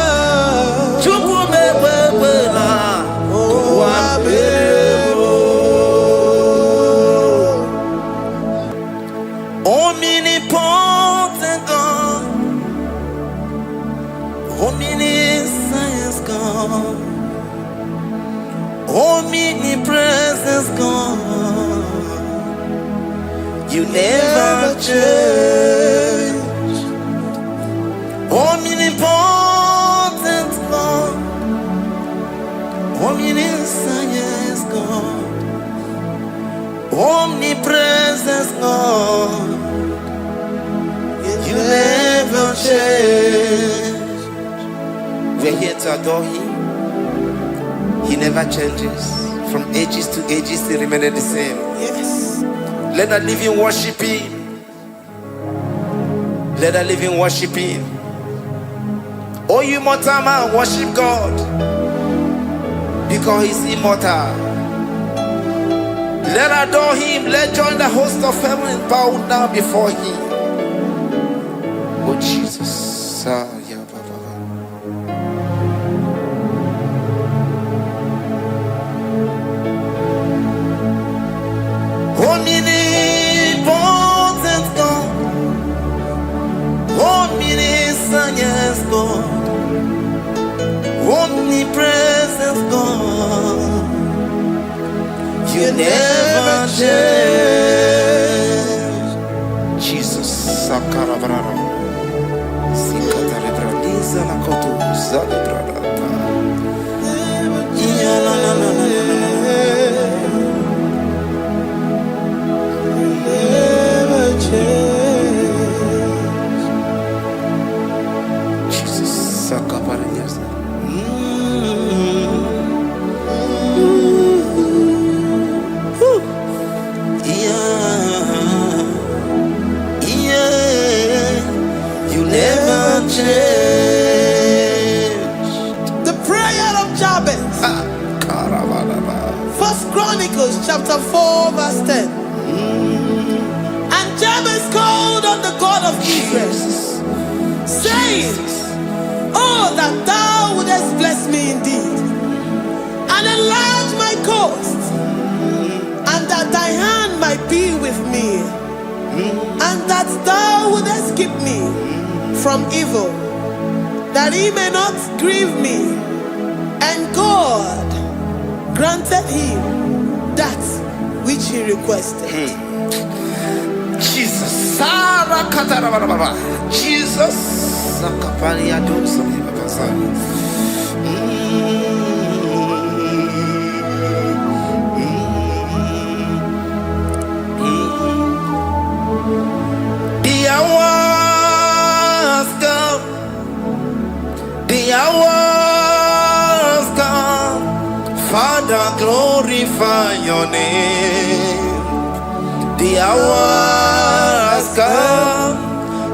Chuku mewewela Kwa beremo Omnipotent God Omniscience God Omnipresence God, you never change. Omnipotent God, omniscience God, omnipresence God, you never change. We're here to adore Him. He never changes. From ages to ages, He remains the same. Yes. Let that living worship Him. Let that living worship Him. Oh, you mortal man, worship God. Because He's immortal. Let adore him. Let join the host of heaven and bow down before him. Oh Jesus. Omnipotent God. Omniscient God. Omnipresent God. You never change. Jesus. Sakarabrara. Sikatarebradiza la kotu zalebradata. Never change. Jesus. Sakaparadiasa. The prayer of Jabez. First Chronicles chapter 4 verse 10. And Jabez called on the God of Israel, saying, oh, that thou wouldest bless me indeed, and enlarge my coast, and that thy hand might be with me, and that thou wouldest keep me from evil, that he may not grieve me. And God granted him that which he requested. Jesus. Jesus. The hours come, Father, glorify your name. The hours come,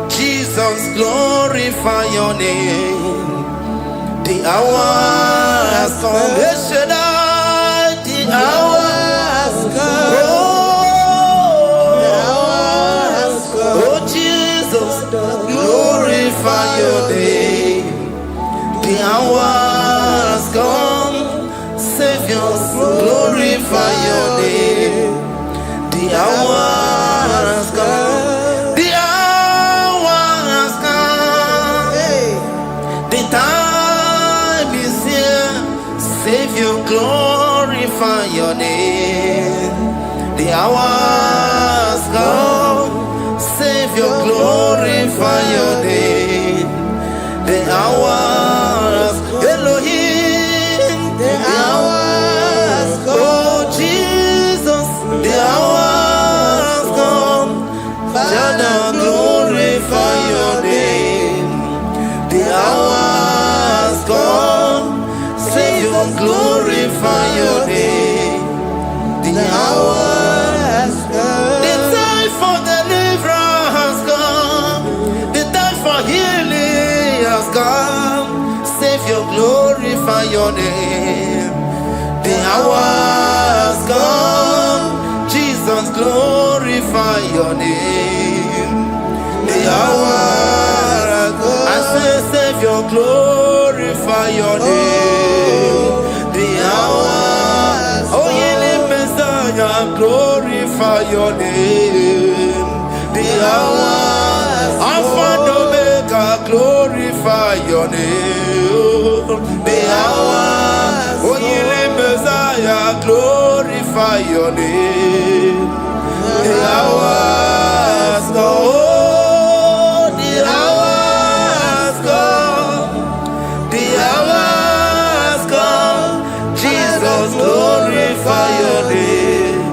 Jesus, glorify your name. The hours come, the hours come. Oh, Jesus, glorify your name. The hours come, Savior, glorify your name. The hours come, the hours come. The time is here, Savior, glorify your name. The hours come, Savior, glorify your name. The hours, Elohim, the hours come. Oh Jesus, the hours come. Father, glorify your name. The hours come. Savior, glorify your name. The hours come. The time for deliverance has come. The time for healing has come. Savior, glorify your name. The hours come. Jesus, glorify your name. The hours come. I say, Savior, glorify your name. The hours, oh, healing Messiah, glorify your name. The hours, Alpha and Omega, glorify your name. The hours, oh, healing Messiah, glorify your name. The hours come, oh, the hours come. The hours come, Jesus, glorify your name.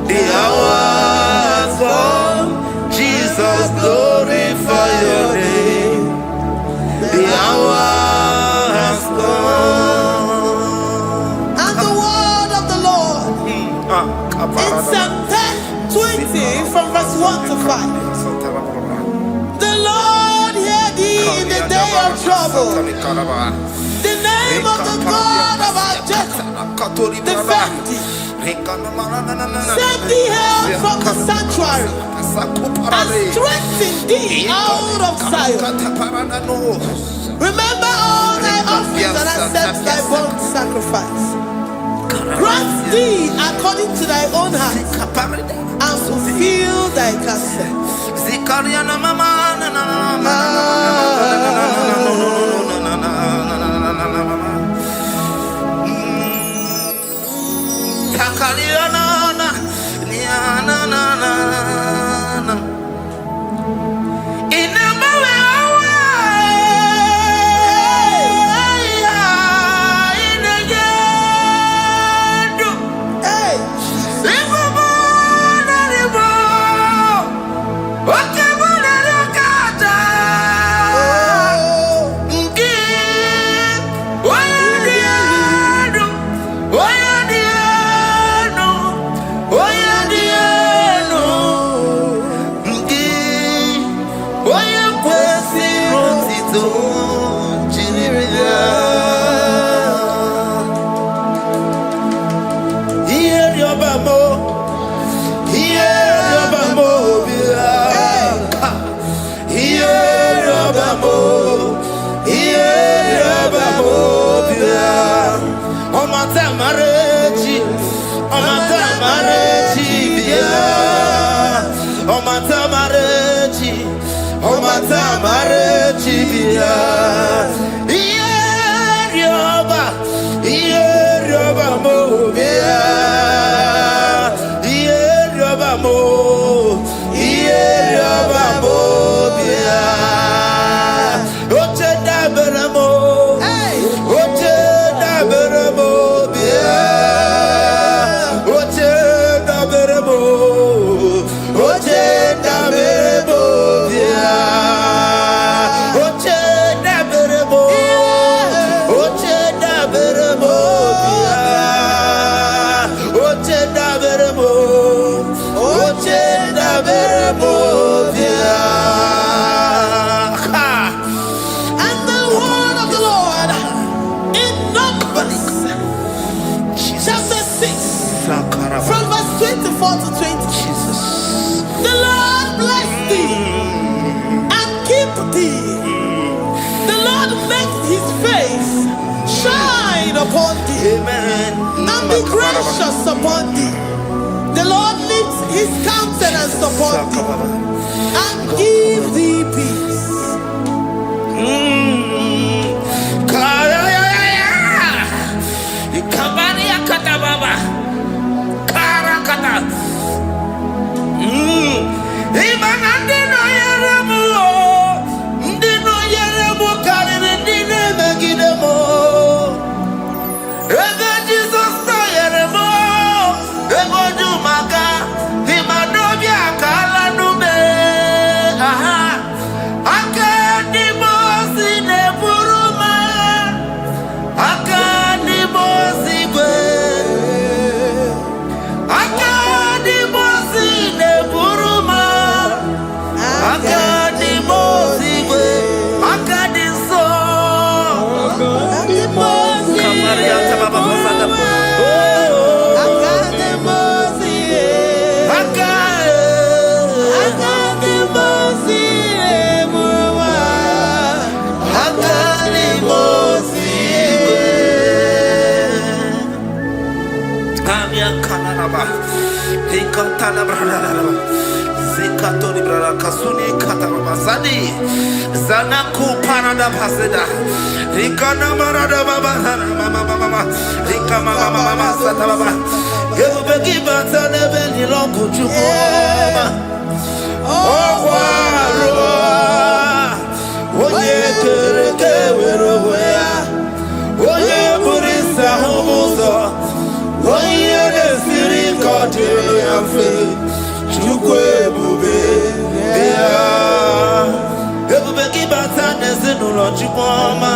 The hours come, Jesus, glorify your name. The hours come. And the word of the Lord in Psalm 10:20 from verse 1 to 5. The Lord hear thee in the day of trouble. The name of the God of our Jacob, defend thee. Send thee help from the sanctuary and strengthen thee out of Zion. Remember all thy offerings and accept thy burnt sacrifice. Grant thee according to thy own heart and fulfill thy counsel. Gracious upon thee. The Lord lifts his countenance upon thee and give thee peace. Zanaku parada paseda, Rikana marada baba, mama, Rikama mama sata baba. You begi bata nebeli longu chukoma. Oh waro, oye kereke weroya, oye burisa humuso, oye nesiri kote yafe, chukwe bube ya. Everybody bata nezinu lochikoma.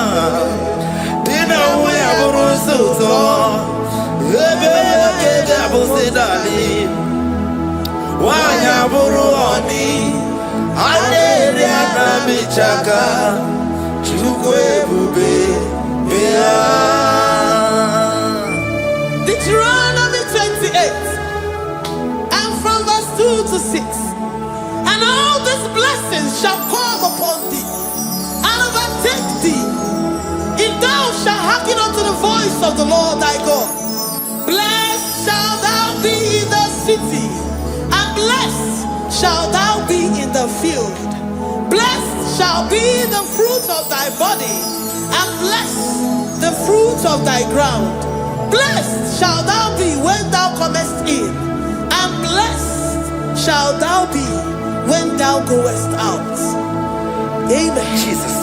Dina uwe aburusuto. Everybody abusidali. Wanya buruoni. Aderi anabichaka. Chukwe bube. of the Lord thy God. Blessed shall thou be in the city, and blessed shall thou be in the field. Blessed shall be the fruit of thy body, and blessed the fruit of thy ground. Blessed shall thou be when thou comest in, and blessed shall thou be when thou goest out. Amen. Jesus.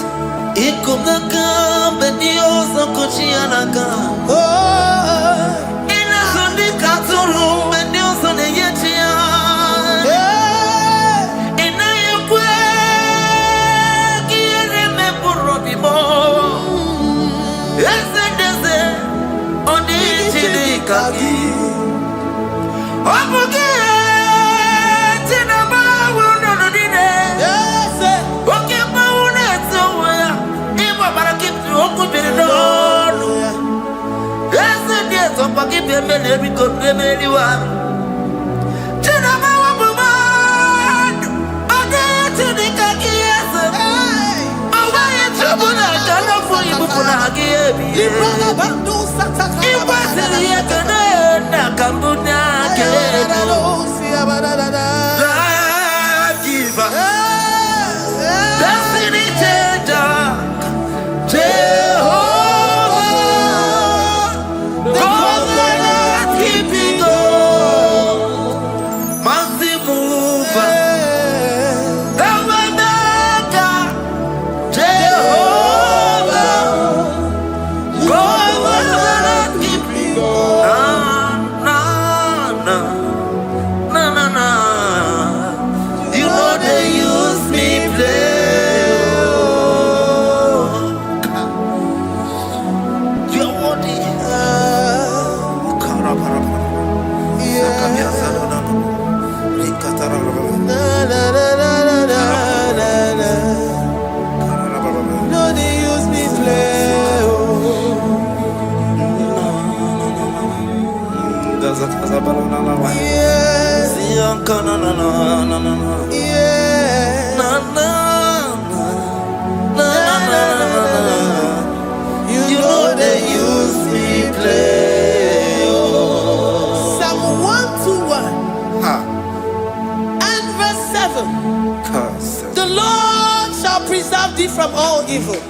From all evil,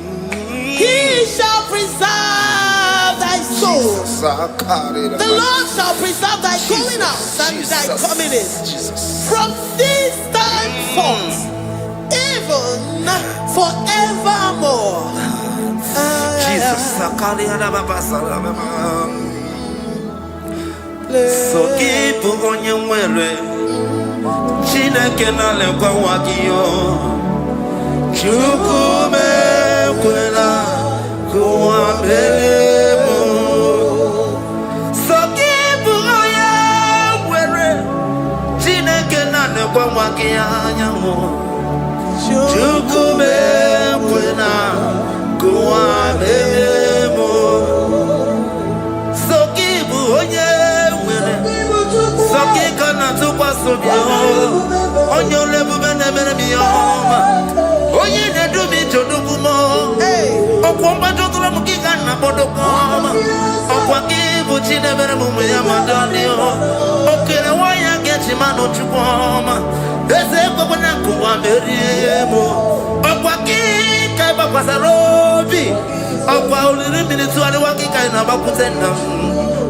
he shall preserve thy soul. The Lord shall preserve thy going out and thy coming in from this time forth, even forevermore. Jesus. So keep on your way. Chineke na lekwa wakio. Chukume kwela kuambelemo Sokibu oya were Chineke na nekwa wakianya mo Chukume kwela kuambelemo Sokibu oya were Sokika na tukwa sobyo Onyo lebu bene bene miyoma Oye ne do me to do mo. Okwamba to tula mukika na bodo koma. Okwaki buchi ne bere mu ya madani o. Okere wa ya geti mano chukoma. Ese kwa na kuwa meriemo. Okwaki kai ba kwasarobi. Okwa uliri minutu ali wakika na bakutenda.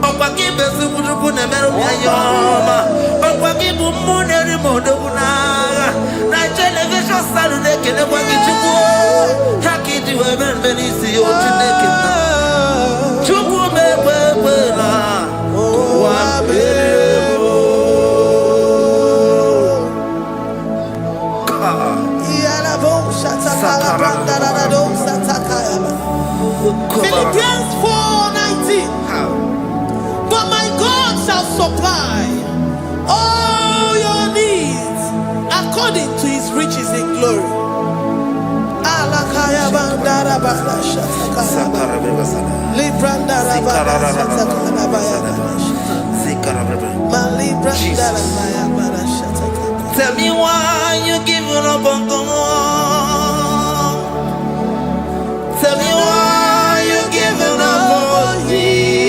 Okwaki besu kutuku ne meru ya yoma. Okwaki bu muneri modo kunaga. Na television Saturday kene kwa kichuku. Haki diwe benisi o chinekina. Chuku mekwela. Kwa meremo. Iyala bo shatakala brandara do satakaya. Philippians 4:19. But my God shall supply all your needs according to his riches in glory. Alakaya bandara bala shatakala. Librandara bala shatakala baya. Malibrandara baya shatakala. Tell me why you giving up on God. Tell me why you giving up on me.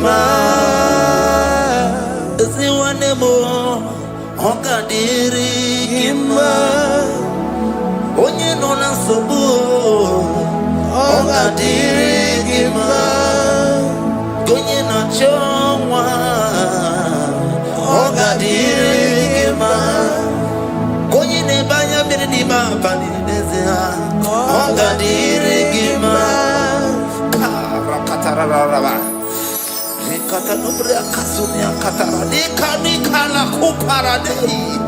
gima. Ziwanemo ogadiri gima. Onye nona sobu ogadiri gima. Gonye na chomwa ogadiri gima. Gonye ne banya biri ni ma bani nezea ogadiri gima. Karakatara Nikata nubria kasunia katara nika la kuparadei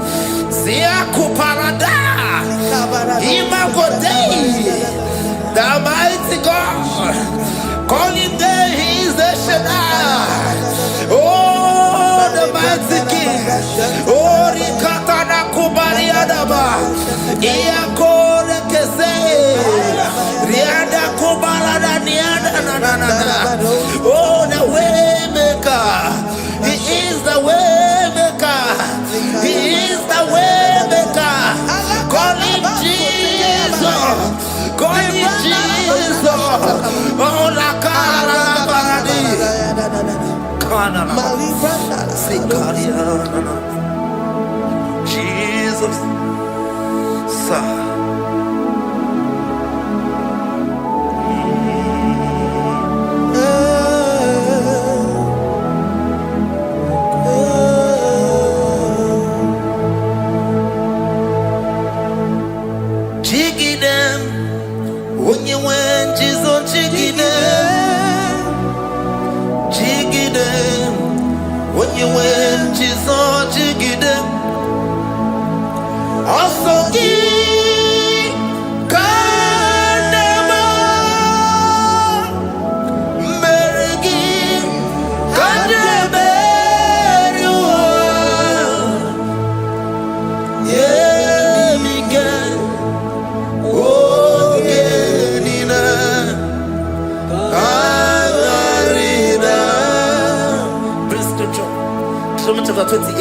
zia kuparada imagodei. The mighty God, calling day, He is the Shaddai. Oh, the mighty King. Oh, Rikata na kubariadaba iakore kese riada kubarada niada na. Oh, the way maker. He is the way maker. He is the way maker. Call Him Jesus. Call Him Jesus. Oh, la cara baradi. Kana sikaria. Jesus. Sa. Chapter 28.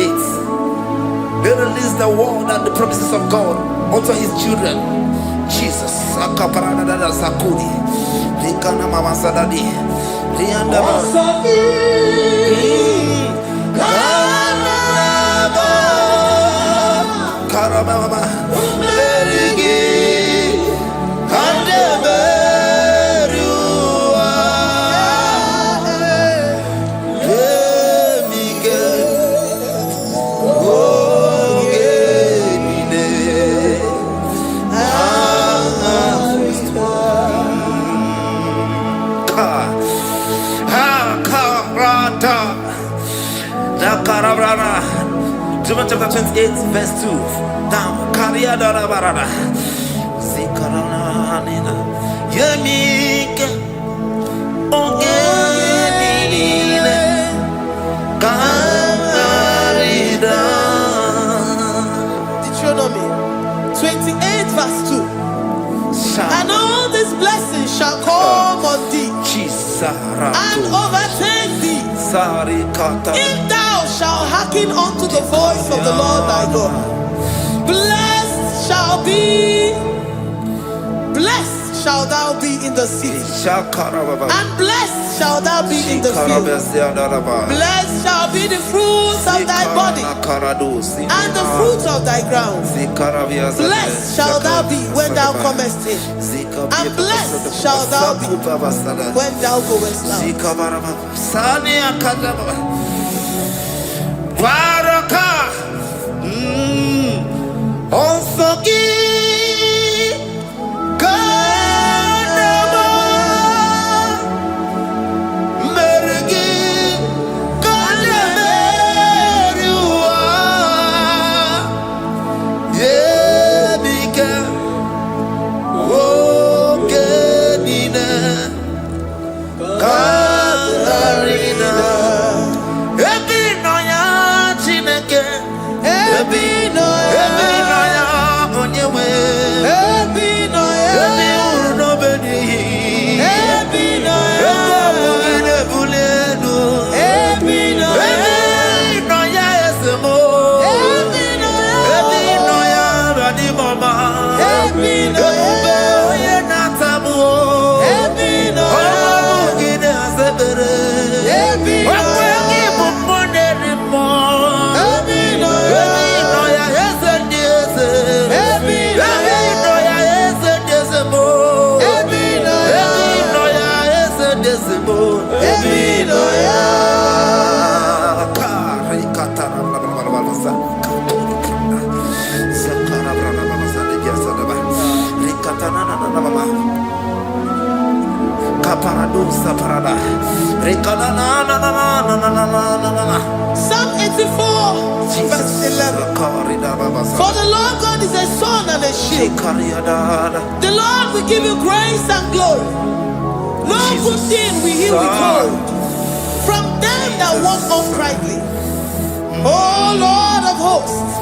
They release the word and the promises of God unto His children. Jesus. Akaparadada sakudi. Likana mama sadadi. Lianda Karababa. Merigi. Chapter 28, verse 2. Down. Kariada barada. Zikarana nina. Yemika. Ogenine. Karida. Deuteronomy 28, verse 2. And all these blessings shall come on thee and overtake thee if thou shalt hearken unto the voice of the Lord thy God. Blessed shall thou be in the city, and blessed shall thou be in the field. Blessed shall be the fruit of thy body and the fruit of thy ground. Blessed shall thou be when thou comest in, and blessed shall thou be when thou goest out. Psalm 84, verse 11. For the Lord God is a sun and a shield. The Lord will give you grace and glory. No good thing will he withhold from them that walk uprightly. O Lord of hosts,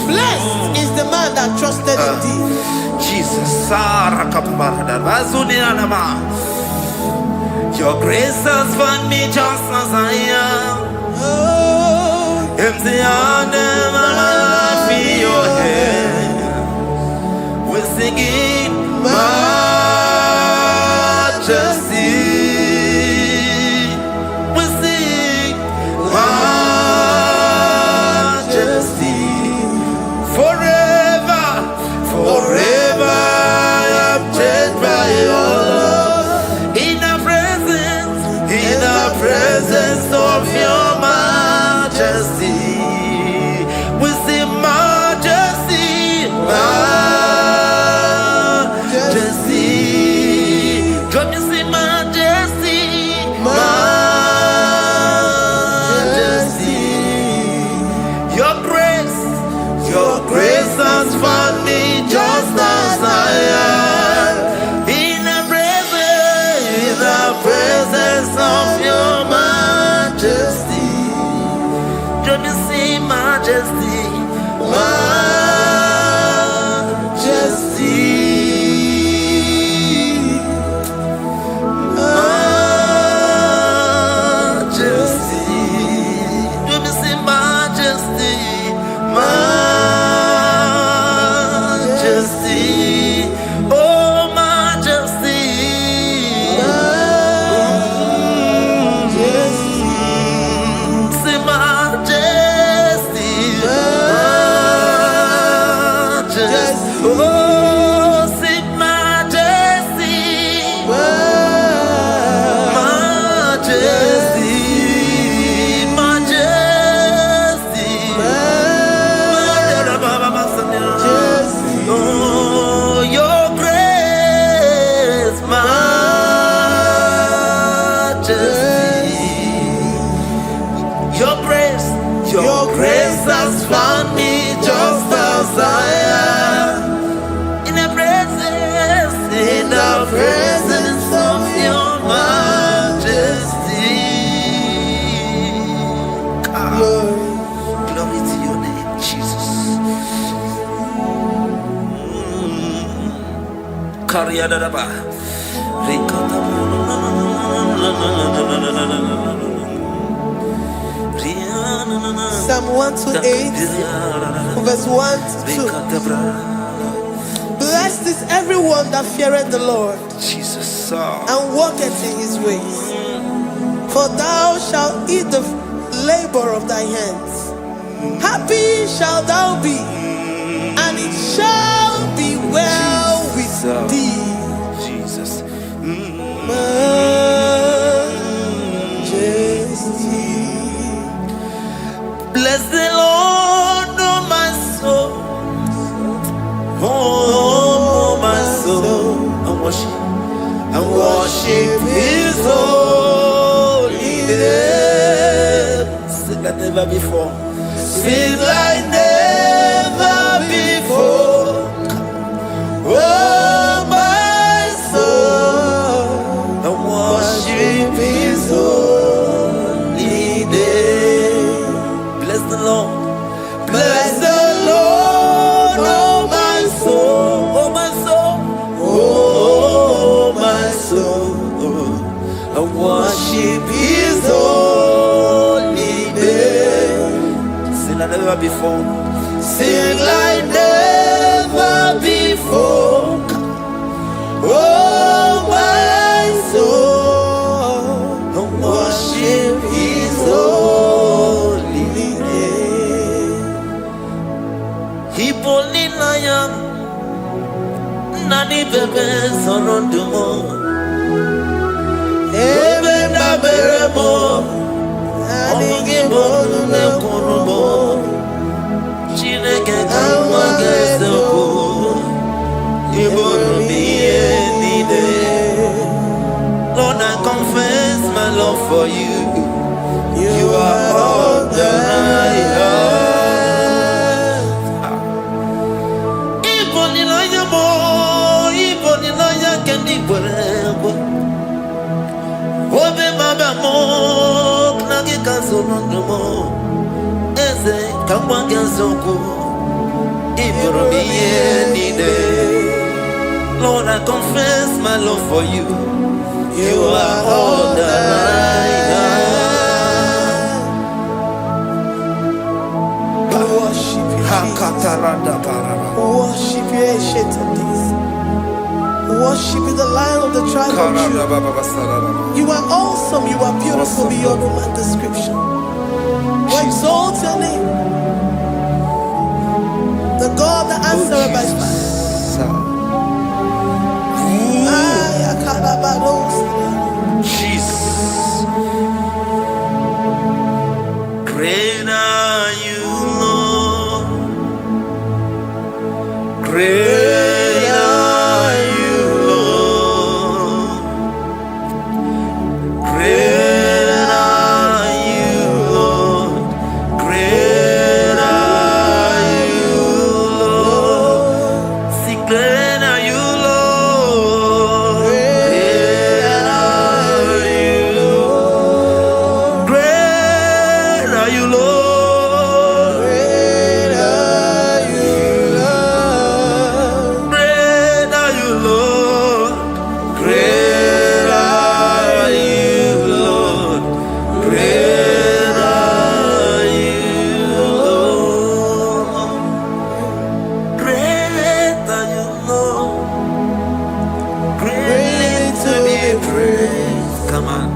blessed is the man that trusted in thee. Jesus, your grace has found me just as I am. Empty handed, my life in your hand. We're singing majesty. We sing majesty. Forever, forever I'm changed by your love. In the presence of your majesty, we see majesty, majesty. Come you see majesty, majesty. Your grace has found me just as I am. In the presence of your majesty, let me see majesty, majesty, majesty. Let me see majesty, majesty. Oh, majesty. Your grace has found me just as I am. In the presence of your majesty. Glory to your name, Jesus. Psalm 128, verse 1 to 2. Blessed is everyone that feareth the Lord, Jesus, and walketh in his ways. For thou shalt eat the labor of thy hands. Happy shalt thou be, and it shall be well with thee. Jesus. Majesty. Bless the Lord, oh my soul. Oh, my soul. And worship his holy name. Sing like never before. Sing like never before. Oh, my soul. And worship his holy name. Bless the Lord. Bless the Lord, oh my soul, oh my soul, oh my soul. I worship his holy name. Sing like never before. Sing like never before. Oh my soul, I worship his holy name. Hipoli nayam nani bebe sorondumo ebe na beremo omugi bonu ne kunumo for you. You are all that I have. Even in your more, even in your candy, whatever. Obe mama mo, knagi kanso no more. Eze kangwa kanso. Lord, I confess my love for you. You are all that I have. Worship you, worship you, ancient of days. Worship you, the Lion of the tribe of Judah. You are awesome, you are beautiful beyond human description. We exalt your name, the God that answered by fire. Jesus, great are you, Lord. Great are you, Lord. Great are you, Lord. Great are you, Lord. See, great are you, Lord. Great are you, Lord. Great are you, Lord. Great are you, Lord. Great are you, Lord. Great are you, Lord. Great are you, Lord. Great are you, Lord. Greatly to be praised. Come on.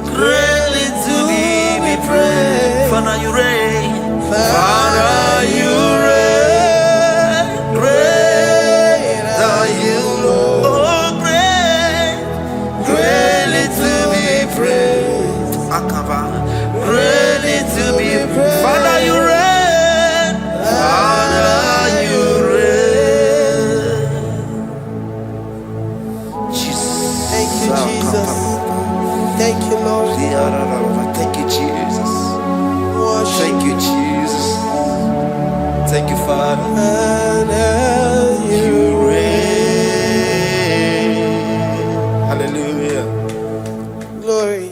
Greatly to be praised. Father, you reign. Father, you reign. Great are you, Lord. Oh, great. Greatly to be praised. Akaba. Greatly to be praised. Father, you reign. Father, you reign. Jesus. Thank you, Jesus. Thank you, Lord. Thank you, Jesus. Worship Thank you, Jesus. Thank you, Father. You reign. Hallelujah. glory.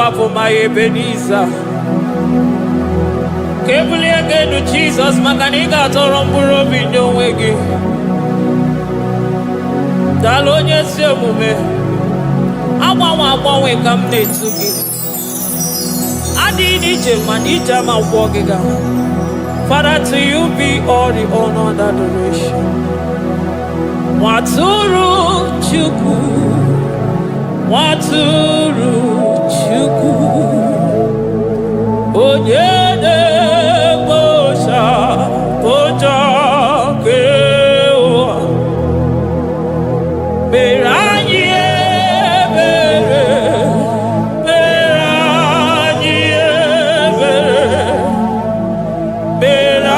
Hapo my Ebenezer. Kebuli agenu Jesus makanika toromburo binyo wegi. Dalonye semume. Agbanwe ka m na-etu gị. Adịghị n'iche ma n'ije ma gwọ gị ga. Father, to you be all the honor and adoration. Waturu Chukwu, Waturu Chukwu, Onyene Bosha, Boja Kewa, Beranye Bere, Beranye Bere, Beranye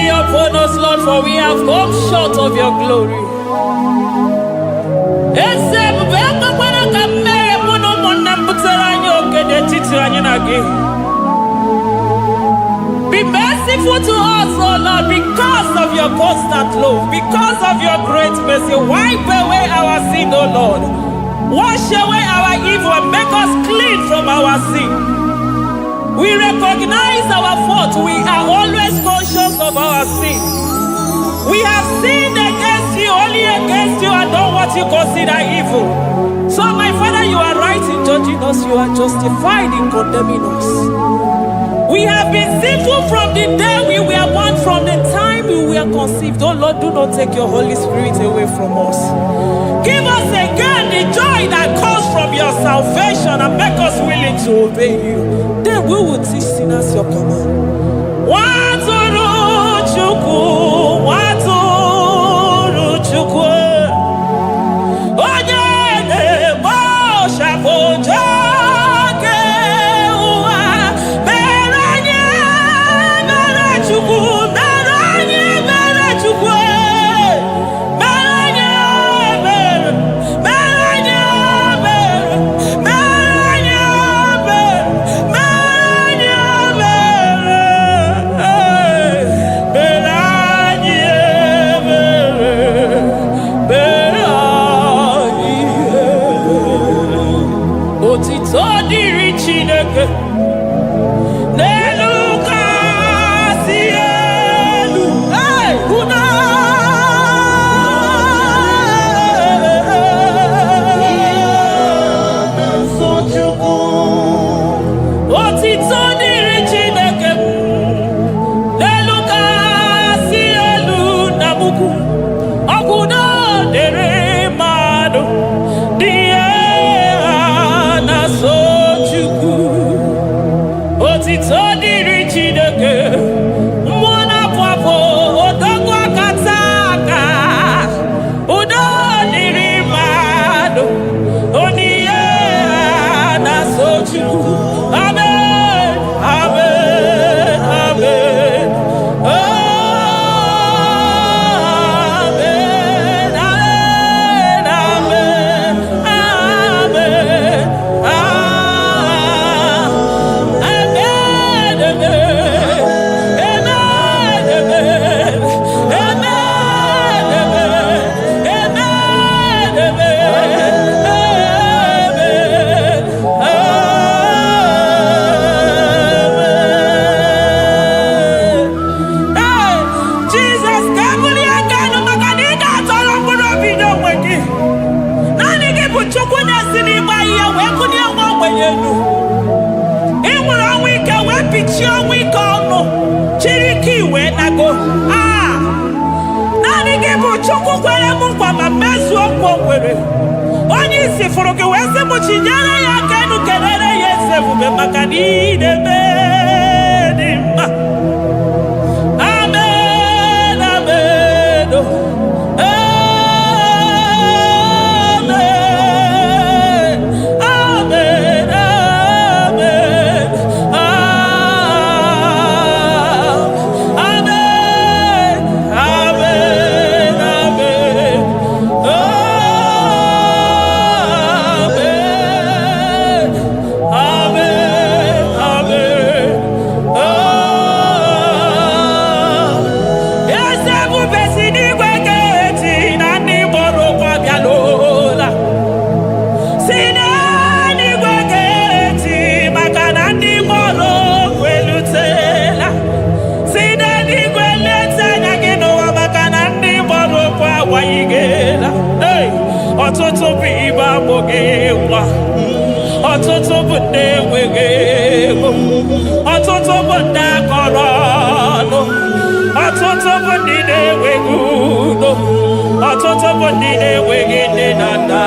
upon us, Lord, for we have come short of your glory. Be merciful to us, oh Lord, because of your constant love, because of your great mercy. Wipe away our sin, oh Lord. Wash away our evil and make us clean from our sin. We recognize our fault. We are always conscious of our sin. We have sinned against you, only against you, and done what you consider evil. So, my Father, you are right in judging us. You are justified in condemning us. We have been sinful from the day we were born, from the time we were conceived. Oh Lord, do not take your Holy Spirit away from us. Give us again the joy that comes from your salvation and make us willing to obey you. Then we will teach sinners your command. Waturu Chukwu, Waturu Chukwu, Onyene Bosha Boja Kewa, Beranye Bere Chukwu, Beranye Bere Chukwu, Beranye Bere, Beranye Bere, Beranye Bere, Beranye Bere, Otito diri Chineke, n'elu kasị elu, una. Otito diri Chineke, n'elu kasị elu na buku, ọkwụdo dịrị mmadụ, dị na-so Chukwu. Otito dịrị Chineke, mmụọ na-apụ apụ, odogwu akata aka, udo dịrị mmadụ, onyinye na-so Chukwu. Amen, amen, amen. Amen, amen, amen, Chukwu na-esi n'ime ahịhịa wee kụnye nwa ogbenye elu. Ị nwere ọnwụ ike wee pichie ọnwụ ike ọnụ, chiri ike iwe nago. Naanị gị bụ Chukwu kwere m nkwa ma mezuo nkwa o kwere. Onye isi fụrụ gị wee sị m chinyere ya aka enu, kelere ya eze ebube maka na ị na-eme dị mma. Amen, amen. Amen. ọtụtụ bụ ndị enweghị ego, ọtụtụ bụ ndị akọrọ ọnụ, ọtụtụ bụ ndị na-enweghị udo, ọtụtụ bụ ndị na-enweghị nne na nna,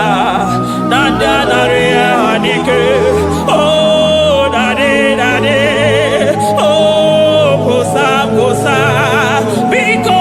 na ndị anarị ya n'ike. Oh, daddy, daddy, oh, kosa, kosa, biko.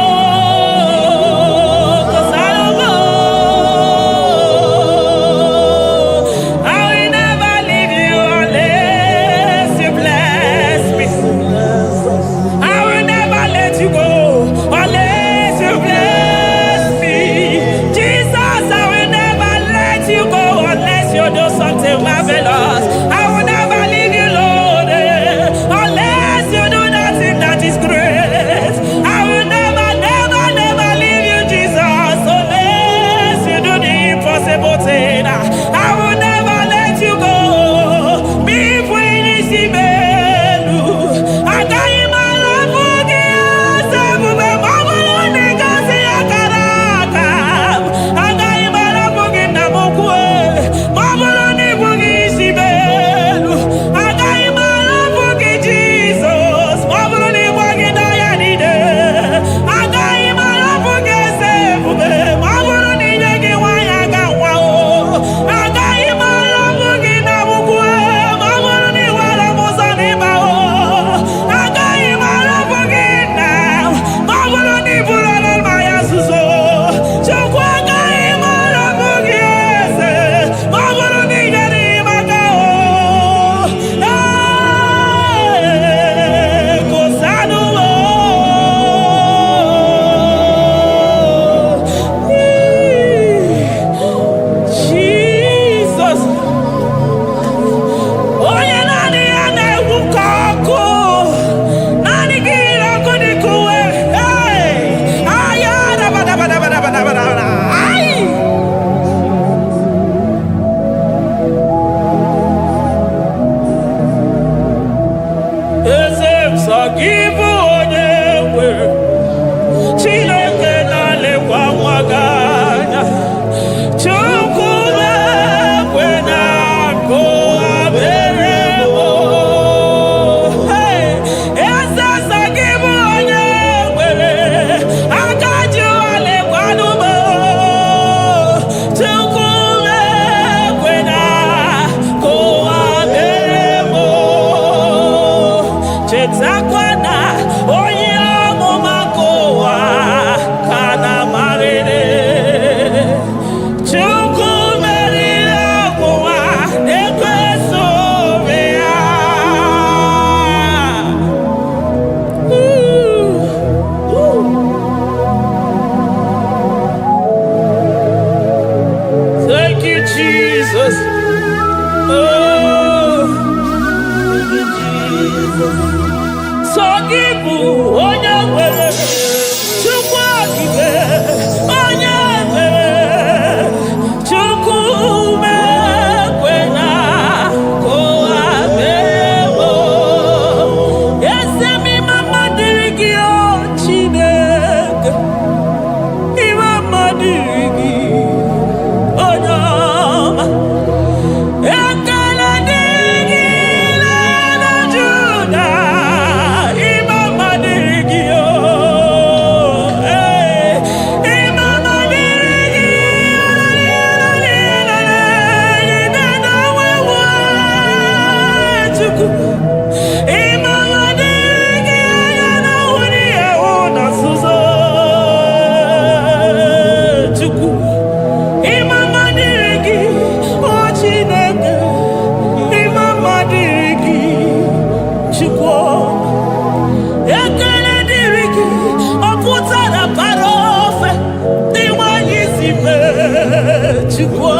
Chibe,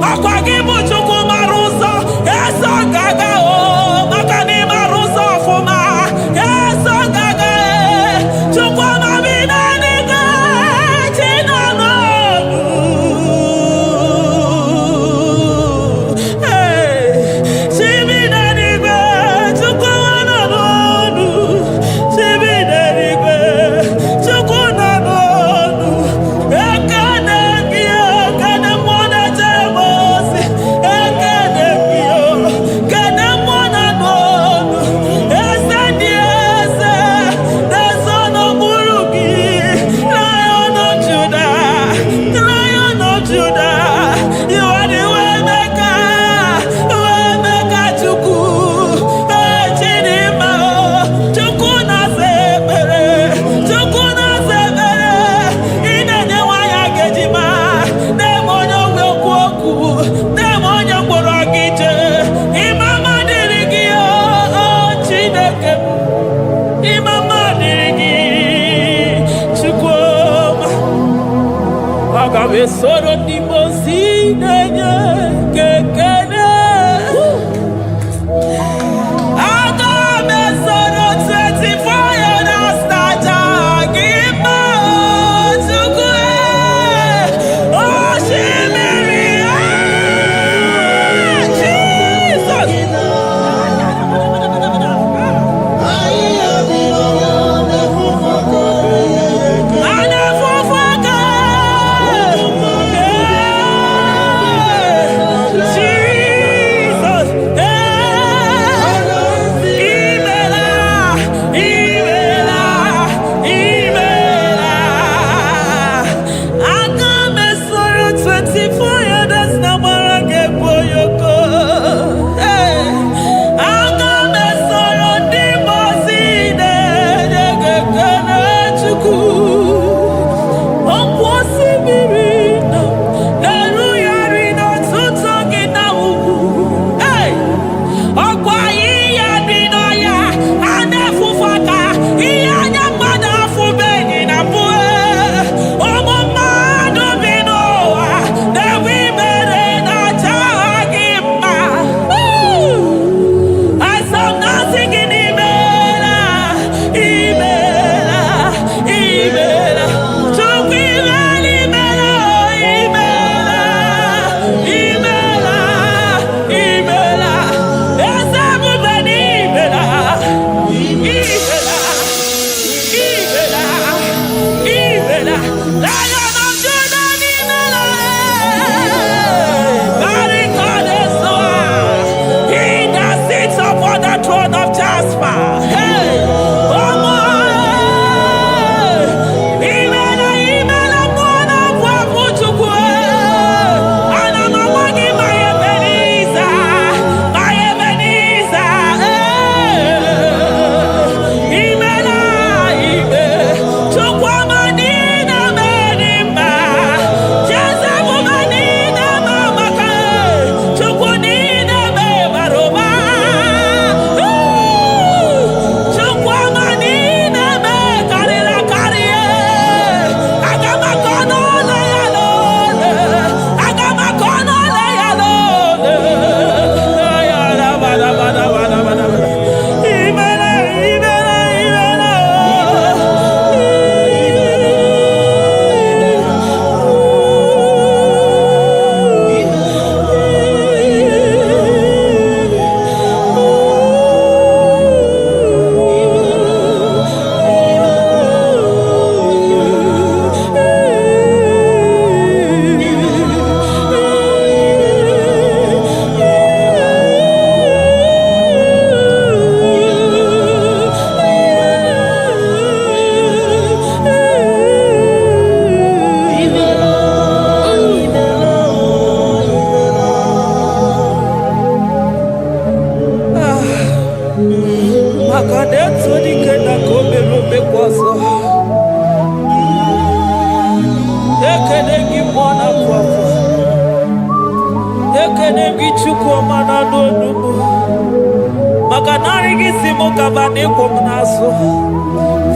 Akwa gị bụ Chukwu mara ụzọ, eso gaga o, maka na ị mara ụzọ ọfụma, eso gaga Chukwu amabi na n'ike, chi nọ n'ọnụ. Chi bi na n'igwe, Chukwu nọ n'ọnụ. Chi bi na n'igwe, Chukwu nọ n'ọnụ. Ekene gị, ekene mmụọ na-eche m ozi. Ekene gị, ekene mmụọ nọ n'ọnụ. Eze dị eze, na-eso n'okpuru gị. Lion of Judah, Lion of Judah, you are the way maker, Chukwu. Chidimma, Chukwu na-asa ekpere, Chukwu na-asa ekpere. Ị na-enye nwanyị agejima, na-eme onye ogbe okwu okwu, na-eme onye mkpọrọ gị jee. Ịma mma dịrị gị, o Chineke m. Ịma mma dịrị gị, Chukwuma. Aga m esoro ndị mozi na-enye gị ekele. Aga m esoro 24 years na-aja gị mma, Chukwu. Osimiri, Jesus.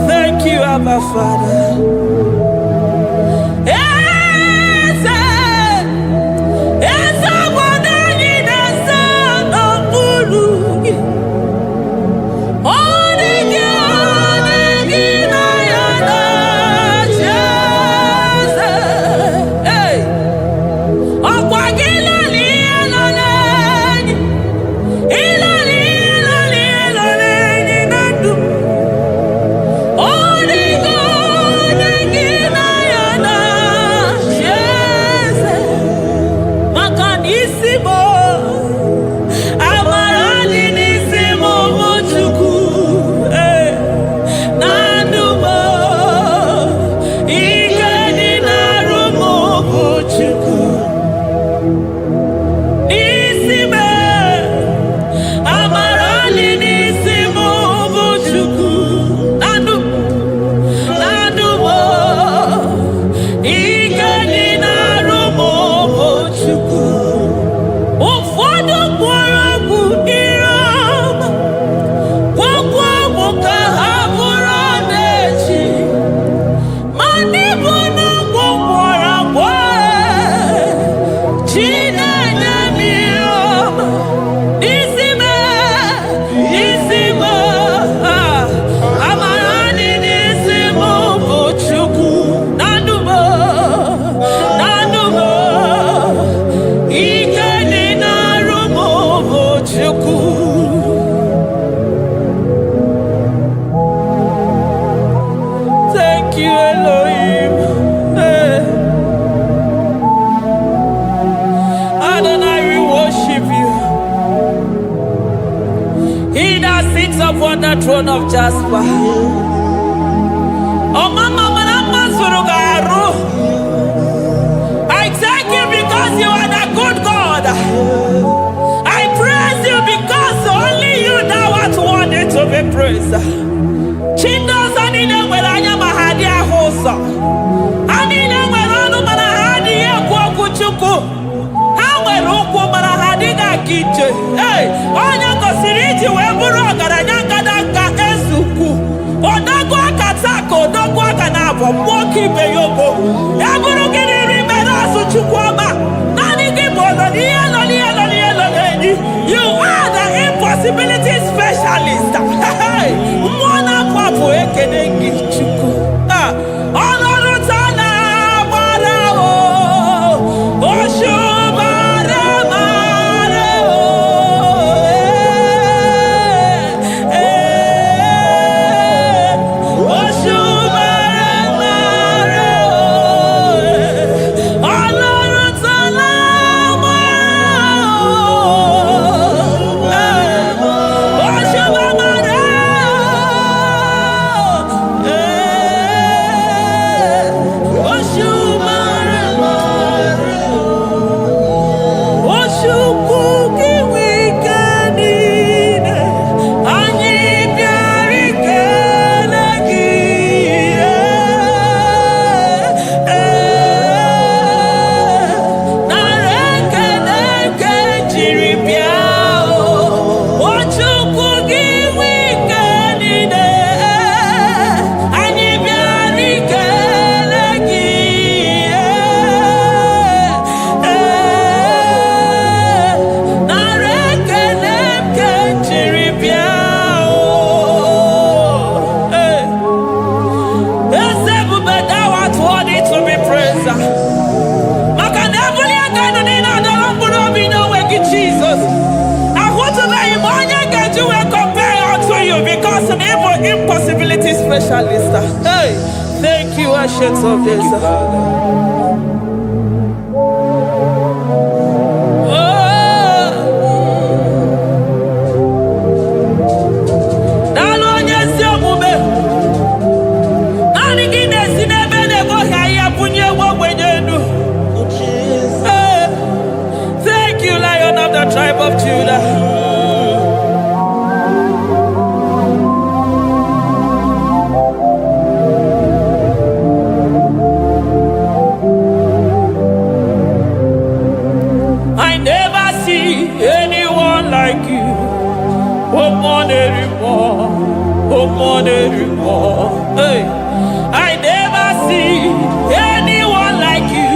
Thank you, Abba Father. Yes, upon the throne of Jasper. Oh, Mama, I thank you because you are the good God. I praise you because only you thou art worthy to be praised. Chindos anine weranya mahadi ahosa. Anine weranu marahadi yekwa kuchuku. Hawe ruku marahadi na kiche. Hey, onya kosiriti weburu garanya kadaka esuku. Odago akatako, odago akanabo, moki beyoko. Eburu kini Chukwama, you are the impossibility specialist. Mwana papu ekenengi chuku. Honorutana marao, oshubara marao. Oshubara marao. Impossibility specialist. Hey, thank you, Ancient of Days. Thank you, Lion of the tribe of Judah. Hey, I never see anyone like you.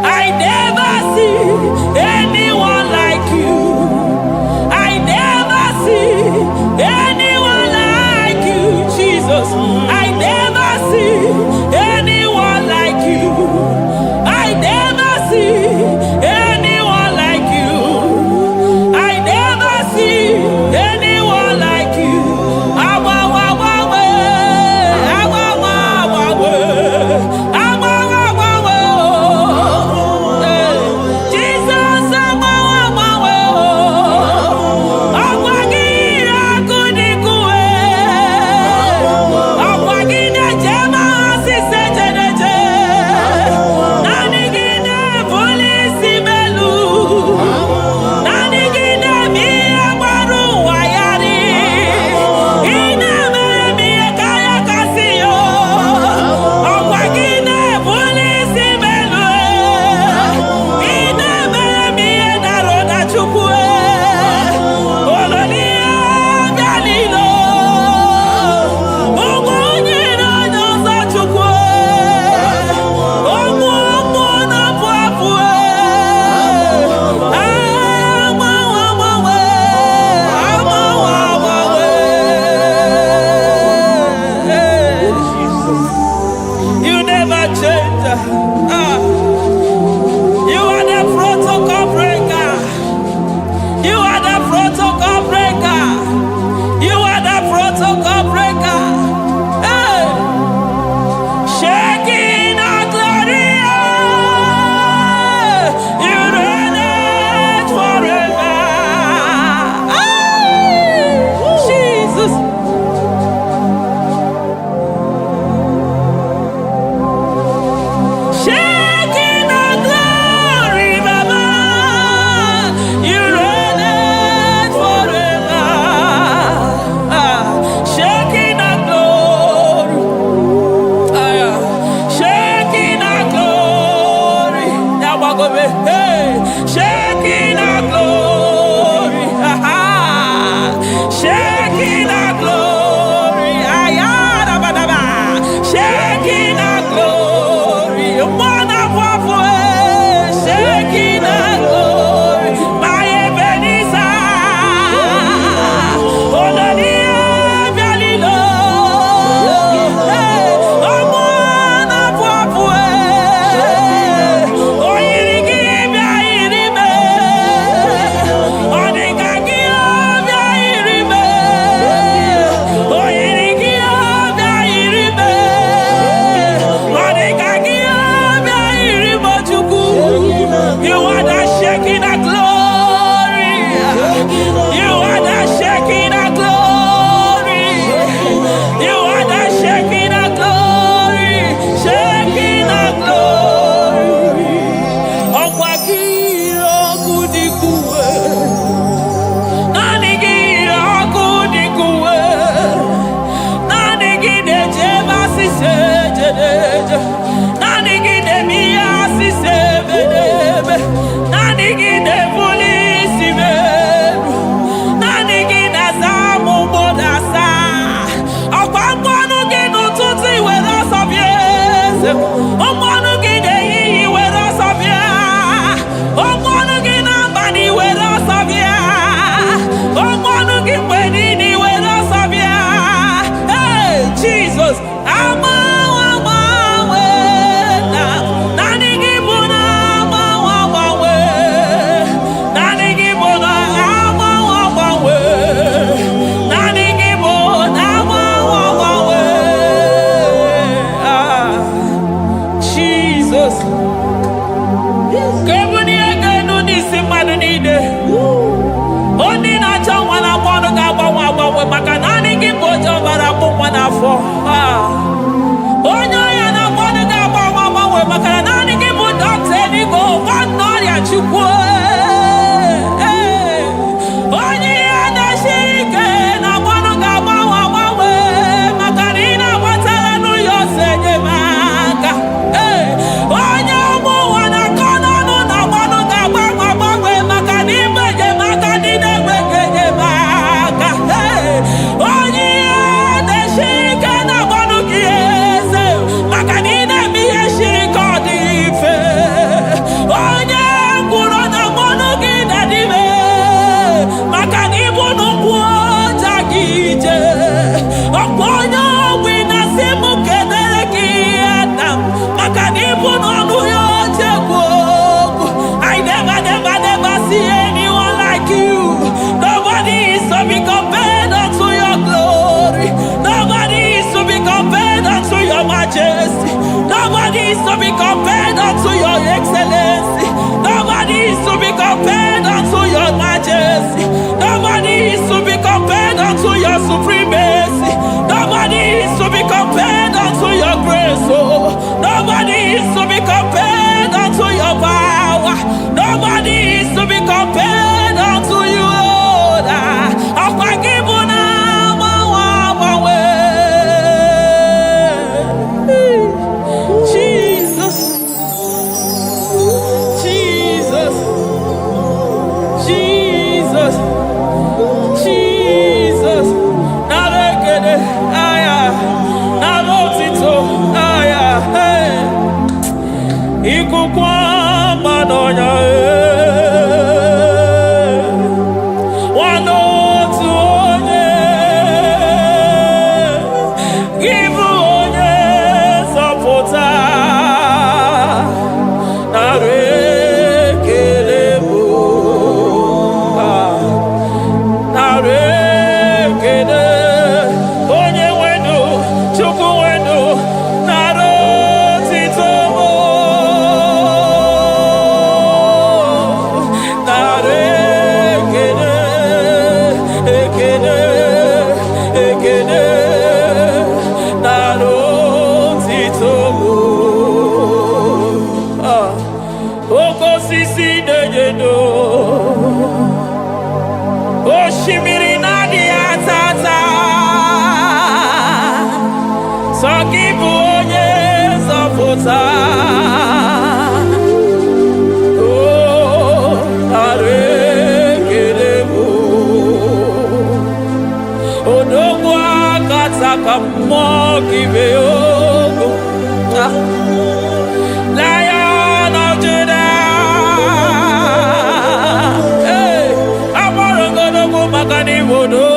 I never see anyone like you. I never see anyone like you, Jesus. I never see anyone like you. I never see anyone like you. I never see anyone like you. majesty. Nobody is to be compared unto your excellency. Nobody is to be compared unto your majesty. Nobody is to be compared unto your supremacy. Nobody is to be compared unto your grace. Oh, nobody is to be compared unto your power. Nobody is to be compared unto you, Lord. Jesus, Jesus, Jesus, Jesus. Narekede, aya, narotito, aya, hey. Ikukwa madonya, Lion of Judah, hey, Amarongo Makani Wodo,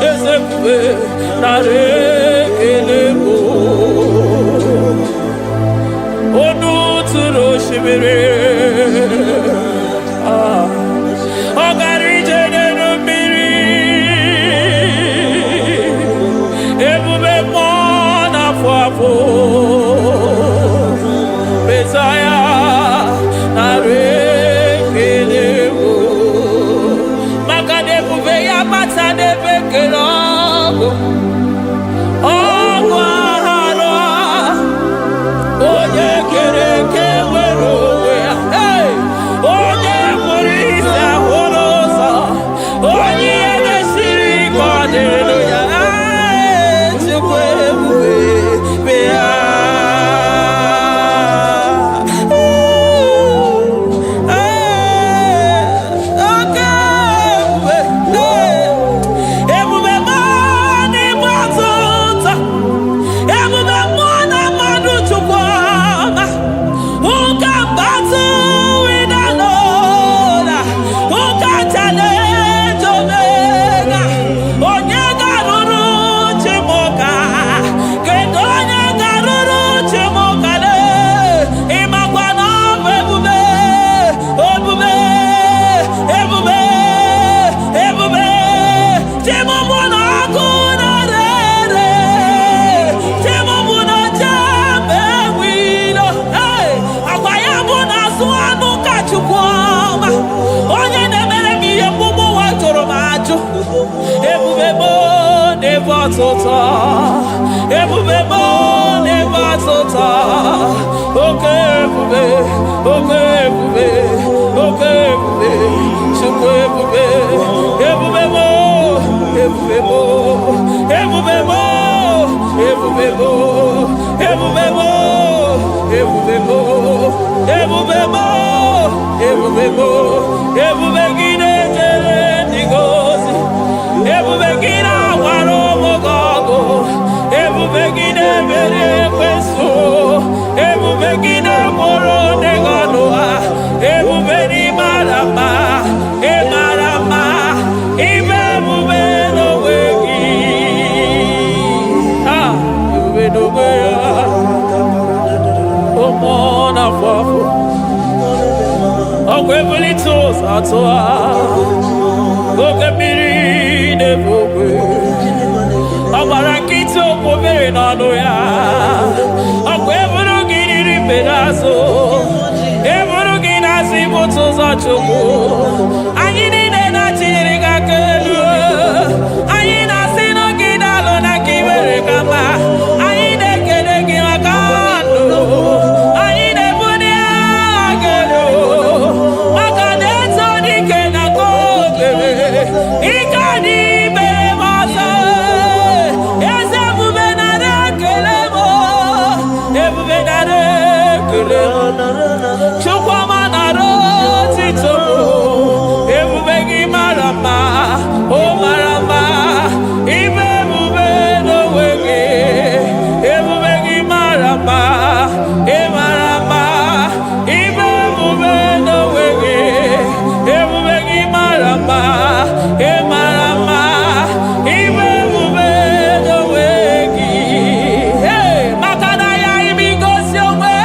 Ezekiel, Narekelebo, Onu Turo Shibere, Ogari Jene Miri, Ebube Mona Fafo, Messiah, Narekelebo, Makadebu Veya Matane Bekelogo, Ogwahara, Oye Kereke Werowe, hey, Oye Morisa Horosa, Oye Nesiri Kwadeloya, Go get me the book. okwu mere n'ọnụ ya. Ọkwa eburu gị riri mberazụ, eburu gị na-asị bụtụ ụzọ Chukwu. Anyị niile na-achịrị gị aka elu, anyị na-asị n'oge na-alụ na ka iwere ka mma. Anyị na-ekele gị maka ndụ, anyị na-ebuli agha elu maka na eto dike na ka o mere. Ike adị mere m ọzọ, eze ebube nara ekele m, ebube nara ekele m, Chukwuma nara otito m. Ebube gị mara mma, o mara mma, ibe ebube n'onwe gị. Ebube gị mara mma, ị mara mma, ibe ebube n'onwe gị. Ebube gị mara mma, ị mara mma, ibe ebube n'onwe gị. Maka na ya imigosi onwe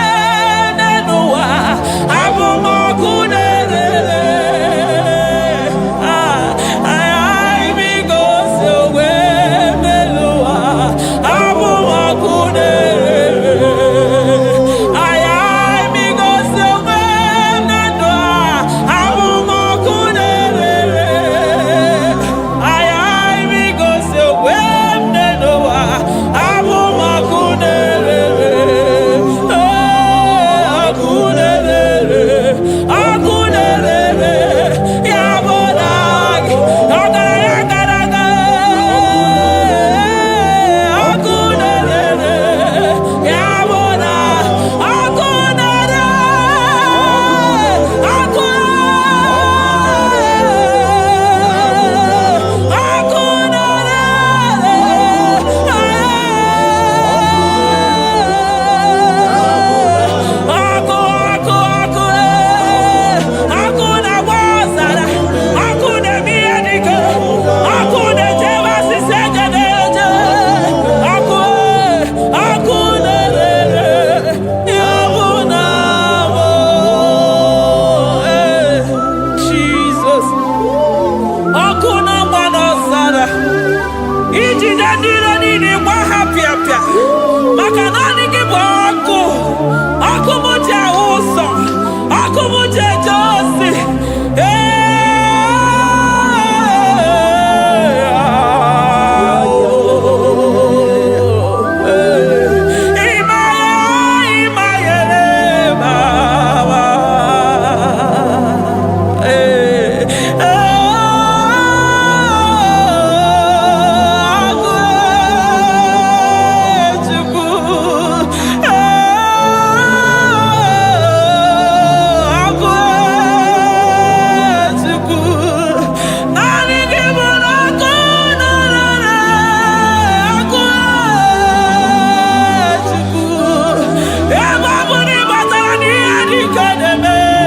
n'ụwa, abụ m ọkụ na-erere. Imigosi onwe n'ụwa, abụ m ọkụ na-erere. Imigosi onwe na ndụ a, abụ m ọkụ na-erere. Imigosi onwe n'ụwa, abụ m ọkụ na-erere. Ọkụ na-erere, ọkụ na-erere, ya bụ na gị ọgaranya gara aga. Ọkụ na-erere, ya bụ na ọkụ na-erere, ọkụ ọkụ na-agba ọzara, ọkụ na-eme ihe dike, ọkụ na-ejebe asịsị ege na-eje. Ọkụ na-erere, ya bụ na bụ Jizọs. Ọkụ na-agba n'ọzara, ijide ndị iro niile gba ha pịapịa, maka naanị gị bụ ọkụ. Ọkụ m ji ahụ ụzọ, ọkụ m ji eje ozi.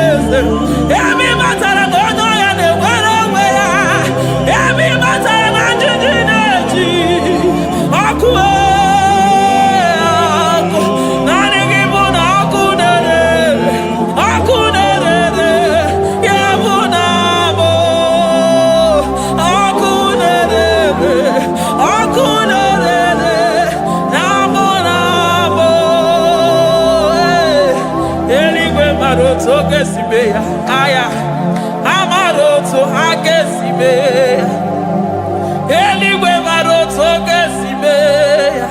Emi matara na onye ọya na-enwere onwe ya. Emi matara na njiji na-eji ọkụ. Ọkụ naanị gị bụ na ọkụ na-erere, ọkụ na-erere, ya bụ na bụ ọkụ na-erere, ọkụ na-erere, na bụ na bụ. Eluigwe mara otu oge si mee ya, aya amara otu ha ga-esi mee ya. Eluigwe mara otu oge si mee ya.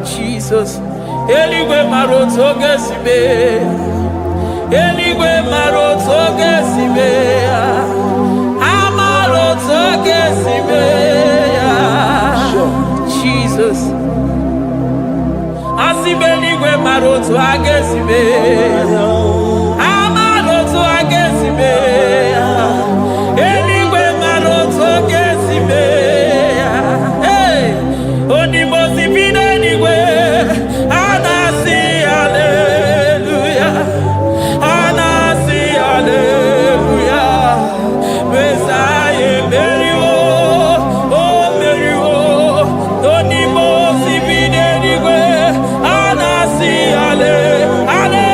Jizọs, eluigwe mara otu oge si mee ya. Eluigwe mara otu oge si mee ya. Amara otu oge si mee ya. Jizọs, asị m eluigwe mara otu ha ga-esi mee ya. Amara otu ha ga-esi mee ya. Eluigwe mara otu ọ ga-esi mee ya. Onime ozi bi n'eluigwe, a na-asị haleluya, a na-asị haleluya. Mesaya emeriwo, o meriwo. Onime ozi bi n'eluigwe, a na-asị haleluya.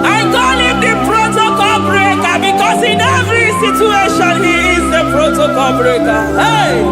I call him the protocol breaker because in every situation he is the protocol breaker. Hey,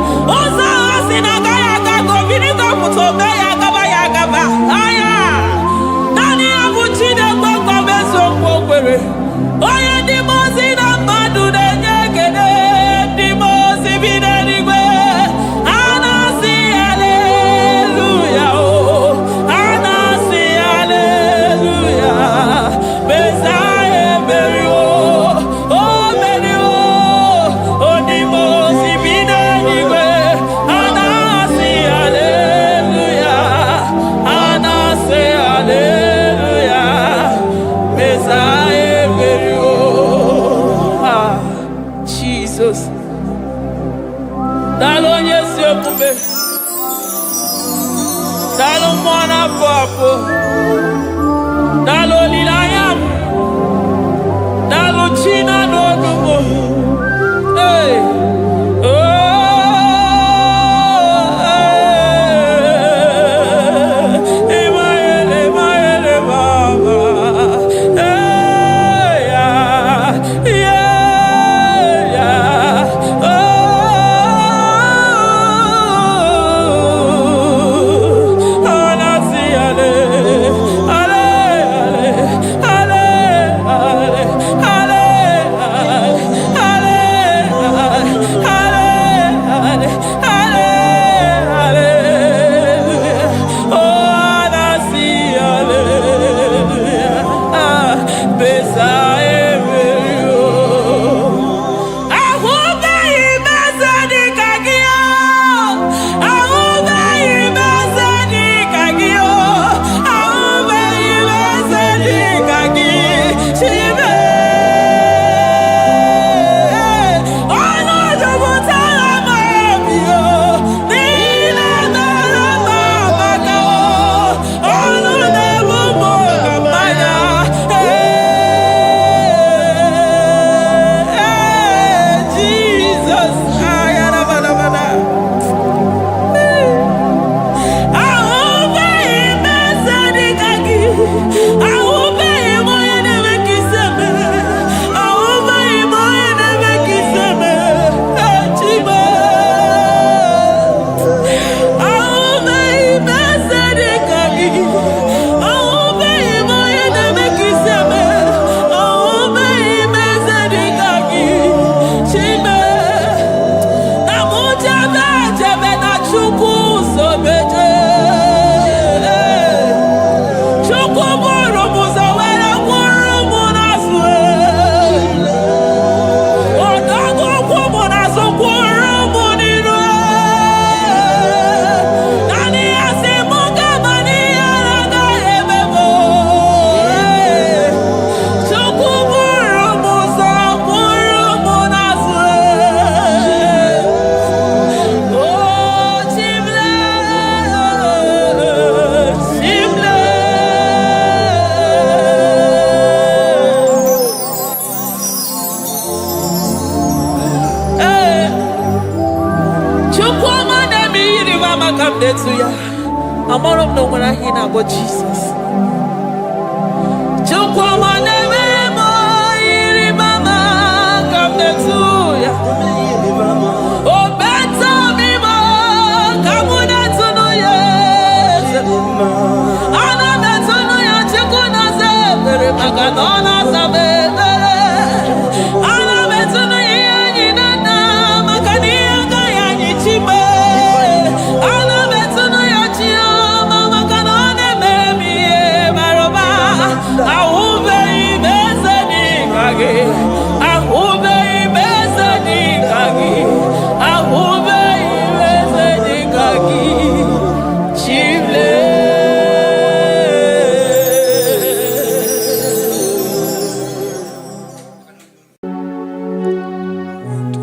I'm all of no when I hear about Jesus.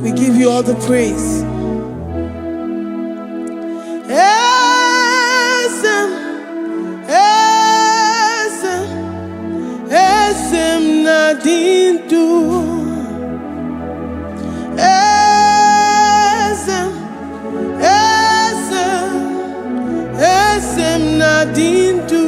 We give you all the praise. Esem nadindu. Esem nadindu.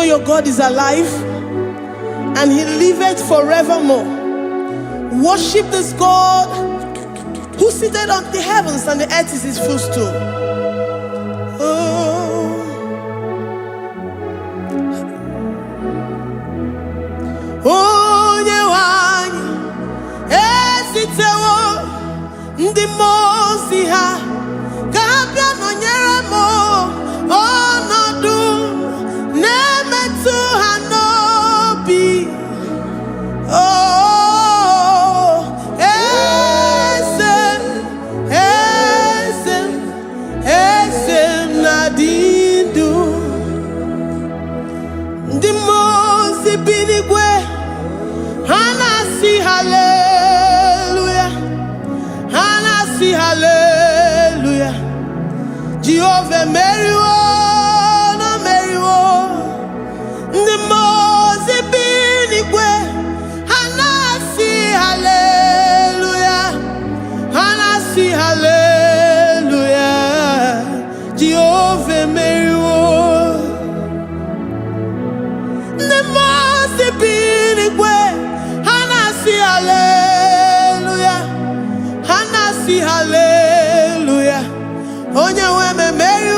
your God is alive and he liveth forevermore. Worship this God who seated on the heavens and the earth is his footstool. Oh, Yewani, esitewo ndi mozi ha kabia no nyeremo onodu nemetu hanobi. Oh, esem nadindu ndi mozi binigwe. Hanasi hallelujah, Hanasi hallelujah. Jehovah Mary no Mary the Mose binigwe. Hanasi hallelujah, Hanasi hallelujah. Jehovah Mary the Mose binigwe. Hallelujah, Hanasi hallelujah. Onye weme Mary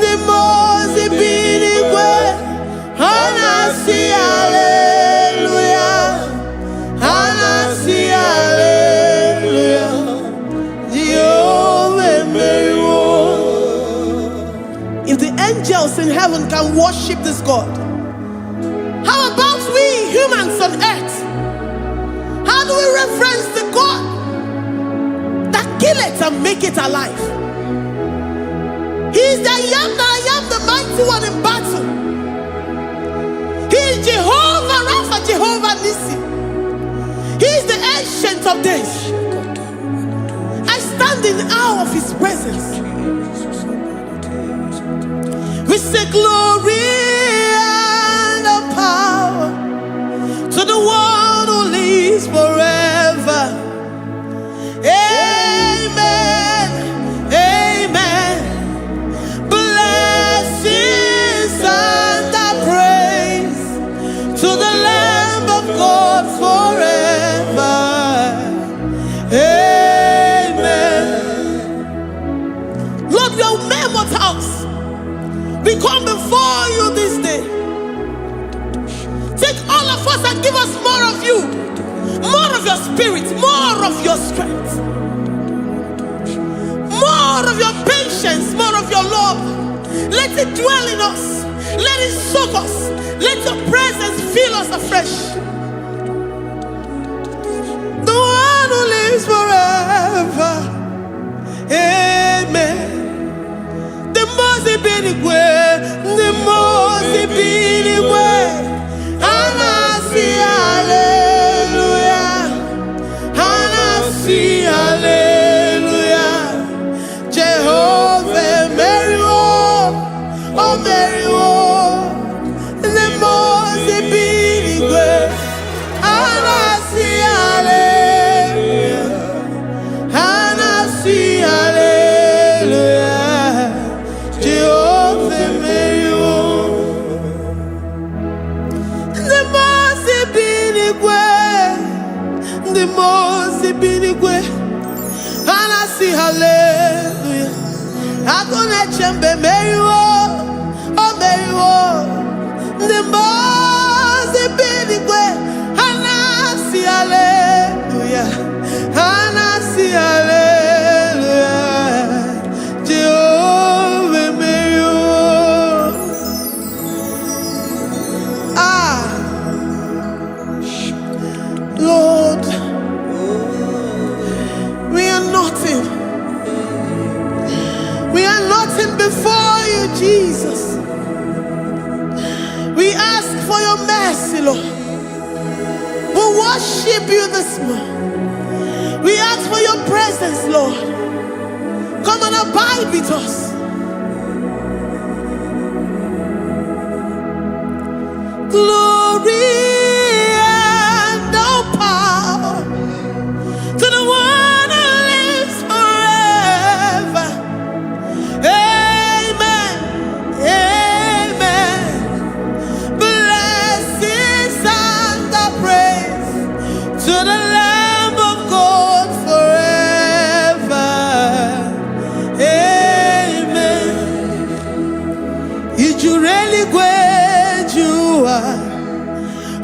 the Mose binigwe. Hanasi hallelujah, Hanasi hallelujah. Jehovah Mary. If the angels in heaven can worship this God, how about we humans on earth? How do we reference the God that kill it and make it alive? He is the I am that I am, the mighty one in battle. He is Jehovah Rapha, Jehovah Nissi. He is the ancient of days. I stand in awe of his presence. We say glory power to the one who lives forever. Amen, amen. Blessings and praise to the Lamb of God forever. Amen. Lord, we are mere mortals. We come before you this day. Take all of us and give us more of you, more of your spirit, more of your strength, more of your patience, more of your love. Let it dwell in us. Let it soak us. Let your presence fill us afresh. The one who lives forever. Amen. The Mose binigwe, the Mose binigwe. Hanasi hallelujah, Hanasi hallelujah. Jehovah Mary oh Mary the Mose binigwe. Hanasi hallelujah, Hanasi hallelujah. Jehovah Mary the Mose binigwe. Hanasi hallelujah. Agone chembe Mary oh Mary the Mose binigwe. Hanasi hallelujah, Hanasi hallelujah. Jehovah Mary. Lord, we are nothing. We are nothing before you, Jesus. We ask for your mercy, Lord. We worship you this morning. We ask for your presence, Lord. Come and abide with us. Glory and all power to the one who lives forever. Amen.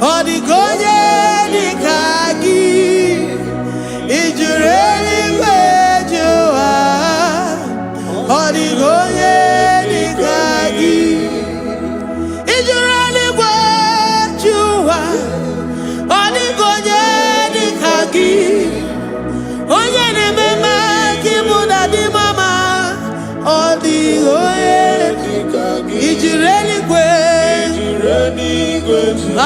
Odigonye dikagi Ijureli gwejua Odigonye dikagi Ijureli gwejua Odigonye dikagi Onye nemema kimuda di mama Odigonye dikagi Ijureli gwejua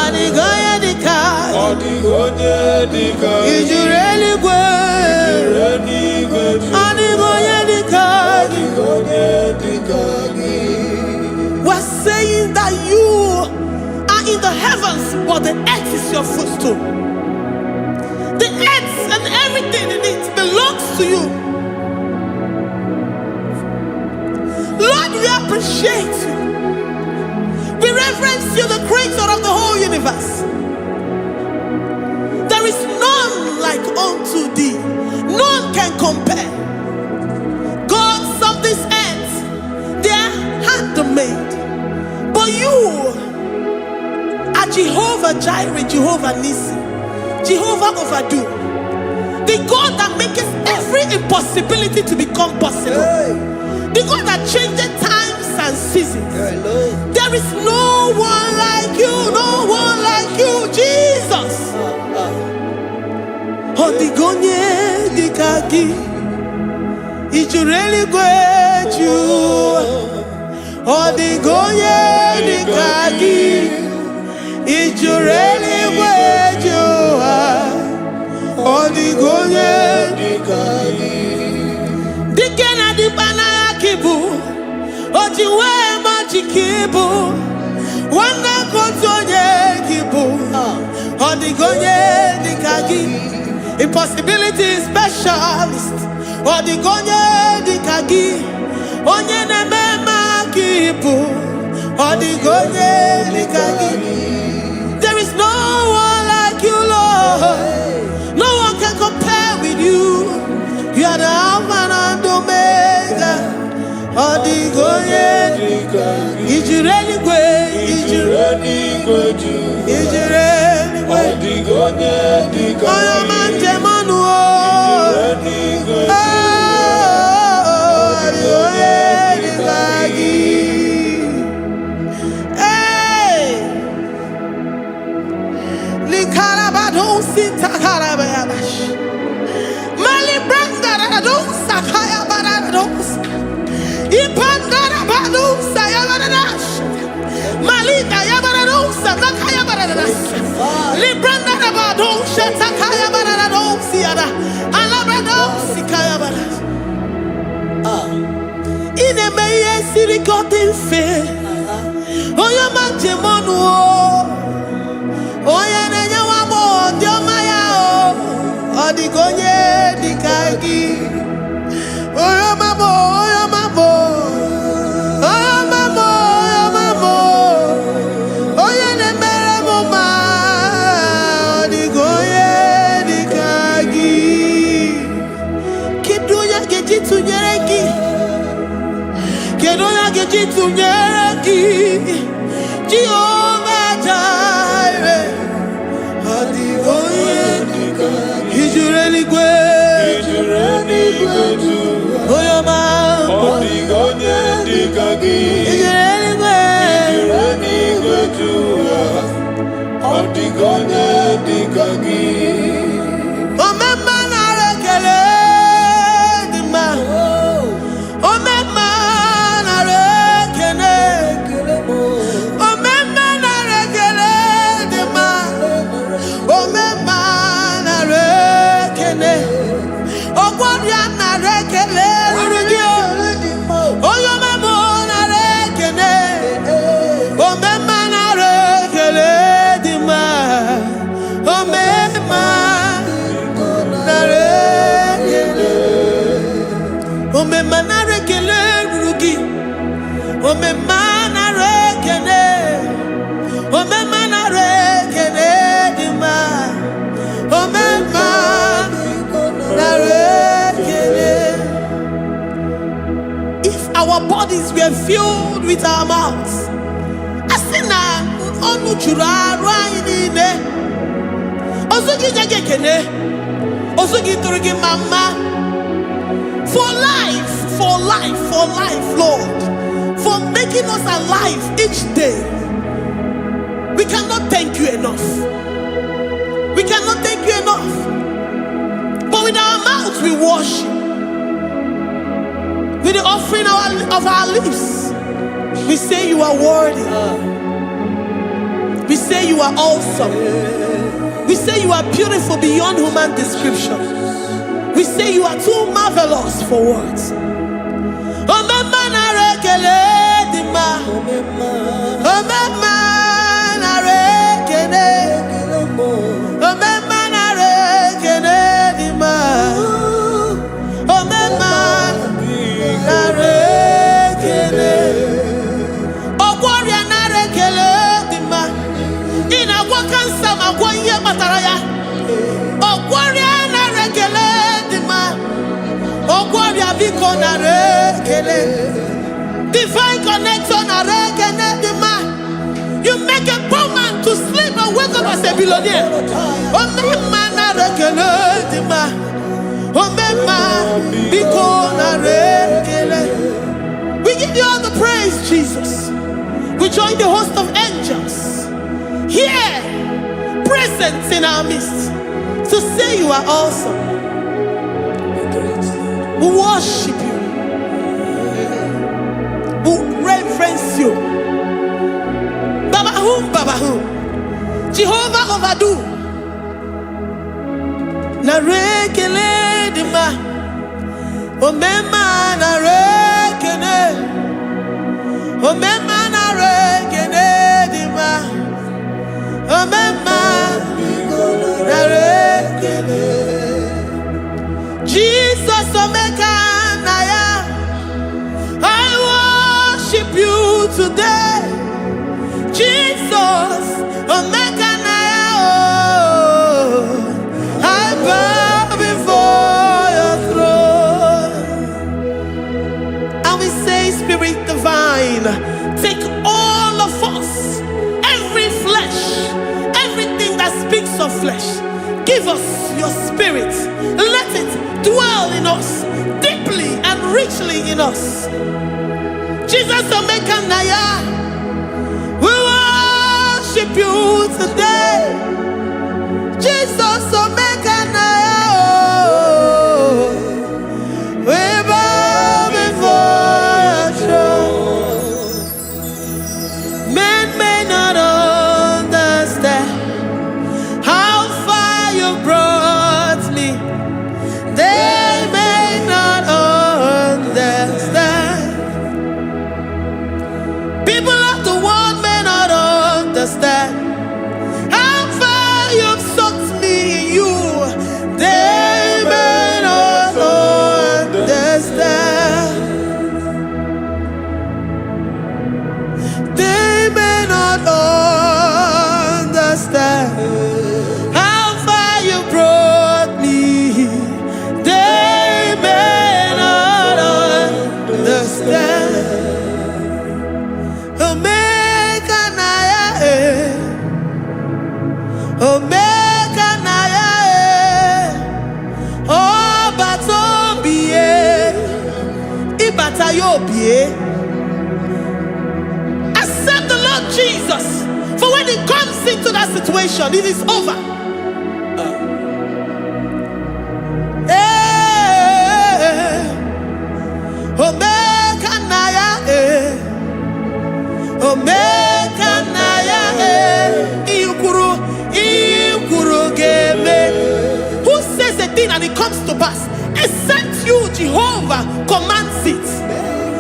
Odigonye dikagi Odigonye dikagi Ijureli gwejua Odigonye dikagi. We're saying that you are in the heavens, but the earth is your footstool. The earth and everything in it belongs to you. Lord, we appreciate you. We reverence you, the creator of the whole universe. There is none like unto thee. None can compare. Gods of this earth, they are handmade. But you are Jehovah Jireh, Jehovah Nissi, Jehovah Overdo, the God that makes every impossibility to become possible. The God that changes times and seasons. There is no one like you, no one like you, Jesus. Odigonye dikagi Ijureli gwejua Odigonye dikagi Ijureli gwejua Odigonye dikagi Dikena dibana yakibu Ojiwe majikibu Wana kotonye kibu Odigonye dikagi Impossibility specialist Odigonye dikagi Onye nemema kibu Odigonye dikagi. There is no one like you, Lord. No one can compare with you. You are the Alpha and Omega. Odigonye dikagi Ijureli Ijureli Odigonye dikagi Oyamante manuo Odigonye dikagi. Hey, Likarabado Sitarabayabash Malibranda Radosa Kaya Barados Ipandarabado Sayabarash Malika Yabaradosa Nakaya Baradas Libranda Rabado Shatakaya Barados Siada Alabrados Kaya Baradas. In a Maya City Cotton Fair Oyamante Monuo Oyananya Wamo Diomaya Odigonye dikagi Oyamamo Oyamamo Oyamamo Oyamamo Oyanemere Moma Odigonye dikagi Kidunya Gejitu Nyereki Kedonya Gejitu Nyereki Jehovah Jireh Odigonye dikagi Ijureli gwejua Oyama Odigonye dikagi Ijureli gwejua Odigonye dikagi. Omema narekele dima Omema narekele Omema narekele dima Omema narekele Ogwanya narekele rugio Oyomemo narekele Omema narekele dima Omema narekele Omema narekele rugi Omema narekele Omema narekele dima Omema narekele. If our bodies were filled with our mouths, asina onu juru anyị niile. Ozugi nyege kene. Ozugi turugi mama. For life, Lord. For making us alive each day. We cannot thank you enough. We cannot thank you enough. But with our mouths we worship. With the offering of our lips, we say you are worthy. We say you are awesome. We say you are beautiful beyond human description. We say you are too marvelous for words. Divine connection. You make a poor man to sleep and wake up as a billionaire. We give you all the praise, Jesus. We join the host of angels here, present in our midst, to say you are awesome. We worship you. We reverence you. Babahum. Jehovah overdo. Narekele dima. Omema narekene. Omema narekene dima. Omema narekene. Jesus omeka naya. I worship you today. Jesus, omeka naya. I bow before your throne. And we say, Spirit divine, take all of us, every flesh, everything that speaks of flesh. Give us your spirit. Let it dwell in us, deeply and richly in us. Jesus, omeka naya. We worship you today. Jesus, omeka naya. We bow before your throne. Men may not understand how far you brought me. They may not understand. People of the world may not understand how far you've sucked me in you. They may not understand. They may not understand how far you brought me. They may not understand. Omeka naya, omeka naya, oh batobie, ibatayobie. Accept the Lord Jesus, for when He comes into that situation, it is over. Omeka naya, omeka naya, ikuru geme. Who says a thing and it comes to pass? Except you, Jehovah, commands it.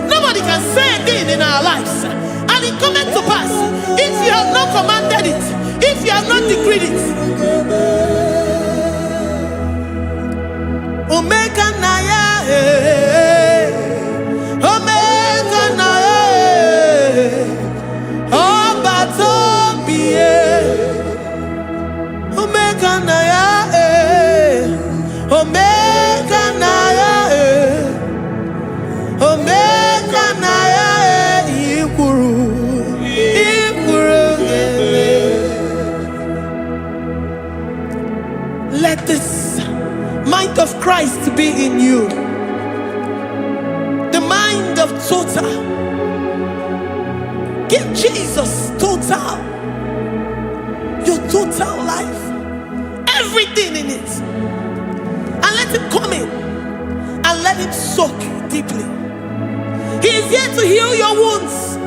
Nobody can say a thing in our lives and it comes to pass if you have not commanded it, if you have not decreed it. Omeka naya. Ikuru Christ be in you. The mind of total. Give Jesus total. Your total life. Everything in it. And let him come in. And let him soak deeply. He is here to heal your wounds.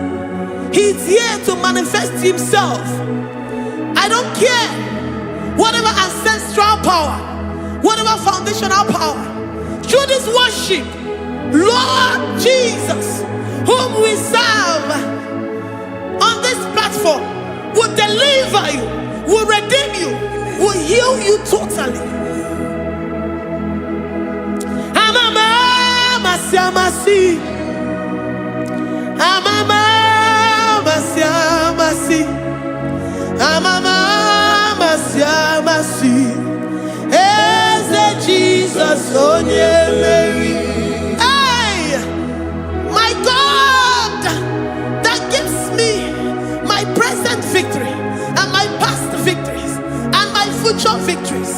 He is here to manifest himself. I don't care. Whatever ancestral power, whatever foundational power, through this worship, Lord Jesus, whom we serve on this platform, will deliver you, will redeem you, will heal you totally. Amamasi, amamasi, amamasi, Eze Jesus, onye Mary. Hey, my God, that gives me my present victory and my past victories and my future victories.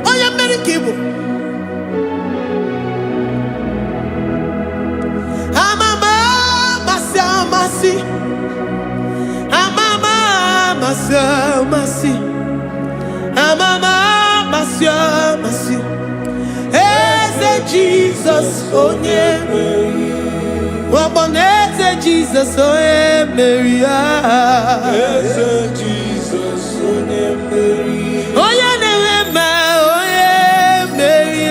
Onye Mary Kibu. Amamasi, amamasi, amamasi, Eze Jesus, onye Mary. Eze Jesus, onye Mary. Eze Jesus, onye Mary. Onye na-eme, onye Mary.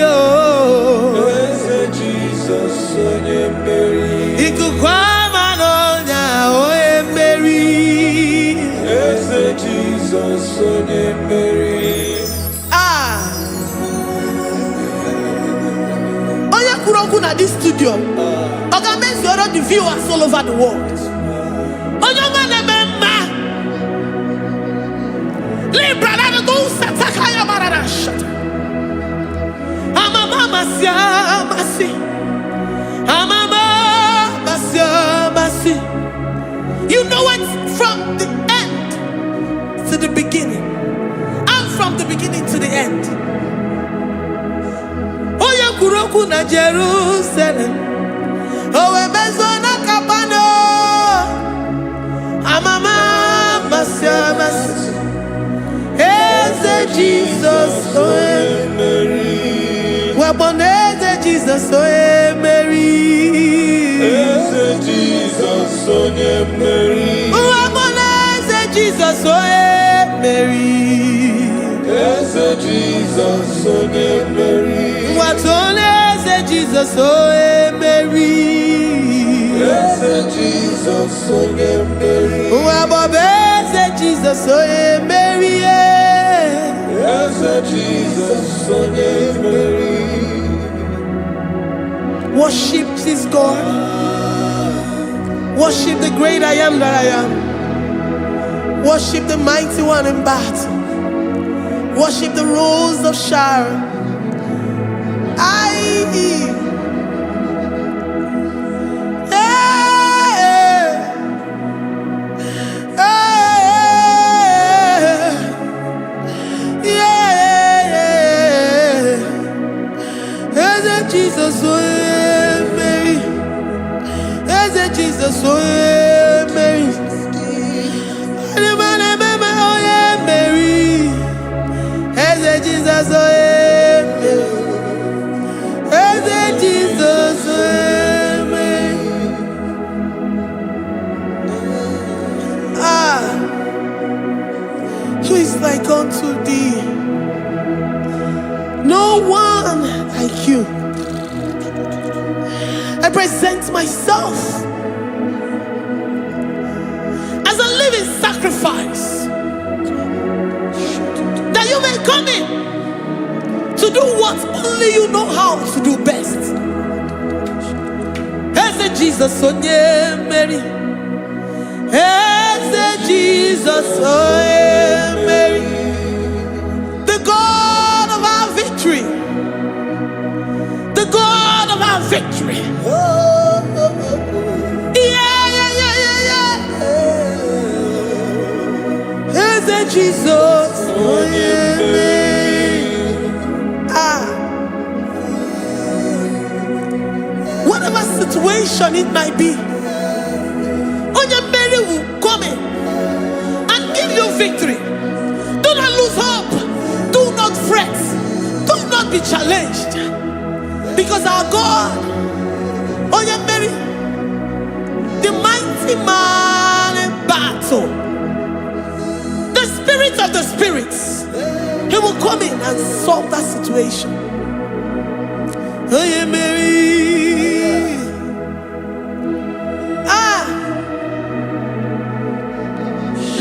Eze Jesus, onye Mary. Ikuku ama n'ọnya, onye Mary. Eze Jesus, onye Mary. At this studio, organize the viewers all over the world. You know it from the end to the beginning, and from the beginning to the end. Kuroku na Jerusalem, owe bezona kapano, amama masiamas, Eze Jesus, oe Mary, waboneze Jesus, oe Mary, Eze Jesus, oe Mary, waboneze Jesus, oe Mary, Eze Jesus, oe Mary. Eze Jesus, oh Mary. Eze Jesus, oh Mary. Eze Jesus, oh Mary. Eze Jesus, oh Mary. Worship this God. Worship the great I am that I am. Worship the mighty one in battle. Worship the rose of Sharon. Jesus, oh Mary, Eze Jesus, oh Mary, Mary, Eze Jesus, oh Jesus, who is like unto thee? No one like you. I present myself as a living sacrifice, that you may come in to do what only you know how to do best. Eze Jesus, onye Mary. Eze Jesus, onye Mary. The God of our victory. The God of our victory. Eze Jesus, onye Mary. situation it might be, Onyemere will come in and give you victory. Do not lose hope. Do not fret. Do not be challenged. Because our God, Onyemere, the mighty man in battle, the spirit of the spirits, he will come in and solve that situation.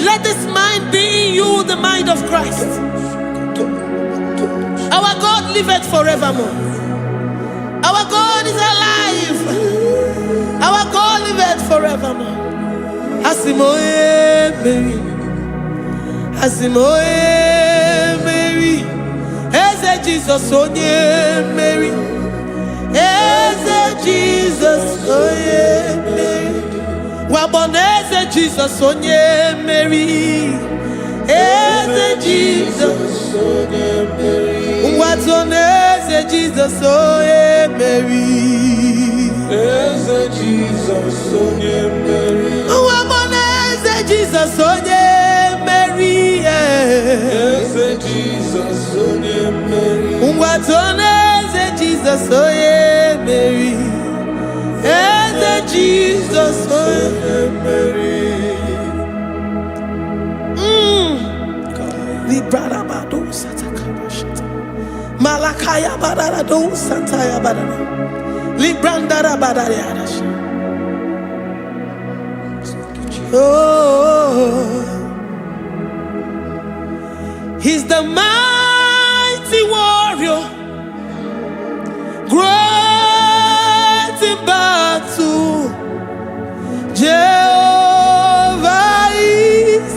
Let this mind be in you, the mind of Christ. Our God liveth forevermore. Our God is alive. Our God liveth forevermore. Asimoye Mary, Asimoye Mary, Eze Jesus onye Mary, Eze Jesus onye Mary, Waboneze Jesus onye Mary, Eze Jesus onye Mary, Watoneze Jesus onye Mary, Eze Jesus onye Mary, Waboneze Jesus onye Mary, Eze Jesus onye Mary, Watoneze Jesus onye Mary, Eze Jesus onye Mary. Librada bado satakaba shata. Malakaya badara do santaya badara. Librandara badara yadasha. Oh, he's the mighty warrior, great in battle. Jehovah is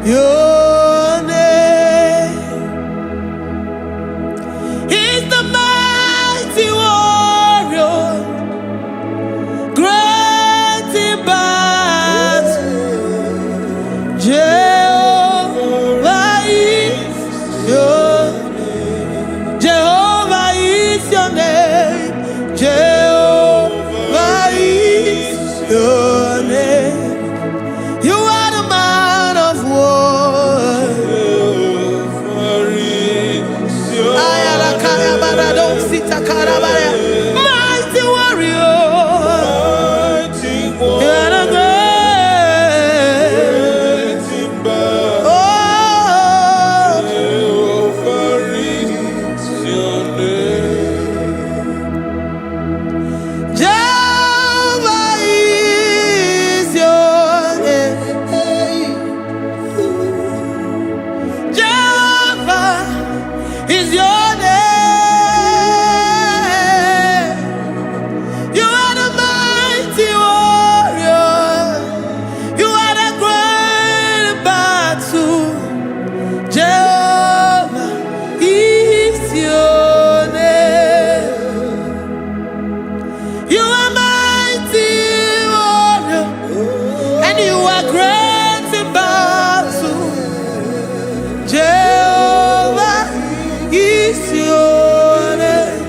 your name. He's the mighty warrior, great in battle. Jehovah is your name. Jehovah is your name. Jehovah is your name. You are the man of war. Ayalakaya barado sitakarabaya. Mighty warrior. You are the great. Oh, Jehovah is your name. Jehovah is your name. Jehovah is your name. You are the mighty warrior. You are the great battle. Jehovah is your name. You are mighty warrior, and you are great in battle. Jehovah is your name.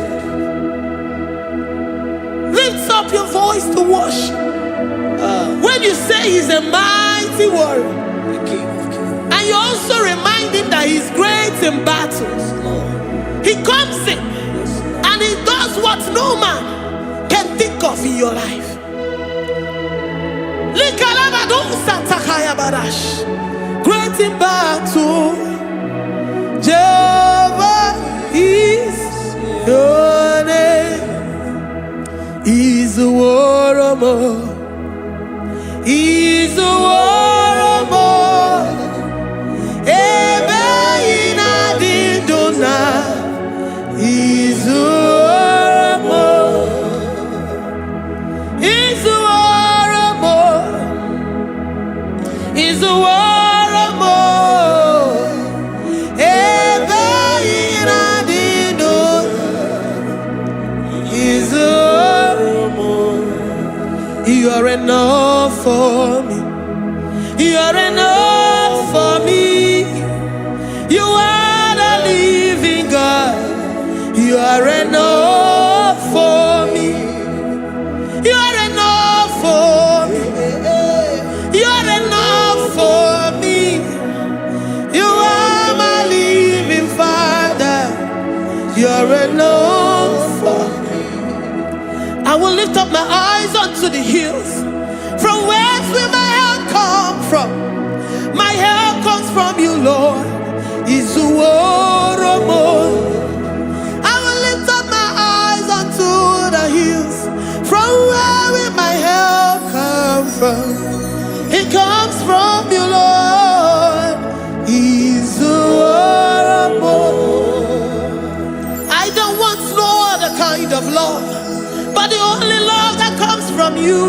Lift up your voice to worship. When you say he's a mighty warrior, and you also remind him that he's great in battles, he comes in and he does what no man can think of in your life. Great in battle, Jehovah is your name. He's a warrior. He's a warrior. Ebe ina dindona. He's a warrior. He's a warrior. He's a warrior. Ebe ina dindona. He's a warrior. You are enough for me. You are enough for me. You are the living God. You are enough for me. You are my eyes onto the hills. From whence will my help come from? My help comes from you, Lord. I will lift up my eyes unto the hills. From where will my help come from? It comes from you, Lord. I don't want no other kind of love, but the only love that comes from you.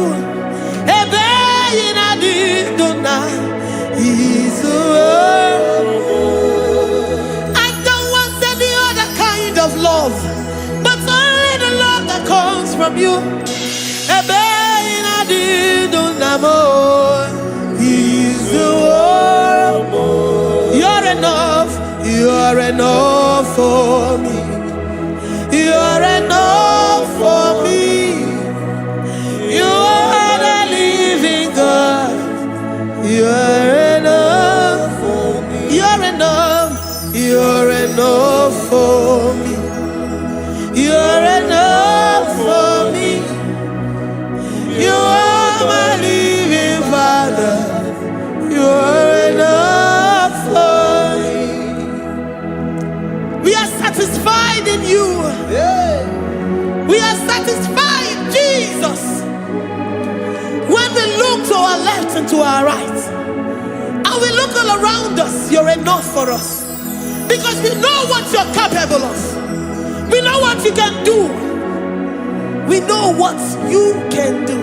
I don't want any other kind of love, but only the love that comes from you. You're enough. You're enough for me. You're enough for me. You are the living God. You're enough for me. You're enough. You're enough for me. You're enough for me. You are my living Father. You're enough for me. We are satisfied in you. We are satisfied in Jesus. When we look to our left and to our right, and we look all around us, you're enough for us. Because we know what you're capable of. We know what you can do. We know what you can do.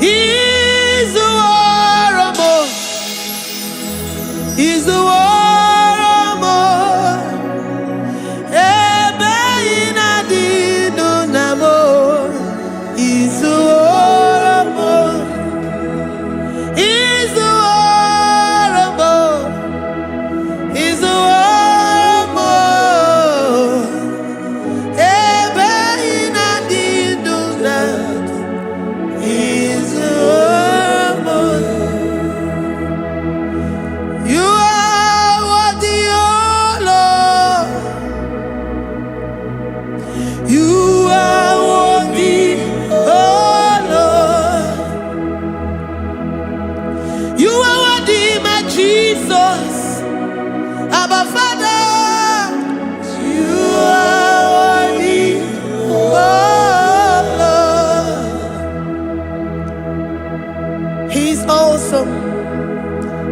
He's the war. He's the war.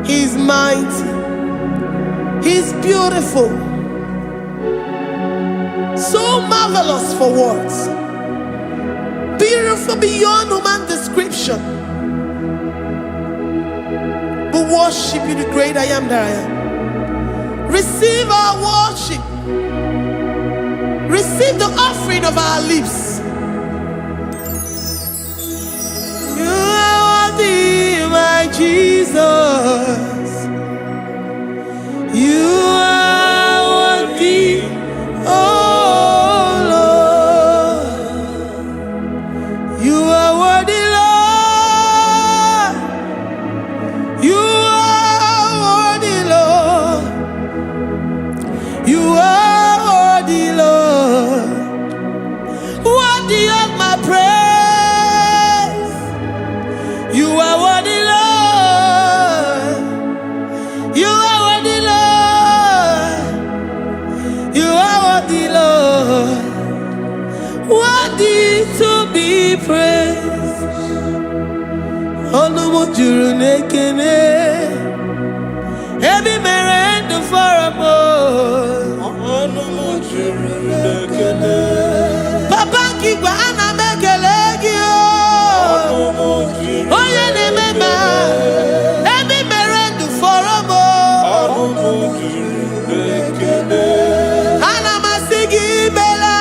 He's mighty. He's beautiful. So marvelous for words. Beautiful beyond human description. We worship you, the great I am that I am. Receive our worship. Receive the offering of our lips. You are worthy, my Jesus. You are worthy, oh Lord. You are worthy, Lord. You are worthy, Lord. You are worthy, Lord. Worthy of my praise. You are worthy, Lord. You are worthy, Lord. You are worthy, Lord. Worthy to be praised. Onumujuru nekene. Every merend for a more. Onumujuru nekene. Papa kigwa ana mekelegio. Oye ne mema. Every merend for a more. Onumujuru nekene. Ana masigi bela.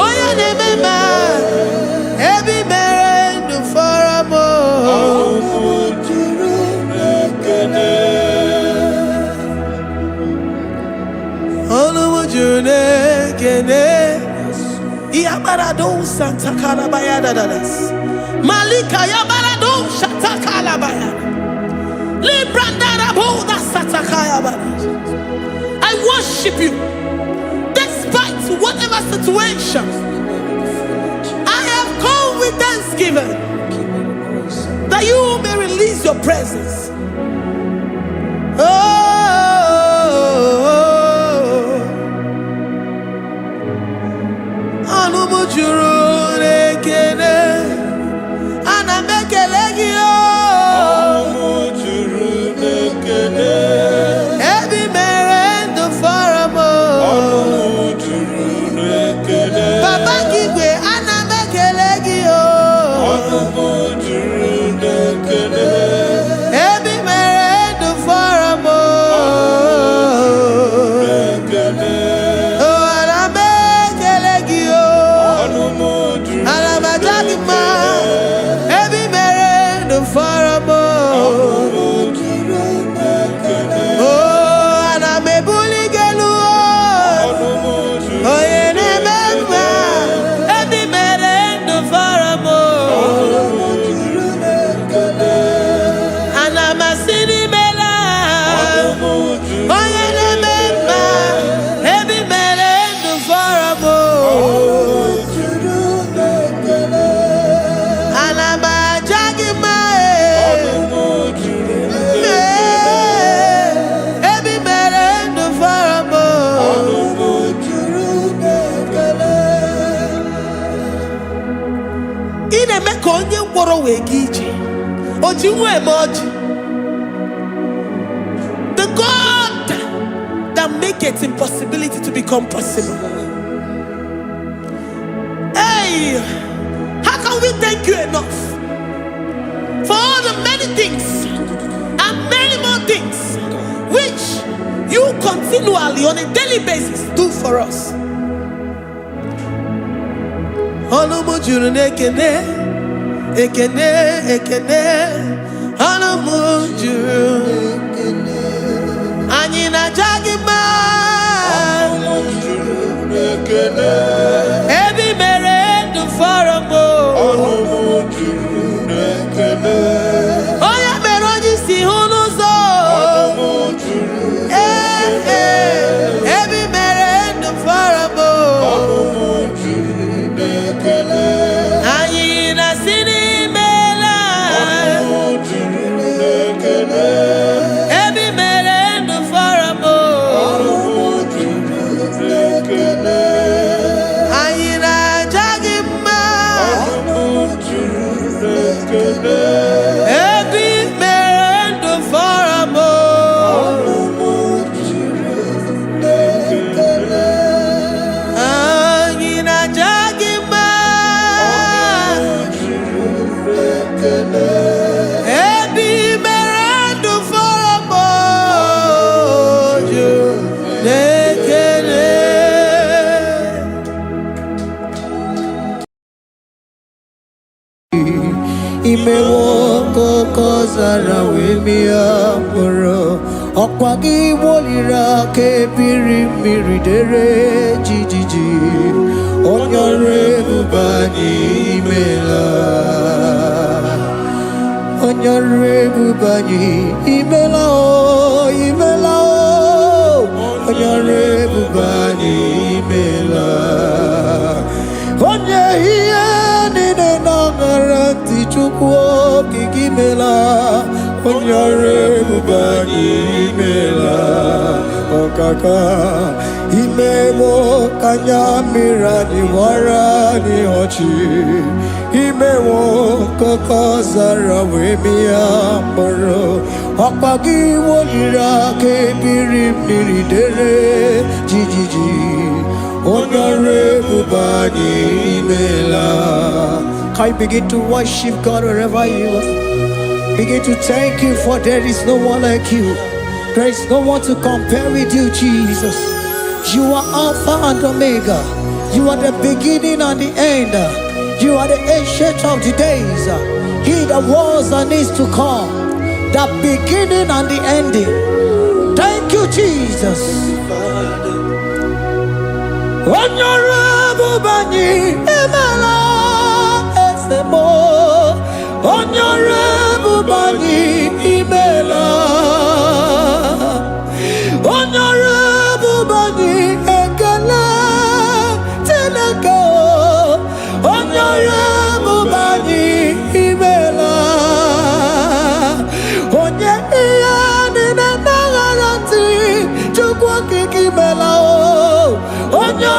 Oye ne mema. Every merend for a more. Onumujuru nekene. Onumujunekene. Iabarado Santa Calabayada das. Malika Yabarado Shata Calabaya. Librandara Boda Satakaya. I worship you despite whatever situation. I have come with thanksgiving that you may release your presence. The God that makes impossibility to become possible. Hey, how can we thank you enough for all the many things and many more things which you continually on a daily basis do for us? Ekene, ekene, anamujuru. Anyina jagima. Ebi mere du faramo. Oya meroji si hunuzo. Ebi mere du faramo. Anyina sini. Imewoko kozara wemia moro Okwagi wolira ke biri miridere jijiji Onyore bubani imela Onyore bubani imela o imela o Onyore bubani imela Onye hiye nine nangaranti chukwo kikimela Onyore bubani imela Okaka Imemo kanyamira ni wara ni hochi Imemo kokozara wemia moro Okpagi wolira ke biri miridere jijiji Onyore bubani imela. Can you begin to worship God wherever you are? Begin to thank Him, for there is no one like you. There is no one to compare with you, Jesus. You are Alpha and Omega. You are the beginning and the end. You are the ancient of the days. He that was and is to come. The beginning and the ending. Thank you, Jesus. Honorable Bani Emala Esemo. Honorable Bani Emela. Honorable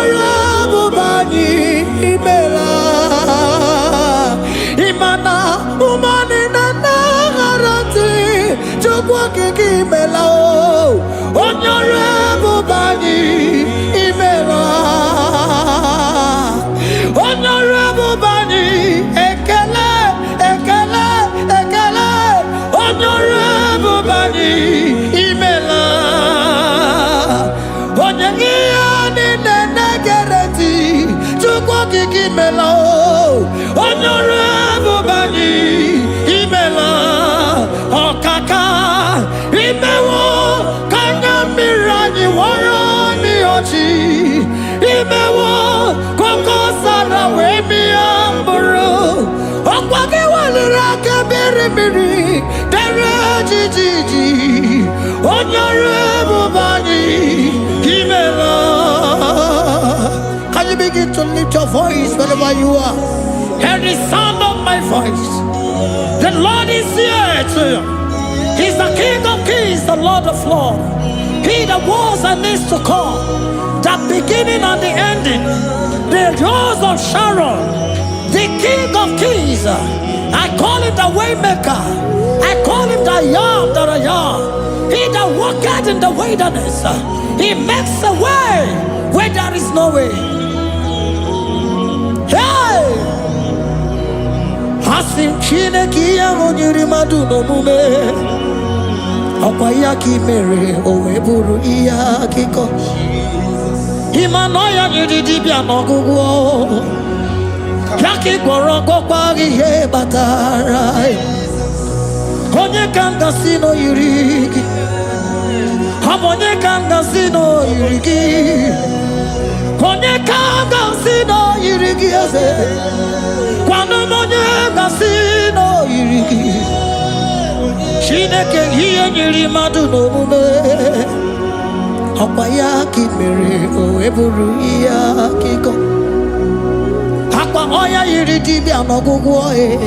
Honorable Bani Imela Imana Umani Nana Harati Chukwa Kiki Imela Honorable Bani Imela Honorable Bani Ekele Ekele Ekele Honorable Bani Imela Imela, Honorable Bani, Imela, Okaka, Imewo, Kanya Mirani, Warani Ochi, Imewo, Koko Sara, Wemi Amburu, Okwake Waliraka Beribiri, Deraji Gigi, Honorable Bani, Imela. Can you begin to lift your voice wherever you are? Hear the sound of my voice. The Lord is here to you. He's the King of Kings, the Lord of Lords. He that was and is to come, the beginning and the ending, the rose of Sharon, the King of Kings. I call him the Waymaker. I call him the Yam that I am. He that walketh in the wilderness, he makes a way where there is no way. Hey! Hasim chine kiya monyuri maduno mume Okwaya ki mere owe buru iya kiko Imanoya nyiri bia nogugo Yaki gorogo kwa gihe batara Onye kanga sino yurigi Onye kanga sino yurigi Onye kanga sino yurigi eze Kwano monye sino yurigi Shineke hiye nyiri madu no mume Okwaya ki mere owe buru iya kiko Akwa oya yiri dibia nogugu oe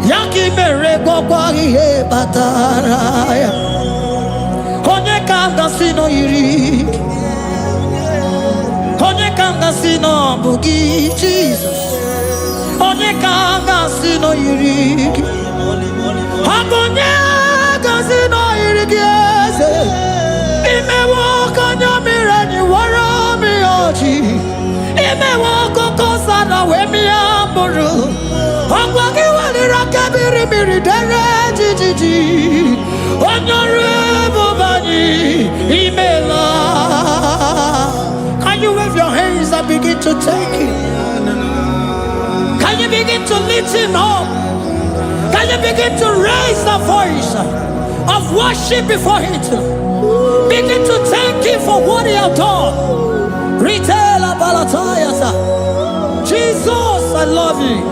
Yaki mere gwagwa ihe batara ya Onye kanga sino yiri Onye kanga sino bugi Jesus Onye kanga sino yiri Onye kanga sino yiri kiese Imewo kanya mirani wara mi oji Imewo koko sana we mi amburu Ogwagi walira kabiri miri dere jijiji Honorable Bani Imela. Can you wave your hands and begin to take it? Can you begin to lift him up? Can you begin to raise the voice of worship before him? Begin to thank him for what he has done. Retailer Balatayasa. Jesus, I love you.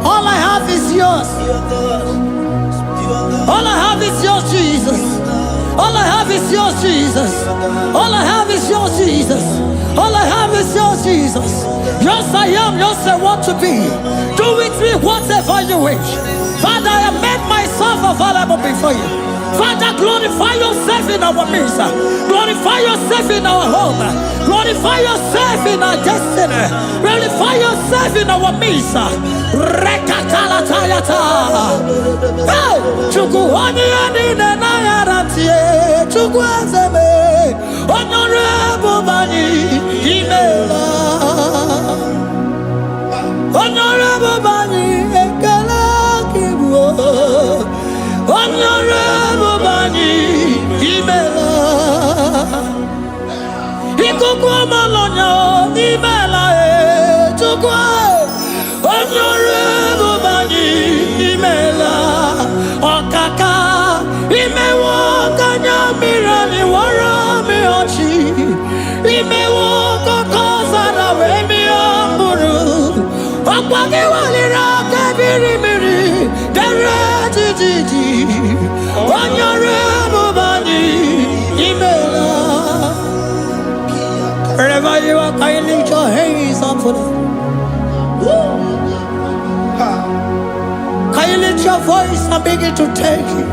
All I have is yours. All I have is yours, Jesus. All I have is yours, Jesus. All I have is yours, Jesus. All I have is yours, Jesus. Yours I am, yours I want to be. Do with me whatever you wish. Father, I have made myself available before you. Father, glorify yourself in our midst. Glorify yourself in our home. Glorify yourself in our destiny. Glorify yourself in our midst. Rekatala tayata. Hey, chukuani ani na yaratie. Chukwazeme. Honorable Bani Imela. Honorable Bani Ekala Kibu. Honorable Bani Imela. Ikukwa malonya Imela chukwa. Honorable Bani Imela. Okaka Imewo kanya mirani wara mi ochi. Imewo koko sara we mi amburu. Okwage walira kabiri miri. Dere jiji. Honorable Bani Imela. Wherever you are, can you lift your hands up for them? Can you lift your voice and begin to take it?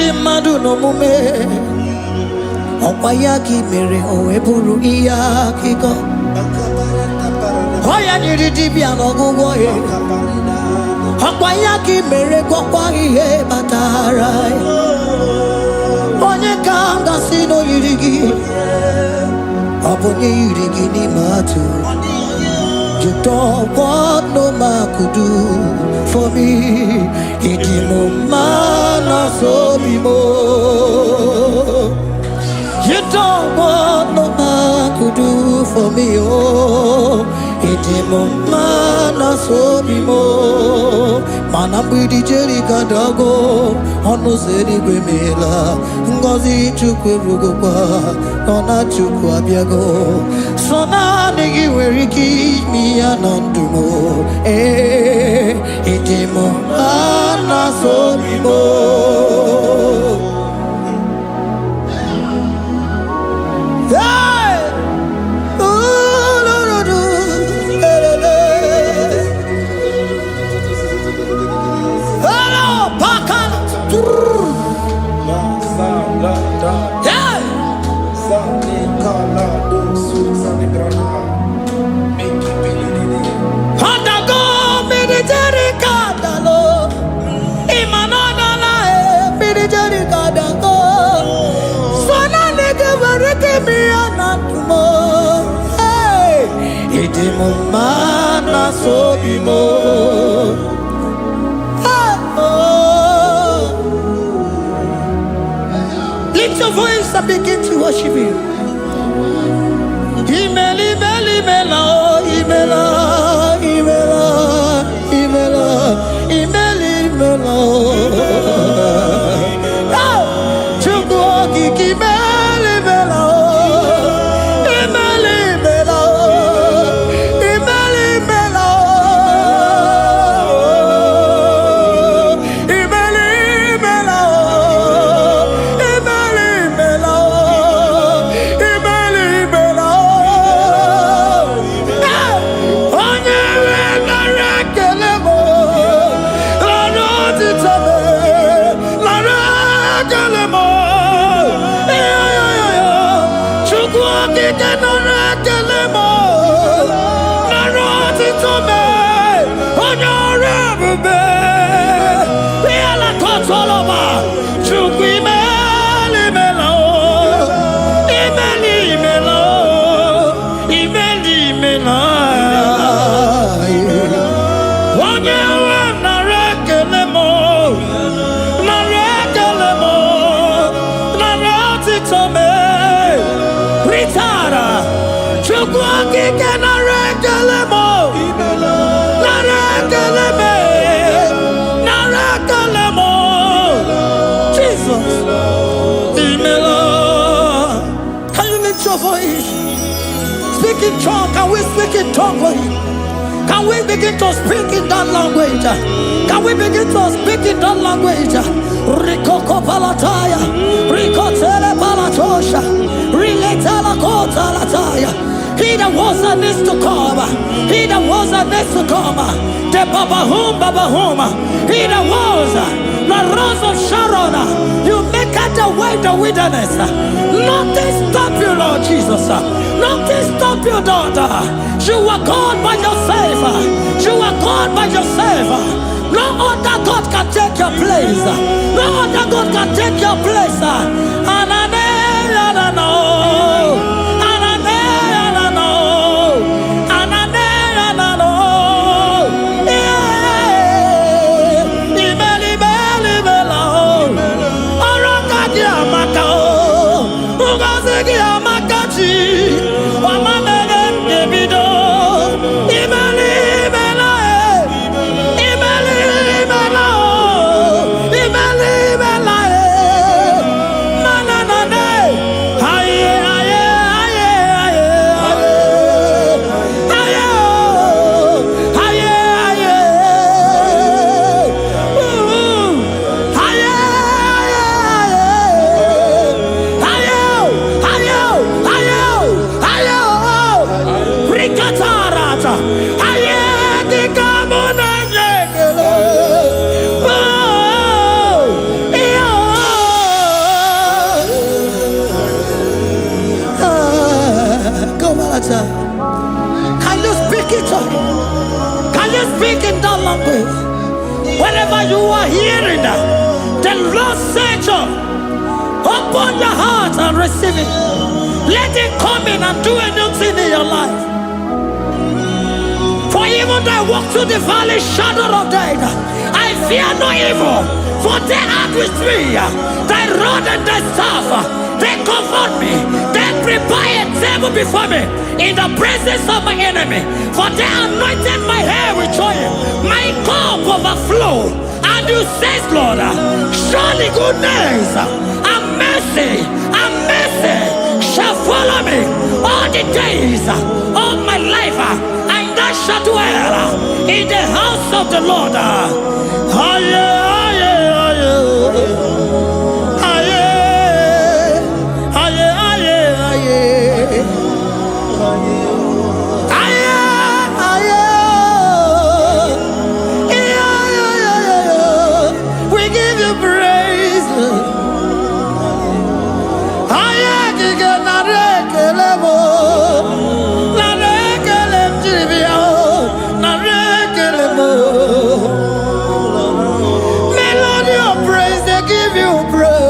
Ojiri madu no mume Okwayaki mere oeburu iya kiko Oya niri dibia no gugo ye Okwayaki mere kwa ihe batara Onye kanga sino yirigi Obonye yirigi ni matu You don't want no man could do for me. Idimo mana so bimo. You don't want no man could do for me. Oh, idimo mana so bimo. Manambidi jeri kadago. Ono zeri gwemela. Ngozi chukwe rugopa. Nona chukwa biago. Sona negi weriki mi anandumo. Idimo mana so bimo. Mana so bimo. Lift your voice and begin to worship Him. Imela, imela, imela, imela, imela, imela, imela. Chukwuoki kimela, imela. Speak in tongue. Can we speak in tongue for Him? Can we begin to speak in that language? Can we begin to speak in that language? Rikoko palataya, rikotele palatosha, riletala kota lataya. He that was and is to come. He that was and is to come. The babahum, babahum. He that was the rose of Sharon. You make out the way the wilderness. Nothing stop you, Lord Jesus. Nothing stop you, daughter. You are God by yourself. You are God by yourself. No other God can take your place. No other God can take your place. Can you speak in that language? Whenever you are hearing that, the Lord said, open your heart and receive it. Let it come in and do a new thing in your life. For even though I walk through the valley shadow of death, I fear no evil. For they are with me. Thy rod and thy staff, they comfort me. They prepare a table before me in the presence of my enemy. For they anointed my hair with oil. My cup overflow. And you say, Lord, surely goodness and mercy shall follow me all the days of my life. And I shall dwell in the house of the Lord. We give you praise. Melody of praise, they give you praise.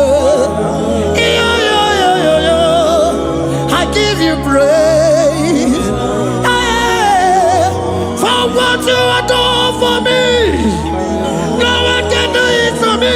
I give you praise. For what you have done for me, no one can do it for me.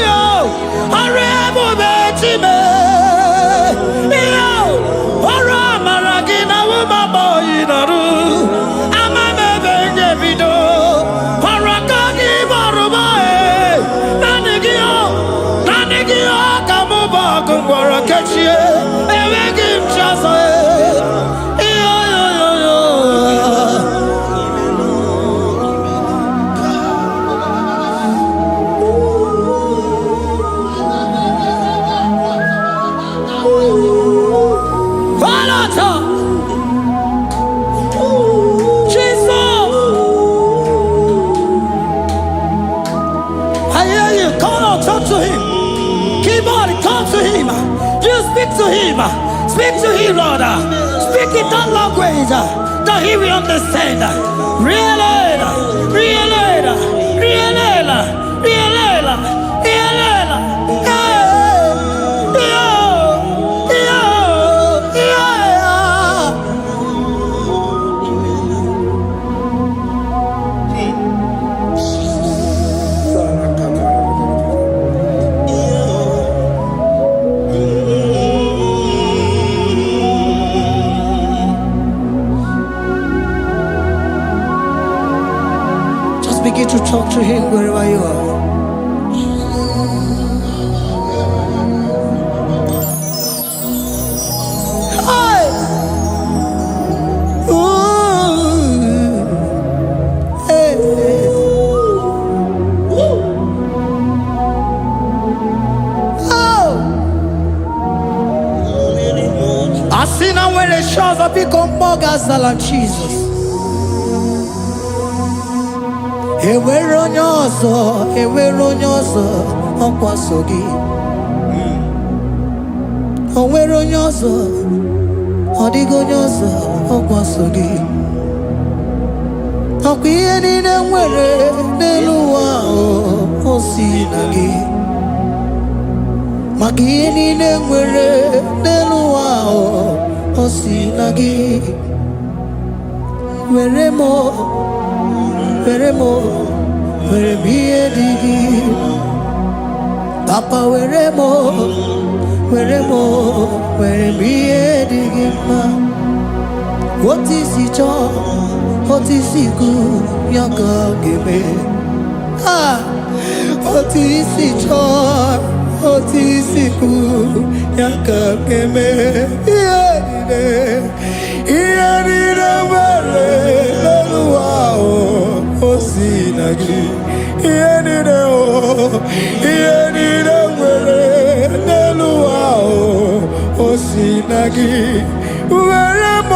Speak to him, Lord. Speak in that language that he will understand. Begin to talk to him wherever you are. Hey! Ooh! Hey! Oh! I see now where the shores have become more than Jesus. Ewere onye ọzọ ọkwaso gị. O nwere onye ọzọ, ọ dịghị onye ọzọ ọkwaso gị. Ọkwa ihe niile nwere n'elu ụwa o si na gị. Maka ihe niile nwere n'elu ụwa o si na gị. Were m ihe dị gị. Papa were m ihe dị gị mma. Otu isi chọọ, otu isi kwu ya ka ọ ga-eme. Otu isi chọọ, otu isi kwu ya ka ọ ga-eme. Ihe niile nwere n'elu ụwa o si na gị. Ihe niile nwere n'elu ụwa o si na gị. Were m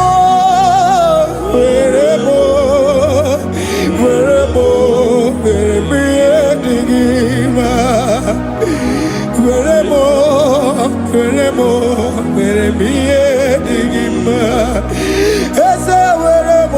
ihe dị gị mma. Were m ihe dị gị mma. Eze were m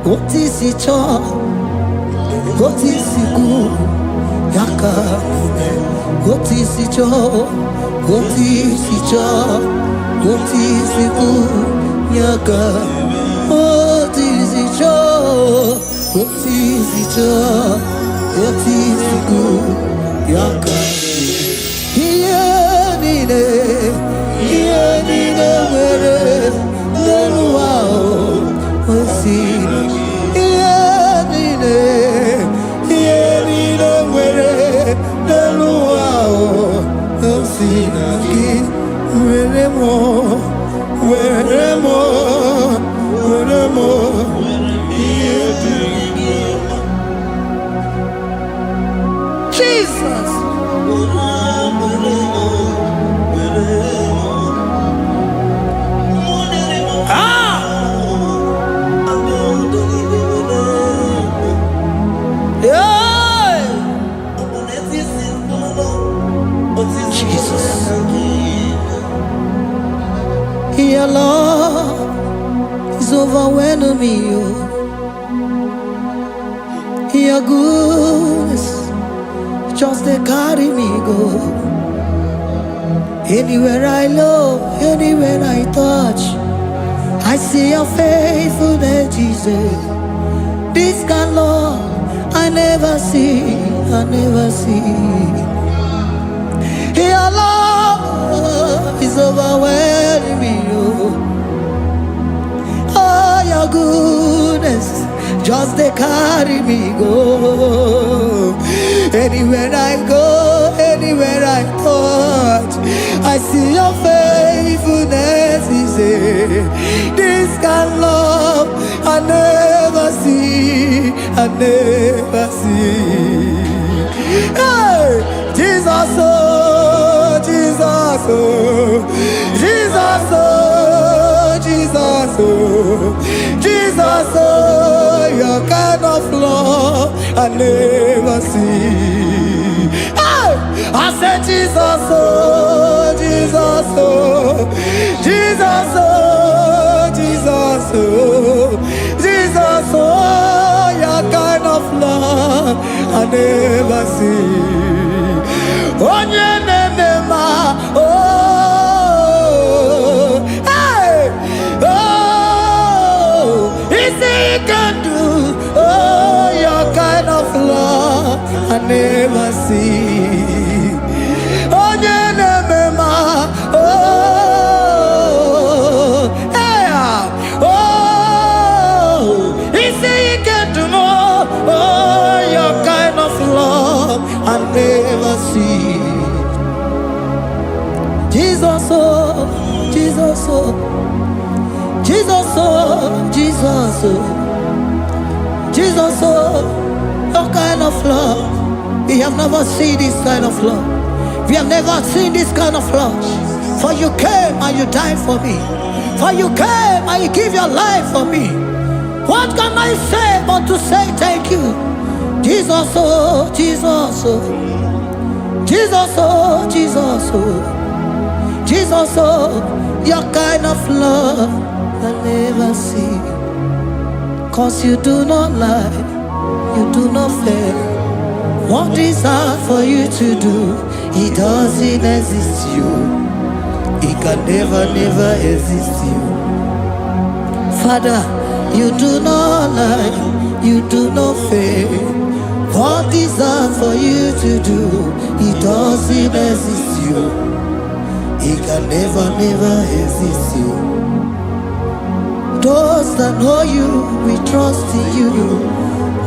What is it all? What is it good? Yaka. What is it all? What is it all? What is it good? Yaka. What is it all? What is it all? What is it good? Yaka. Here nine, where no wow. What's it? Jesus. Your love is overwhelming me. Your goodness just they carry me go. Anywhere I look, anywhere I touch, I see your faithfulness, Jesus. This kind of love I never see, I never see. Your love is overwhelming me. Oh, your goodness just they carry me go. Anywhere I go, anywhere I touch, I see your faithfulness. This kind of love I never see, I never see. Hey, Jesus, oh, Jesus, oh, Jesus, oh, Jesus, oh, Jesus, oh, your kind of love I never see. Hey, I said Jesus, oh, Jesus, oh, Jesus, oh, Jesus, oh, Jesus, oh, your kind of love I never see. Oh, hey, oh, is he can do, oh, your kind of love I never see. Oh, oh, hey, oh, is he can do more, oh, your kind of love I never see. Jesus, oh, Jesus, oh, Jesus, oh, Jesus, oh, Jesus, oh, your kind of love. We have never seen this kind of love. We have never seen this kind of love. For you came and you died for me. For you came and you give your life for me. What can I say but to say thank you? Jesus, oh, Jesus, oh, Jesus, oh, Jesus, oh, Jesus, oh, your kind of love I never see. 'Cause you do not lie, you do not fail. What is hard for you to do, it doesn't exist you. It can never, never exist you. Father, You do not lie, you do not fail. What is hard for you to do? It doesn't exist you. It can never, never exist you. Those that know you, we trust in you.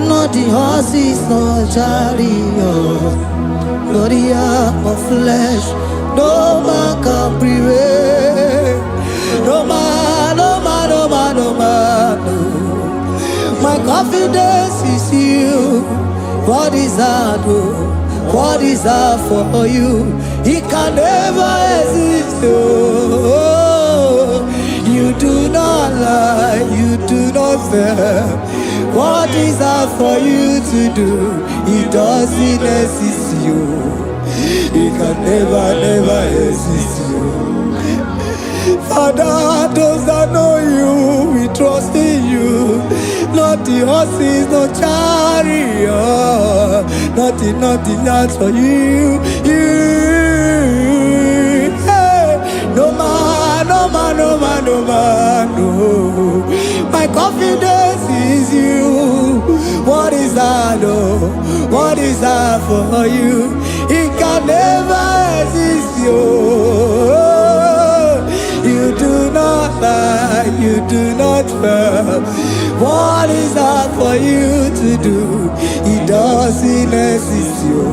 Not the horses, not chariot, not the arm of flesh. No man can prevail. No man, no man, no man, no man. No. My confidence is you. What is hard? What is hard for you? It can never exist. Oh, you do not lie, you do not fail. What is hard for you to do? It doesn't exist you. It can never, never exist you. Father, those that know you, we trust in you. Not the horses, no chariot, nothing else for you. Hey, no man, no man, no man, no man, no. My confidence is you. What is that? Oh, what is that for you? It can never exist you. You do not lie, you do not fail. What is hard for you to do? It doesn't exist you.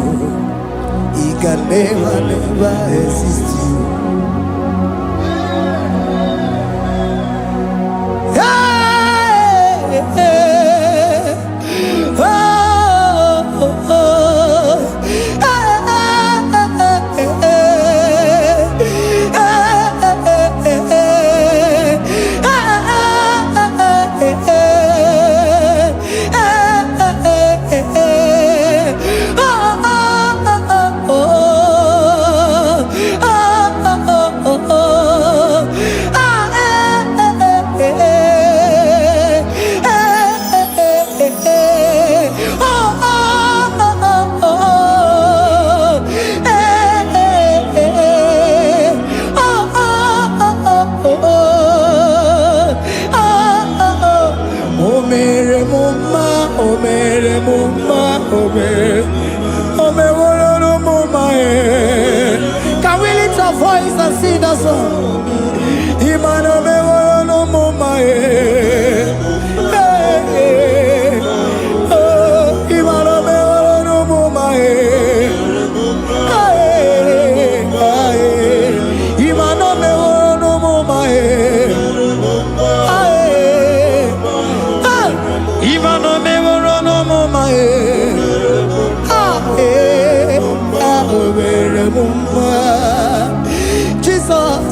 It can never, never exist you. Hey, hey, oh, oh, oh. Can we lift our voice and sing that song? Imano me wolo no mama oh, imano me wolo no mama imano me wolo no mama imano me wolo no mama Jesus,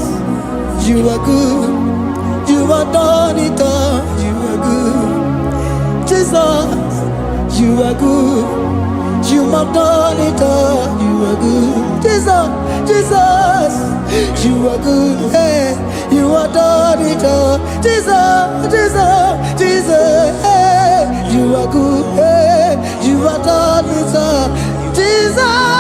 you are good. You are done it all. You are good. Jesus, you are good. You have done it all. You are good. Jesus, Jesus, you are good. Hey, you are done it all. Jesus, Jesus, Jesus, hey, you are good. Hey, you are done it all. Jesus.